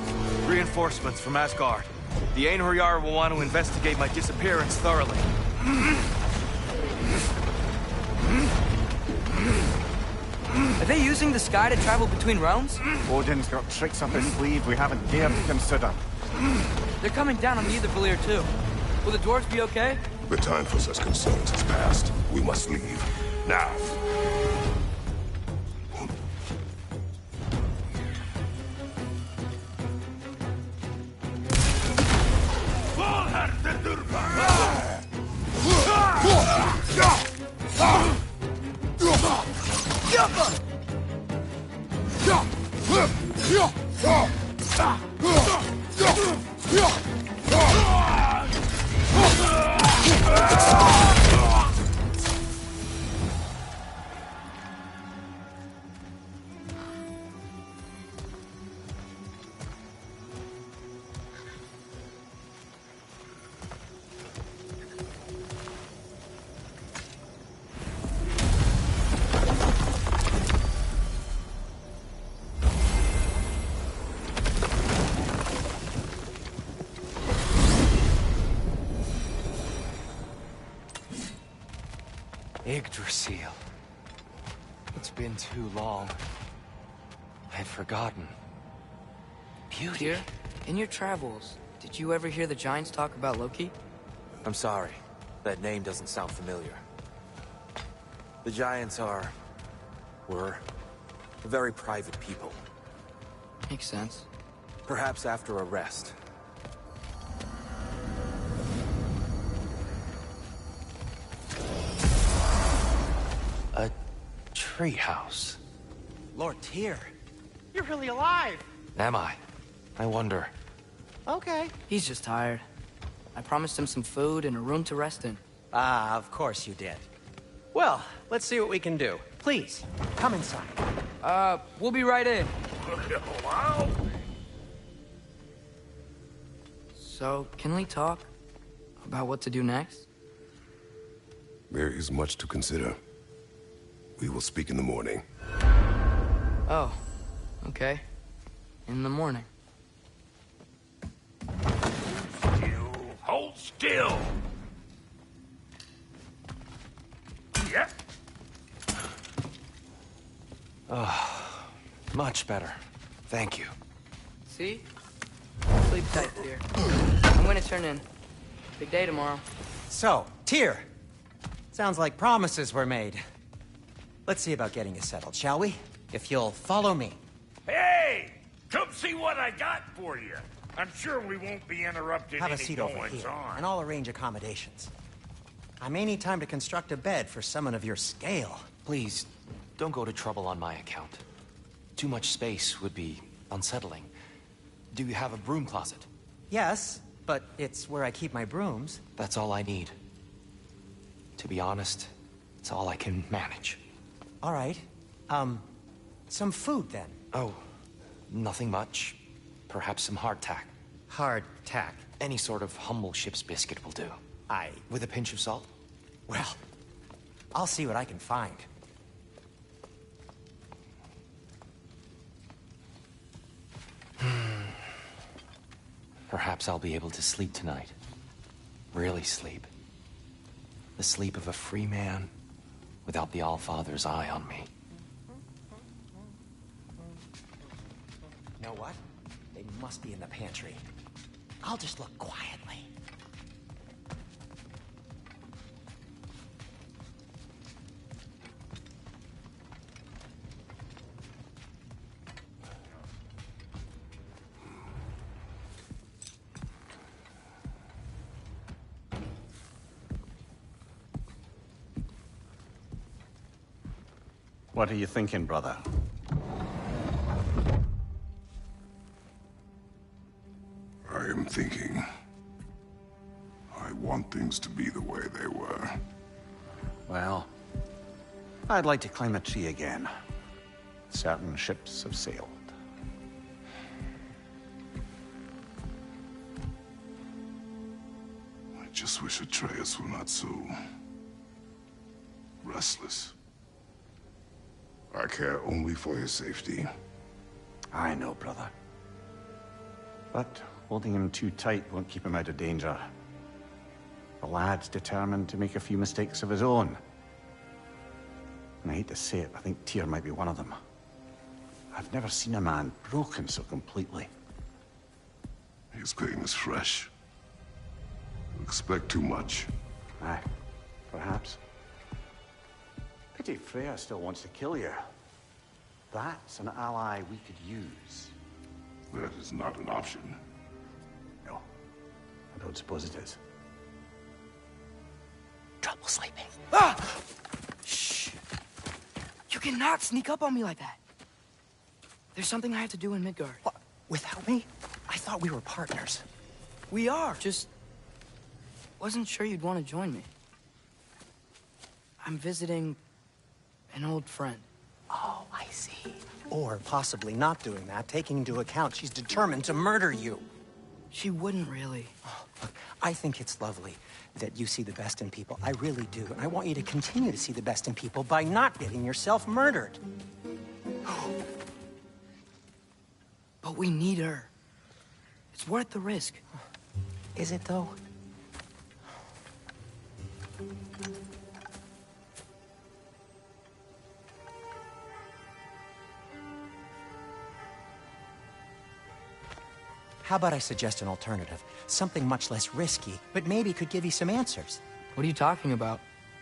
Reinforcements from Asgard. The Einherjar will want to investigate my disappearance thoroughly. Are they using the sky to travel between realms? Odin's got tricks up his sleeve we haven't dared to consider. They're coming down on Nidavellir too. Will the dwarves be okay? The time for such concerns has passed. We must leave. Now. Yggdrasil. It's been too long. I had forgotten. Beauty. Dear, in your travels, did you ever hear the Giants talk about Loki? I'm sorry. That name doesn't sound familiar. The Giants were very private people. Makes sense. Perhaps after a rest. A treehouse. Lord Tyr. You're really alive! Am I? I wonder. Okay. He's just tired. I promised him some food and a room to rest in. Ah, of course you did. Well, let's see what we can do. Please, come inside. We'll be right in. Wow. So, can we talk about what to do next? There is much to consider. We will speak in the morning. Oh, okay. In the morning. Hold still! Much better. Thank you. See? Sleep tight, dear. I'm gonna turn in. Big day tomorrow. So, Tyr. Sounds like promises were made. Let's see about getting you settled, shall we? If you'll follow me. Hey! Come see what I got for you. I'm sure we won't be interrupted Have a any seat over goings here, on. and I'll arrange accommodations. I may need time to construct a bed for someone of your scale. Please, don't go to trouble on my account. Too much space would be unsettling. Do you have a broom closet? Yes, but it's where I keep my brooms. That's all I need. To be honest, it's all I can manage. All right. Some food then. Oh, nothing much. Perhaps some hardtack. Hardtack? Any sort of humble ship's biscuit will do. With a pinch of salt? Well, I'll see what I can find. Perhaps I'll be able to sleep tonight. Really sleep. The sleep of a free man without the Allfather's eye on me. You know what? They must be in the pantry. I'll just look quietly. What are you thinking, brother? I am thinking. I want things to be the way they were. Well, I'd like to climb a tree again. Certain ships have sailed. I just wish Atreus were not so restless. I care only for his safety. I know, brother. But holding him too tight won't keep him out of danger. The lad's determined to make a few mistakes of his own. And I hate to say it, I think Tyr might be one of them. I've never seen a man broken so completely. His pain is fresh. You expect too much. Aye, perhaps. Pity Freya still wants to kill you. That's an ally we could use. That is not an option. No, I don't suppose it is. Trouble sleeping. Ah! Shh! You cannot sneak up on me like that. There's something I have to do in Midgard. What? Without me? I thought we were partners. We are, just... wasn't sure you'd want to join me. I'm visiting an old friend. Oh, I see. Or possibly not doing that, taking into account she's determined to murder you. She wouldn't really. Oh, look, I think it's lovely that you see the best in people. I really do. And I want you to continue to see the best in people by not getting yourself murdered. But we need her. It's worth the risk. Is it, though? How about I suggest an alternative? Something much less risky, but maybe could give you some answers. What are you talking about?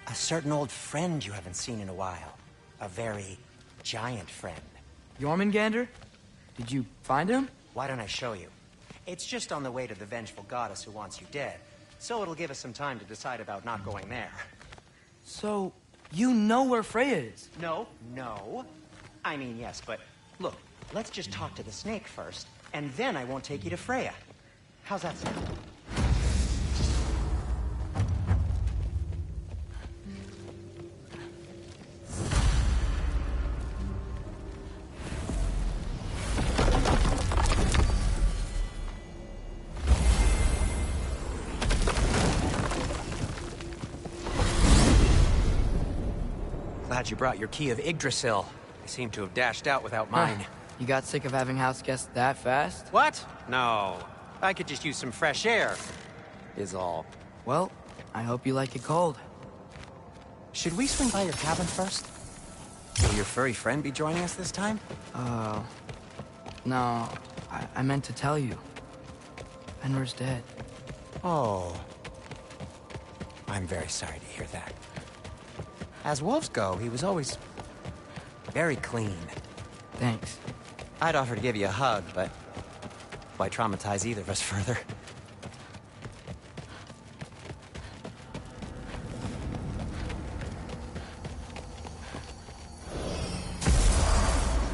A certain old friend you haven't seen in a while. A very giant friend. Jormungandr? Did you find him? Why don't I show you? It's just on the way to the vengeful goddess who wants you dead. So it'll give us some time to decide about not going there. So, you know where Freya is? No. I mean, yes, but look, let's just talk to the snake first, and then I won't take you to Freya. How's that sound? Glad you brought your key of Yggdrasil. I seem to have dashed out without mine. You got sick of having house guests that fast? What? No. I could just use some fresh air, is all. Well, I hope you like it cold. Should we swing by your cabin first? Will your furry friend be joining us this time? No. I meant to tell you. Fenrir's dead. Oh. I'm very sorry to hear that. As wolves go, he was always very clean. Thanks. I'd offer to give you a hug, but why traumatize either of us further?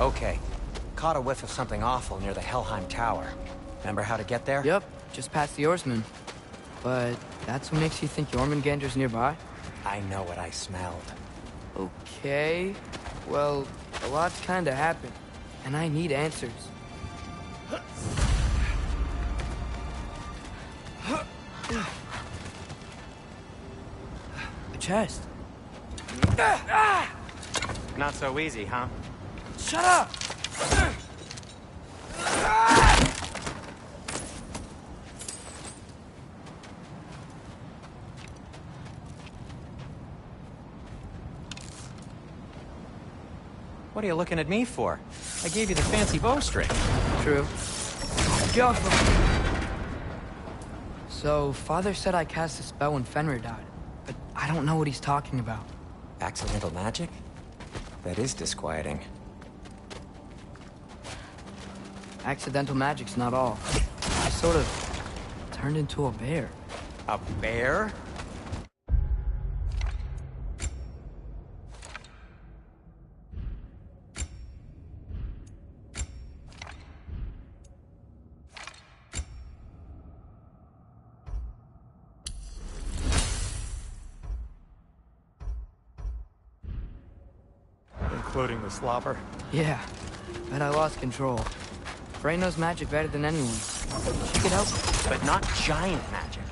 Okay. Caught a whiff of something awful near the Helheim Tower. Remember how to get there? Yep, just past the Oarsman. But that's what makes you think Jormungandr's nearby? I know what I smelled. Okay. Well, a lot's kinda happened, and I need answers. A chest. Not so easy, huh? Shut up! What are you looking at me for? I gave you the fancy bowstring. True. Get off of me. So, Father said I cast a spell when Fenrir died, but I don't know what he's talking about. Accidental magic? That is disquieting. Accidental magic's not all. I sort of turned into a bear. A bear? Including the slobber. Yeah, but I lost control. Frey knows magic better than anyone. She could help. But not giant magic.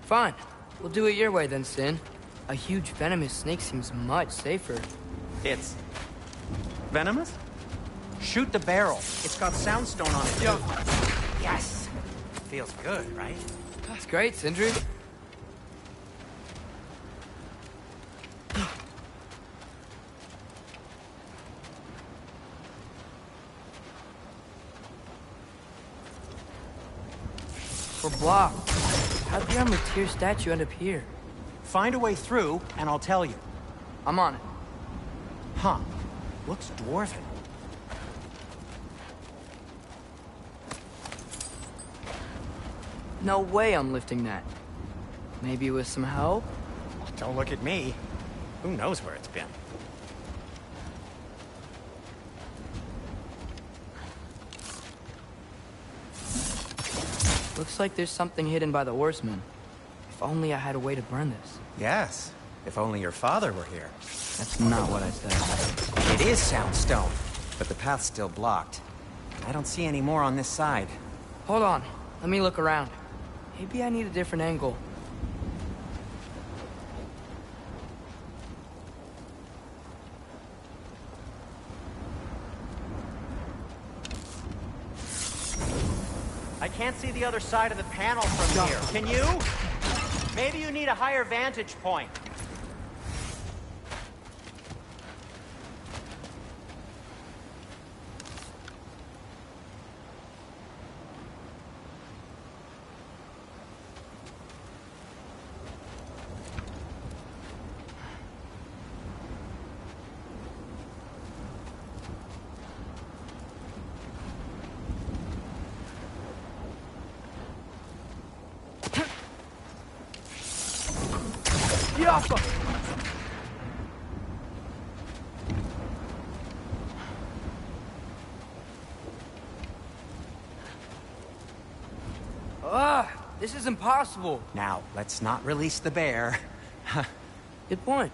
Fine. We'll do it your way then, Sin. A huge venomous snake seems much safer. It's venomous? Shoot the barrel. It's got soundstone on it, too. Yes! Feels good, right? That's great, Sindri. We're blocked. How'd the armored tier statue end up here? Find a way through, and I'll tell you. I'm on it. Huh. Looks dwarven. No way I'm lifting that. Maybe with some help? Don't look at me. Who knows where it's been? Looks like there's something hidden by the Oarsman. If only I had a way to burn this. Yes. If only your father were here. That's not what I said. It is soundstone, but the path's still blocked. I don't see any more on this side. Hold on. Let me look around. Maybe I need a different angle. I can't see the other side of the panel from here. Can you? Maybe you need a higher vantage point. This is impossible. Now, let's not release the bear. Good point.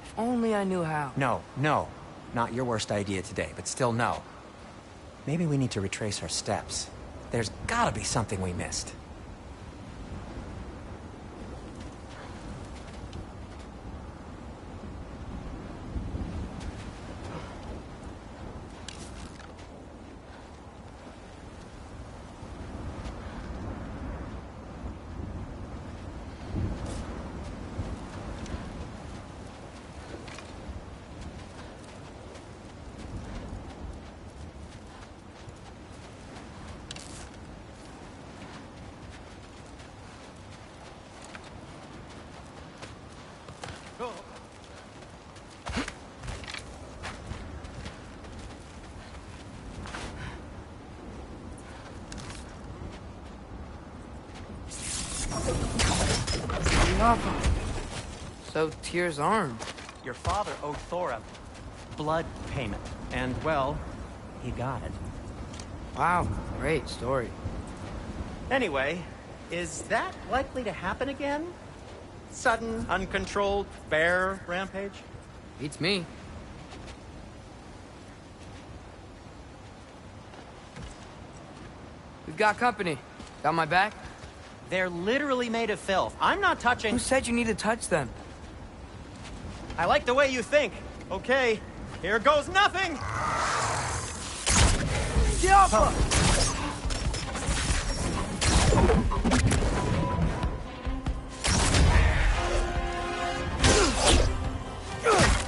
If only I knew how. No. Not your worst idea today, but still no. Maybe we need to retrace our steps. There's gotta be something we missed. So Tyr's armed. Your father owed Thor a blood payment, and, well, he got it. Wow, great story. Anyway, is that likely to happen again? Sudden, uncontrolled bear rampage? Beats me. We've got company. Got my back? They're literally made of filth. I'm not touching... Who said you need to touch them? I like the way you think. Okay, here goes nothing! Diablo!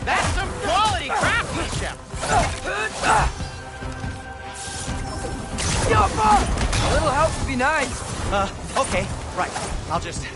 That's some quality craftsmanship! A little help would be nice. Okay, right. I'll just...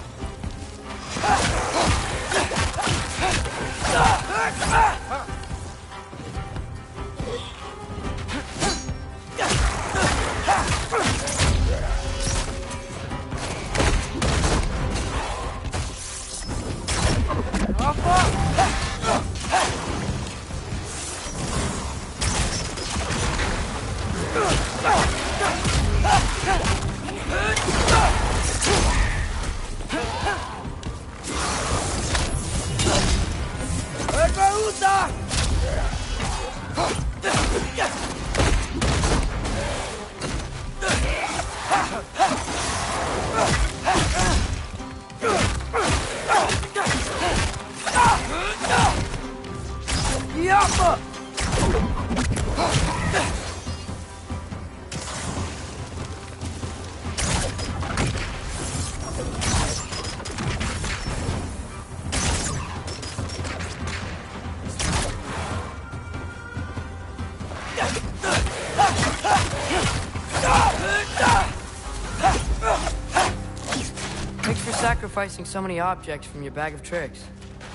Thanks for sacrificing so many objects from your bag of tricks.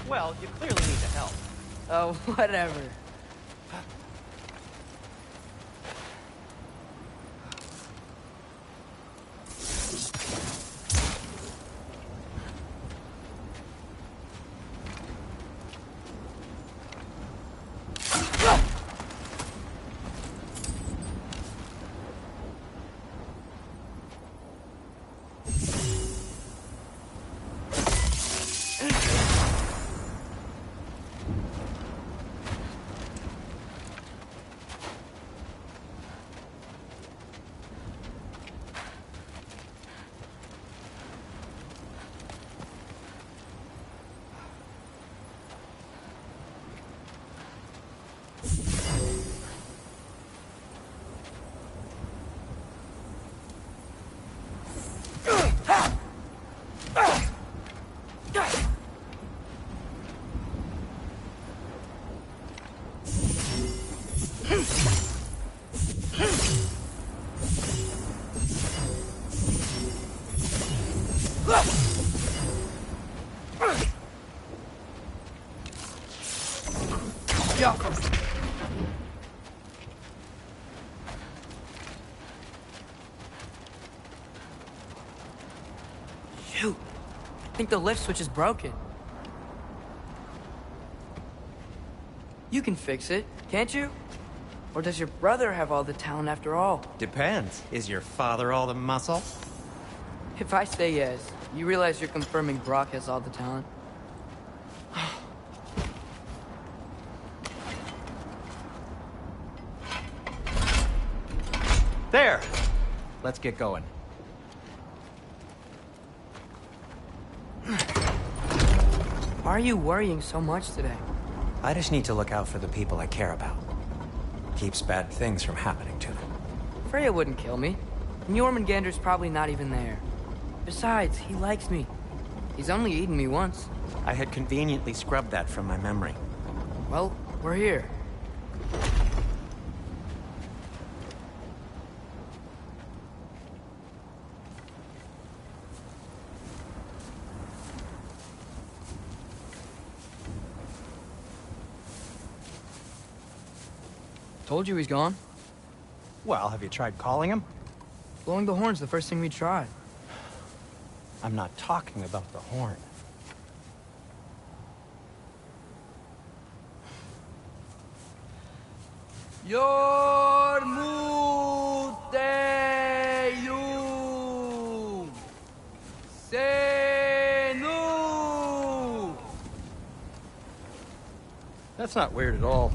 Well, you clearly need the help. Oh, whatever. Shoot. I think the lift switch is broken. You can fix it, can't you? Or does your brother have all the talent after all? Depends. Is your father all the muscle? If I say yes, you realize you're confirming Brock has all the talent? There! Let's get going. Why are you worrying so much today? I just need to look out for the people I care about. Keeps bad things from happening to them. Freya wouldn't kill me. And Jormungandr's probably not even there. Besides, he likes me. He's only eaten me once. I had conveniently scrubbed that from my memory. Well, we're here. Told you he's gone. Well, have you tried calling him? Blowing the horn's the first thing we tried. I'm not talking about the horn. Yormuteum Senu. That's not weird at all.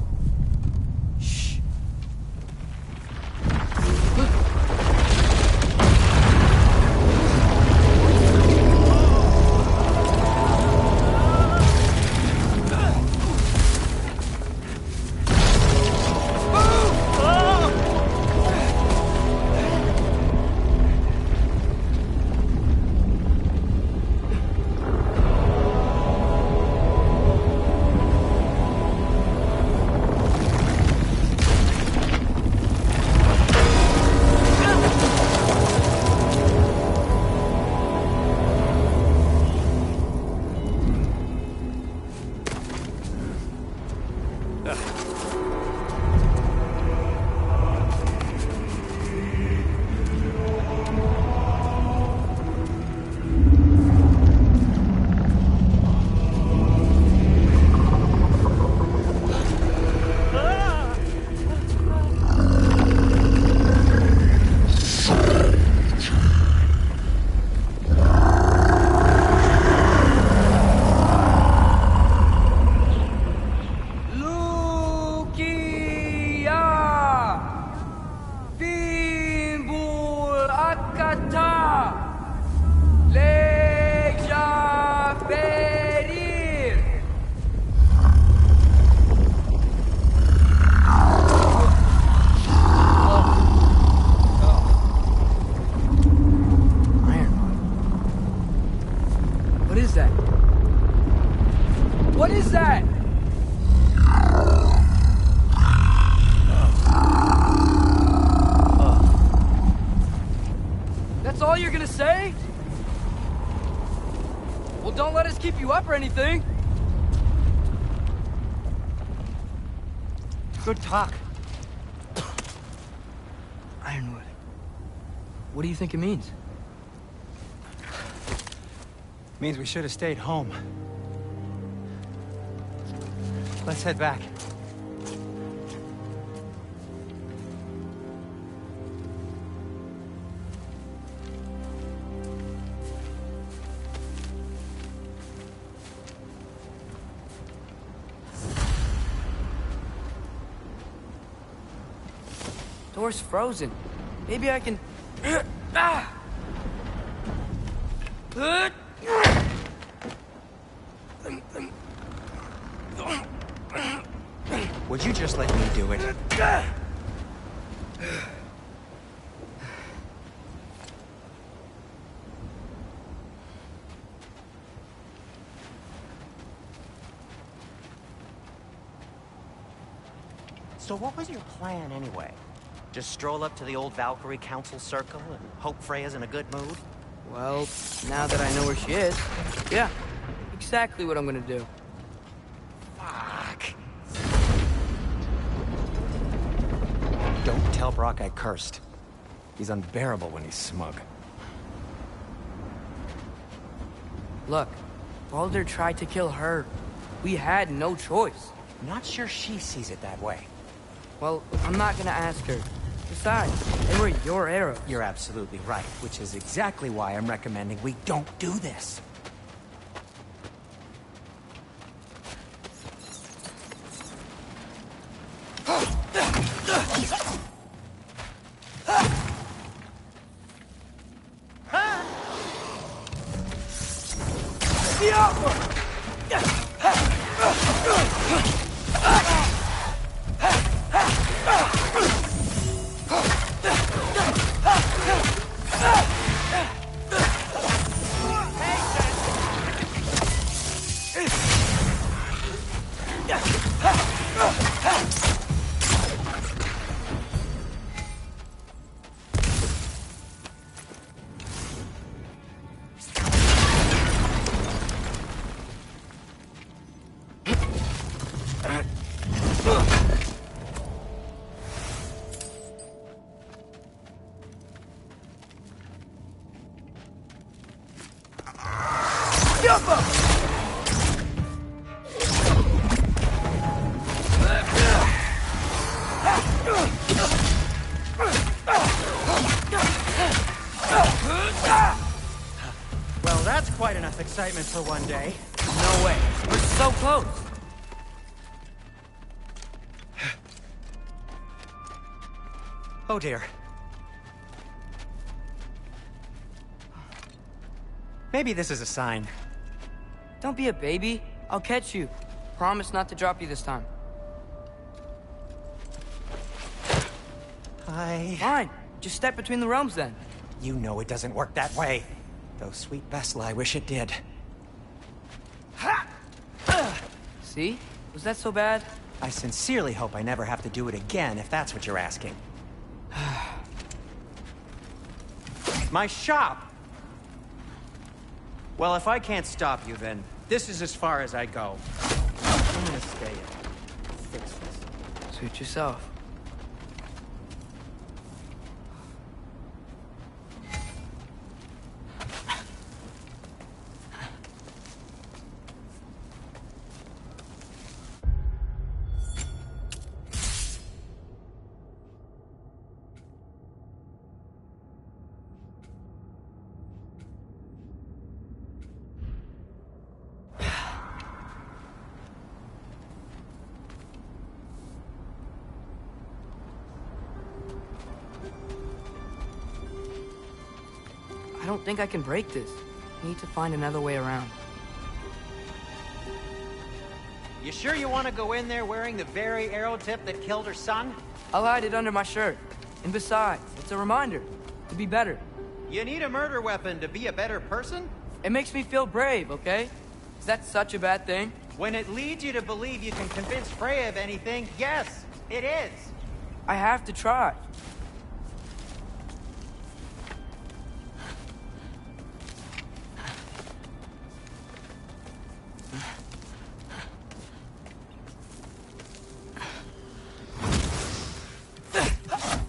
What is that? That's all you're gonna say? Well, don't let us keep you up or anything. Good talk. Ironwood. What do you think it means? Means we should have stayed home. Let's head back. Door's frozen. Maybe I can... Ah! Would you just let me do it? So what was your plan anyway? Just stroll up to the old Valkyrie Council Circle and hope Freya's in a good mood? Well, now that I know where she is, yeah, exactly what I'm gonna do. Fuck. Don't tell Brock I cursed. He's unbearable when he's smug. Look, Baldur tried to kill her. We had no choice. Not sure she sees it that way. Well, I'm not gonna ask her. Besides, they were your arrows. You're absolutely right, which is exactly why I'm recommending we don't do this. quite enough excitement for one day. No way. We're so close. Oh dear. Maybe this is a sign. Don't be a baby. I'll catch you. Promise not to drop you this time. Fine. Just step between the realms then. You know it doesn't work that way. Though sweet Bessel, I wish it did. See? Was that so bad? I sincerely hope I never have to do it again, if that's what you're asking. My shop! Well, if I can't stop you, then this is as far as I go. I'm gonna stay and fix this. Suit yourself. I don't think I can break this. Need to find another way around. You sure you want to go in there wearing the very arrow tip that killed her son? I'll hide it under my shirt. And besides, it's a reminder to be better. You need a murder weapon to be a better person? It makes me feel brave, okay? Is that such a bad thing? When it leads you to believe you can convince Freya of anything, yes, it is. I have to try.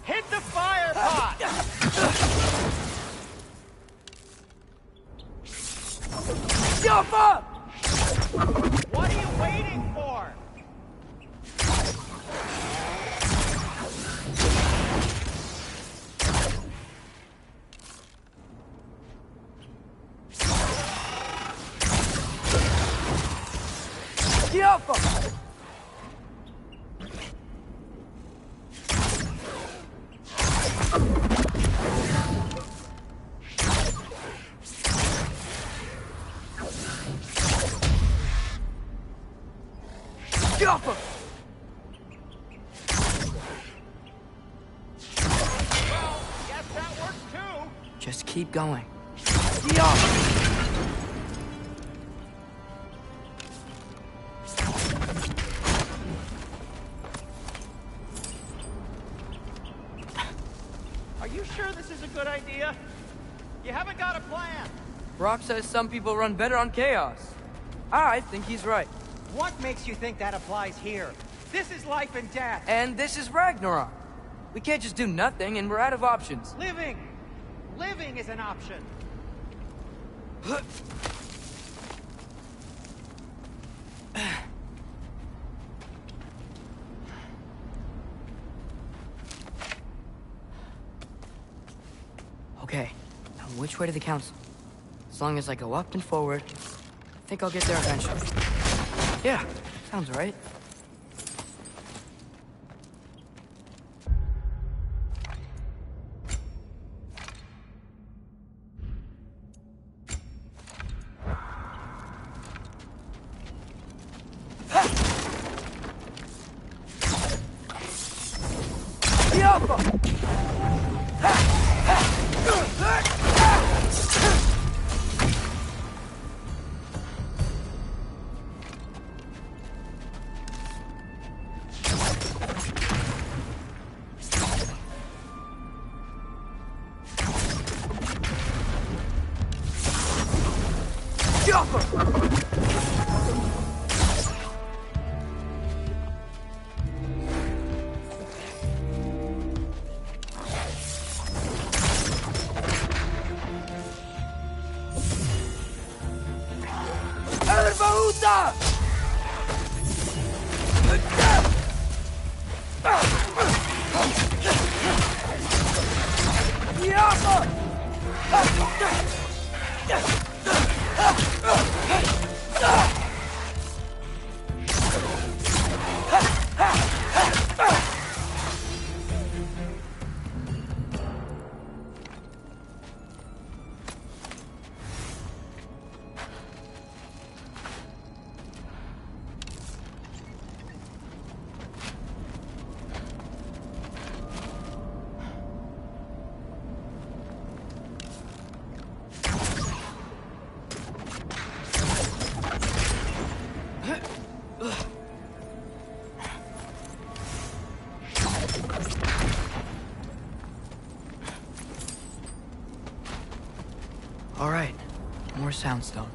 Hit the fire pot! Jump up! What are you waiting for? Jump up! Jump up! Well, guess that works too. Just keep going. Jump! Are you sure this is a good idea? You haven't got a plan. Brock says some people run better on chaos. I think he's right. What makes you think that applies here? This is life and death. And this is Ragnarok. We can't just do nothing and we're out of options. Living! Living is an option. Okay, now which way to the council? As long as I go up and forward, I think I'll get there eventually. Yeah, sounds right. All right, more soundstone.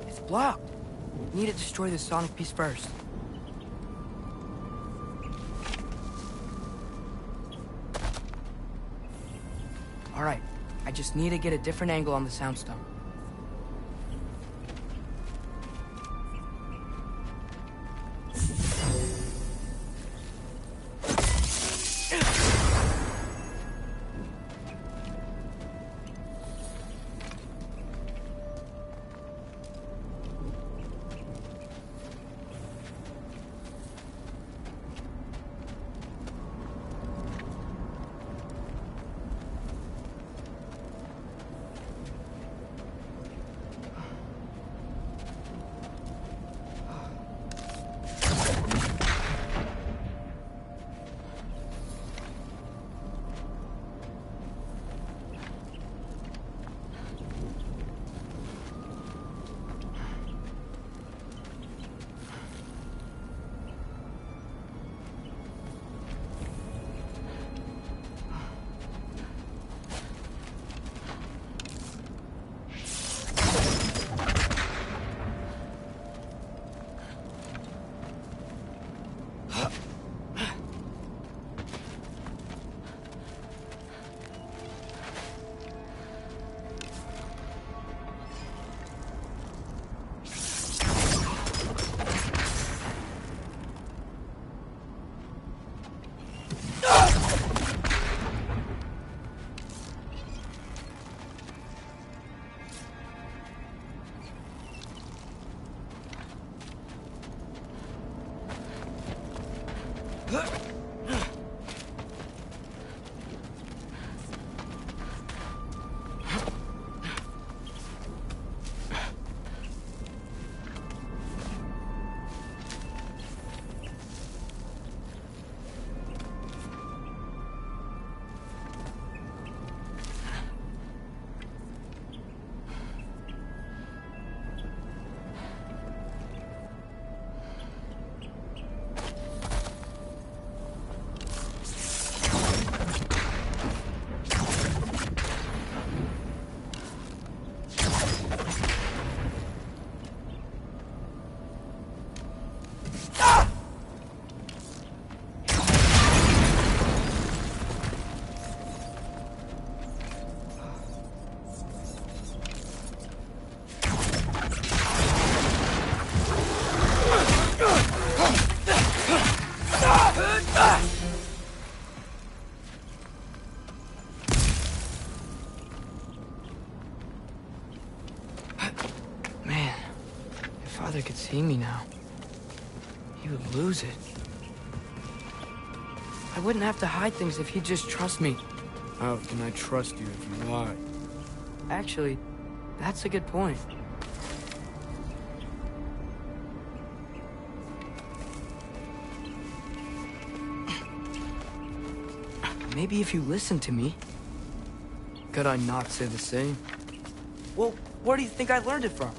It's blocked. Need to destroy the sonic piece first. All right, I just need to get a different angle on the soundstone. Father could see me now. He would lose it. I wouldn't have to hide things if he'd just trust me. How can I trust you if you lie? Actually, that's a good point. Maybe if you listen to me. Could I not say the same? Well, where do you think I learned it from?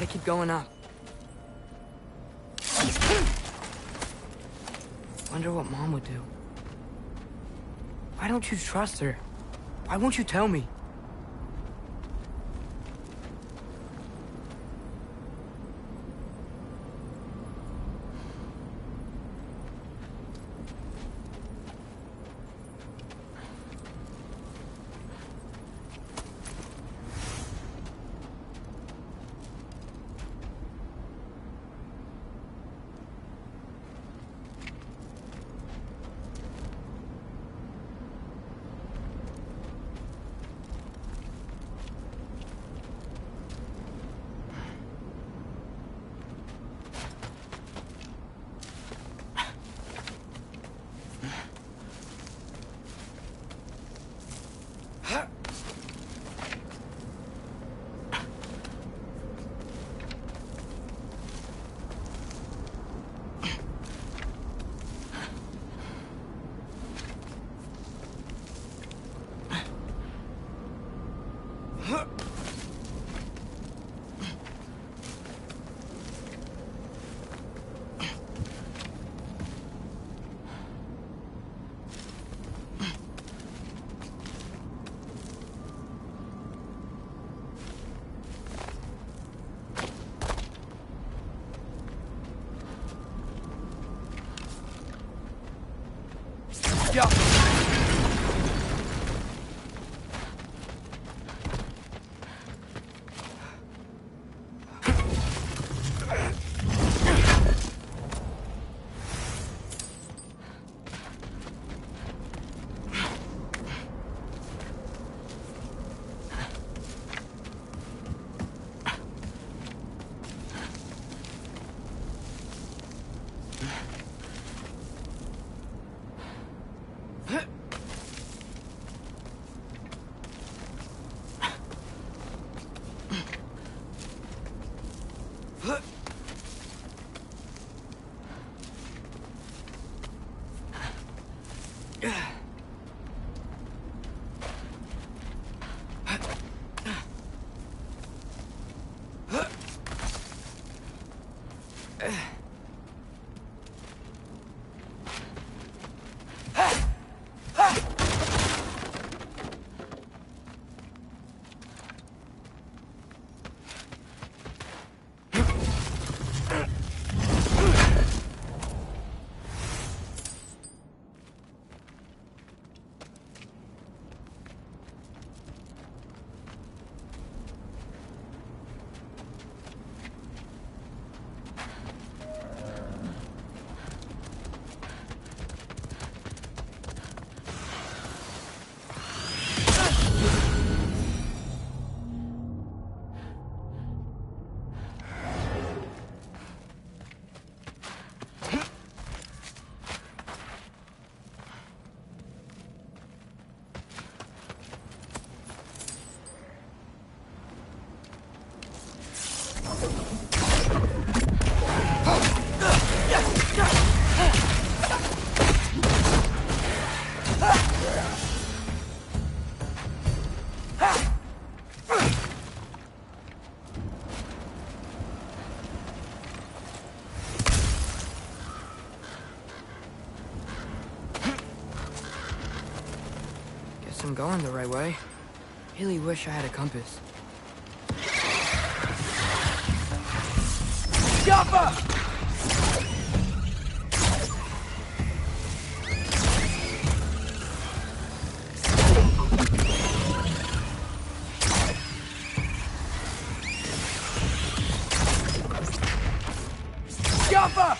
keep going up. Wonder what Mom would do. Why don't you trust her? Why won't you tell me? Yeah. I'm going the right way. Really wish I had a compass. Jumper! Jumper!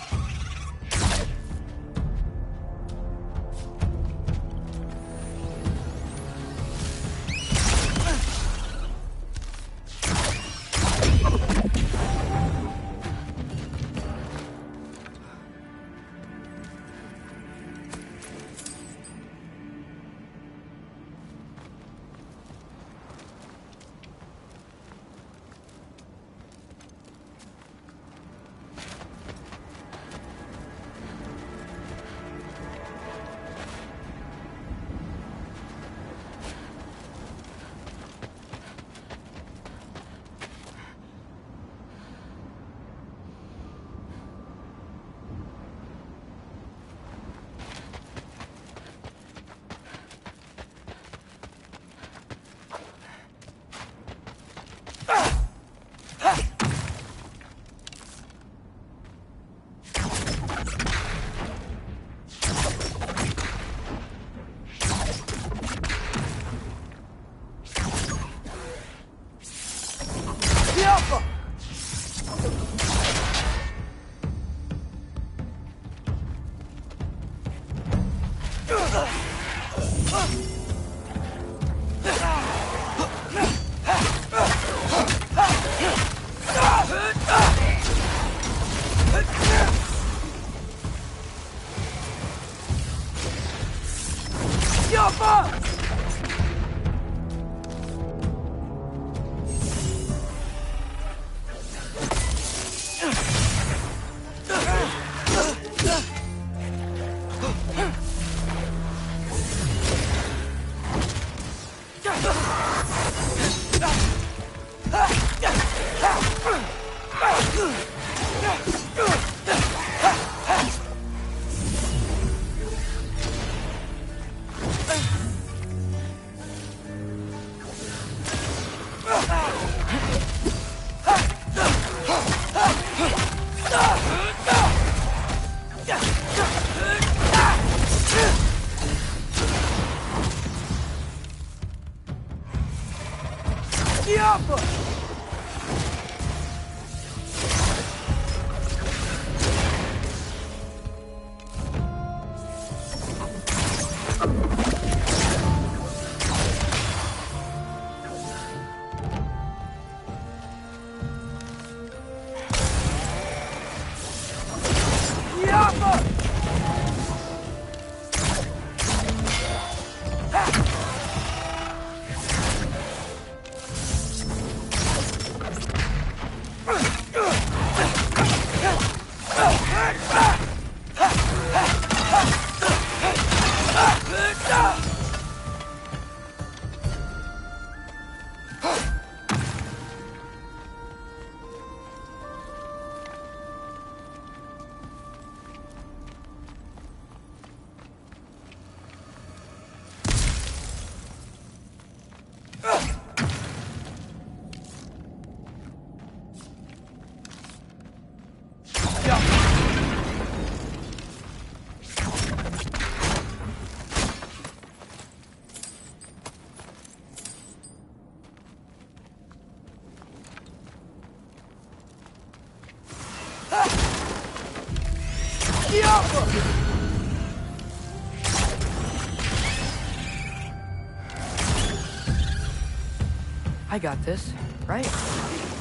I got this, right?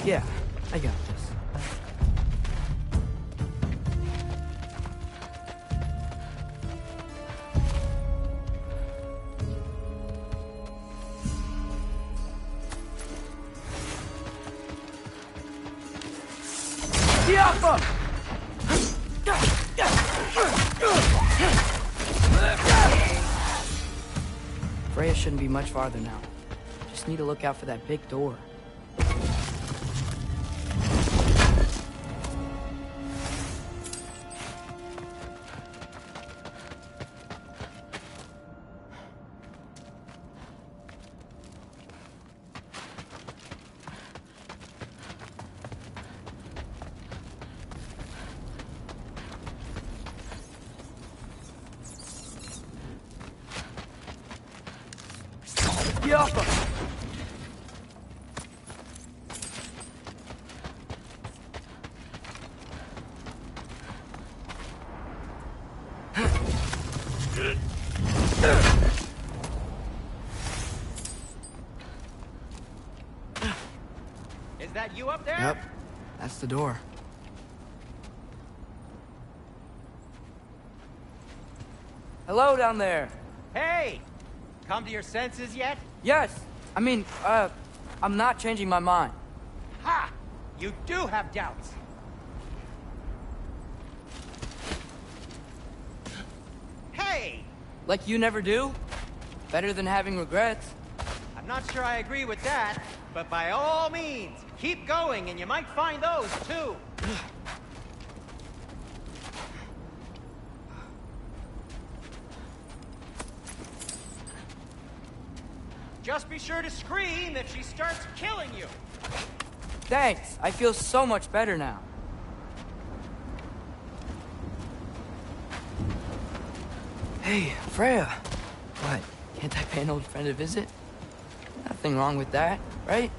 Yeah, I got this. Freya shouldn't be much farther now. Just need to look out for that big door. Is that you up there? Yep, that's the door. Hello down there. Hey! Come to your senses yet? Yes, I mean, I'm not changing my mind. Ha! You do have doubts. Hey! Like you never do? Better than having regrets. I'm not sure I agree with that, but by all means, keep going and you might find those too. Just be sure to scream if she starts killing you. Thanks, I feel so much better now. Hey, Freya. What, can't I pay an old friend a visit? Nothing wrong with that, right?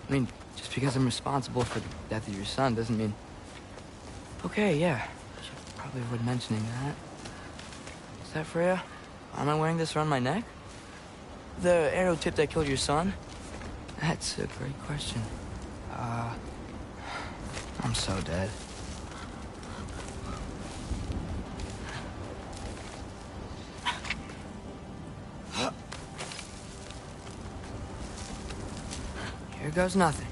I mean, just because I'm responsible for the death of your son doesn't mean... Okay, yeah. Should probably avoid mentioning that. Is that Freya? Why am I wearing this around my neck? The arrow tip that killed your son? That's a great question. I'm so dead. Here goes nothing.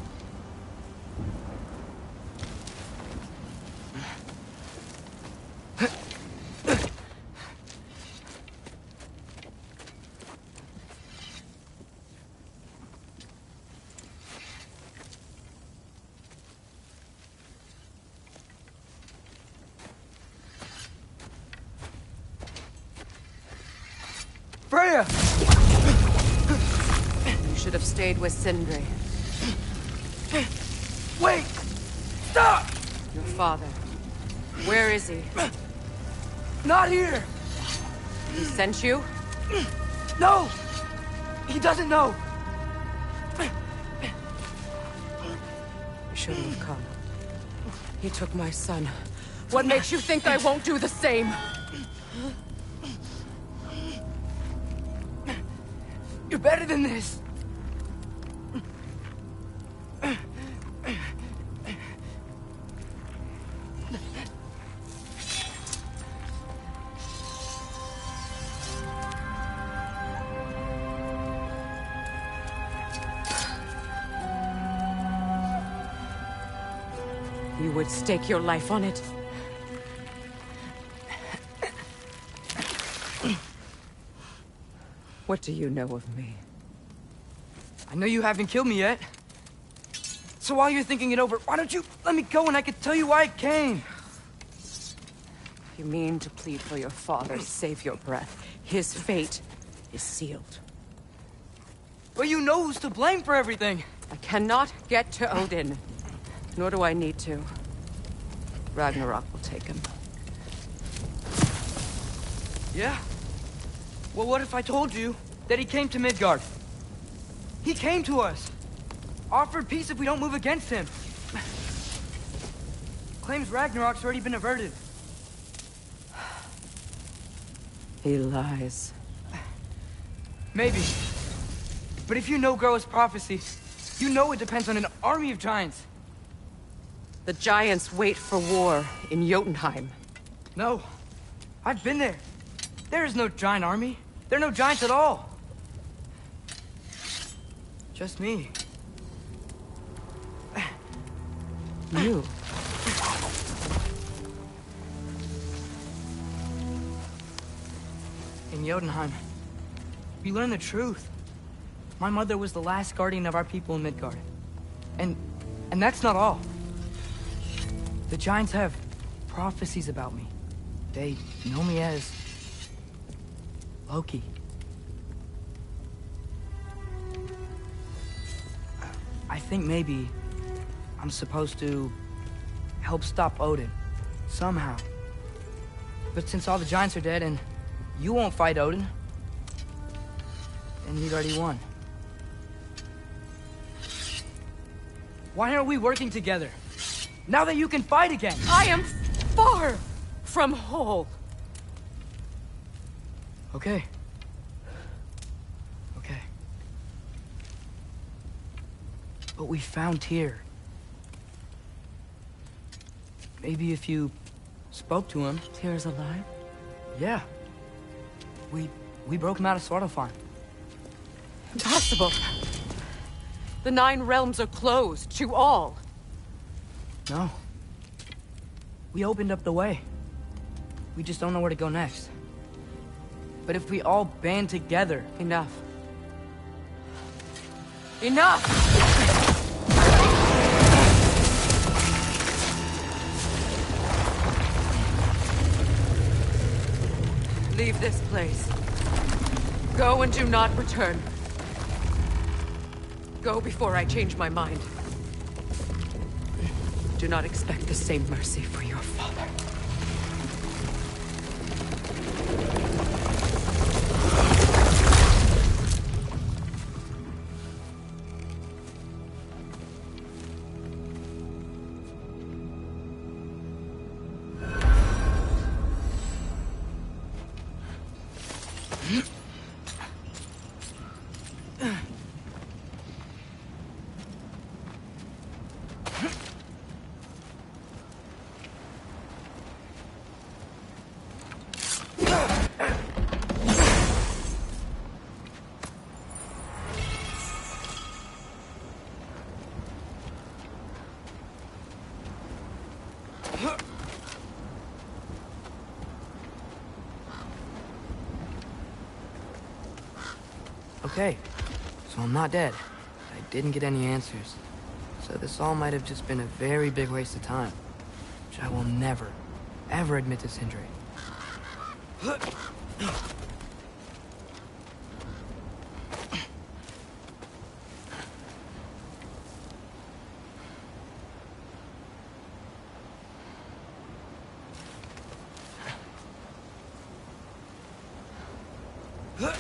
Freya! You should have stayed with Sindri. Wait! Stop! Your father. Where is he? Not here! He sent you? No! He doesn't know! You shouldn't have come. He took my son. What makes you think I won't do the same? You're better than this! You would stake your life on it? What do you know of me? I know you haven't killed me yet. So while you're thinking it over, why don't you let me go and I can tell you why I came? You mean to plead for your father, save your breath. His fate is sealed. But you know who's to blame for everything. I cannot get to Odin. Nor do I need to. Ragnarok will take him. Yeah? Well, what if I told you that he came to Midgard? He came to us. Offered peace if we don't move against him. Claims Ragnarok's already been averted. He lies. Maybe. But if you know Groa's prophecy, you know it depends on an army of giants. The giants wait for war in Jotunheim. No. I've been there. There is no giant army. There are no giants at all. Just me. You? In Jotunheim, we learn the truth. My mother was the last guardian of our people in Midgard. And that's not all. The giants have prophecies about me. They know me as Loki. I think maybe I'm supposed to help stop Odin, somehow. But since all the giants are dead and you won't fight Odin, then he'd already won. Why aren't we working together? Now that you can fight again! I am far from whole. Okay. Okay. But we found Tyr. Maybe if you spoke to him... Tyr's alive? Yeah. We broke him out of Svartalfheim. Impossible. The 9 realms are closed to all. No. We opened up the way. We just don't know where to go next. But if we all band together... Enough. Enough! Leave this place. Go and do not return. Go before I change my mind. Do not expect the same mercy for your father. Okay, so I'm not dead. I didn't get any answers. So this all might have just been a very big waste of time. Which I will never, ever admit to Sindri. It's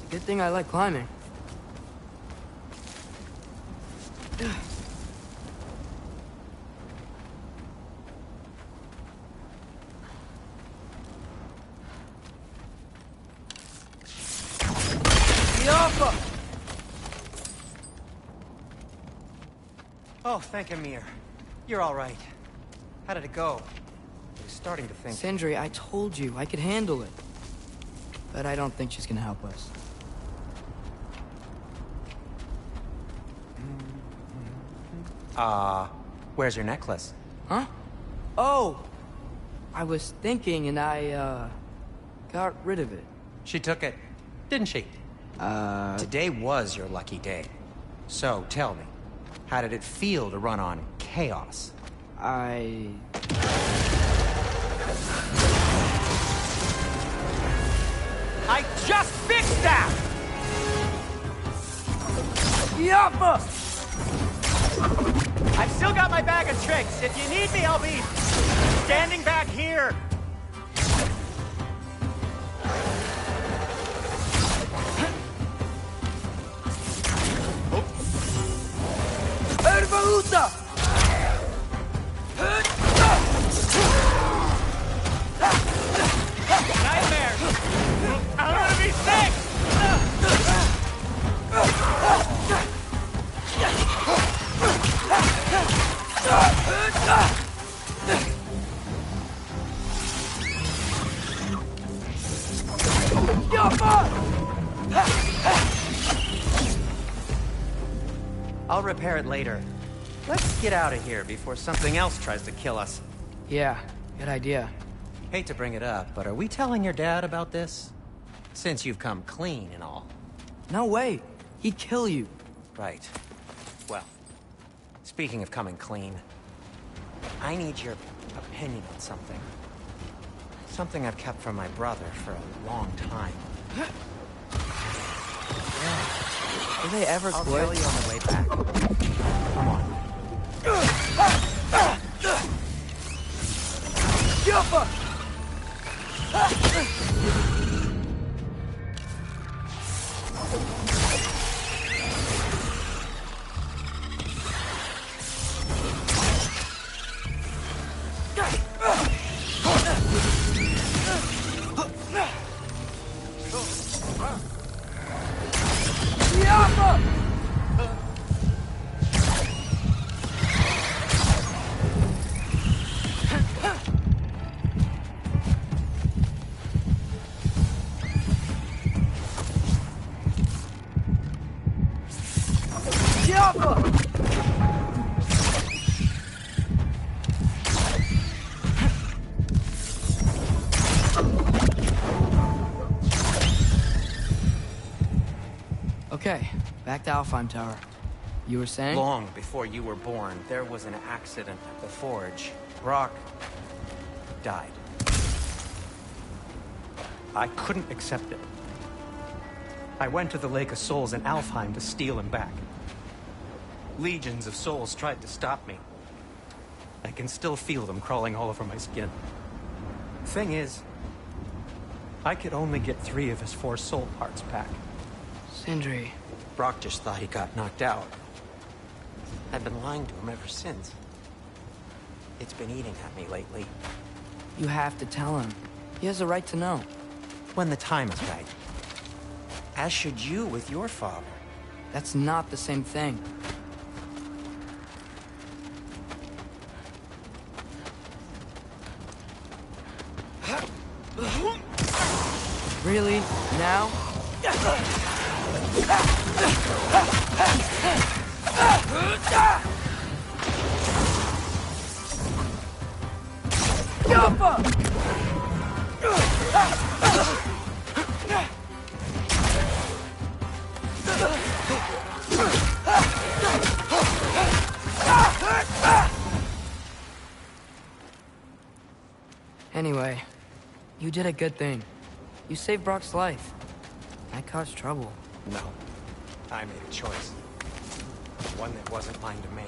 a good thing I like climbing. Oh, thank Amir. You're all right. How did it go? I was starting to think... Sindri, I told you I could handle it. But I don't think she's gonna help us. Where's your necklace? Huh? Oh! I was thinking and I, got rid of it. She took it, didn't she? Today was your lucky day. So, tell me, how did it feel to run on chaos? I just fixed that! Yappa! I've still got my bag of tricks. If you need me, I'll be standing back here. Ervaluta! Nightmare! I'm gonna be sick! I'll repair it later. Let's get out of here before something else tries to kill us. Yeah, good idea. Hate to bring it up, but are we telling your dad about this? Since you've come clean and all. No way. He'd kill you. Right. Well, speaking of coming clean, I need your opinion on something. Something I've kept from my brother for a long time. Will they ever I'll quit? tell you on the way back. Come on. Yappa! Okay, back to Alfheim Tower. You were saying? Long before you were born, there was an accident at the forge. Brock died. I couldn't accept it. I went to the Lake of Souls in Alfheim to steal him back. Legions of souls tried to stop me. I can still feel them crawling all over my skin. Thing is, I could only get 3 of his 4 soul parts back. Sindri. Brock just thought he got knocked out. I've been lying to him ever since. It's been eating at me lately. You have to tell him. He has a right to know. When the time is right. As should you with your father. That's not the same thing. Really? Now? Anyway, you did a good thing. You saved Brock's life. I caused trouble. No. I made a choice. One that wasn't mine to make.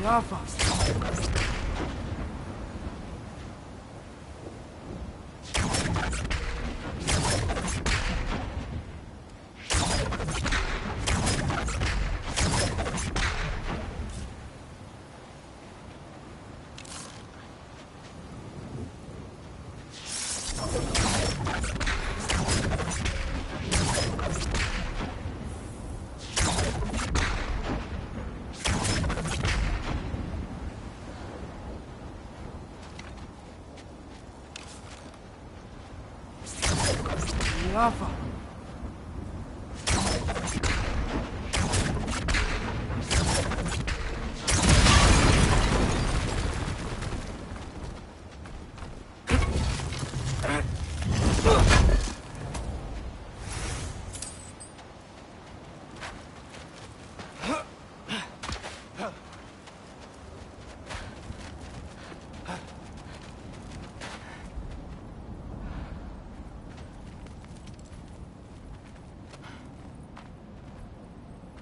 Lava. Lava.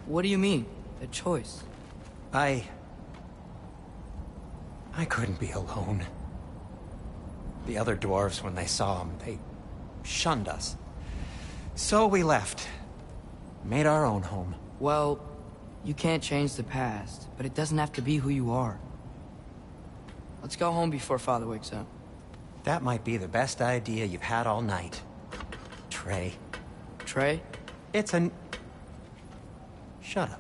What do you mean? A choice? I couldn't be alone. The other dwarves, when they saw him, they shunned us. So we left. Made our own home. Well, you can't change the past, but it doesn't have to be who you are. Let's go home before Father wakes up. That might be the best idea you've had all night. Trey. Trey? It's an... Shut up.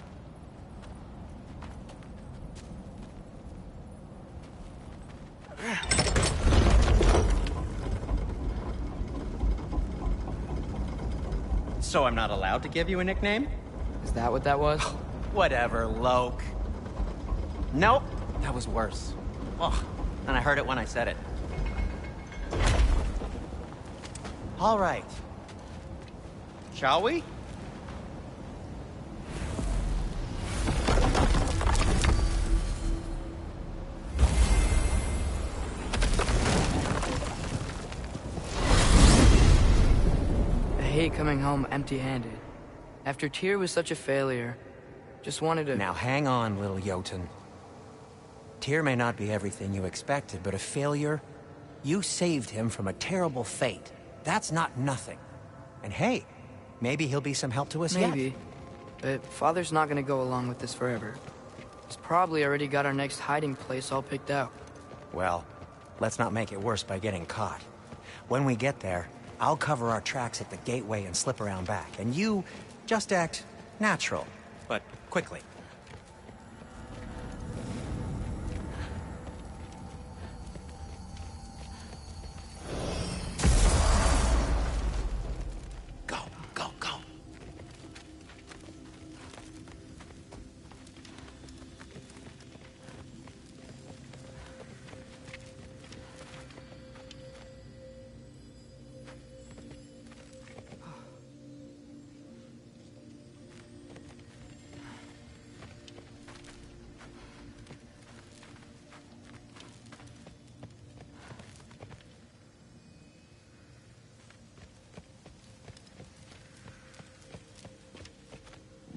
So I'm not allowed to give you a nickname? Is that what that was? Whatever, Loke. Nope, that was worse. Ugh, and I heard it when I said it. All right. Shall we? I hate coming home empty-handed. After Tyr was such a failure, just wanted to... Now hang on, little Jotun. Tyr may not be everything you expected, but a failure? You saved him from a terrible fate. That's not nothing. And hey, maybe he'll be some help to us yet. Maybe. But Father's not gonna go along with this forever. He's probably already got our next hiding place all picked out. Well, let's not make it worse by getting caught. When we get there, I'll cover our tracks at the gateway and slip around back. And you just act natural, but quickly. Go, go, go.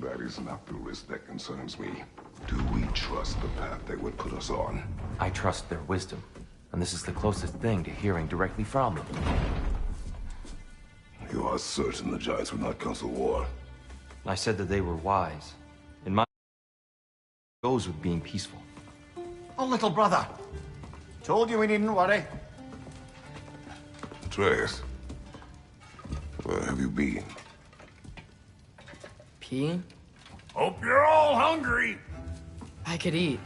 That is not the risk that concerns me. Do we trust the path they would put us on? I trust their wisdom, and this is the closest thing to hearing directly from them. You are certain the Giants would not counsel war? I said that they were wise. In my goes with being peaceful. Oh, little brother. Told you we needn't worry. Atreus, where have you been? Peeing? Hope you're all hungry. I could eat.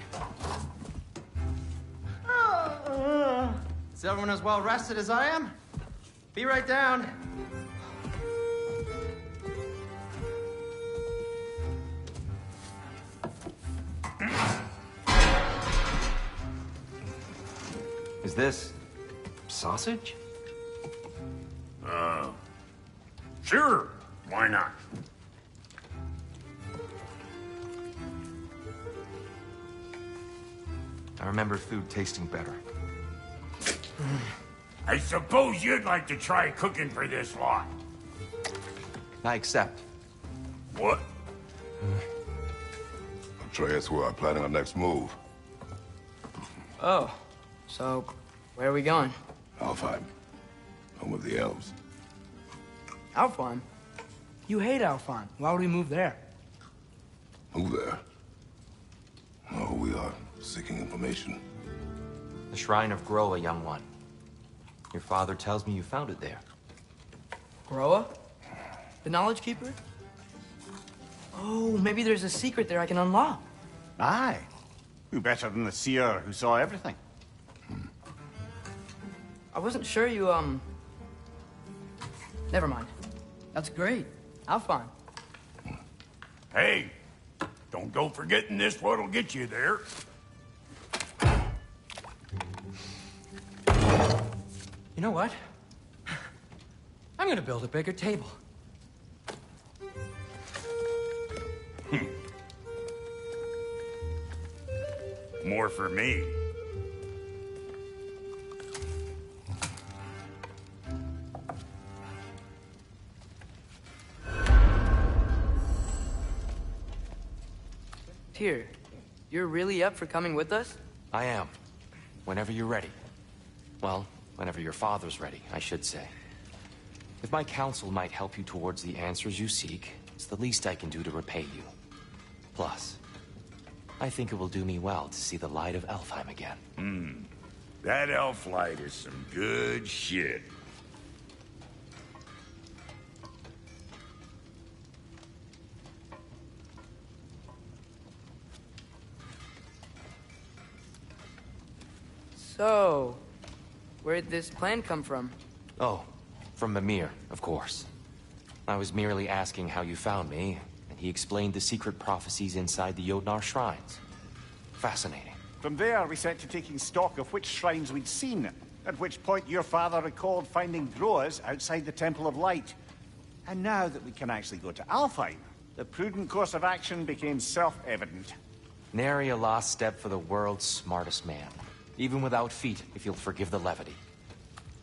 Is everyone as well rested as I am? Be right down. Is this sausage? Sure. Why not? I remember food tasting better. I suppose you'd like to try cooking for this lot. I accept. What? Atreus, we are planning our next move. Oh, so where are we going? Alfheim, home of the elves. Alfheim? You hate Alfheim. Why would we move there? Move there? Oh, we are seeking information. The Shrine of Groa, young one. Your father tells me you found it there. Groa? The Knowledge Keeper? Oh, maybe there's a secret there I can unlock. Aye. Who better than the seer who saw everything? I wasn't sure you, Never mind. That's great. Alfheim. Hey, don't go forgetting this what'll get you there. You know what? I'm gonna build a bigger table. More for me. Tyr, you're really up for coming with us? I am. Whenever you're ready. Well, whenever your father's ready, I should say. If my counsel might help you towards the answers you seek, it's the least I can do to repay you. Plus, I think it will do me well to see the light of Elfheim again. That elf light is some good shit. So, where'd this plan come from? Oh, from Mimir, of course. I was merely asking how you found me, and he explained the secret prophecies inside the Jotnar shrines. Fascinating. From there, we set to taking stock of which shrines we'd seen, at which point your father recalled finding Groas outside the Temple of Light. And now that we can actually go to Alfheim, the prudent course of action became self-evident. Nary a lost step for the world's smartest man. Even without feet, if you'll forgive the levity.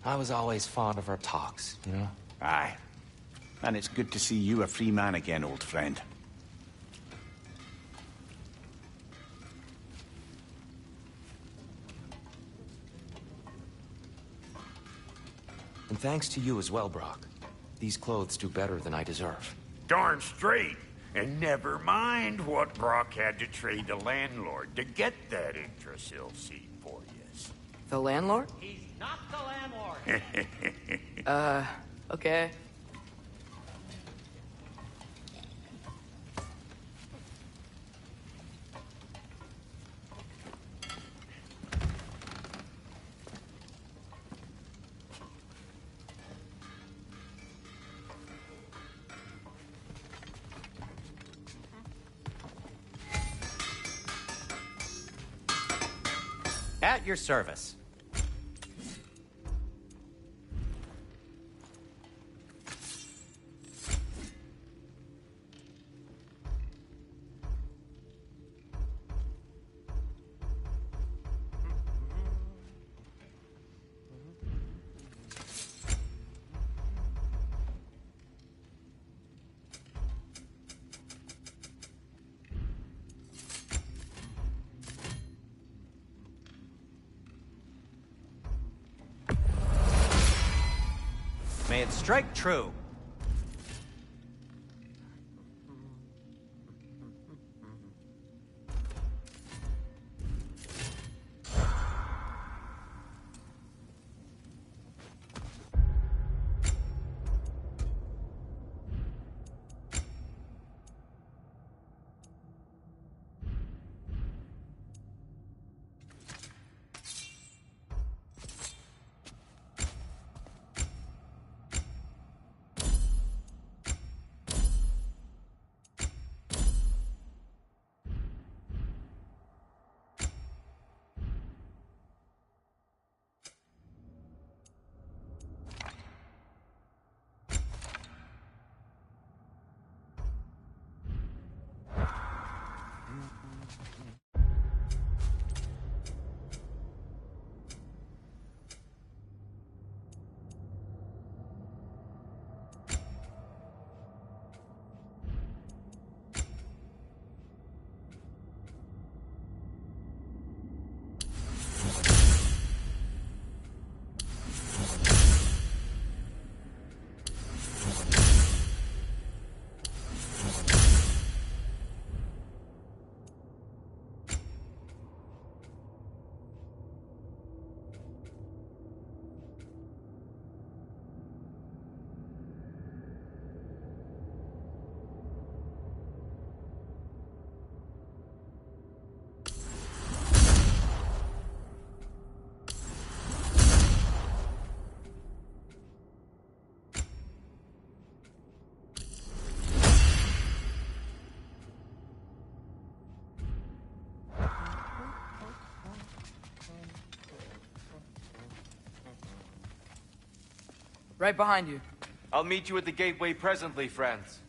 I was always fond of our talks, you know? Aye. And it's good to see you a free man again, old friend. And thanks to you as well, Brock. These clothes do better than I deserve. Darn straight. And never mind what Brock had to trade the landlord to get that Yggdrasil seed for you. The landlord? He's not the landlord. Okay. At your service. May it strike true. Right behind you. I'll meet you at the gateway presently, friends.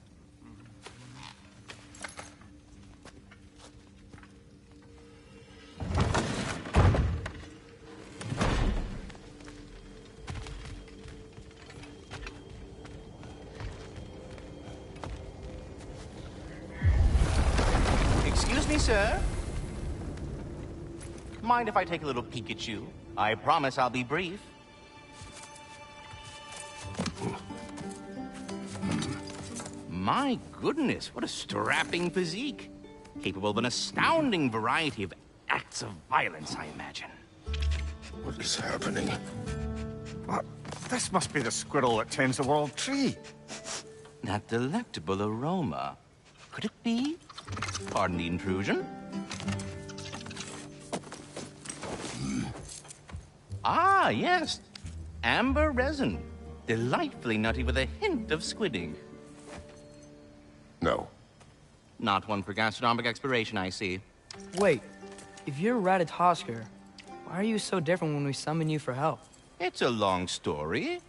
Excuse me, sir? Mind if I take a little peek at you? I promise I'll be brief. My goodness, what a strapping physique. Capable of an astounding variety of acts of violence, I imagine. What is happening? What? This must be the squirrel that tends the world tree. That delectable aroma. Could it be? Pardon the intrusion. Ah, yes. Amber resin. Delightfully nutty with a hint of squidding. No. Not one for gastronomic exploration, I see. Wait, if you're Ratatosker, why are you so different when we summon you for help? It's a long story.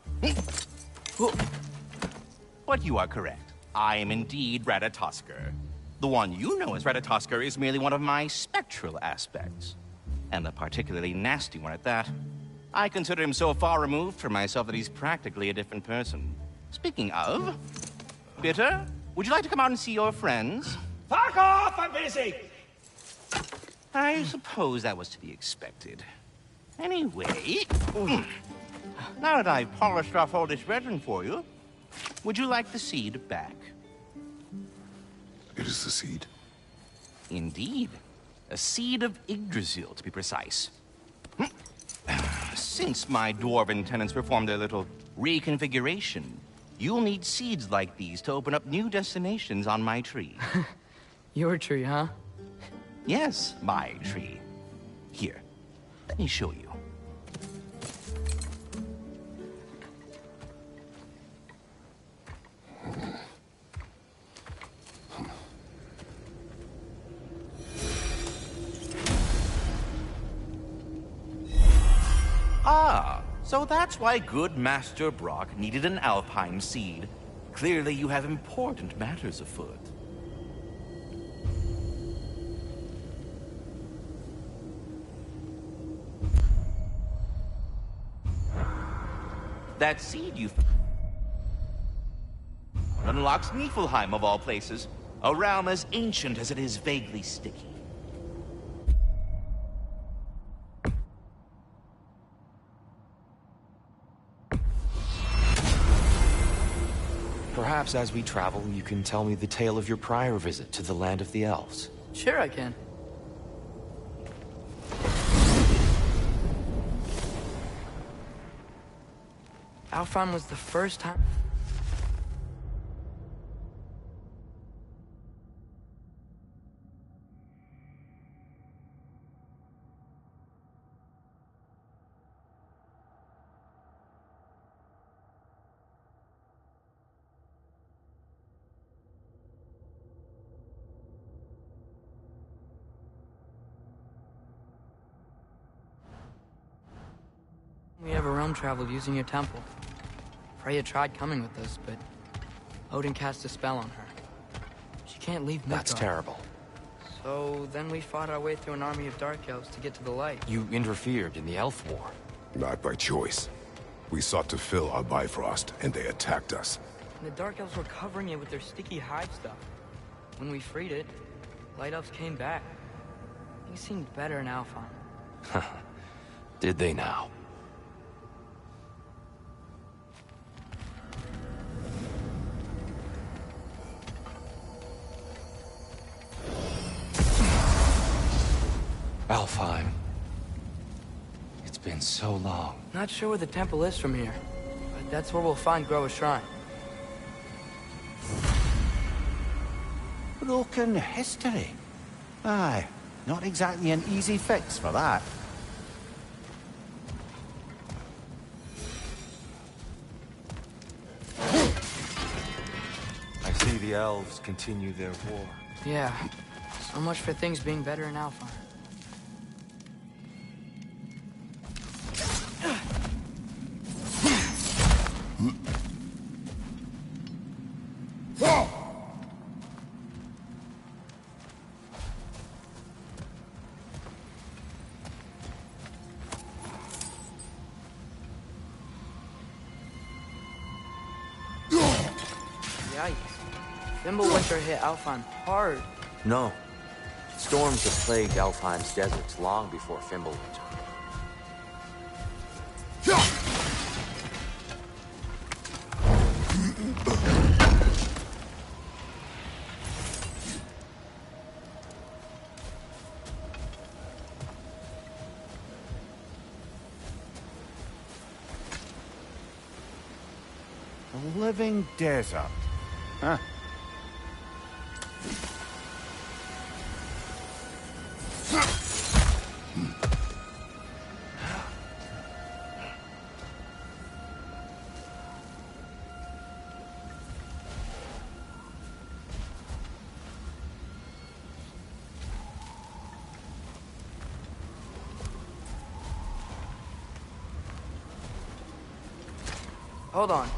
But you are correct. I am indeed Ratatosker. The one you know as Ratatosker is merely one of my spectral aspects. And a particularly nasty one at that. I consider him so far removed from myself that he's practically a different person. Speaking of... Bitter, would you like to come out and see your friends? Fuck off! I'm busy! I suppose that was to be expected. Anyway... Now that I've polished off all this resin for you, would you like the seed back? It is the seed. Indeed. A seed of Yggdrasil, to be precise. Since my dwarven tenants performed their little reconfiguration, you'll need seeds like these to open up new destinations on my tree. Your tree, huh? Yes, my tree. Here, let me show you. Ah, so that's why good Master Brock needed an alpine seed. Clearly you have important matters afoot. That seed you unlocks Niflheim of all places, a realm as ancient as it is vaguely sticky. Perhaps as we travel, you can tell me the tale of your prior visit to the land of the elves. Sure I can. Alfheim was the first time... We ever realm traveled using your temple. Freya tried coming with us, but Odin cast a spell on her. She can't leave Midgard. That's terrible. So then we fought our way through an army of dark elves to get to the light. You interfered in the elf war. Not by choice. We sought to fill our Bifrost, and they attacked us. And the dark elves were covering it with their sticky hide stuff. When we freed it, light elves came back. Things seemed better in Alfheim. Did they now? Alfheim. It's been so long. Not sure where the temple is from here, but that's where we'll find Groa's shrine. Broken history. Aye, not exactly an easy fix for that. I see the elves continue their war. Yeah, so much for things being better in Alfheim. Yikes. Winter hit Alfheim hard. No. Storms have plagued Alfheim's deserts long before Fimbulwinter. A living desert. Huh. Hold on.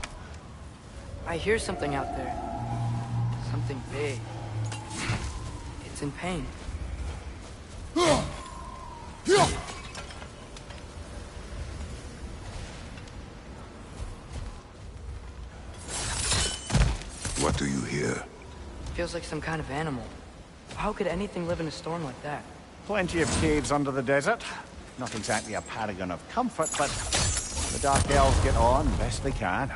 I hear something out there. Something big. It's in pain. What do you hear? Feels like some kind of animal. How could anything live in a storm like that? Plenty of caves under the desert. Not exactly a paragon of comfort, but the Dark Elves get on best they can.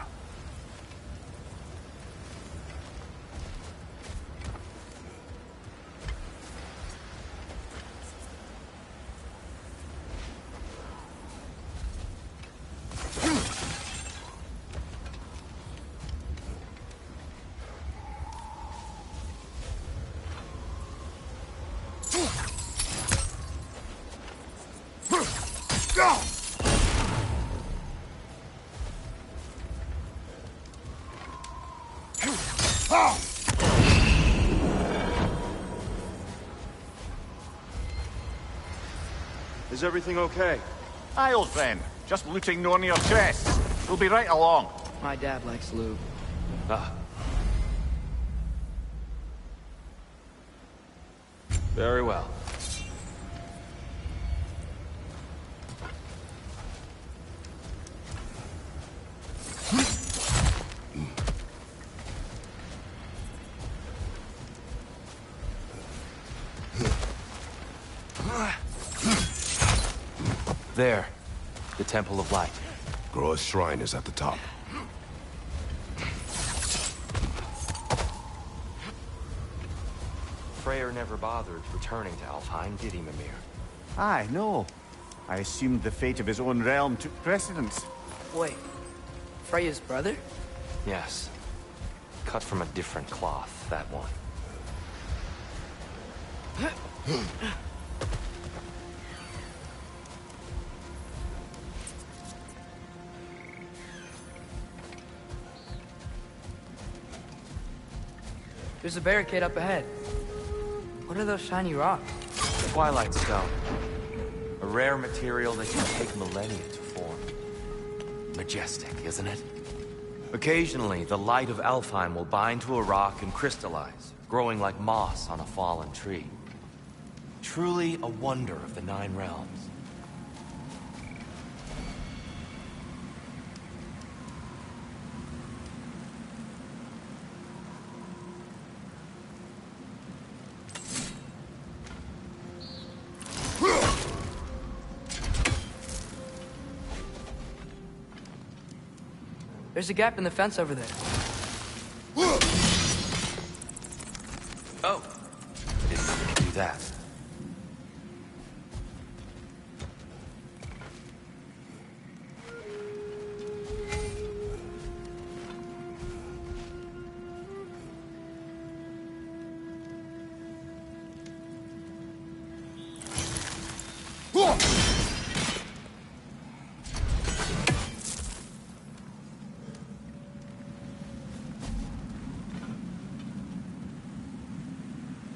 Is everything okay? Aye, old friend. Just looting no near chests. We'll be right along. My dad likes lube. Ah. Very well. There. The Temple of Light. Groa's shrine is at the top. Freyr never bothered returning to Alfheim, did he, Mimir? Aye, no. I assumed the fate of his own realm took precedence. Wait. Freya's brother? Yes. Cut from a different cloth, that one. There's a barricade up ahead. What are those shiny rocks? Twilight Stone. A rare material that can take millennia to form. Majestic, isn't it? Occasionally, the light of Alfheim will bind to a rock and crystallize, growing like moss on a fallen tree. Truly a wonder of the Nine Realms. There's a gap in the fence over there. Oh. I didn't know we could do that.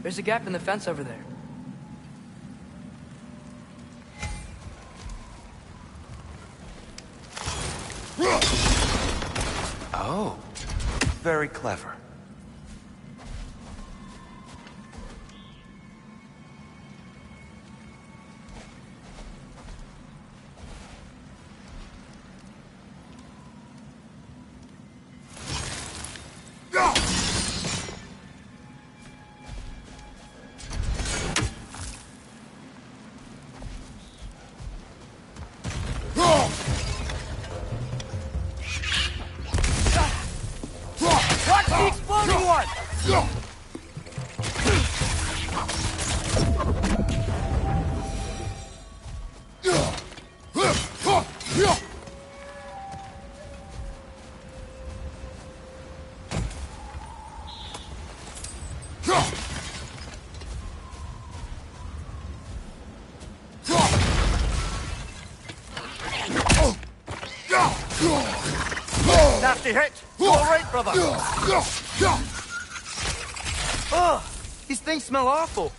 There's a gap in the fence over there. Oh, very clever. Nasty hit! You all right, brother? Ugh! These things smell awful.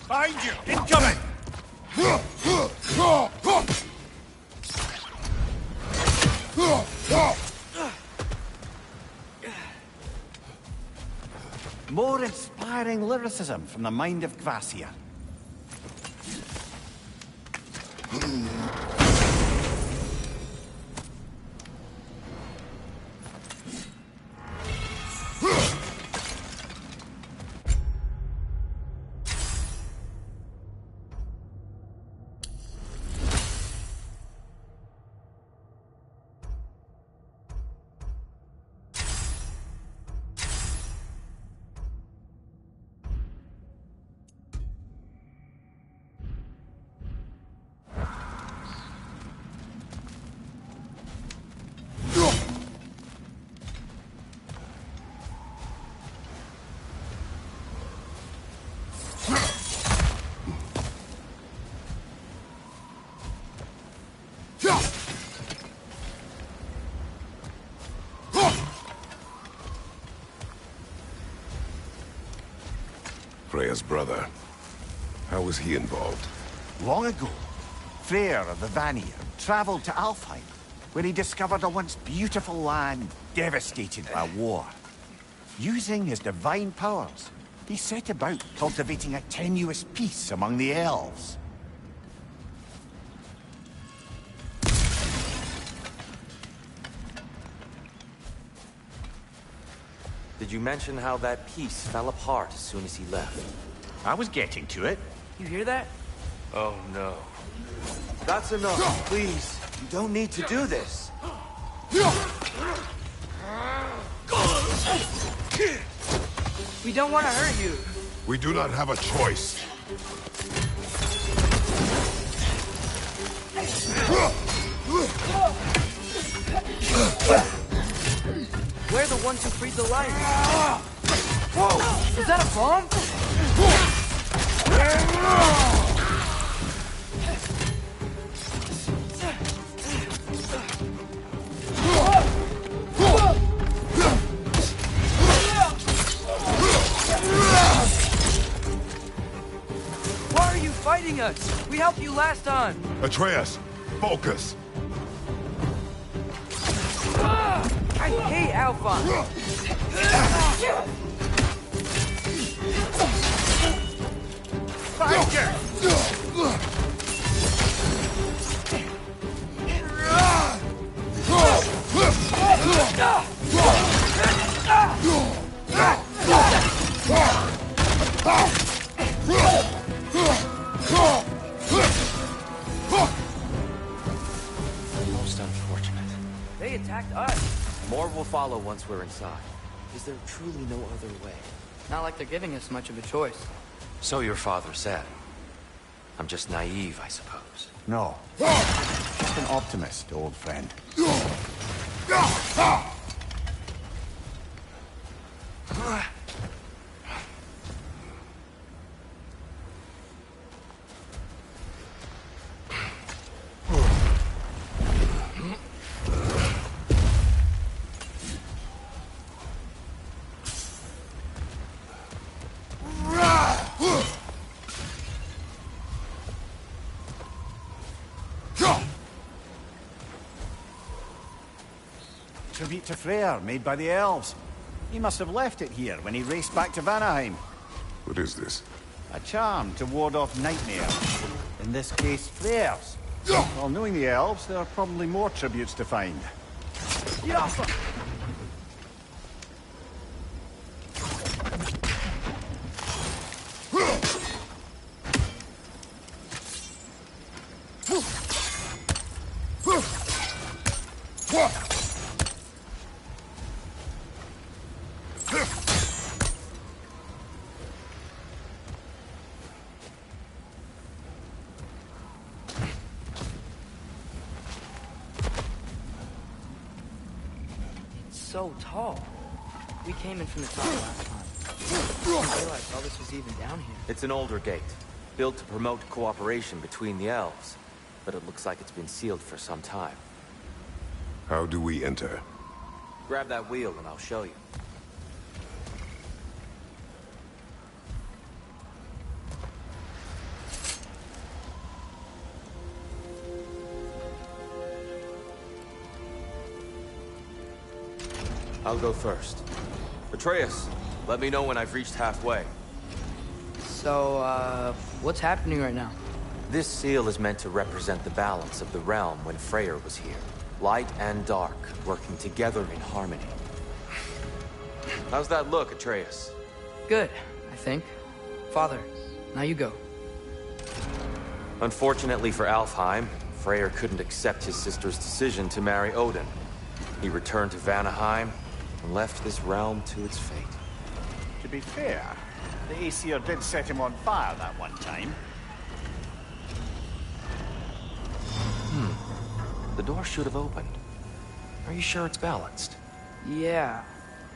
Behind you! Incoming! More inspiring lyricism from the mind of Gracia. Freya's brother. How was he involved? Long ago, Freyr of the Vanir traveled to Alfheim, where he discovered a once beautiful land devastated by war. Using his divine powers, he set about cultivating a tenuous peace among the elves. Did you mention how that piece fell apart as soon as he left? I was getting to it. You hear that? Oh no. That's enough, please. You don't need to do this. We don't want to hurt you. We do not have a choice. We're the ones who freed the light. Whoa! Is that a bomb? Why are you fighting us? We helped you last time. Atreus, focus. I hate Alpha. Behind you! Most unfortunate. They attacked us. More will follow once we're inside. Is there truly no other way? Not like they're giving us much of a choice. So your father said. I'm just naive, I suppose. No. Just an optimist, old friend. tribute to Freyr, made by the elves. He must have left it here when he raced back to Vanaheim. What is this? A charm to ward off nightmares. In this case, Freyr's. Well, knowing the elves, there are probably more tributes to find. So tall. We came in from the top last time. I didn't realize all this was even down here. It's an older gate, built to promote cooperation between the elves, but it looks like it's been sealed for some time. How do we enter? Grab that wheel and I'll show you. I'll go first. Atreus, let me know when I've reached halfway. So, what's happening right now? This seal is meant to represent the balance of the realm when Freyr was here. Light and dark, working together in harmony. How's that look, Atreus? Good, I think. Father, now you go. Unfortunately for Alfheim, Freyr couldn't accept his sister's decision to marry Odin. He returned to Vanaheim and left this realm to its fate. To be fair, the Aesir did set him on fire that one time. The door should have opened. Are you sure it's balanced? Yeah,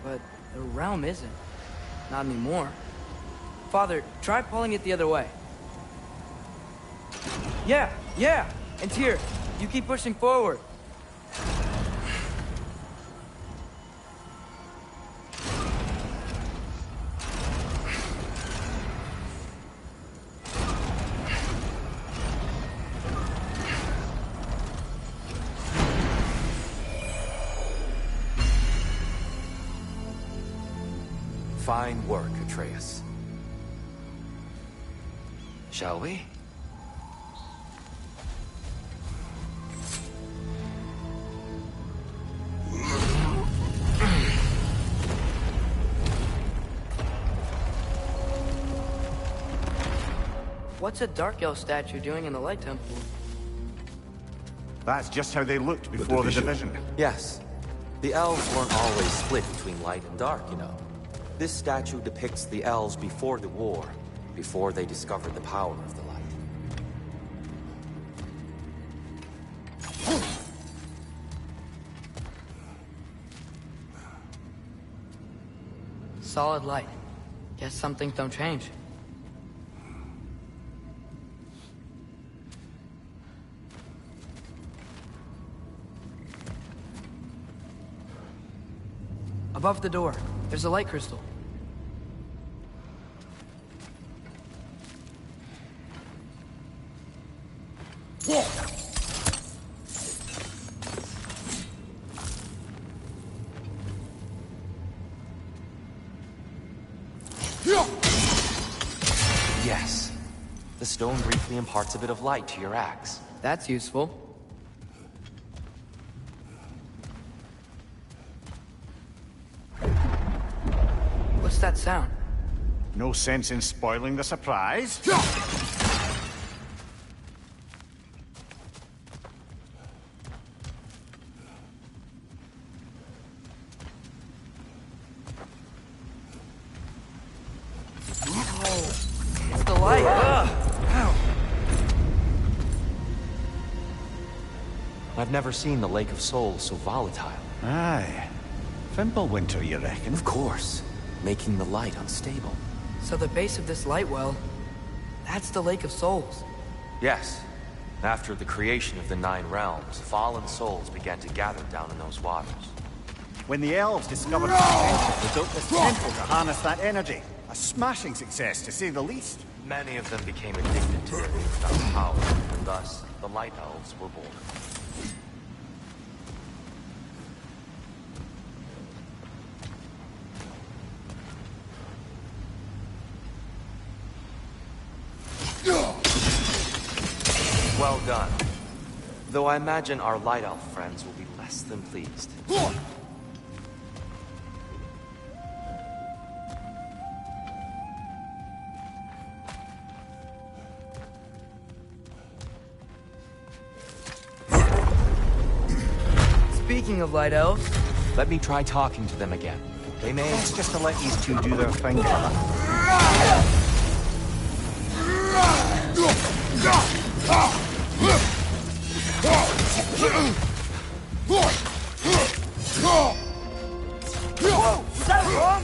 but the realm isn't. Not anymore. Father, try pulling it the other way. Yeah! And here, you keep pushing forward. Fine work, Atreus. Shall we? What's a Dark Elf statue doing in the Light Temple? That's just how they looked before the division. Yes. The elves weren't always split between light and dark, you know. This statue depicts the elves before the war, before they discovered the power of the light. Solid light. Guess some things don't change. Above the door, there's a light crystal. Yes. The stone briefly imparts a bit of light to your axe. That's useful. What's that sound? No sense in spoiling the surprise. It's the light. I've never seen the Lake of Souls so volatile. Aye. Fimbulwinter, you reckon? Of course. Making the light unstable. So the base of this light well, that's the Lake of Souls. Yes. After the creation of the Nine Realms, fallen souls began to gather down in those waters. When the elves discovered the potential, they built this temple to harness that energy. A smashing success, to say the least. Many of them became addicted to their newfound power, and thus, the Light Elves were born. Well done. Though I imagine our Light Elf friends will be less than pleased. Speaking of Light Elves... Let me try talking to them again. They may just to let these two do their thing. Whoa! Was that wrong?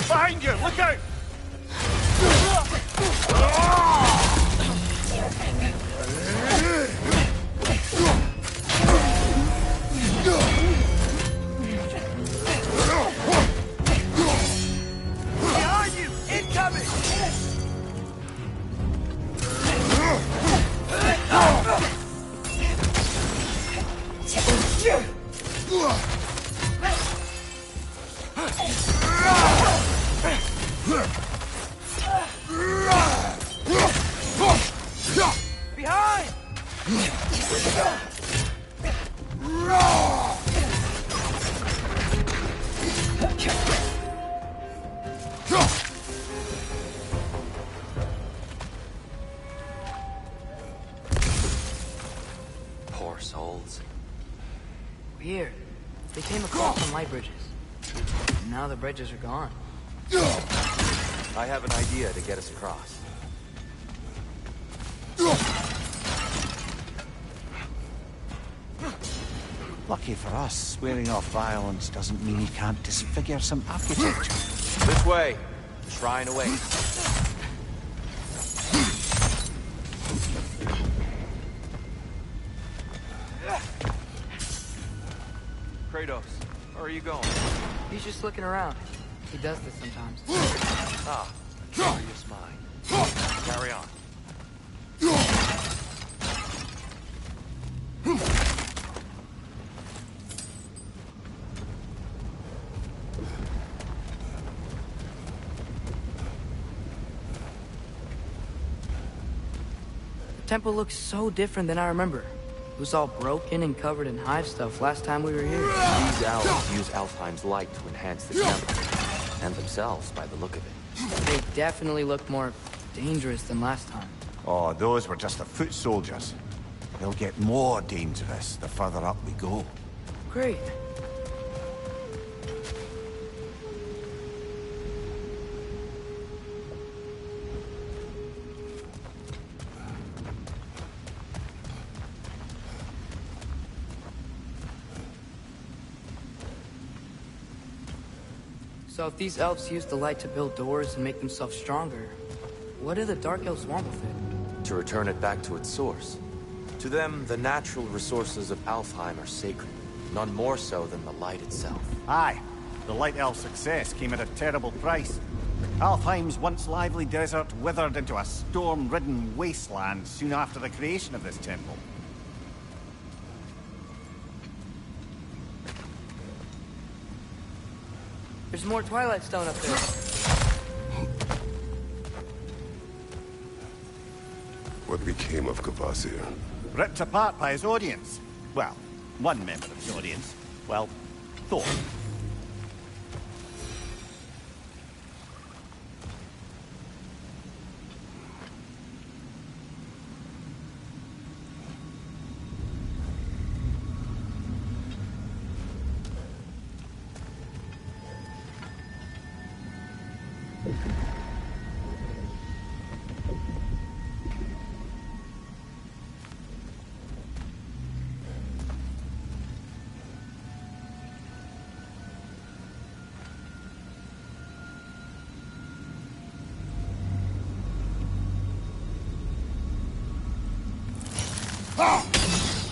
Behind you! Look out! Behind you! Incoming! Behind! Poor souls. Weird. They came across some light bridges. And now the bridges are gone. I have an idea to get us across. Lucky for us, swearing off violence doesn't mean you can't disfigure some architecture. This way. The shrine awaits. Kratos, where are you going? He's just looking around. He does this sometimes. Ah, curious mind. Carry on. The temple looks so different than I remember. It was all broken and covered in hive stuff last time we were here. These elves use Alfheim's light to enhance the temple. And themselves, by the look of it. They definitely look more dangerous than last time. Oh, those were just the foot soldiers. They'll get more dangerous the further up we go. Great. So if these elves use the light to build doors and make themselves stronger, what do the Dark Elves want with it? To return it back to its source. To them, the natural resources of Alfheim are sacred. None more so than the light itself. Aye. The Light Elf success came at a terrible price. Alfheim's once lively desert withered into a storm-ridden wasteland soon after the creation of this temple. There's more Twilight Stone up there. What became of Kvasir? Ripped apart by his audience. Well, one member of his audience. Well, Thor.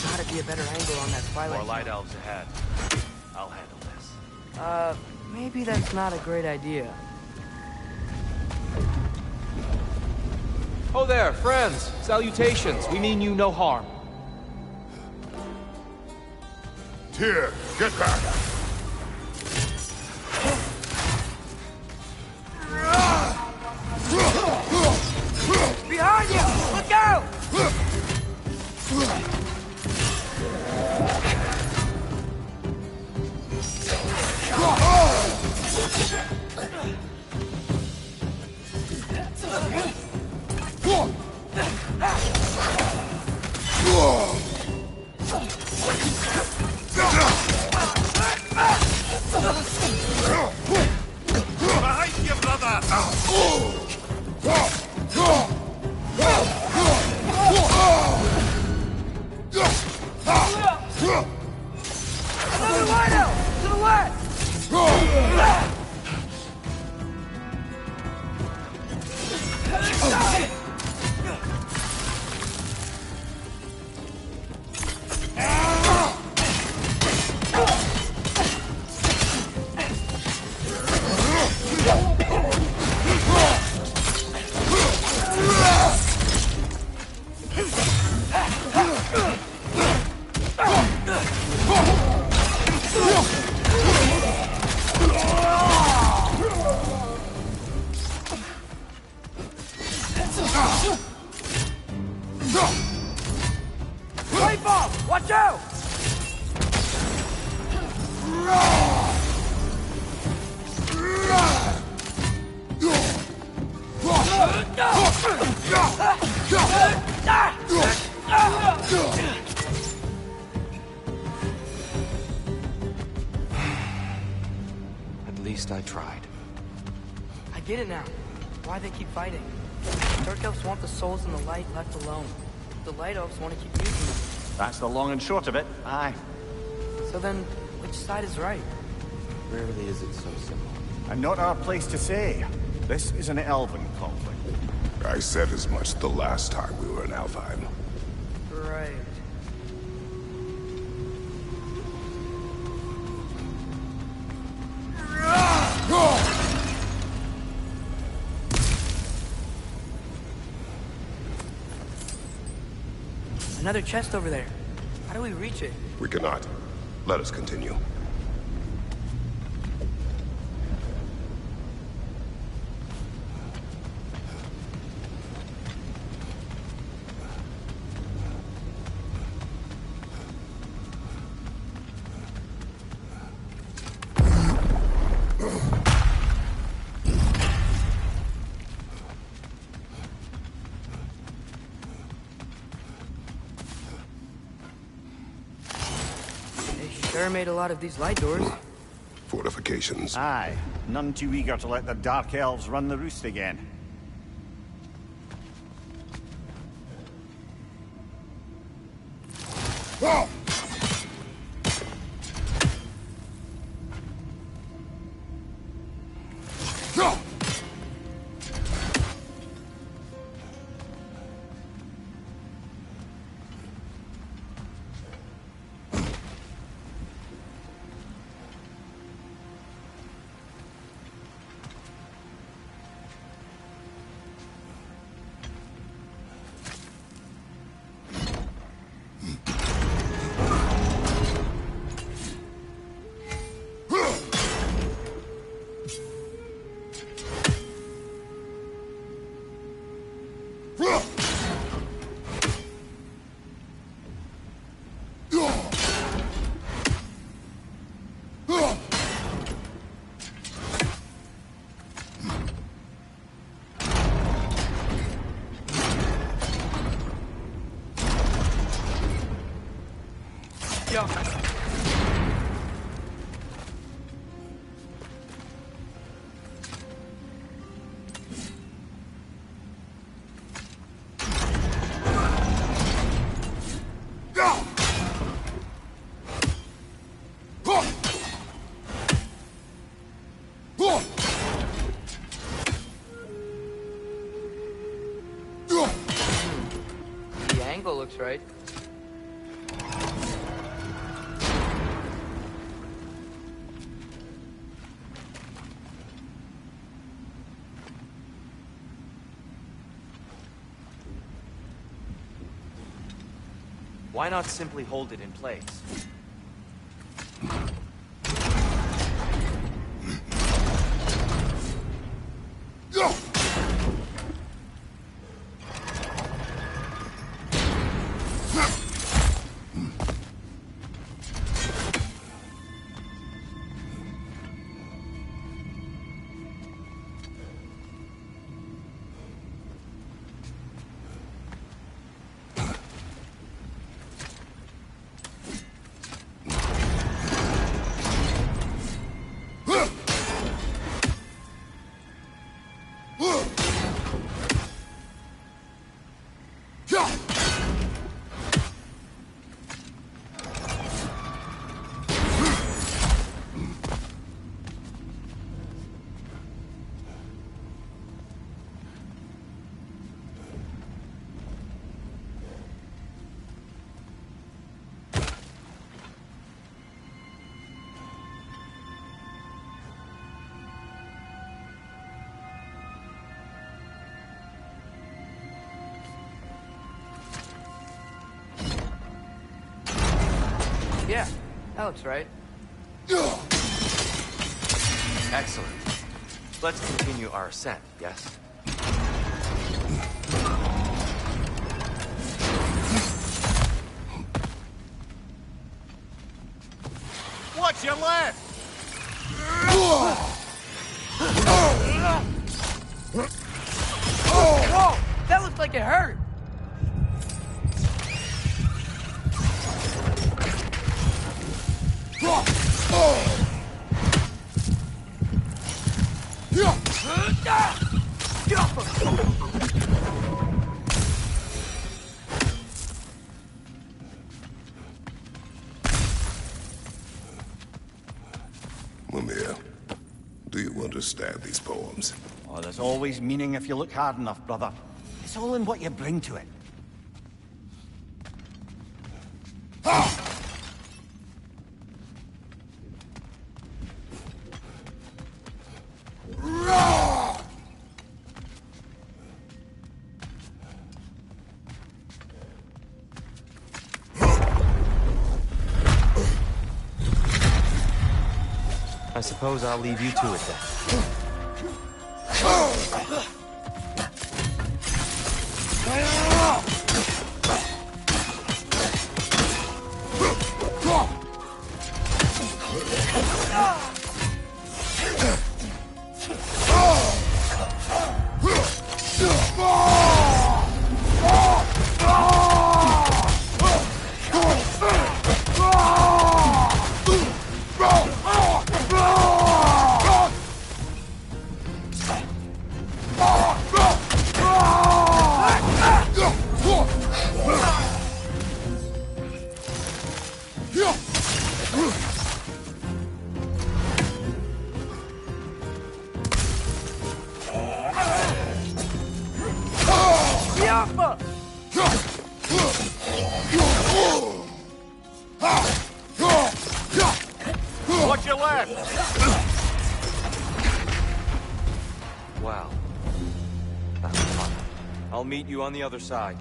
Gotta be a better angle on that Twilight More light Stone. elves ahead. I'll handle this. Maybe that's not a great idea. Oh there, friends. Salutations. We mean you no harm. Here, get back! Behind you! Look out! Behind you, brother! Another lighthouse! To the left! Light bulb! Watch out! At least I tried. I get it now. Why they keep fighting. Dark elves want the souls in the light left alone. The light elves want to keep using them. That's the long and short of it, aye. So then, which side is right? Rarely is it so simple. And not our place to say. This is an elven conflict. I said as much the last time we were in Alfheim. Right. Another chest over there. How do we reach it? We cannot. Let us continue. Sure made a lot of these light doors. Fortifications. Aye. None too eager to let the Dark Elves run the roost again. The angle looks right. Why not simply hold it in place? Yeah, that looks right. Excellent. Let's continue our ascent, yes? Watch your left! Whoa! That looks like it hurt! Mimir, do you understand these poems? Oh, there's always meaning if you look hard enough, brother. It's all in what you bring to it. I suppose I'll leave you to it then. Watch your left! Wow. That was fun. I'll meet you on the other side.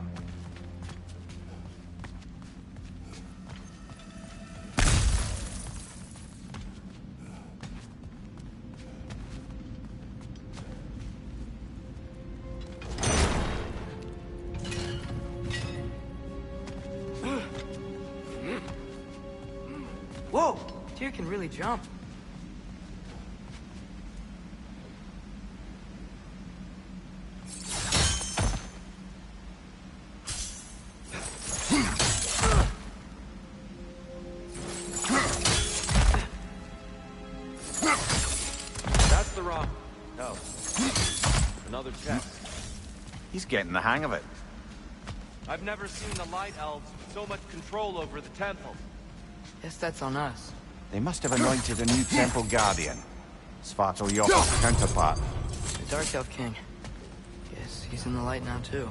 Whoa! Tyr can really jump. That's the rock. No. Another chest. He's getting the hang of it. I've never seen the Light Elves with so much control over the temple. Guess that's on us. They must have anointed a new temple guardian. Svartal Yoppa's counterpart. The Dark Elf King. Guess he's in the light now, too.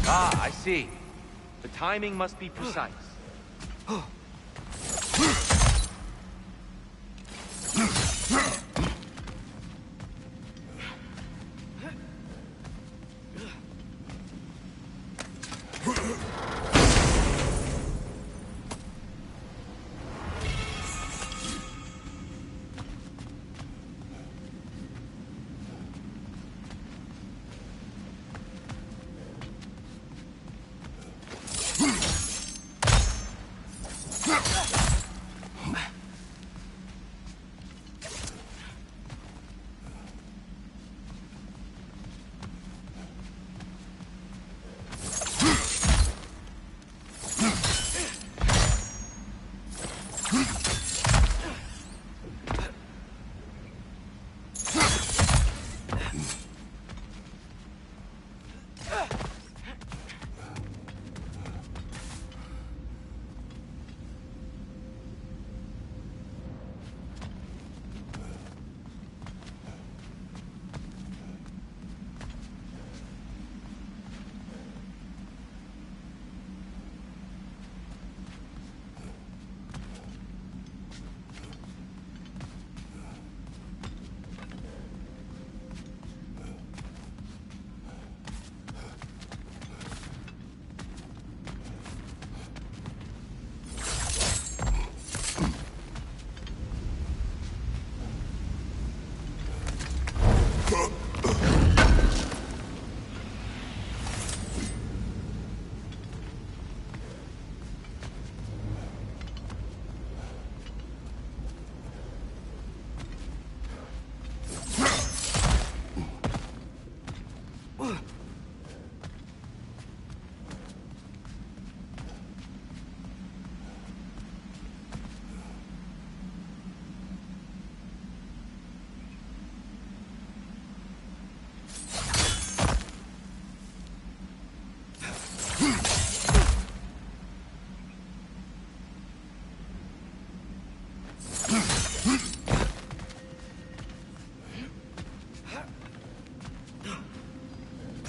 Ah, I see. The timing must be precise.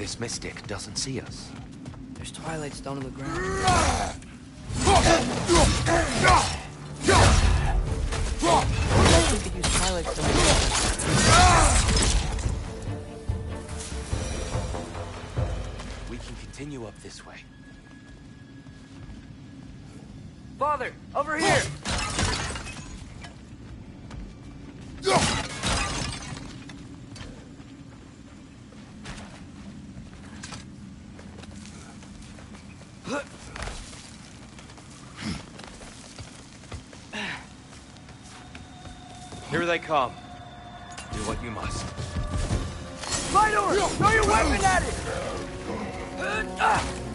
this mystic doesn't see us. There's Twilight Stone on the ground. We could use Twilight Stone. We can continue up this way. Father, over here! Here they come. Do what you must. Lidor! Throw your weapon at it! Ah!